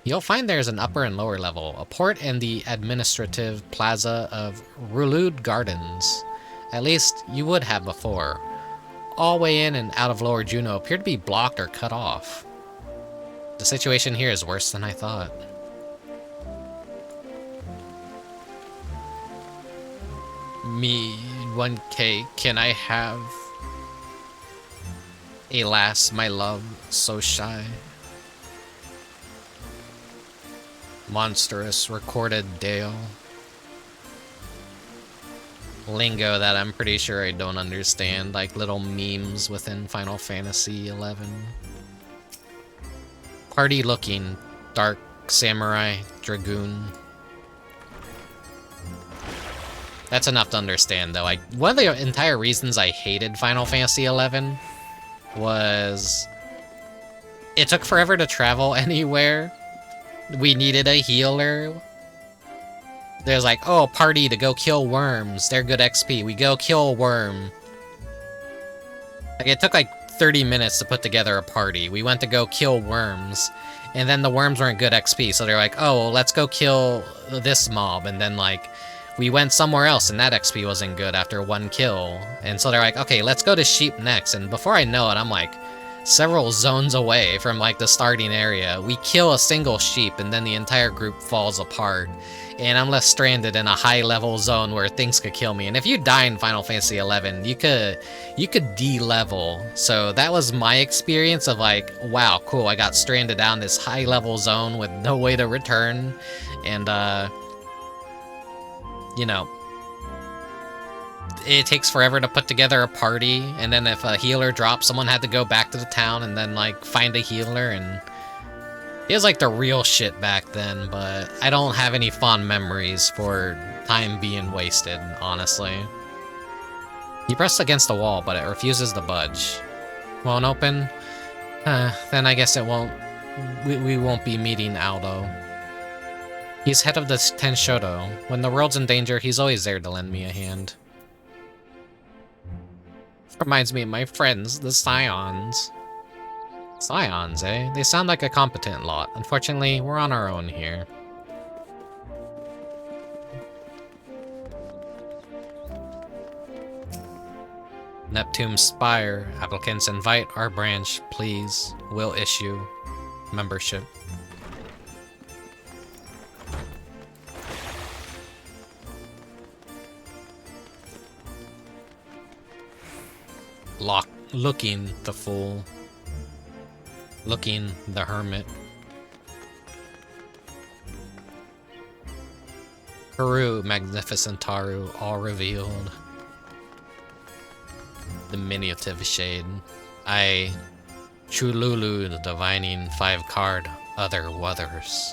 You'll find there's an upper and lower level, a port, and the administrative plaza of Rulud Gardens. At least, you would have before. All way in and out of Lower Jeuno appear to be blocked or cut off. The situation here is worse than I thought. Me, 1K, can I have a lass, my love, so shy? Monstrous, recorded Dale. Lingo that I'm pretty sure I don't understand, like little memes within Final Fantasy XI. Party looking, dark samurai, dragoon. That's enough to understand, though. One of the entire reasons I hated Final Fantasy XI was it took forever to travel anywhere. We needed a healer. There's like, oh, party to go kill worms. They're good XP. We go kill a worm. Like, it took like 30 minutes to put together a party. We went to go kill worms, and then the worms weren't good XP, so they're like, oh, well, let's go kill this mob, and then, like, we went somewhere else, and that XP wasn't good after one kill. And so they're like, okay, let's go to sheep next, and before I know it, I'm like several zones away from, like, the starting area. We kill a single sheep, and then the entire group falls apart. And I'm left stranded in a high-level zone where things could kill me. And if you die in Final Fantasy XI, you could de-level. So that was my experience of like, wow, cool, I got stranded down this high-level zone with no way to return. And, you know, it takes forever to put together a party. And then if a healer drops, someone had to go back to the town and then, like, find a healer. And it was like the real shit back then, but I don't have any fond memories for time being wasted, honestly. You press against the wall, but it refuses to budge. Won't open? Then I guess it won't. We won't be meeting Aldo. He's head of the Tenshodo. When the world's in danger, he's always there to lend me a hand. Reminds me of my friends, the Scions. Scions, eh? They sound like a competent lot. Unfortunately, we're on our own here. Neptune's Spire. Applicants invite our branch, please. Will issue membership. Looking the fool. Looking the hermit. Peru, magnificent Taru, all revealed. Diminutive shade. I, Chululu, the divining 5-card, other wuthers.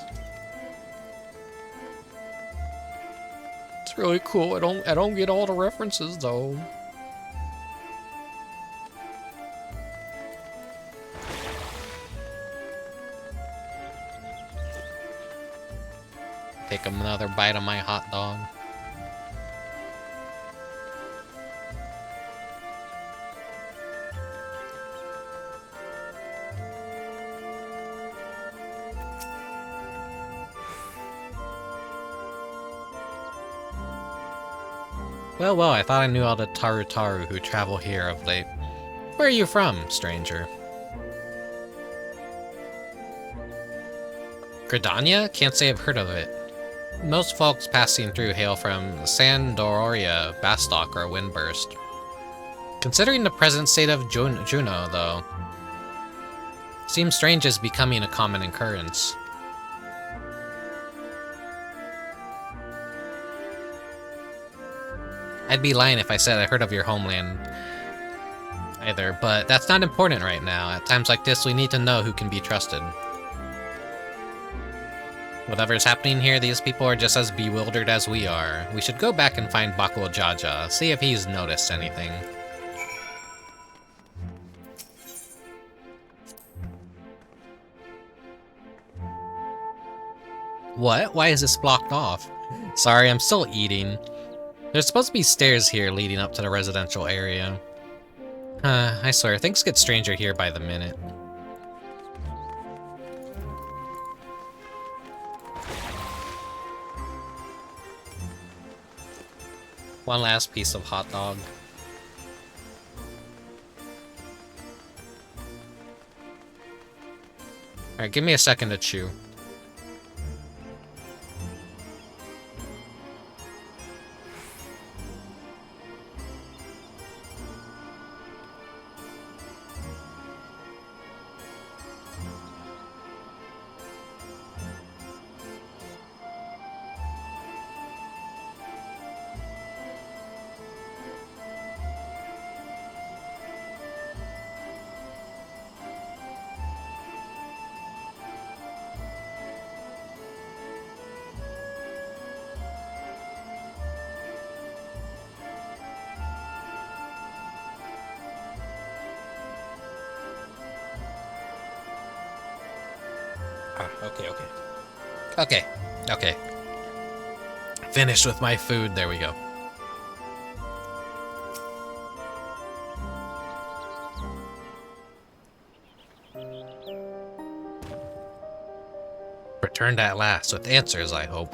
It's really cool. I don't get all the references though. Take another bite of my hot dog. Well, I thought I knew all the Taru who travel here of late. Where are you from, stranger? Gridania? Can't say I've heard of it. Most folks passing through hail from Sandoria, Bastok, or Windburst. Considering the present state of Jeuno, though, seems strange as becoming a common occurrence. I'd be lying if I said I heard of your homeland either, but that's not important right now. At times like this, we need to know who can be trusted. Whatever's happening here, these people are just as bewildered as we are. We should go back and find Bakuo Jaja, see if he's noticed anything. What? Why is this blocked off? Sorry, I'm still eating. There's supposed to be stairs here leading up to the residential area. I swear, things get stranger here by the minute. One last piece of hot dog. Alright, give me a second to chew. Okay. Finished with my food. There we go. Returned at last with answers, I hope.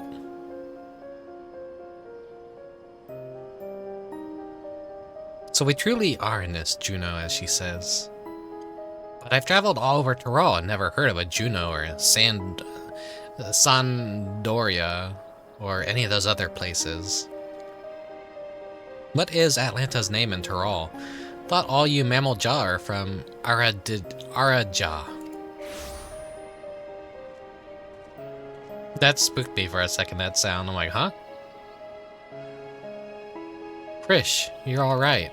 So we truly are in this Jeuno, as she says. But I've traveled all over Tyrol and never heard of a Jeuno or a Sandoria or any of those other places. What is Atlanta's name in Tyrol? Thought all you mammal jaw are from Araja. That spooked me for a second, that sound. I'm like, huh? Prish, you're alright.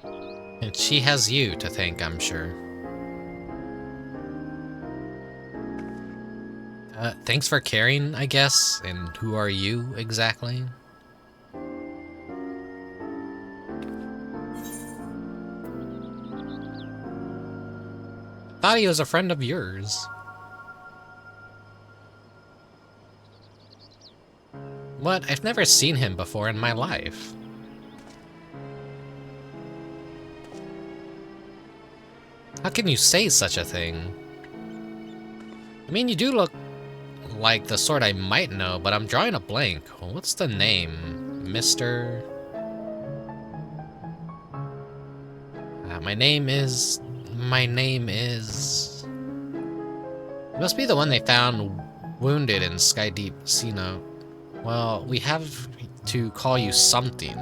And she has you to thank, I'm sure. Thanks for caring, I guess. And who are you, exactly? Thought he was a friend of yours. What? I've never seen him before in my life. How can you say such a thing? I mean, you do look like the sort I might know, but I'm drawing a blank. What's the name? Mr. My name is... It must be the one they found wounded in Sky Deep Sea Note. Well, we have to call you something.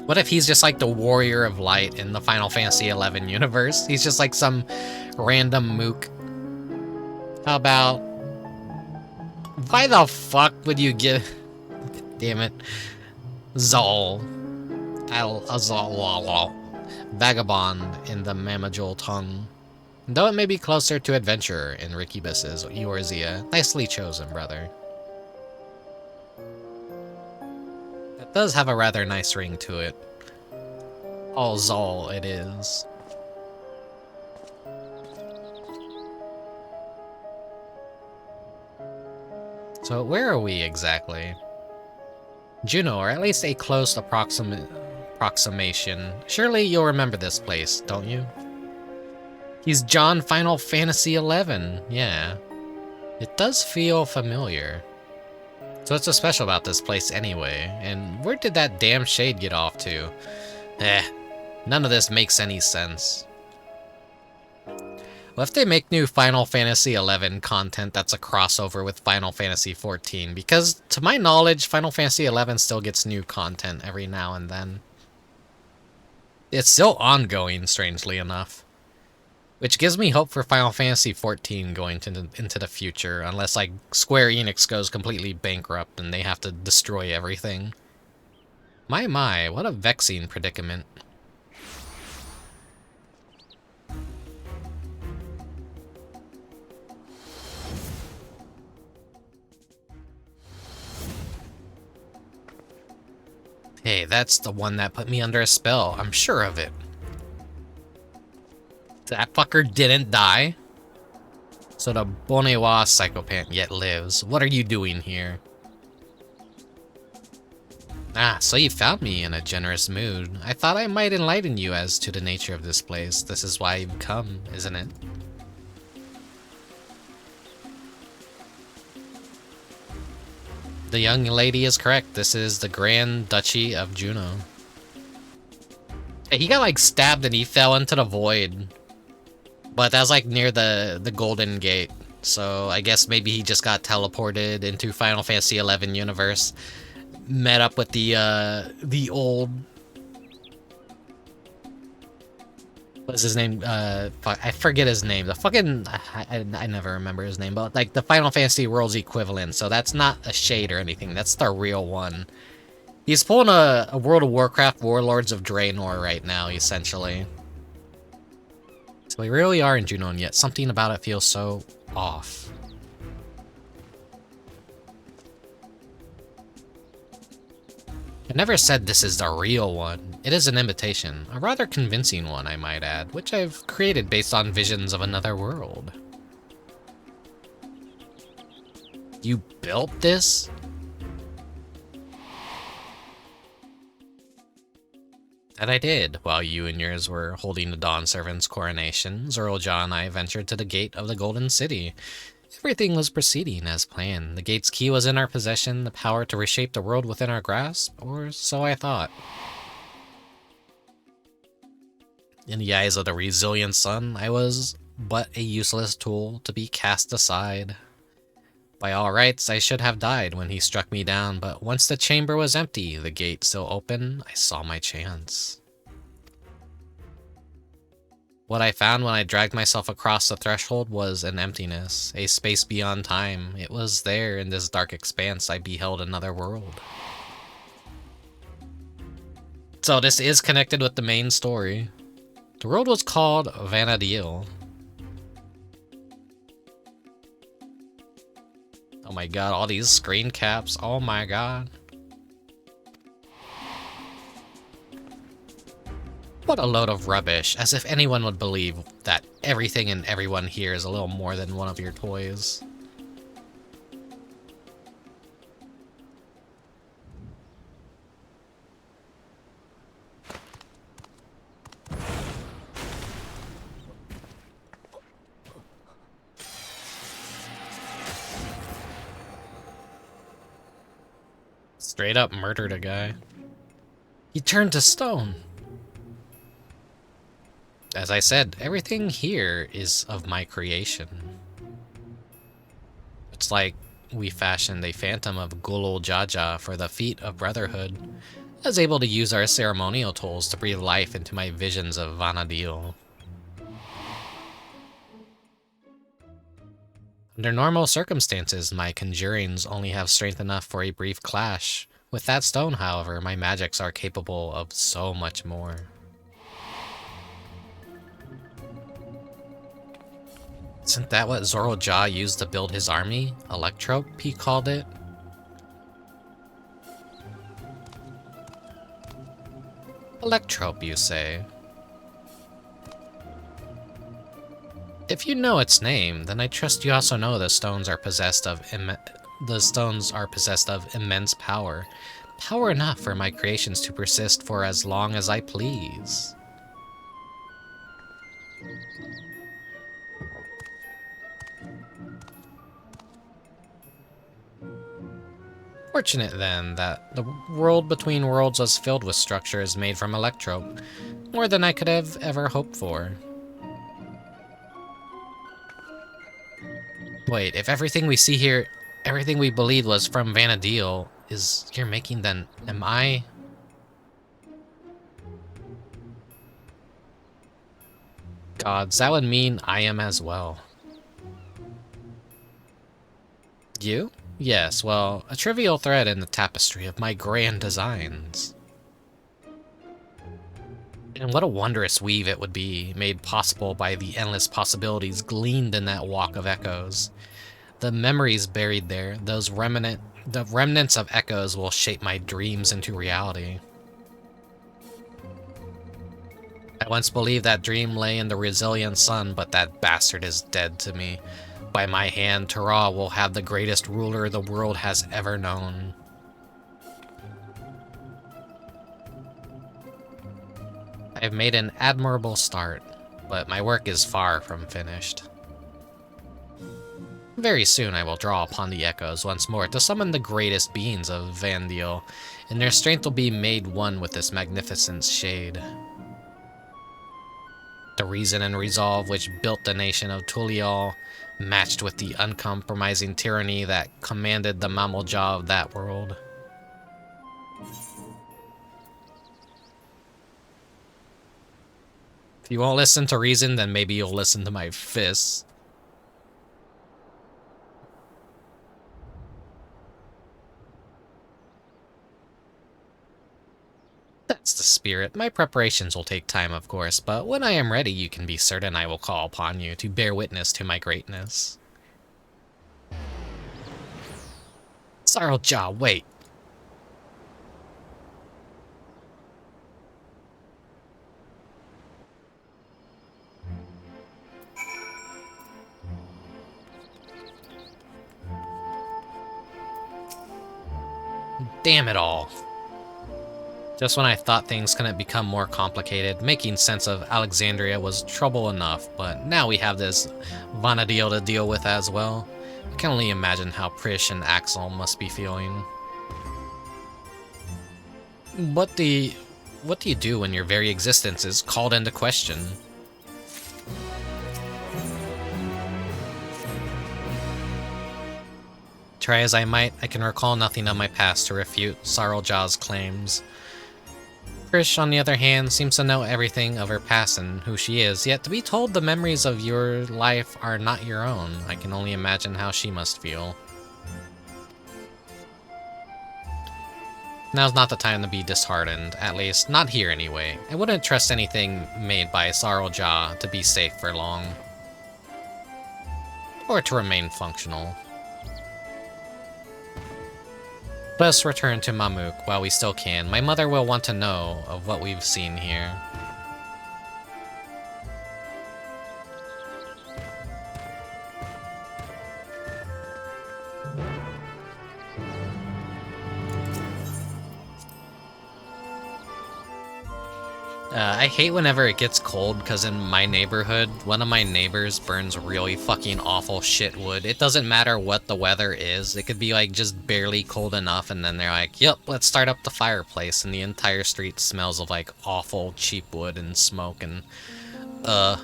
What if he's just like the Warrior of Light in the Final Fantasy XI universe? He's just like some random mook. How about... Why the fuck would you give... Damn it. Zol. Azal. Vagabond in the Mamajol tongue. Though it may be closer to adventure in Rickubus's Eorzea. Nicely chosen, brother. It does have a rather nice ring to it. All Zol it is. So where are we exactly? Jeuno, or at least a close approximation. Surely you'll remember this place, don't you? He's John Final Fantasy XI, yeah. It does feel familiar. So what's so special about this place anyway? And where did that damn shade get off to? None of this makes any sense. What if they make new Final Fantasy XI content that's a crossover with Final Fantasy XIV? Because, to my knowledge, Final Fantasy XI still gets new content every now and then. It's still ongoing, strangely enough. Which gives me hope for Final Fantasy XIV going into the future, unless, like, Square Enix goes completely bankrupt and they have to destroy everything. My, what a vexing predicament. Hey, that's the one that put me under a spell. I'm sure of it. That fucker didn't die. So the Bonewa psychopath yet lives. What are you doing here? Ah, so you found me in a generous mood. I thought I might enlighten you as to the nature of this place. This is why you've come, isn't it? The young lady is correct. This is the Grand Duchy of Jeuno. He got like stabbed and he fell into the void. But that was like near the Golden Gate. So I guess maybe he just got teleported into Final Fantasy XI universe. Met up with the old... What's his name? I forget his name. The fucking... I never remember his name, but like the Final Fantasy World's equivalent. So that's not a shade or anything. That's the real one. He's pulling a World of Warcraft Warlords of Draenor right now, essentially. So we really are in Jeuno, and yet something about it feels so off. I never said this is the real one. It is an imitation, a rather convincing one, I might add, which I've created based on visions of another world. You built this? That I did. While you and yours were holding the Dawn Servant's coronation, Zorulja and I ventured to the gate of the Golden City. Everything was proceeding as planned. The gate's key was in our possession, the power to reshape the world within our grasp, or so I thought. In the eyes of the resilient sun, I was but a useless tool to be cast aside. By all rights, I should have died when he struck me down, but once the chamber was empty, the gate still open, I saw my chance. What I found when I dragged myself across the threshold was an emptiness, a space beyond time. It was there in this dark expanse I beheld another world. So this is connected with the main story. The world was called Vana'diel. Oh my god, all these screen caps, oh my god. What a load of rubbish, as if anyone would believe that everything and everyone here is a little more than one of your toys. Straight up murdered a guy. He turned to stone. As I said, everything here is of my creation. It's like we fashioned a phantom of Gulul Jaja for the feat of brotherhood. I was able to use our ceremonial tools to breathe life into my visions of Vana'diel. Under normal circumstances, my conjurings only have strength enough for a brief clash. With that stone, however, my magics are capable of so much more. Isn't that what Zorulja used to build his army? Electrope, he called it? Electrope, you say? If you know its name, then I trust you also know the stones are possessed of immense power. Power enough for my creations to persist for as long as I please. Fortunate, then, that the world between worlds was filled with structures made from electrope, more than I could have ever hoped for. Wait, if everything we see here, everything we believed was from Vana'diel, is you're making, then am I? Gods, that would mean I am as well. You? Yes, well, a trivial thread in the tapestry of my grand designs. And what a wondrous weave it would be, made possible by the endless possibilities gleaned in that walk of echoes. The memories buried there, the remnants of echoes will shape my dreams into reality. I once believed that dream lay in the resilient sun, but that bastard is dead to me. By my hand, Terra will have the greatest ruler the world has ever known. I have made an admirable start, but my work is far from finished. Very soon I will draw upon the echoes once more to summon the greatest beings of Vana'diel, and their strength will be made one with this magnificent shade. The reason and resolve which built the nation of Tulial, matched with the uncompromising tyranny that commanded the Mammalja of that world. If you won't listen to reason, then maybe you'll listen to my fists. That's the spirit. My preparations will take time, of course, but when I am ready, you can be certain I will call upon you to bear witness to my greatness. Zorulja, wait. Damn it all. Just when I thought things couldn't become more complicated, making sense of Alexandria was trouble enough, but now we have this Vana'diel to deal with as well. I can only imagine how Prish and Axel must be feeling. What do you do when your very existence is called into question? Try as I might, I can recall nothing of my past to refute Sarljaw's claims. Prish, on the other hand, seems to know everything of her past and who she is, yet to be told the memories of your life are not your own, I can only imagine how she must feel. Now's not the time to be disheartened, at least not here anyway. I wouldn't trust anything made by Sarljaw to be safe for long. Or to remain functional. Let us return to Mamuk while we still can. My mother will want to know of what we've seen here. I hate whenever it gets cold, because in my neighborhood, one of my neighbors burns really fucking awful shit wood. It doesn't matter what the weather is. It could be like just barely cold enough, and then they're like, yep, let's start up the fireplace, and the entire street smells of like awful cheap wood and smoke. And I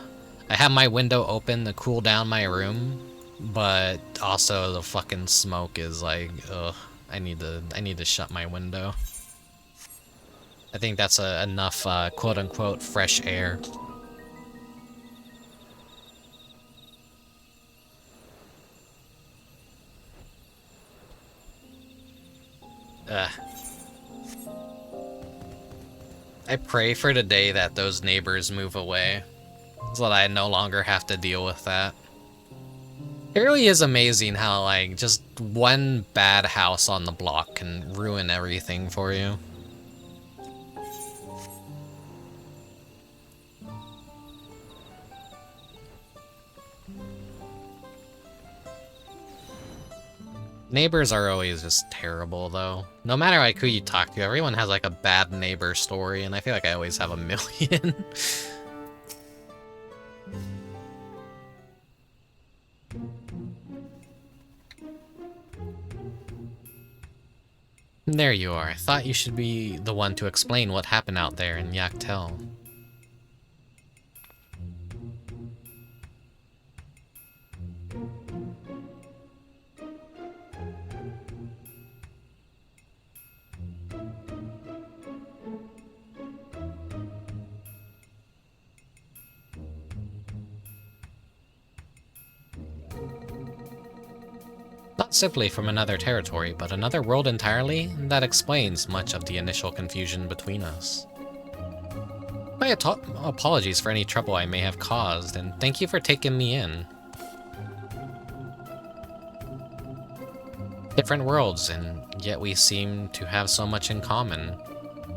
have my window open to cool down my room, but also the fucking smoke is like, I need to shut my window. I think that's enough quote-unquote fresh air. I pray for the day that those neighbors move away, so that I no longer have to deal with that. It really is amazing how, like, just one bad house on the block can ruin everything for you. Neighbors are always just terrible, though. No matter like who you talk to, everyone has like a bad neighbor story, and I feel like I always have a million. There you are. I thought you should be the one to explain what happened out there in Yaktel. Not simply from another territory, but another world entirely? That explains much of the initial confusion between us. My apologies for any trouble I may have caused, and thank you for taking me in. Different worlds, and yet we seem to have so much in common.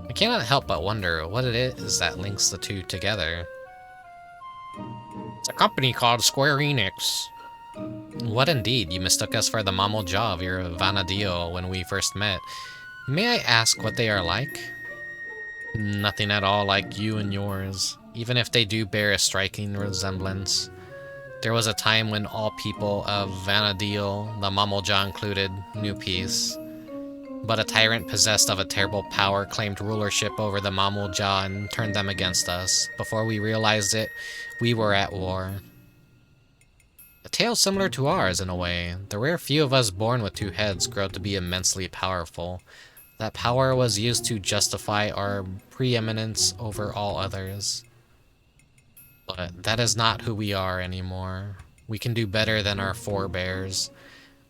I cannot help but wonder what it is that links the two together. It's a company called Square Enix. What indeed? You mistook us for the Mamulja of your Vana'diel when we first met. May I ask what they are like? Nothing at all like you and yours, even if they do bear a striking resemblance. There was a time when all people of Vana'diel, the Mamulja included, knew peace. But a tyrant possessed of a terrible power claimed rulership over the Mamulja and turned them against us. Before we realized it, we were at war. A tale similar to ours, in a way. The rare few of us born with two heads grow to be immensely powerful. That power was used to justify our preeminence over all others. But that is not who we are anymore. We can do better than our forebears.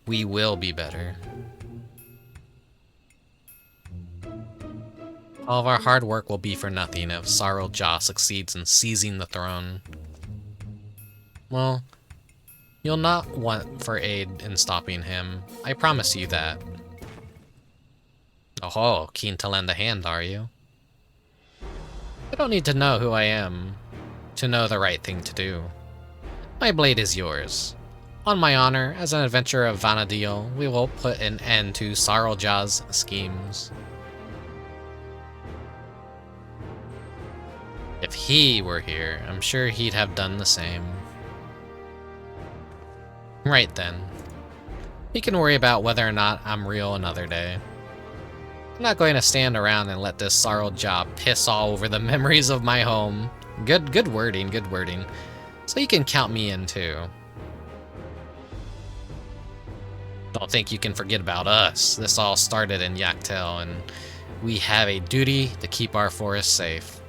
We will be better. All of our hard work will be for nothing if Sarljawh succeeds in seizing the throne. Well, you'll not want for aid in stopping him. I promise you that. Oh, keen to lend a hand, are you? I don't need to know who I am to know the right thing to do. My blade is yours. On my honor, as an adventurer of Vana'diel, we will put an end to Saralja's schemes. If he were here, I'm sure he'd have done the same. Right then. We can worry about whether or not I'm real another day. I'm not going to stand around and let this Saralja piss all over the memories of my home. Good wording, good wording. So you can count me in too. Don't think you can forget about us. This all started in Yaktel, and we have a duty to keep our forest safe.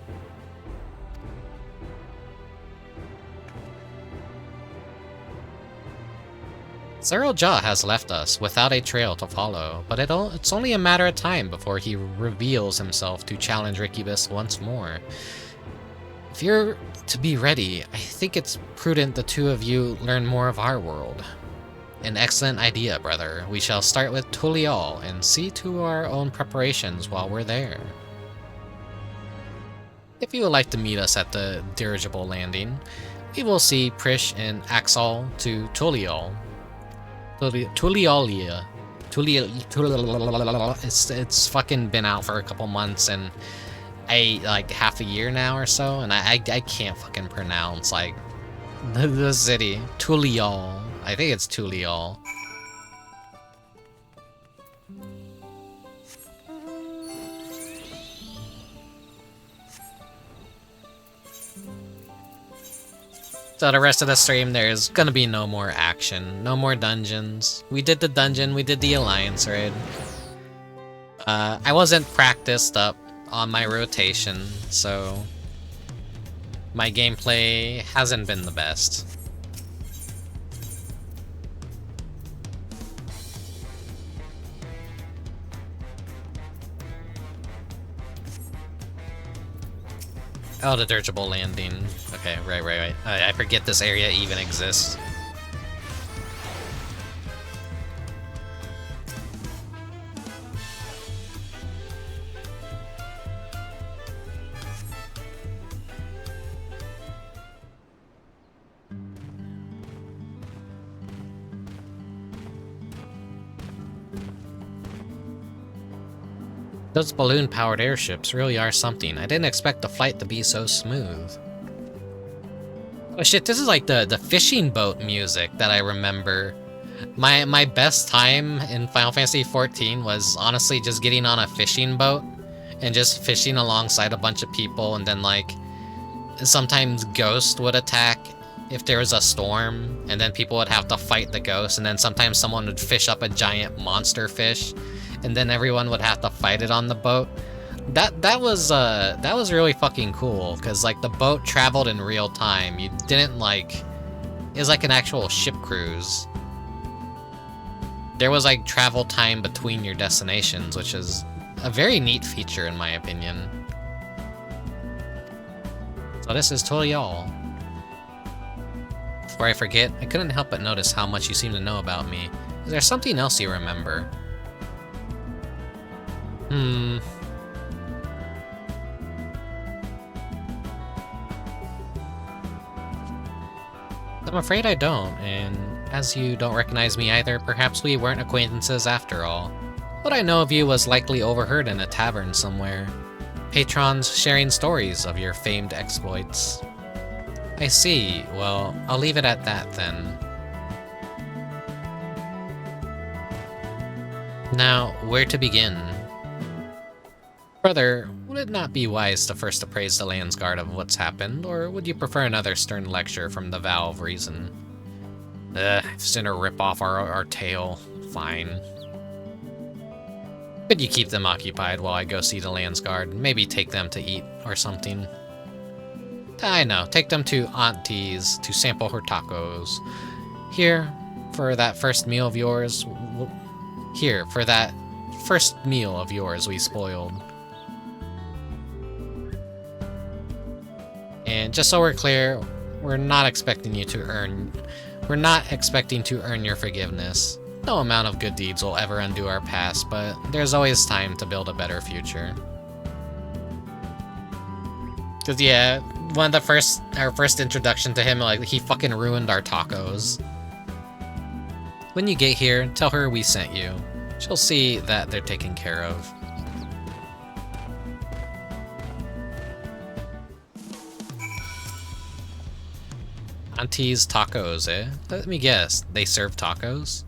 Saralja has left us without a trail to follow, but it's only a matter of time before he reveals himself to challenge Rickubus once more. If you're to be ready, I think it's prudent the two of you learn more of our world. An excellent idea, brother. We shall start with Tulial and see to our own preparations while we're there. If you would like to meet us at the dirigible landing, we will see Prish and Axel to Tulial. Tulialia. It's fucking been out for a couple months and like half a year now or so, and I can't fucking pronounce like the city. Tulial. I think it's Tulial. So the rest of the stream, there's gonna be no more action, no more dungeons. We did the dungeon, we did the Alliance raid. I wasn't practiced up on my rotation, so my gameplay hasn't been the best. Oh, the dirigible landing. Okay, right. I forget this area even exists. Those balloon-powered airships really are something. I didn't expect the flight to be so smooth. Oh shit, this is like the fishing boat music that I remember. My best time in Final Fantasy XIV was honestly just getting on a fishing boat and just fishing alongside a bunch of people, and then like sometimes ghosts would attack if there was a storm, and then people would have to fight the ghost, and then sometimes someone would fish up a giant monster fish, and then everyone would have to fight it on the boat. That was really fucking cool, because like the boat traveled in real time. You didn't like, it was like an actual ship cruise. There was like travel time between your destinations, which is a very neat feature in my opinion. So this is Tulial. Before I forget, I couldn't help but notice how much you seem to know about me. Is there something else you remember? I'm afraid I don't, and as you don't recognize me either, perhaps we weren't acquaintances after all. What I know of you was likely overheard in a tavern somewhere. Patrons sharing stories of your famed exploits. I see. Well, I'll leave it at that then. Now, where to begin? Brother, would it not be wise to first appraise the Landsguard of what's happened, or would you prefer another stern lecture from the Vow of Reason? Sinner rip off our tail. Fine. Could you keep them occupied while I go see the Landsguard? Maybe take them to eat or something. I know, take them to Auntie's to sample her tacos. Here, for that first meal of yours we spoiled. And just so we're clear, we're not expecting to earn your forgiveness. No amount of good deeds will ever undo our past, but there's always time to build a better future. Cause yeah, our first introduction to him, like, he fucking ruined our tacos. When you get here, tell her we sent you. She'll see that they're taken care of. Auntie's tacos, eh? Let me guess, they serve tacos?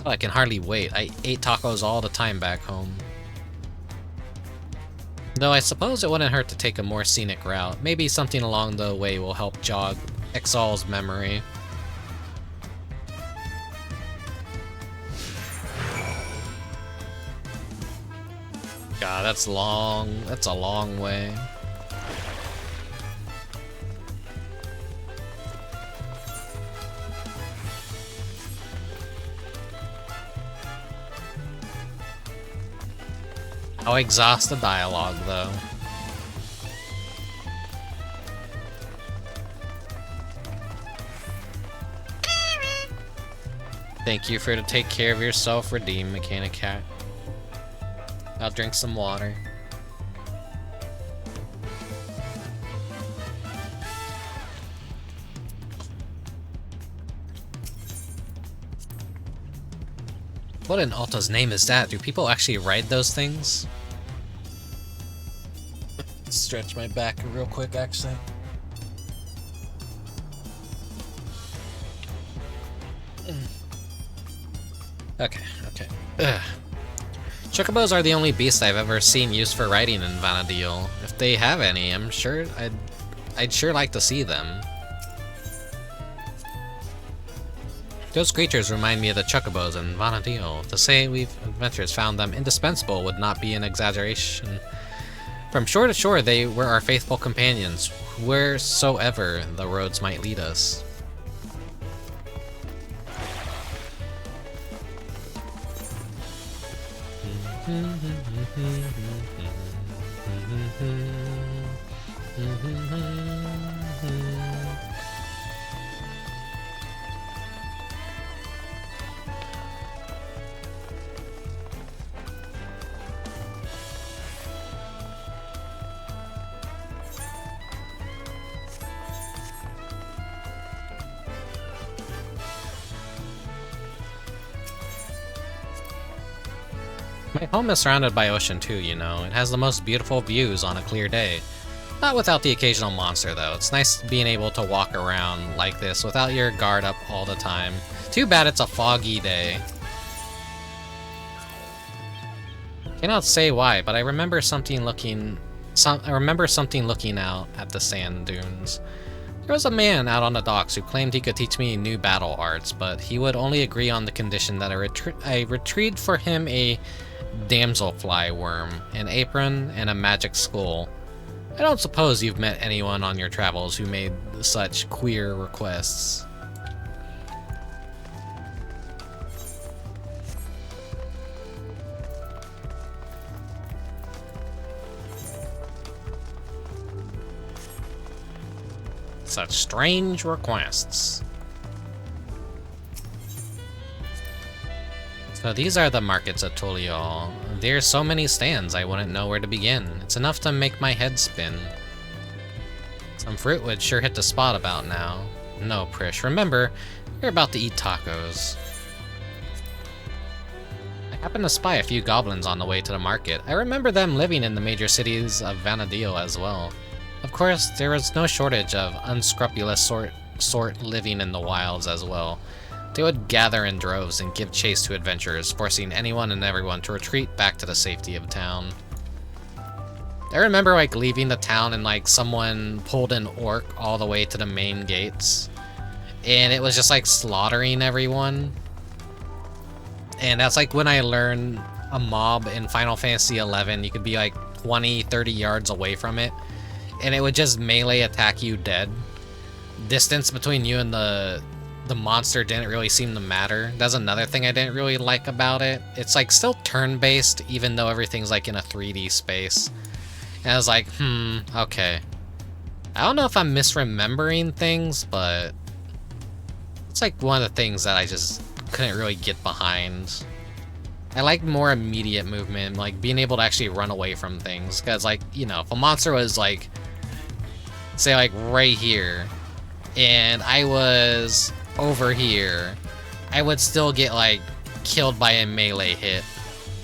Oh, I can hardly wait. I ate tacos all the time back home. Though I suppose it wouldn't hurt to take a more scenic route. Maybe something along the way will help jog Exal's memory. God, that's long. That's a long way. I'll exhaust the dialogue, though. Thank you for to take care of yourself, redeem Mechanic Cat. I'll drink some water. What in Alta's name is that? Do people actually ride those things? Stretch my back real quick, actually. Okay. Ugh. Chocobos are the only beasts I've ever seen used for riding in Vana'diel. If they have any, I'm sure I'd sure like to see them. Those creatures remind me of the Chocobos in Vana'diel. To say we've adventurers found them indispensable would not be an exaggeration. From shore to shore, they were our faithful companions, wheresoever the roads might lead us. My home is surrounded by ocean too, you know. It has the most beautiful views on a clear day. Not without the occasional monster, though. It's nice being able to walk around like this without your guard up all the time. Too bad it's a foggy day. Cannot say why, but I remember something looking out at the sand dunes. There was a man out on the docks who claimed he could teach me new battle arts, but he would only agree on the condition that I retrieved for him a damselfly worm, an apron, and a magic skull. I don't suppose you've met anyone on your travels who made such queer requests. Such strange requests. So these are the markets at Tulial. There's so many stands I wouldn't know where to begin. It's enough to make my head spin. Some fruit would sure hit the spot about now. No, Prish, remember, we're about to eat tacos. I happened to spy a few goblins on the way to the market. I remember them living in the major cities of Vana'diel as well. Of course, there was no shortage of unscrupulous sort living in the wilds as well. They would gather in droves and give chase to adventurers, forcing anyone and everyone to retreat back to the safety of town. I remember leaving the town and someone pulled an orc all the way to the main gates. And it was just slaughtering everyone. And that's when I learned a mob in Final Fantasy XI, you could be 20, 30 yards away from it. And it would just melee attack you dead. Distance between you and the monster didn't really seem to matter. That's another thing I didn't really like about it. It's still turn-based, even though everything's in a 3D space. And I was okay. I don't know if I'm misremembering things, but it's one of the things that I just couldn't really get behind. I like more immediate movement, being able to actually run away from things. Because, if a monster was, say, right here, and I was over here, I would still get, like, killed by a melee hit,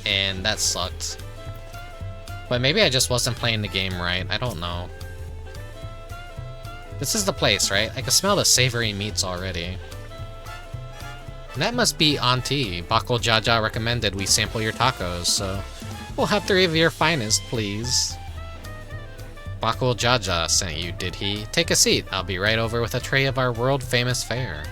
and that sucked. But maybe I just wasn't playing the game right, I don't know. This is the place, right? I can smell the savory meats already. And that must be Auntie. Bako Jaja recommended we sample your tacos, so we'll have 3 of your finest, please. Bako Jaja sent you, did he? Take a seat. I'll be right over with a tray of our world-famous fare.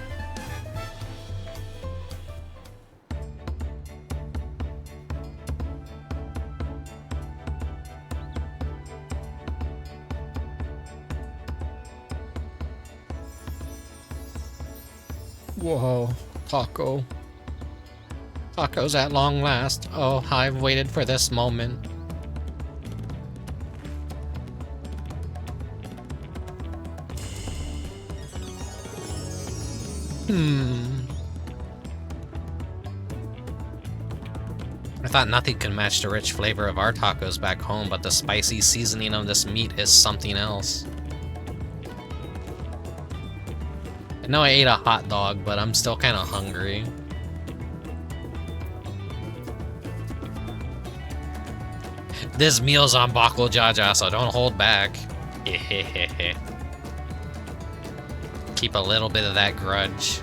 Whoa, taco. Tacos at long last. Oh, I've waited for this moment. I thought nothing could match the rich flavor of our tacos back home, but the spicy seasoning of this meat is something else. I know I ate a hot dog, but I'm still kind of hungry. This meal's on Bako Jaja, so don't hold back. Keep a little bit of that grudge.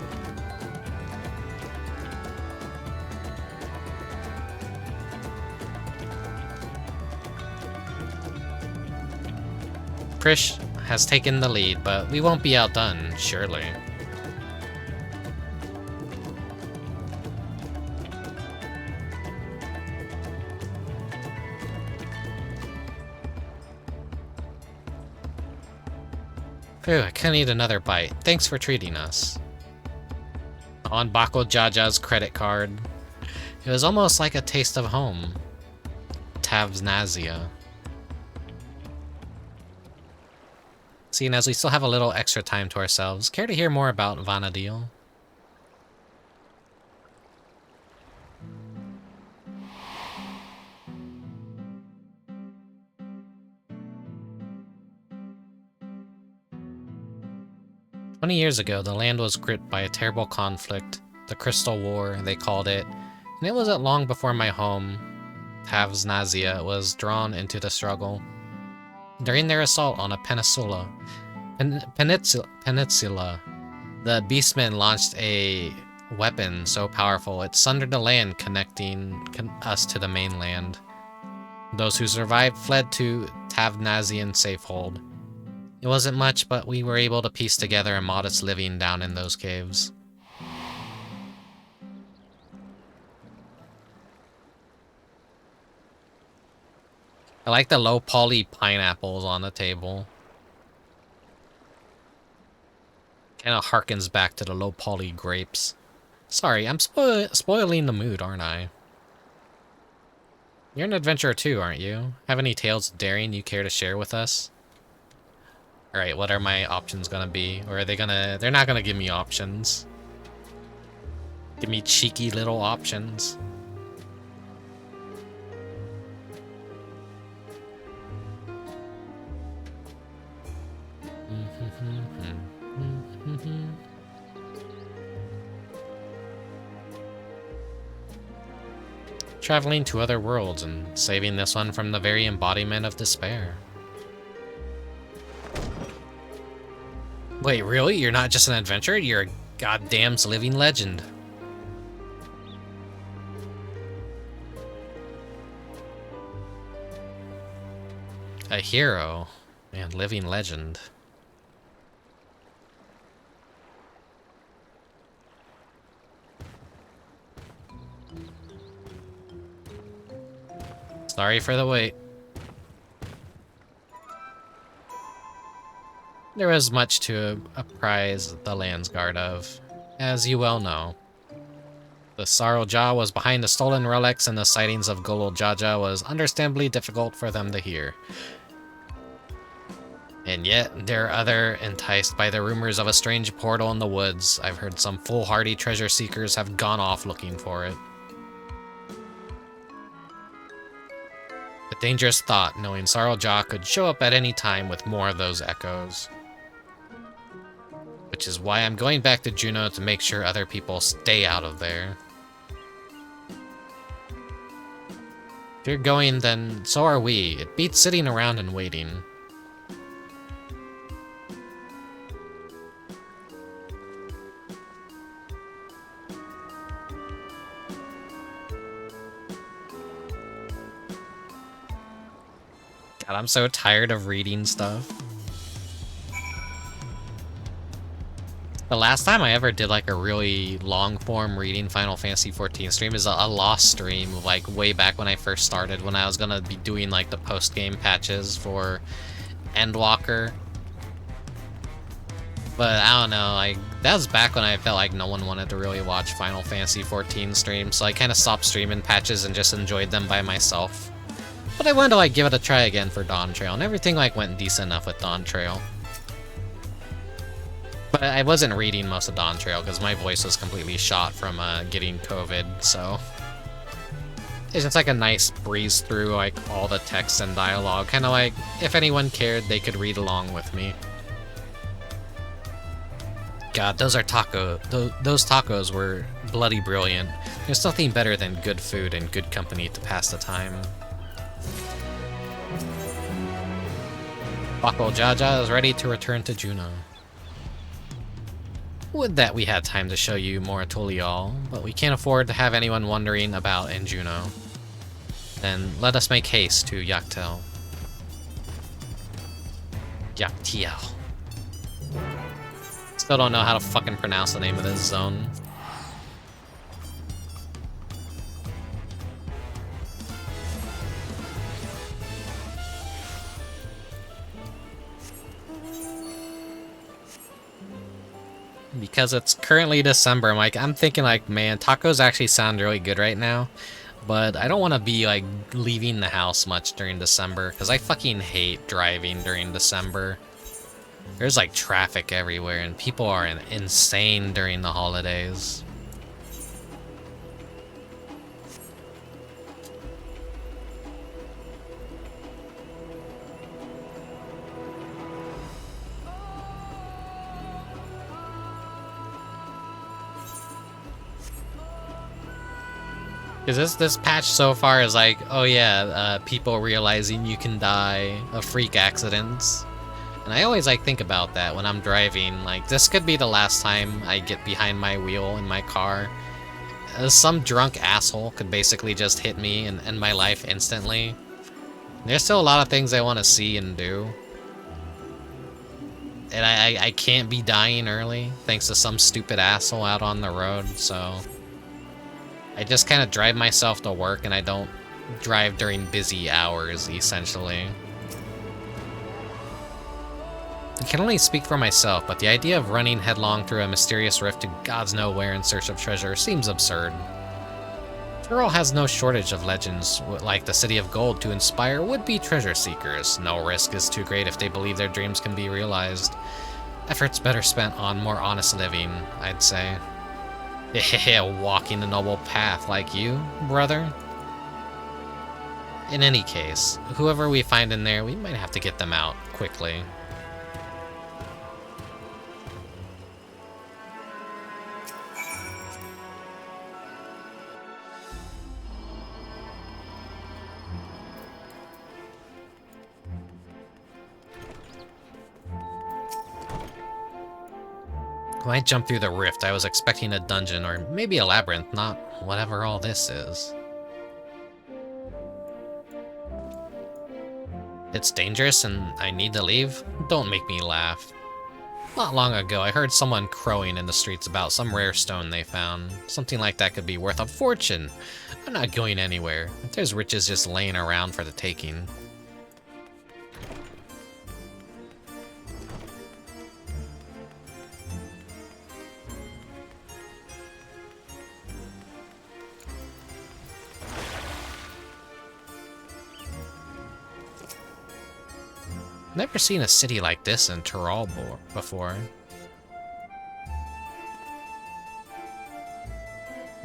Krish has taken the lead, but we won't be outdone, surely. Phew, I couldn't eat another bite. Thanks for treating us. On Bako Jaja's credit card. It was almost like a taste of home. Tavnazia. Seeing as we still have a little extra time to ourselves, care to hear more about Vana'diel? Years ago, the land was gripped by a terrible conflict, the Crystal War, they called it, and it wasn't long before my home, Tavnazia, was drawn into the struggle. During their assault on a peninsula, the beastmen launched a weapon so powerful it sundered the land, connecting us to the mainland. Those who survived fled to Tavnazian safehold. It wasn't much, but we were able to piece together a modest living down in those caves. I like the low poly pineapples on the table. Kinda harkens back to the low poly grapes. Sorry, I'm spoiling the mood, aren't I? You're an adventurer too, aren't you? Have any tales of daring you care to share with us? Alright, what are my options gonna be? Or are they gonna... They're not gonna give me options. Give me cheeky little options. Traveling to other worlds and saving this one from the very embodiment of despair. Wait, really? You're not just an adventurer? You're a goddamn living legend. A hero and living legend. Sorry for the wait. There was much to apprise the Landsguard of, as you well know. The Sorrow Jaw was behind the stolen relics, and the sightings of Golol Jaja was understandably difficult for them to hear. And yet, there are others enticed by the rumors of a strange portal in the woods. I've heard some foolhardy treasure seekers have gone off looking for it. A dangerous thought, knowing Sorrow Jaw could show up at any time with more of those echoes. Which is why I'm going back to Jeuno to make sure other people stay out of there. If you're going, then so are we. It beats sitting around and waiting. God, I'm so tired of reading stuff. The last time I ever did like a really long form reading Final Fantasy XIV stream is a lost stream, like way back when I first started, when I was gonna be doing like the post-game patches for Endwalker. But I don't know, like that was back when I felt like no one wanted to really watch Final Fantasy XIV streams, so I kind of stopped streaming patches and just enjoyed them by myself. But I wanted to like give it a try again for Dawntrail, and everything like went decent enough with Dawntrail. But I wasn't reading most of Dawntrail because my voice was completely shot from getting COVID, so it's just like a nice breeze through like all the text and dialogue, kind of like if anyone cared, they could read along with me. God, those tacos were bloody brilliant. There's nothing better than good food and good company to pass the time. Bako Jaja is ready to return to Jeuno. Would that we had time to show you more Tulial, but we can't afford to have anyone wondering about in Jeuno. Then let us make haste to Yaktel. Yaktiel. Still don't know how to fucking pronounce the name of this zone. Because it's currently December, I'm thinking like, man, tacos actually sound really good right now, but I don't want to be like leaving the house much during December, because I fucking hate driving during December. There's like traffic everywhere, and people are insane during the holidays. Because this patch so far is like, oh yeah, people realizing you can die of freak accidents. And I always like think about that when I'm driving, like this could be the last time I get behind my wheel in my car. Some drunk asshole could basically just hit me and end my life instantly. There's still a lot of things I want to see and do. And I can't be dying early thanks to some stupid asshole out on the road, so I just kind of drive myself to work, and I don't drive during busy hours, essentially. I can only speak for myself, but the idea of running headlong through a mysterious rift to God's nowhere in search of treasure seems absurd. Tyrol has no shortage of legends, like the City of Gold, to inspire would-be treasure seekers. No risk is too great if they believe their dreams can be realized. Efforts better spent on more honest living, I'd say. Walking the noble path like you, brother. In any case, whoever we find in there, we might have to get them out quickly. When I jumped through the rift, I was expecting a dungeon, or maybe a labyrinth, not whatever all this is. It's dangerous and I need to leave? Don't make me laugh. Not long ago, I heard someone crowing in the streets about some rare stone they found. Something like that could be worth a fortune. I'm not going anywhere. There's riches just laying around for the taking. Never seen a city like this in Tyrol before.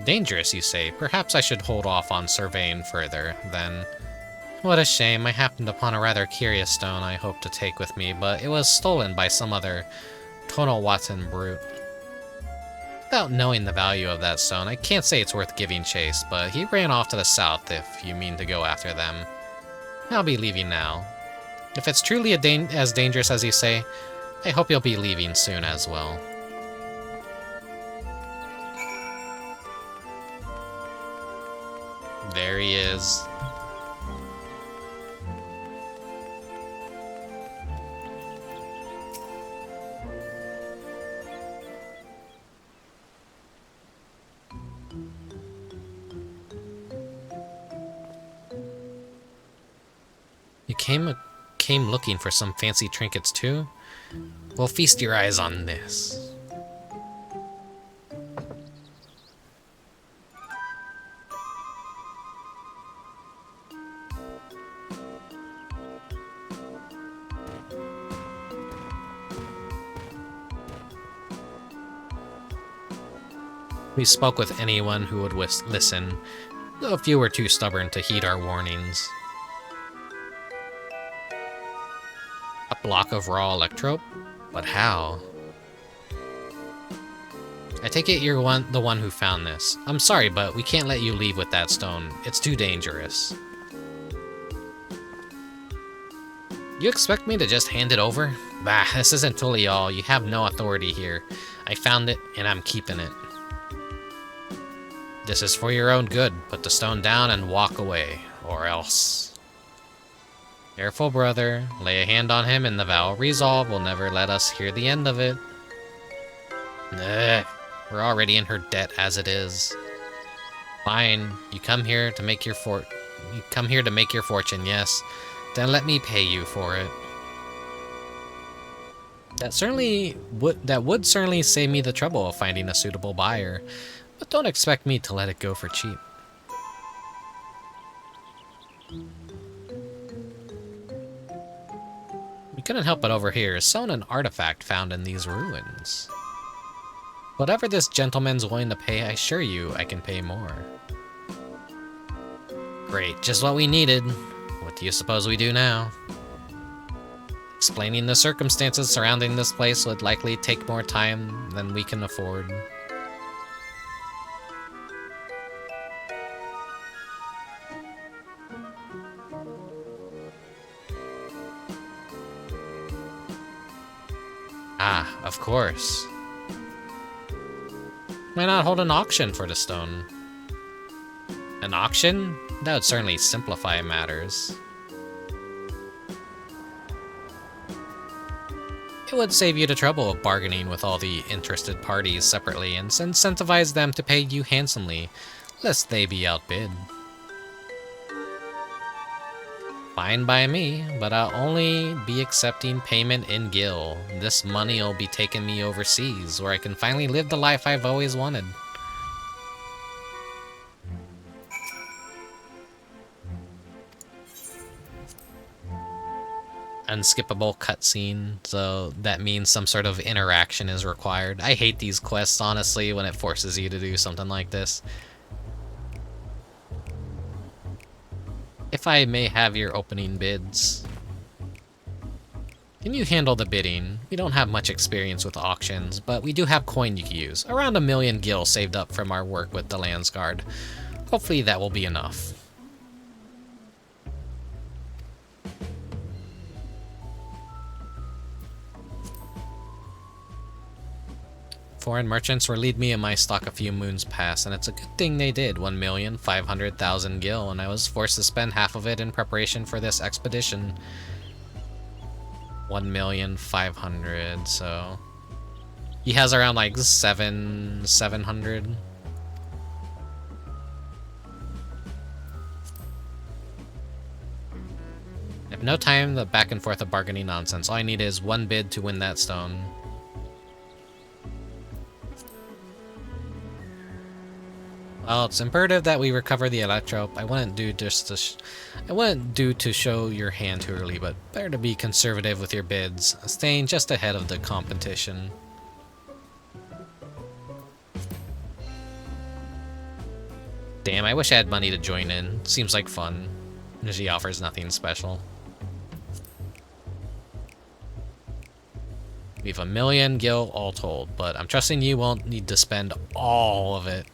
Dangerous, you say? Perhaps I should hold off on surveying further, then. What a shame. I happened upon a rather curious stone I hoped to take with me, but it was stolen by some other Tonal Watson Brute. Without knowing the value of that stone, I can't say it's worth giving chase, but he ran off to the south if you mean to go after them. I'll be leaving now. If it's truly as dangerous as you say, I hope you'll be leaving soon as well. There he is. You came looking for some fancy trinkets too? Well, feast your eyes on this. We spoke with anyone who would listen, though a few were too stubborn to heed our warnings. A block of raw electrope? But how? I take it you're the one who found this. I'm sorry, but we can't let you leave with that stone. It's too dangerous. You expect me to just hand it over? Bah, this isn't totally all. You have no authority here. I found it, and I'm keeping it. This is for your own good. Put the stone down and walk away, or else. Careful, brother. Lay a hand on him, and the vow of resolve will never let us hear the end of it. Ugh, we're already in her debt as it is. Fine, you come here to make your fortune, yes. Then let me pay you for it. That would certainly save me the trouble of finding a suitable buyer, but don't expect me to let it go for cheap. We couldn't help but overhear someone an artifact found in these ruins. Whatever this gentleman's willing to pay, I assure you I can pay more. Great, just what we needed. What do you suppose we do now? Explaining the circumstances surrounding this place would likely take more time than we can afford. Ah, of course. Why not hold an auction for the stone? An auction? That would certainly simplify matters. It would save you the trouble of bargaining with all the interested parties separately and incentivize them to pay you handsomely, lest they be outbid. Fine by me, but I'll only be accepting payment in gil. This money will be taking me overseas, where I can finally live the life I've always wanted. Unskippable cutscene, so that means some sort of interaction is required. I hate these quests, honestly, when it forces you to do something like this. If I may have your opening bids. Can you handle the bidding? We don't have much experience with auctions, but we do have coin you can use. Around 1 million gil saved up from our work with the Landsguard. Hopefully that will be enough. Foreign merchants were lead me in my stock a few moons past, and it's a good thing they did. 1,500,000 gil, and I was forced to spend half of it in preparation for this expedition. 1,500,000, so he has around like 700. I have no time the back and forth of bargaining nonsense. All I need is one bid to win that stone. Well, it's imperative that we recover the electrope. I wouldn't do to show your hand too early, but better to be conservative with your bids, staying just ahead of the competition. Damn, I wish I had money to join in. Seems like fun. She offers nothing special. We have 1 million gil all told, but I'm trusting you won't need to spend all of it.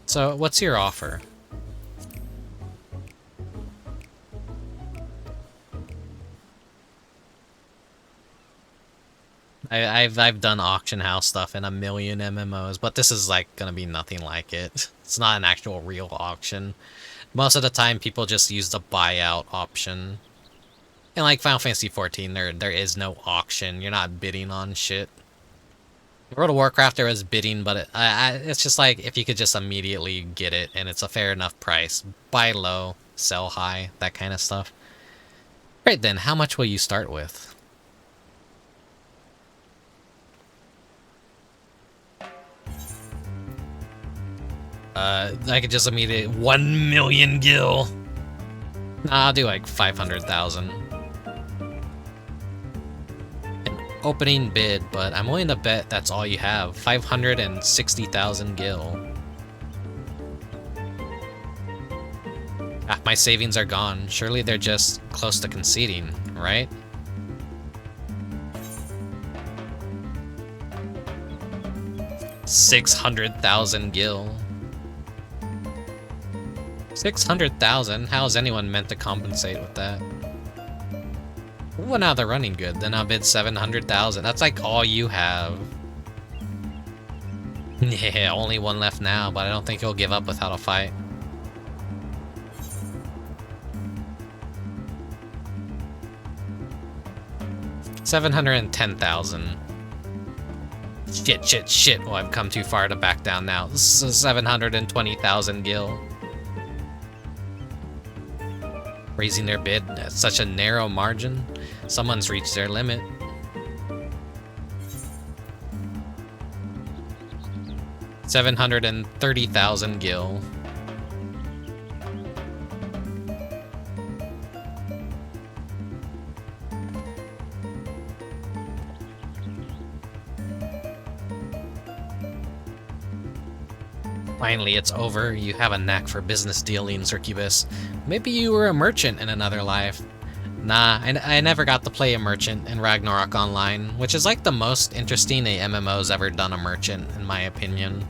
So, what's your offer? I've done auction house stuff in 1 million MMOs, but this is like gonna be nothing like it. It's not an actual real auction. Most of the time, people just use the buyout option. And like Final Fantasy XIV, there is no auction. You're not bidding on shit. World of Warcraft, there was bidding, but it's just like if you could just immediately get it and it's a fair enough price. Buy low, sell high, that kind of stuff. Right then, how much will you start with? I could just immediately 1 million gil. Nah, I'll do like 500,000. An opening bid, but I'm willing to bet that's all you have. 560,000 gil. Half my savings are gone. Surely they're just close to conceding, right? $600,000 gil. 600,000? How is anyone meant to compensate with that? Well, now they're running good. Then I'll bid 700,000. That's like all you have. Yeah, only one left now, but I don't think he'll give up without a fight. $710,000. Shit. Well, I've come too far to back down now. This is 720,000 gil. Raising their bid at such a narrow margin. Someone's reached their limit. $730,000 gil. Finally, it's over. You have a knack for business dealings, Rickubus. Maybe you were a merchant in another life. Nah, I never got to play a merchant in Ragnarok Online, which is like the most interesting a MMO's ever done a merchant, in my opinion.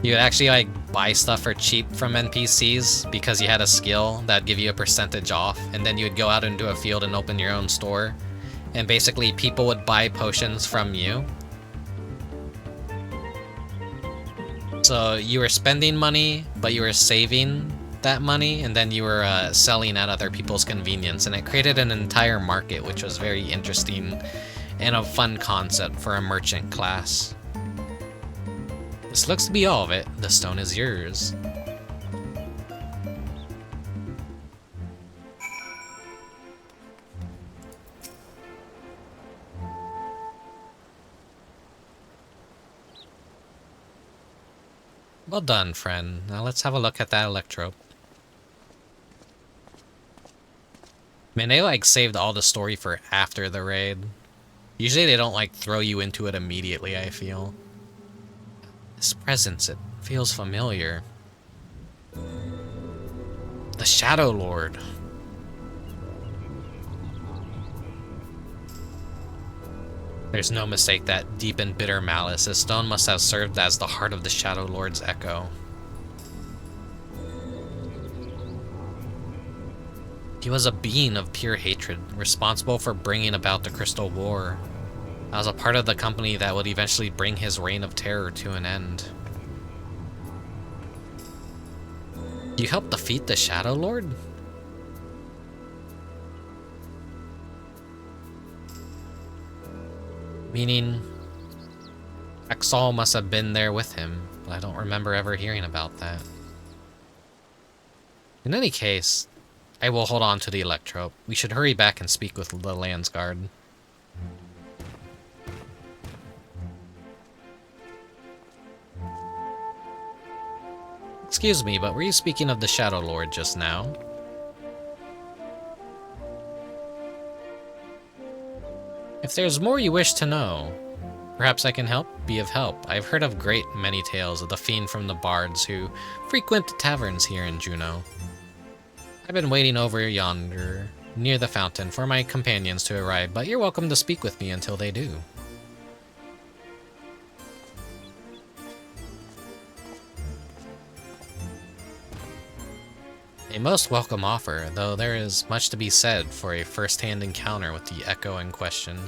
You would actually like buy stuff for cheap from NPCs because you had a skill that'd give you a percentage off, and then you would go out into a field and open your own store. And basically people would buy potions from you. So you were spending money, but you were saving that money, and then you were selling at other people's convenience, and it created an entire market, which was very interesting and a fun concept for a merchant class. This looks to be all of it. The stone is yours. Well done, friend. Now let's have a look at that electrope. Man, they like saved all the story for after the raid. Usually they don't like throw you into it immediately, I feel. This presence, it feels familiar. The Shadow Lord. There's no mistake that deep and bitter malice. This stone must have served as the heart of the Shadow Lord's echo. He was a being of pure hatred, responsible for bringing about the Crystal War. As a part of the company that would eventually bring his reign of terror to an end. You helped defeat the Shadow Lord? Meaning, Exal must have been there with him, but I don't remember ever hearing about that. In any case, I will hold on to the electrope. We should hurry back and speak with the Landsguard. Excuse me, but were you speaking of the Shadow Lord just now? If there's more you wish to know, Perhaps I can be of help. I've heard of great many tales of the fiend from the bards who frequent the taverns here in Jeuno. I've been waiting over yonder, near the fountain, for my companions to arrive, but you're welcome to speak with me until they do. A most welcome offer, though there is much to be said for a first-hand encounter with the echo in question.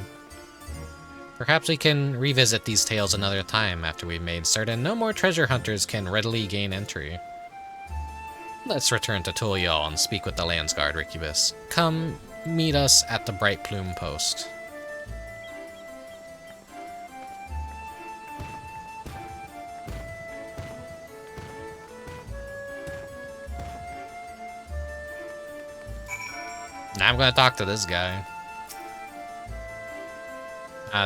Perhaps we can revisit these tales another time after we've made certain no more treasure hunters can readily gain entry. Let's return to Tulial and speak with the Landsguard, Rickubus. Come meet us at the Bright Plume Post. Now I'm gonna talk to this guy.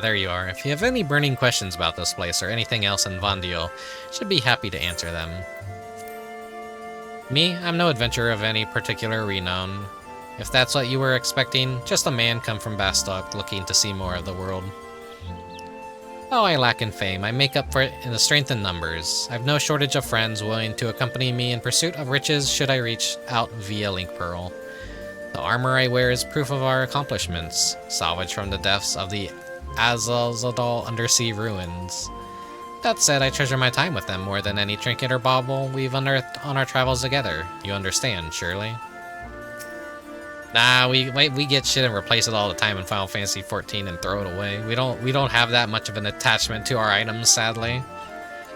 There you are. If you have any burning questions about this place or anything else in Vana'diel, should be happy to answer them. Me, I'm no adventurer of any particular renown. If that's what you were expecting, just a man come from Bastok looking to see more of the world. Oh, I lack in fame. I make up for it in the strength in numbers. I've no shortage of friends willing to accompany me in pursuit of riches should I reach out via Link Pearl. The armor I wear is proof of our accomplishments, salvaged from the depths of the Azazadal undersea ruins. That said, I treasure my time with them more than any trinket or bauble we've unearthed on our travels together. You understand, surely? Nah, we get shit and replace it all the time in Final Fantasy XIV and throw it away. We don't have that much of an attachment to our items, sadly.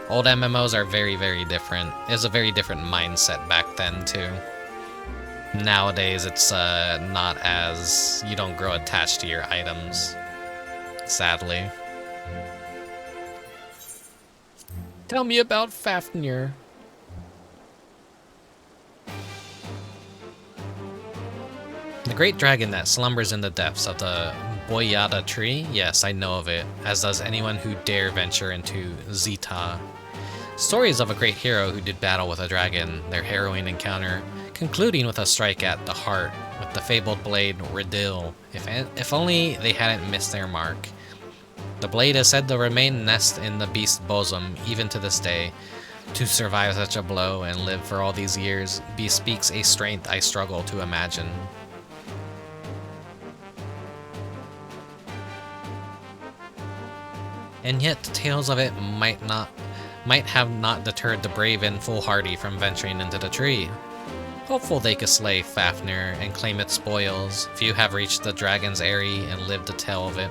Old MMOs are very, very different. It was a very different mindset back then, too. Nowadays, it's not as... you don't grow attached to your items. Sadly. Tell me about Fafnir. The great dragon that slumbers in the depths of the Yuweyawata tree? Yes, I know of it, as does anyone who dare venture into Zeta. Stories of a great hero who did battle with a dragon, their harrowing encounter, concluding with a strike at the heart with the fabled blade Vana'diel. If only they hadn't missed their mark. The blade is said to remain nest in the beast's bosom even to this day. To survive such a blow and live for all these years bespeaks a strength I struggle to imagine. And yet the tales of it might have not deterred the brave and foolhardy from venturing into the tree. Hopeful they could slay Fafnir and claim its spoils. Few have reached the dragon's eyrie and lived to tell of it.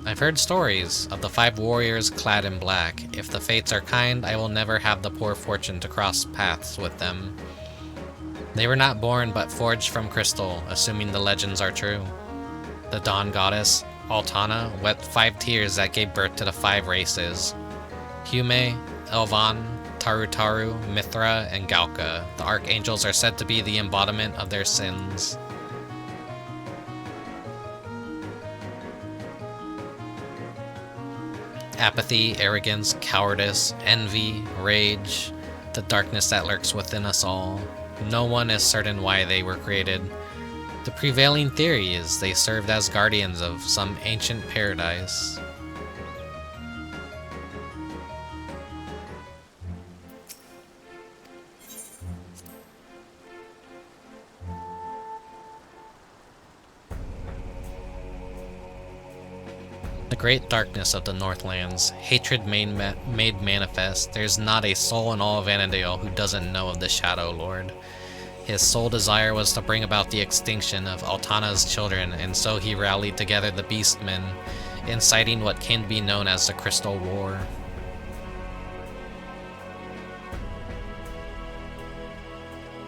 I've heard stories of the 5 warriors clad in black. If the fates are kind, I will never have the poor fortune to cross paths with them. They were not born, but forged from crystal, assuming the legends are true. The dawn goddess, Altana, wept 5 tears that gave birth to the 5 races. Hume, Elvan, Tarutaru, Mithra, and Galka. The archangels are said to be the embodiment of their sins. Apathy, arrogance, cowardice, envy, rage, the darkness that lurks within us all. No one is certain why they were created. The prevailing theory is they served as guardians of some ancient paradise. The great darkness of the Northlands, hatred made manifest. There's not a soul in all of Vana'diel who doesn't know of the Shadow Lord. His sole desire was to bring about the extinction of Altana's children, and so he rallied together the Beastmen, inciting what can be known as the Crystal War.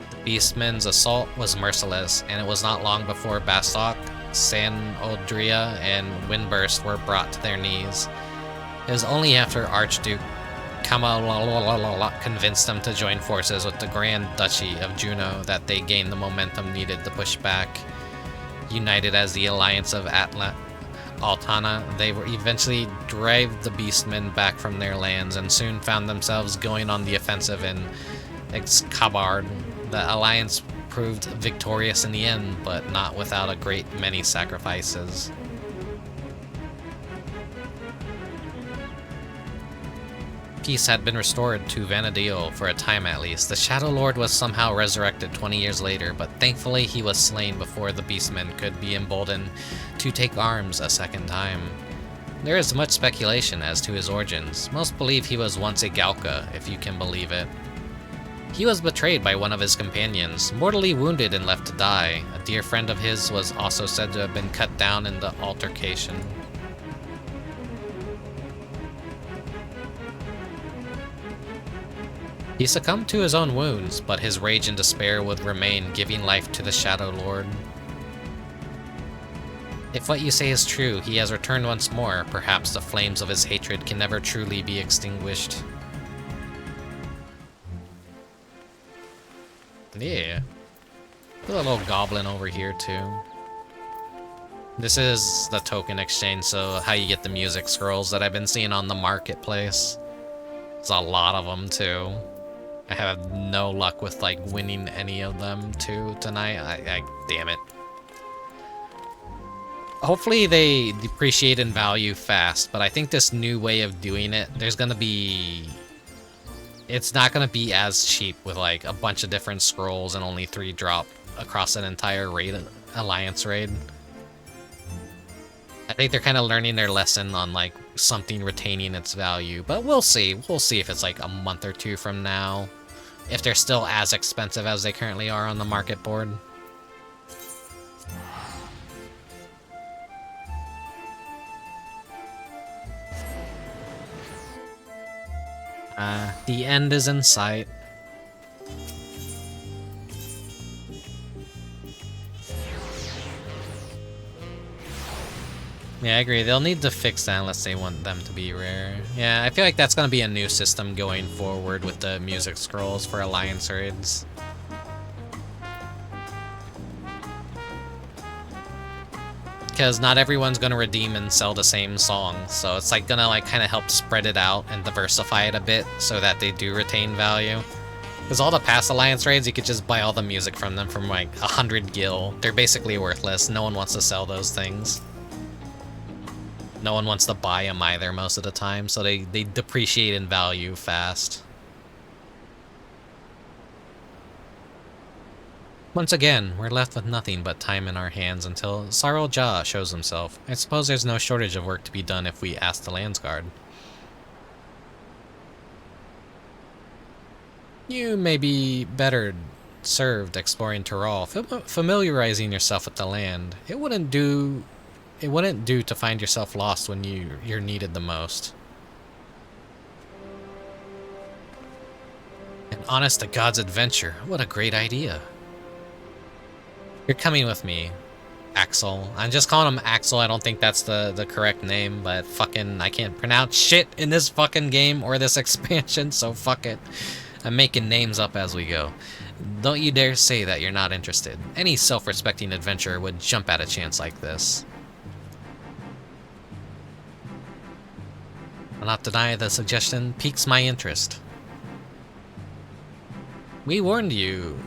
The Beastmen's assault was merciless, and it was not long before Bastok, San Odria, and Windburst were brought to their knees. It was only after Archduke Kamalala convinced them to join forces with the Grand Duchy of Jeuno that they gained the momentum needed to push back. United as the Alliance of Altana, they were eventually drive the beastmen back from their lands and soon found themselves going on the offensive in Excabard. The Alliance proved victorious in the end, but not without a great many sacrifices. Peace had been restored to Vana'diel for a time at least. The Shadow Lord was somehow resurrected 20 years later, but thankfully he was slain before the beastmen could be emboldened to take arms a second time. There is much speculation as to his origins. Most believe he was once a Galka, if you can believe it. He was betrayed by one of his companions, mortally wounded and left to die. A dear friend of his was also said to have been cut down in the altercation. He succumbed to his own wounds, but his rage and despair would remain, giving life to the Shadow Lord. If what you say is true, he has returned once more. Perhaps the flames of his hatred can never truly be extinguished. Yeah. Put a little goblin over here, too. This is the token exchange, so how you get the music scrolls that I've been seeing on the marketplace. There's a lot of them, too. I have no luck with, like, winning any of them, too, tonight. Damn it. Hopefully they depreciate in value fast, but I think this new way of doing it, there's gonna be... It's not gonna be as cheap with, like, a bunch of different scrolls and only 3 drop across an entire raid, Alliance raid. I think they're kind of learning their lesson on, like, something retaining its value, but we'll see. We'll see if it's, like, a month or 2 from now. If they're still as expensive as they currently are on the market board. The end is in sight. Yeah, I agree. They'll need to fix that unless they want them to be rare. Yeah, I feel like that's going to be a new system going forward with the music scrolls for Alliance raids. Because not everyone's going to redeem and sell the same song, so it's like going to like kind of help spread it out and diversify it a bit so that they do retain value. Because all the past Alliance raids, you could just buy all the music from them from like 100 gil. They're basically worthless. No one wants to sell those things. No one wants to buy them either most of the time, so they depreciate in value fast. Once again, we're left with nothing but time in our hands until Sarl Ja shows himself. I suppose there's no shortage of work to be done if we ask the Landsguard. You may be better served exploring Tyrol, familiarizing yourself with the land. It wouldn't do to find yourself lost when you're needed the most. An honest to God's adventure. What a great idea. You're coming with me, Axel. I'm just calling him Axel. I don't think that's the correct name, but fucking I can't pronounce shit in this fucking game or this expansion, so fuck it. I'm making names up as we go. Don't you dare say that you're not interested. Any self-respecting adventurer would jump at a chance like this. I'll not deny the suggestion piques my interest. We warned you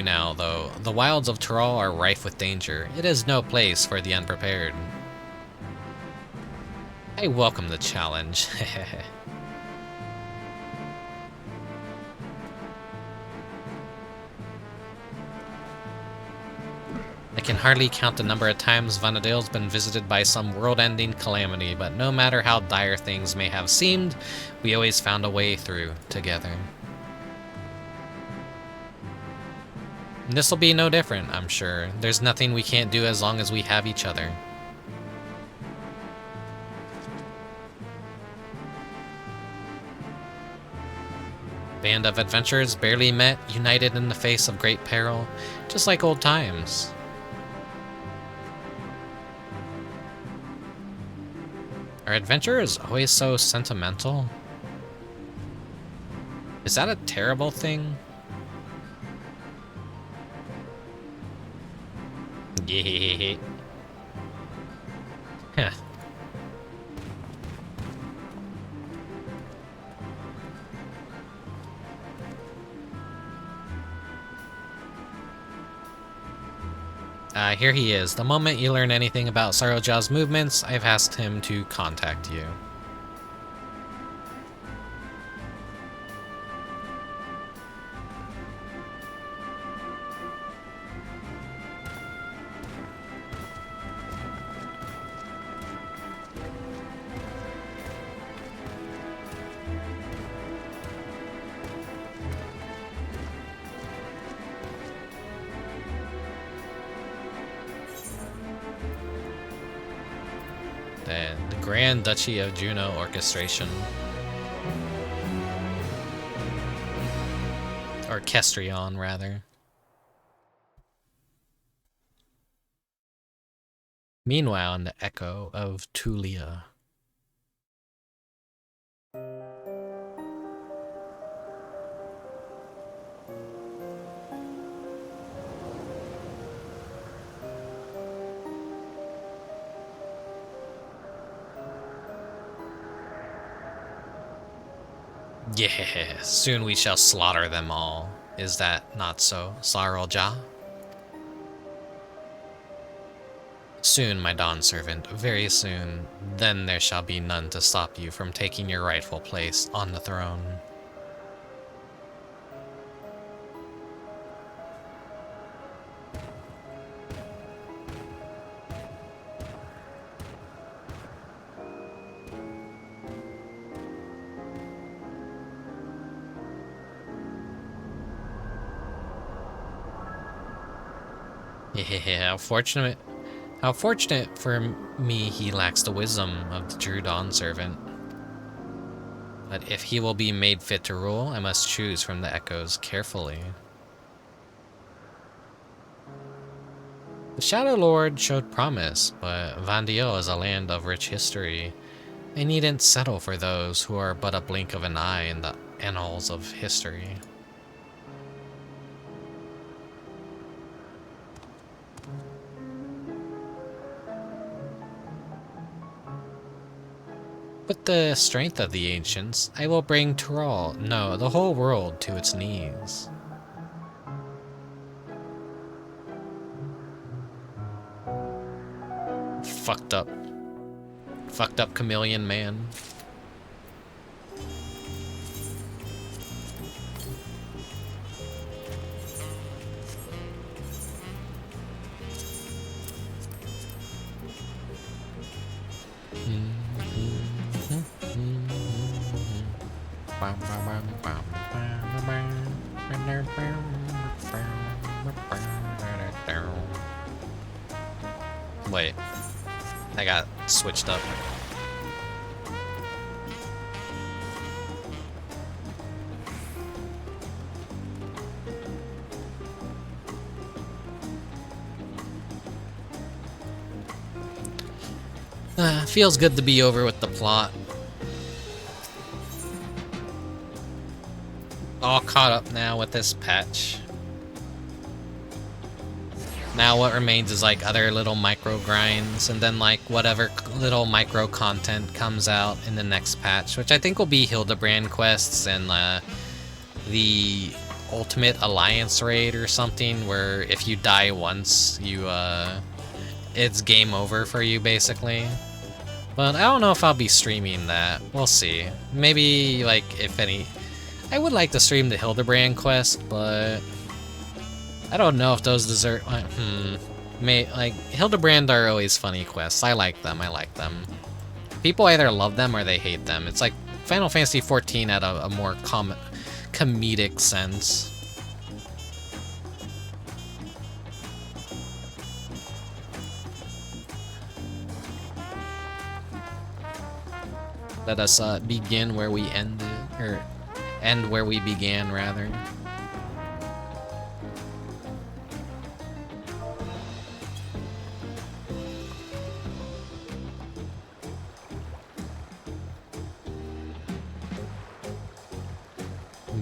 now, though. The wilds of Tyrol are rife with danger. It is no place for the unprepared. I welcome the challenge. I can hardly count the number of times Vana'diel's been visited by some world-ending calamity, but no matter how dire things may have seemed, we always found a way through together. This'll be no different, I'm sure. There's nothing we can't do as long as we have each other. Band of adventurers barely met, united in the face of great peril, just like old times. Are adventurers always so sentimental? Is that a terrible thing? Heh. Here he is. The moment you learn anything about Saroja's movements, I've asked him to contact you. The Grand Duchy of Jeuno Orchestration. Orchestrion, rather. Meanwhile, in the echo of Tulia. Yeah, soon we shall slaughter them all. Is that not so, Saroja? Soon, my Dawn servant, very soon. Then there shall be none to stop you from taking your rightful place on the throne. Yeah, how fortunate for me he lacks the wisdom of the true Dawn servant. But if he will be made fit to rule, I must choose from the echoes carefully. The Shadow Lord showed promise, but Vana'diel is a land of rich history. I needn't settle for those who are but a blink of an eye in the annals of history. With the strength of the ancients, I will bring Tural, no, the whole world to its knees. Fucked up chameleon man. Wait, I got switched up. Feels good to be over with the plot. All caught up now with this patch. Now what remains is like other little micro grinds, and then like whatever little micro content comes out in the next patch, which I think will be Hildebrand quests and the Ultimate Alliance raid or something, where if you die once, you it's game over for you basically. But I don't know if I'll be streaming that. We'll see. Maybe like if any. I would like to stream the Hildebrand quest, but I don't know if those deserve. Like Hildebrand are always funny quests. I like them. People either love them or they hate them. It's like Final Fantasy XIV at a more comedic sense. Let us begin where we ended, or end where we began, rather.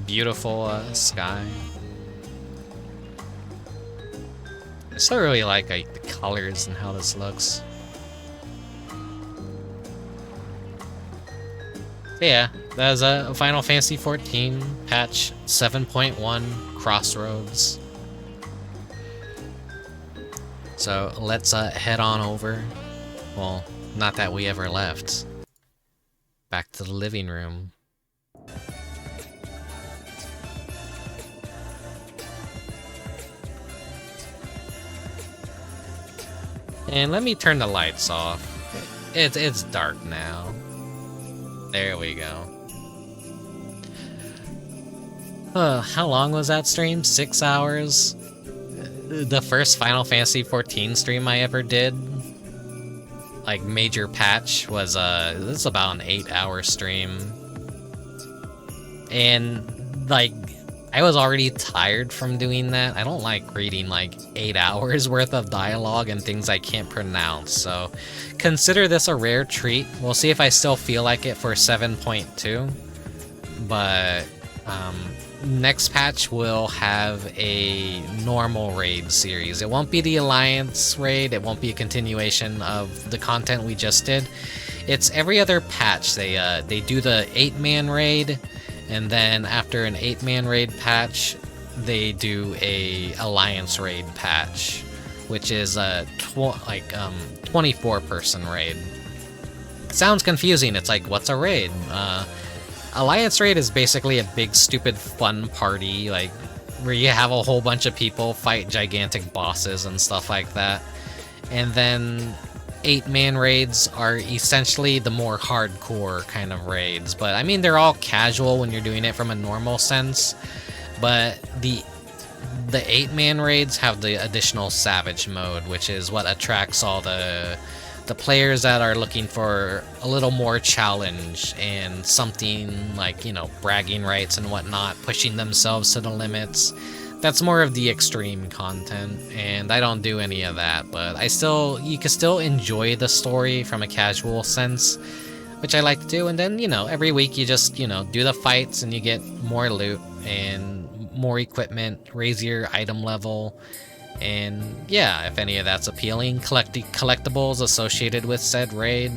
Beautiful sky. I still really like the colors and how this looks. Yeah, that was a Final Fantasy XIV patch 7.1 Crossroads. So let's head on over. Well, not that we ever left. Back to the living room. And let me turn the lights off. It's dark now. There we go. How long was that stream? 6 hours? The first Final Fantasy XIV stream I ever did, like major patch, was this is about an 8-hour stream. And like I was already tired from doing that. I don't like reading like 8 hours worth of dialogue and things I can't pronounce, so consider this a rare treat. We'll see if I still feel like it for 7.2, but next patch will have a normal raid series. It won't be the Alliance raid, it won't be a continuation of the content we just did. It's every other patch. They do the 8-man raid, and then after an 8-man raid patch, they do a Alliance raid patch, which is a 24-person raid. Sounds confusing. It's like, what's a raid? Alliance raid is basically a big, stupid, fun party, like where you have a whole bunch of people fight gigantic bosses and stuff like that. And then 8-man raids are essentially the more hardcore kind of raids. But I mean, they're all casual when you're doing it from a normal sense. But the 8-man raids have the additional Savage mode, which is what attracts all the players that are looking for a little more challenge and something like, you know, bragging rights and whatnot, pushing themselves to the limits. That's more of the extreme content, and I don't do any of that, but you can still enjoy the story from a casual sense, which I like to do. And then, you know, every week you just, you know, do the fights and you get more loot and more equipment, raise your item level. And yeah, if any of that's appealing, collect the collectibles associated with said raid.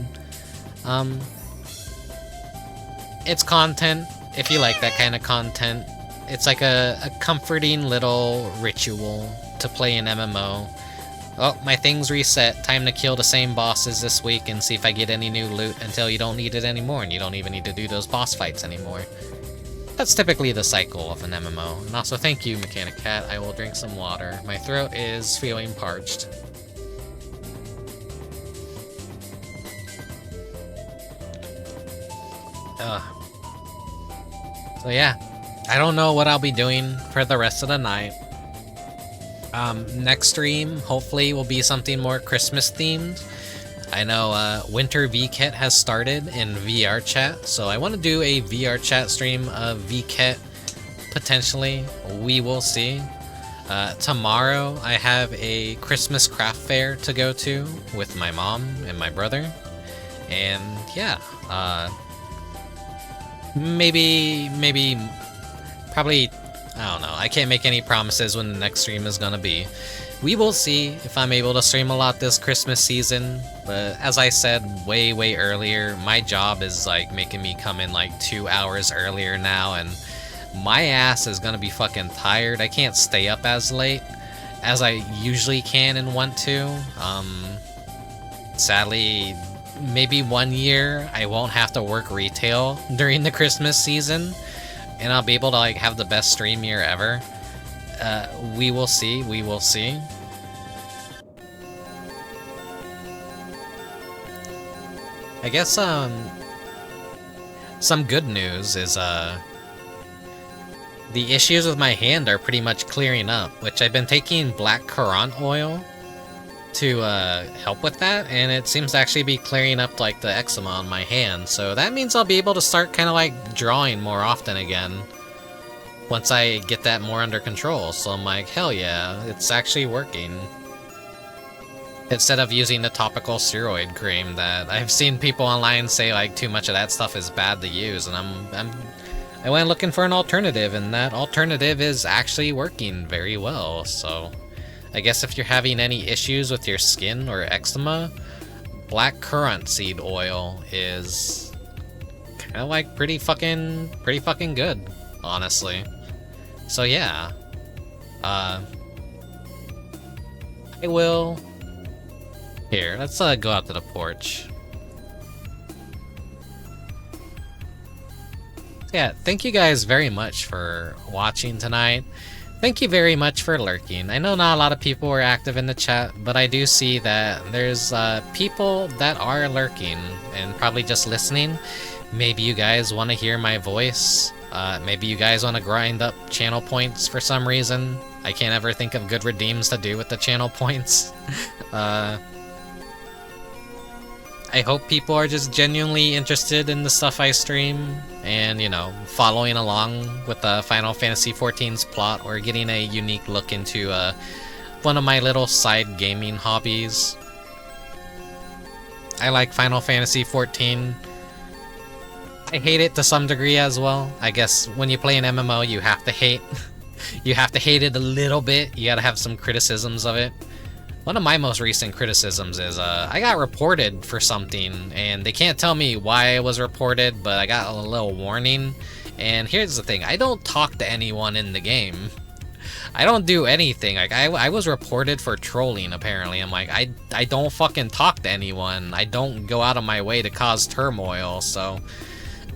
It's content, if you like that kind of content. It's like a comforting little ritual to play an MMO. Oh, my thing's reset. Time to kill the same bosses this week and see if I get any new loot until you don't need it anymore and you don't even need to do those boss fights anymore. That's typically the cycle of an MMO. And also, thank you, Mechanic Cat. I will drink some water. My throat is feeling parched. So yeah, I don't know what I'll be doing for the rest of the night. Next stream, hopefully, will be something more Christmas themed. I know Winter VKit has started in VR chat, so I want to do a VR chat stream of VKit, potentially. We will see. Tomorrow, I have a Christmas craft fair to go to with my mom and my brother. And yeah, probably, I don't know. I can't make any promises when the next stream is gonna be. We will see if I'm able to stream a lot this Christmas season, but as I said way earlier, my job is like making me come in like 2 hours earlier now, and my ass is gonna be fucking tired. I can't stay up as late as I usually can and want to. Sadly, maybe 1 year I won't have to work retail during the Christmas season, and I'll be able to like have the best stream year ever. We will see. We will see. I guess some good news is the issues with my hand are pretty much clearing up, which I've been taking black currant oil to help with that, and it seems to actually be clearing up like the eczema on my hand. So that means I'll be able to start kind of like drawing more often again once I get that more under control. So I'm like, hell yeah, it's actually working. Instead of using the topical steroid cream that I've seen people online say like too much of that stuff is bad to use, and I went looking for an alternative, and that alternative is actually working very well. So I guess if you're having any issues with your skin or eczema, black currant seed oil is like pretty fucking good, honestly. So yeah, I will. Here, let's go out to the porch. Yeah, thank you guys very much for watching tonight. Thank you very much for lurking. I know not a lot of people were active in the chat, but I do see that there's people that are lurking and probably just listening. Maybe you guys want to hear my voice. Maybe you guys want to grind up channel points for some reason. I can't ever think of good redeems to do with the channel points. I hope people are just genuinely interested in the stuff I stream and, you know, following along with Final Fantasy XIV's plot or getting a unique look into one of my little side gaming hobbies. I like Final Fantasy XIV. I hate it to some degree as well. I guess when you play an MMO, you have to hate. You have to hate it a little bit. You gotta have some criticisms of it. One of my most recent criticisms is I got reported for something, and they can't tell me why I was reported, but I got a little warning. And here's the thing, I don't talk to anyone in the game. I don't do anything. Like I was reported for trolling, apparently. I'm like, I don't fucking talk to anyone. I don't go out of my way to cause turmoil, so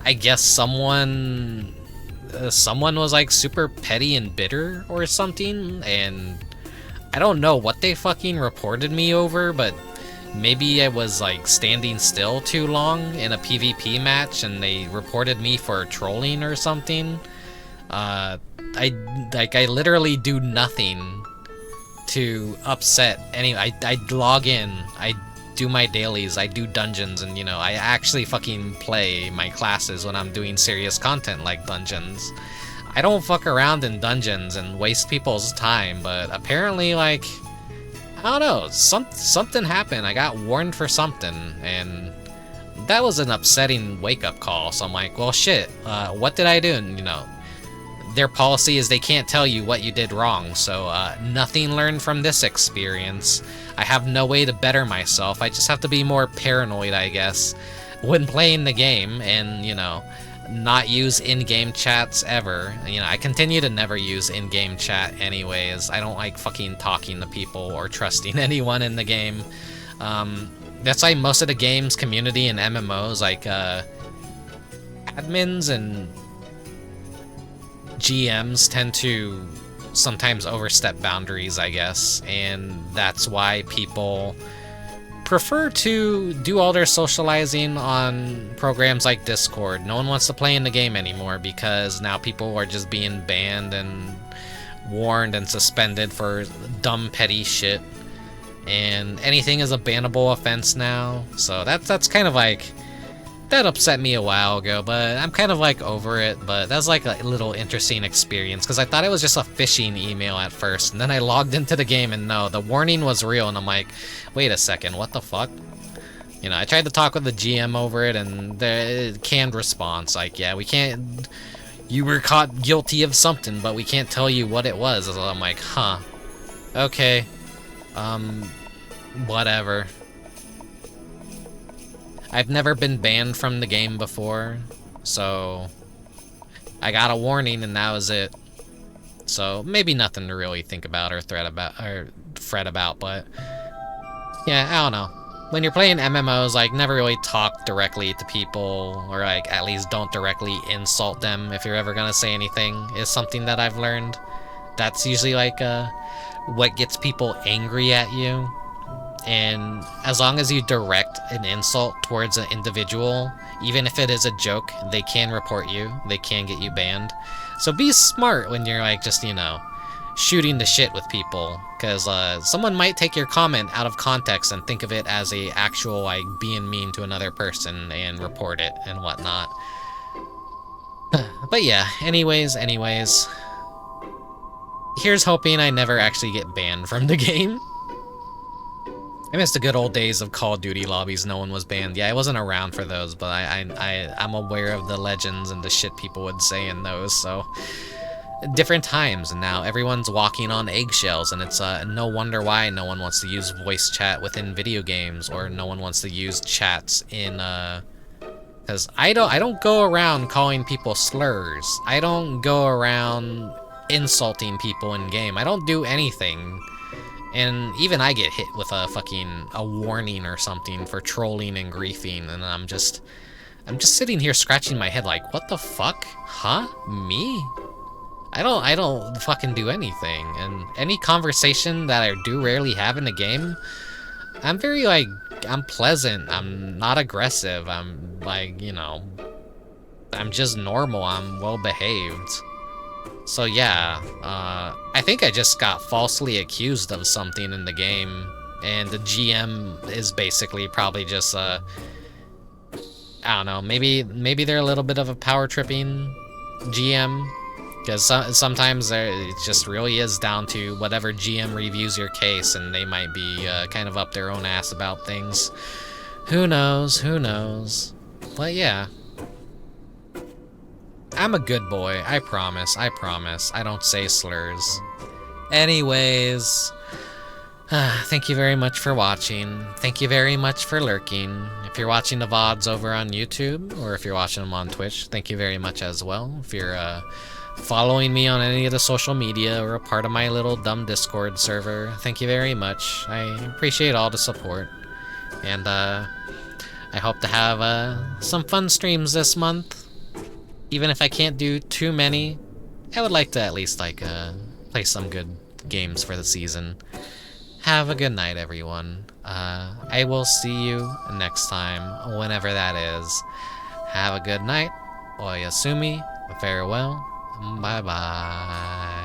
I guess someone was like super petty and bitter or something, and I don't know what they fucking reported me over, but maybe I was like standing still too long in a PvP match and they reported me for trolling or something. I literally do nothing to upset any. I log in, I do my dailies, I do dungeons, and you know, I actually fucking play my classes when I'm doing serious content like dungeons. I don't fuck around in dungeons and waste people's time, but apparently, like, I don't know, something happened. I got warned for something, and that was an upsetting wake-up call. So I'm like, well, shit, what did I do? And, you know, their policy is they can't tell you what you did wrong, so nothing learned from this experience. I have no way to better myself. I just have to be more paranoid, I guess, when playing the game, and, you know, not use in-game chats ever. You know, I continue to never use in-game chat anyways. I don't like fucking talking to people or trusting anyone in the game. That's why most of the game's community and MMOs, like, admins and GMs tend to sometimes overstep boundaries, I guess, and that's why people prefer to do all their socializing on programs like Discord. No one wants to play in the game anymore because now people are just being banned and warned and suspended for dumb petty shit, and anything is a bannable offense now. So that's kind of like, that upset me a while ago, but I'm kind of like over it. But that's like a little interesting experience because I thought it was just a phishing email at first, and then I logged into the game and no, the warning was real, and I'm like, wait a second, what the fuck? You know, I tried to talk with the GM over it, and the canned response, like, yeah, we can't, you were caught guilty of something, but we can't tell you what it was. So I'm like, huh, okay, whatever. I've never been banned from the game before, so I got a warning and that was it. So maybe nothing to really think about or fret about, but yeah, I don't know. When you're playing MMOs, like, never really talk directly to people, or like at least don't directly insult them if you're ever gonna say anything, is something that I've learned. That's usually like what gets people angry at you. And as long as you direct an insult towards an individual, even if it is a joke, they can report you, they can get you banned. So be smart when you're like just, you know, shooting the shit with people, because someone might take your comment out of context and think of it as a actual, like, being mean to another person and report it and whatnot. But yeah, anyways, here's hoping I never actually get banned from the game. I miss the good old days of Call of Duty lobbies. No one was banned. Yeah, I wasn't around for those, but I'm aware of the legends and the shit people would say in those, so different times, and now everyone's walking on eggshells, and it's no wonder why no one wants to use voice chat within video games, or no one wants to use chats in Because I don't go around calling people slurs. I don't go around insulting people in game. I don't do anything. And even I get hit with a warning or something for trolling and griefing, and I'm just sitting here scratching my head like, what the fuck? Huh? Me? I don't fucking do anything. And any conversation that I do rarely have in the game, I'm very like, I'm pleasant, I'm not aggressive, I'm like, you know, I'm just normal, I'm well behaved. So yeah, I think I just got falsely accused of something in the game, and the GM is basically probably just, I don't know, maybe they're a little bit of a power tripping GM, because sometimes it just really is down to whatever GM reviews your case, and they might be kind of up their own ass about things. Who knows, who knows. But yeah. I'm a good boy, I promise, I don't say slurs. Anyways, thank you very much for watching, thank you very much for lurking. If you're watching the VODs over on YouTube, or if you're watching them on Twitch, thank you very much as well. If you're following me on any of the social media, or a part of my little dumb Discord server, thank you very much. I appreciate all the support. And I hope to have some fun streams this month. Even if I can't do too many, I would like to at least like play some good games for the season. Have a good night, everyone. I will see you next time, whenever that is. Have a good night. Oyasumi. Farewell. Bye-bye.